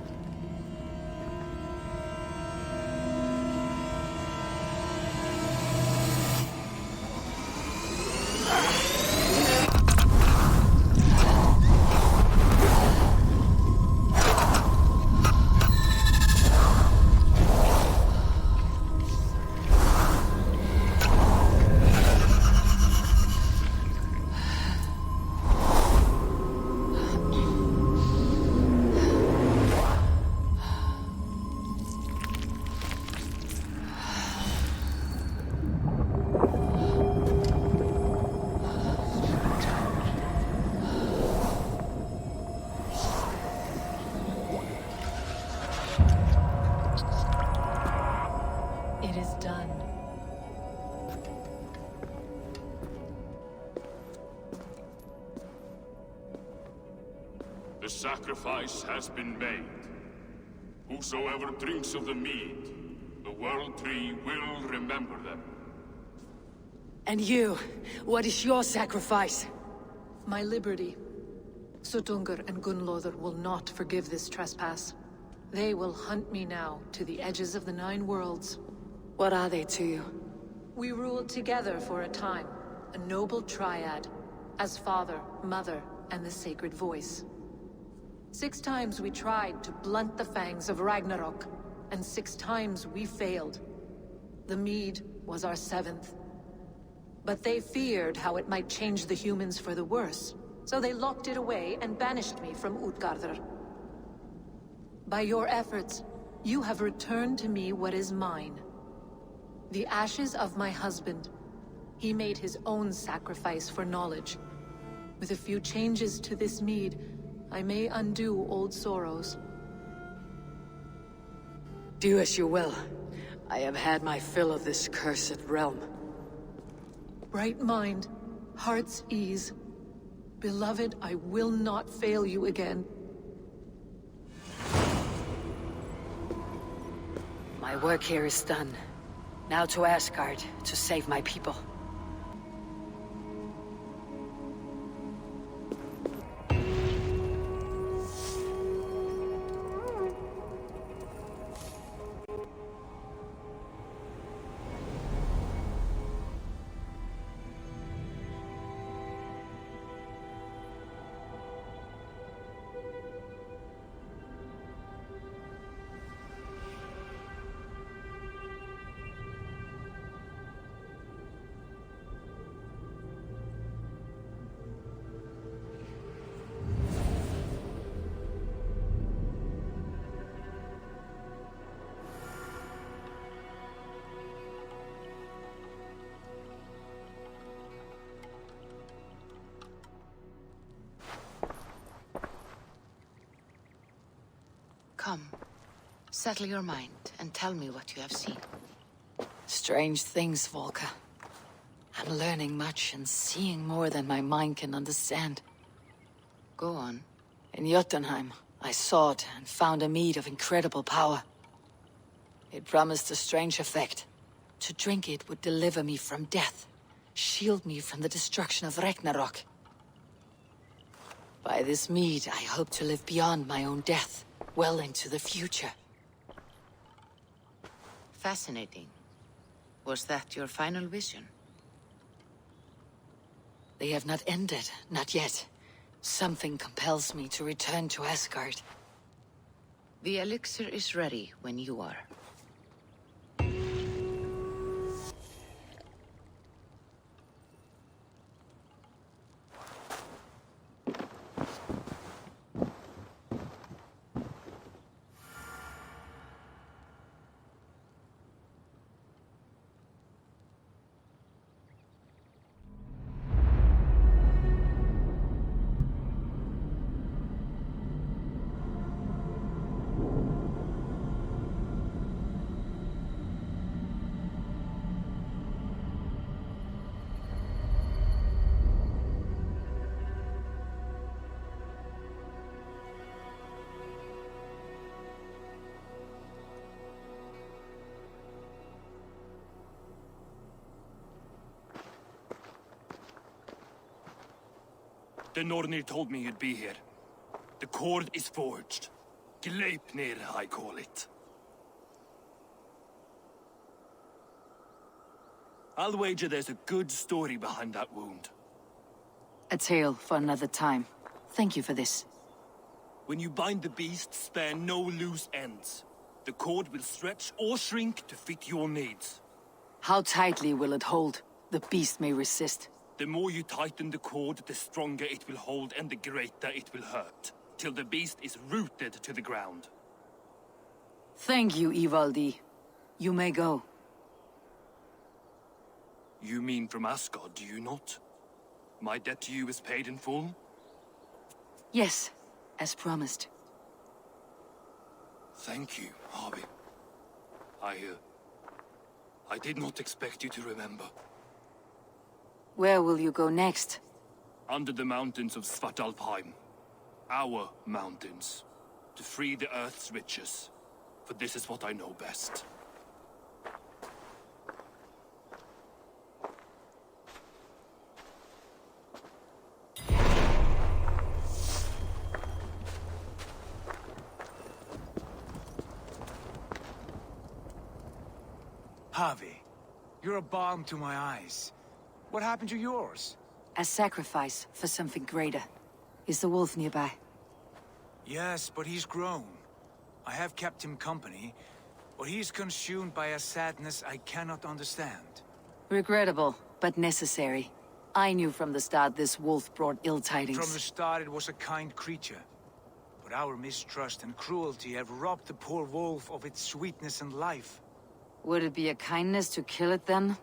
The sacrifice has been made. Whosoever drinks of the mead, the World Tree will remember them. And you, what is your sacrifice? My liberty. Suttungr and Gunnlóðr will not forgive this trespass. They will hunt me now to the edges of the 9 worlds. What are they to you? We ruled together for a time, a noble triad, as father, mother, and the sacred voice. 6 times we tried to blunt the fangs of Ragnarok, and 6 times we failed. The mead was our 7th. But they feared how it might change the humans for the worse, so they locked it away and banished me from Utgardr. By your efforts, you have returned to me what is mine. The ashes of my husband. He made his own sacrifice for knowledge. With a few changes to this mead, I may undo old sorrows. Do as you will. I have had my fill of this cursed realm. Bright mind, heart's ease. Beloved, I will not fail you again. My work here is done. Now to Asgard, to save my people. Come, settle your mind and tell me what you have seen. Strange things, Volker. I'm learning much and seeing more than my mind can understand. Go on. In Jotunheim, I sought and found a mead of incredible power. It promised a strange effect. To drink it would deliver me from death, shield me from the destruction of Ragnarok. By this mead, I hope to live beyond my own death, well into the future. Fascinating. Was that your final vision? They have not ended, not yet. Something compels me to return to Asgard. The elixir is ready when you are. The Nornir told me you'd be here. The cord is forged. Gleipnir, I call it. I'll wager there's a good story behind that wound. A tale for another time. Thank you for this. When you bind the beast, spare no loose ends. The cord will stretch or shrink to fit your needs. How tightly will it hold? The beast may resist. The more you tighten the cord, the stronger it will hold and the greater it will hurt, till the beast is rooted to the ground. Thank you, Ivaldi. You may go. You mean from Asgard, do you not? My debt to you is paid in full? Yes, as promised. Thank you, Harvey. I did not expect you to remember. Where will you go next? Under the mountains of Svartalfheim. Our mountains. To free the Earth's riches. For this is what I know best. Harvey, you're a balm to my eyes. What happened to yours? A sacrifice for something greater. Is the wolf nearby? Yes, but he's grown. I have kept him company, but he's consumed by a sadness I cannot understand. Regrettable, but necessary. I knew from the start this wolf brought ill tidings. From the start it was a kind creature. But our mistrust and cruelty have robbed the poor wolf of its sweetness and life. Would it be a kindness to kill it then?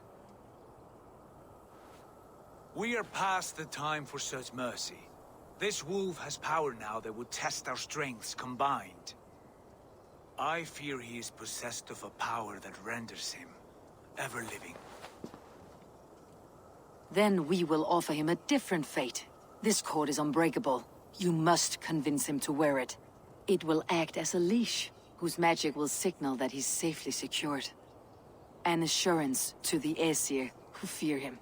We are past the time for such mercy. This wolf has power now that would test our strengths combined. I fear he is possessed of a power that renders him ever-living. Then we will offer him a different fate. This cord is unbreakable. You must convince him to wear it. It will act as a leash, whose magic will signal that he's safely secured. An assurance to the Aesir who fear him.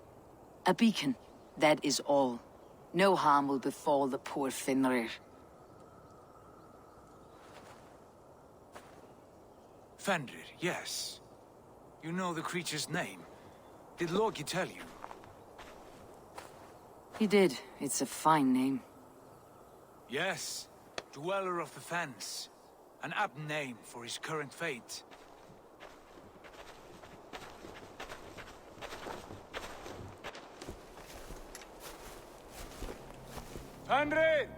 A beacon, that is all. No harm will befall the poor Fenrir. Fenrir, yes. You know the creature's name. Did Loki tell you? He did. It's a fine name. Yes. Dweller of the Fens. An apt name for his current fate. Fenrir!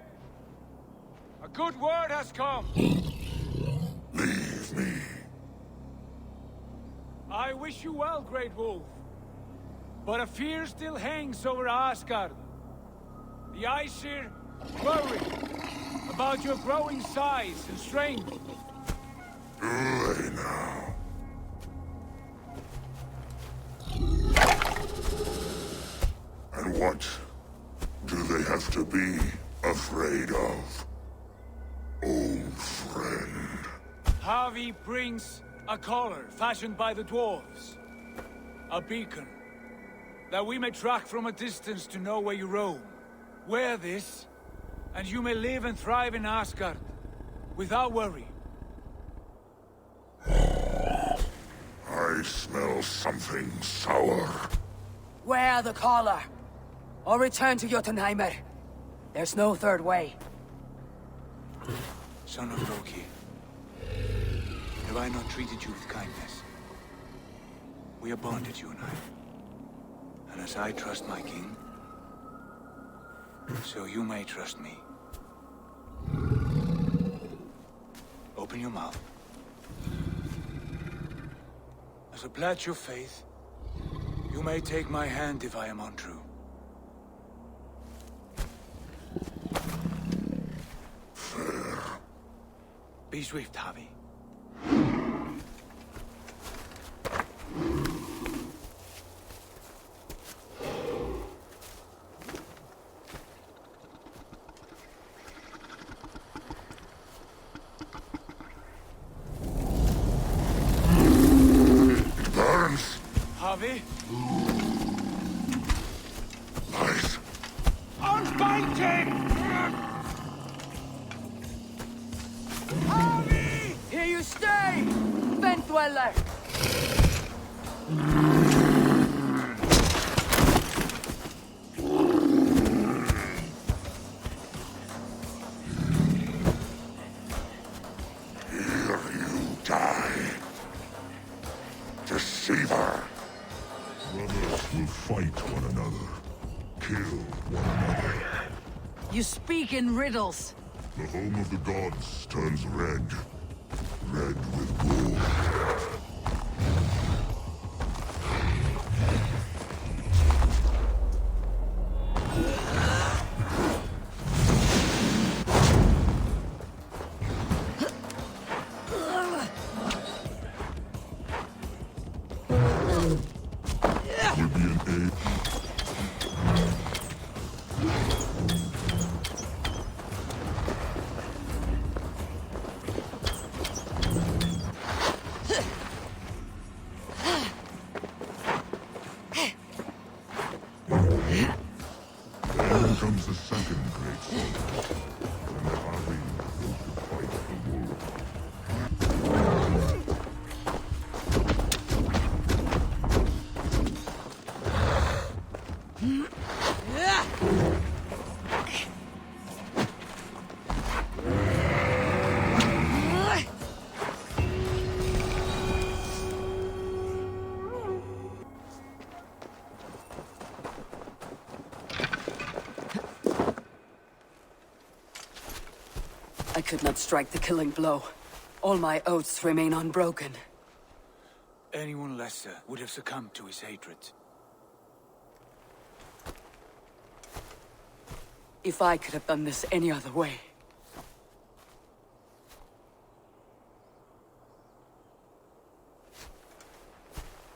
A good word has come! Leave me. I wish you well, Great Wolf. But a fear still hangs over Asgard. The Aesir worry about your growing size and strength. Do they now? And what do they have to be afraid of? Old friend. Harvey brings a collar fashioned by the dwarves. A beacon. That we may track from a distance to know where you roam. Wear this, and you may live and thrive in Asgard, without worry. I smell something sour. Wear the collar, or return to Jotunheimer. There's no third way. Son of Loki, have I not treated you with kindness? We are bonded, you and I. And as I trust my king, so you may trust me. Open your mouth. As a pledge of faith, you may take my hand if I am untrue. Fair. Be swift, Harvey. Harvey? Nice. Unbind him! Harvey! Here you stay, Fen Dweller! Here you die. Deceiver. Brothers will fight one another. Kill one another. You speak in riddles. The home of the gods turns red. Red with gold. Will be an age. Then comes the second great sword. When the army goes to fight the wolf. I could not strike the killing blow. All my oaths remain unbroken. Anyone lesser would have succumbed to his hatred. If I could have done this any other way.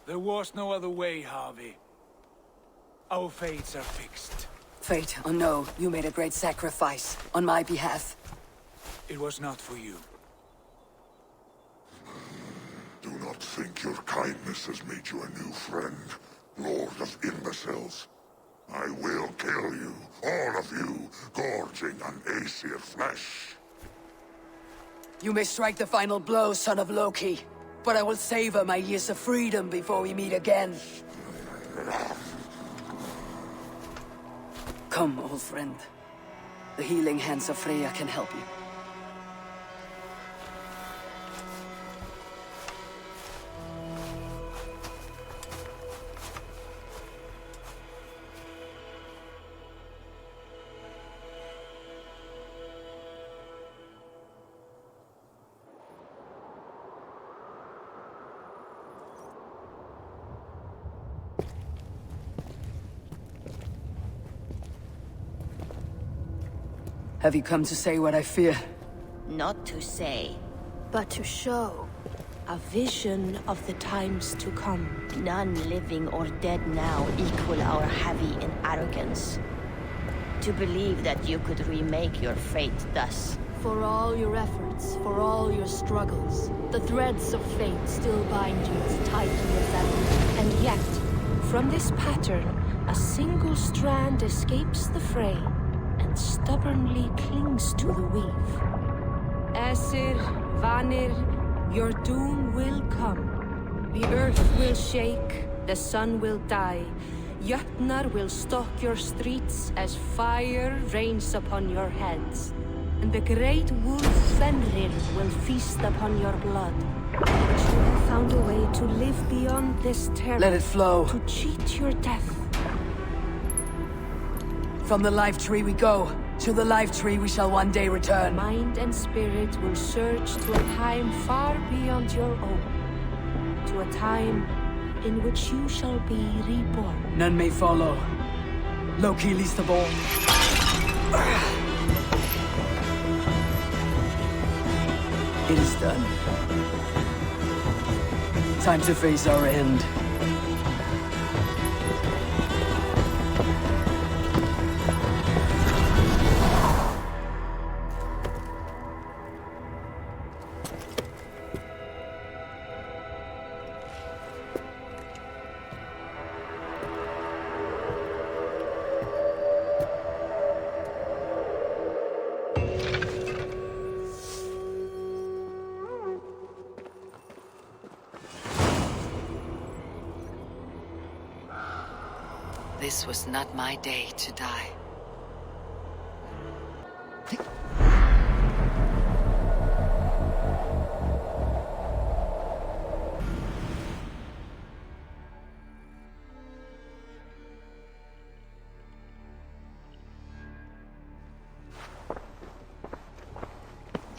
There was no other way, Harvey. Our fates are fixed. Fate or no, you made a great sacrifice on my behalf. It was not for you. Do not think your kindness has made you a new friend, Lord of Imbeciles. I will kill you, all of you, gorging on Aesir flesh. You may strike the final blow, son of Loki, but I will savor my years of freedom before we meet again. Come, old friend. The healing hands of Freya can help you. Have you come to say what I fear? Not to say, but to show. A vision of the times to come. None living or dead now equal our heavy in arrogance. To believe that you could remake your fate thus. For all your efforts, for all your struggles, the threads of fate still bind you as tightly as ever. And yet, from this pattern, a single strand escapes the fray and stubbornly clings to the weave. Aesir, Vanir, your doom will come. The earth will shake, the sun will die. Jötnar will stalk your streets as fire rains upon your heads. And the great wolf Fenrir will feast upon your blood. But you have found a way to live beyond this terror. Let it flow. To cheat your death. From the life tree we go. To the life tree we shall one day return. Mind and spirit will surge to a time far beyond your own. To a time in which you shall be reborn. None may follow. Loki least of all. It is done. Time to face our end. This was not my day to die.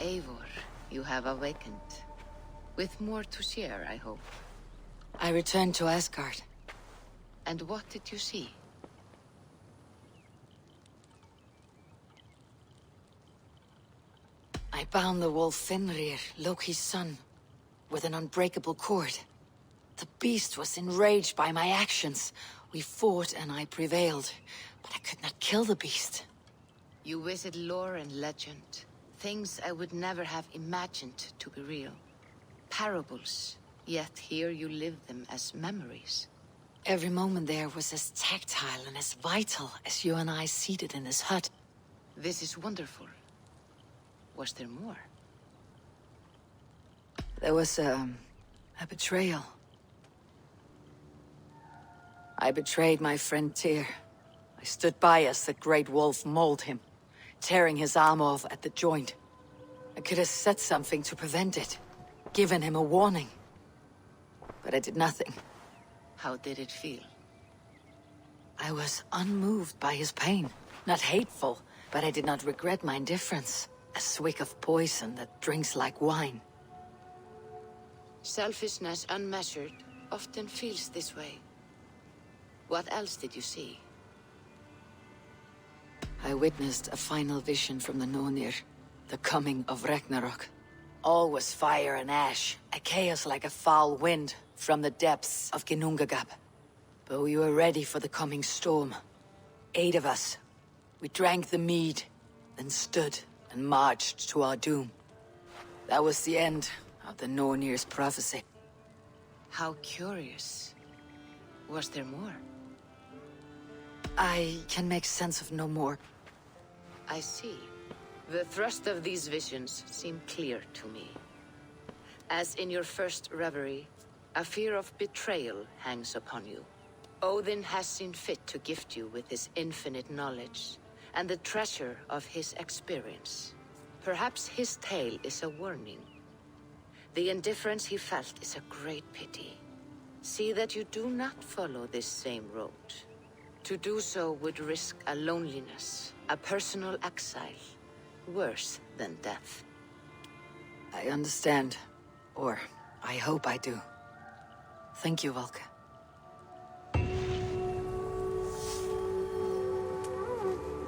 Eivor, you have awakened. With more to share, I hope. I returned to Asgard. And what did you see? I bound the wolf Fenrir, Loki's son, with an unbreakable cord. The beast was enraged by my actions. We fought and I prevailed, but I could not kill the beast. You visit lore and legend. Things I would never have imagined to be real. Parables, yet here you live them as memories. Every moment there was as tactile and as vital as you and I seated in this hut. This is wonderful. Was there more? There was a betrayal. I betrayed my friend Tyr. I stood by as the great wolf mauled him, tearing his arm off at the joint. I could have said something to prevent it, given him a warning. But I did nothing. How did it feel? I was unmoved by his pain. Not hateful, but I did not regret my indifference. A swig of poison that drinks like wine. Selfishness unmeasured, often feels this way. What else did you see? I witnessed a final vision from the Nornir, the coming of Ragnarok. All was fire and ash, a chaos like a foul wind from the depths of Ginnungagap. But we were ready for the coming storm. 8 of us. We drank the mead, then stood and marched to our doom. That was the end of the Nornir's prophecy. How curious. Was there more? I can make sense of no more. I see. The thrust of these visions seem clear to me. As in your first reverie, a fear of betrayal hangs upon you. Odin has seen fit to gift you with his infinite knowledge, and the treasure of his experience. Perhaps his tale is a warning. The indifference he felt is a great pity. See that you do not follow this same road. To do so would risk a loneliness, a personal exile, worse than death. I understand. Or, I hope I do. Thank you, Valka.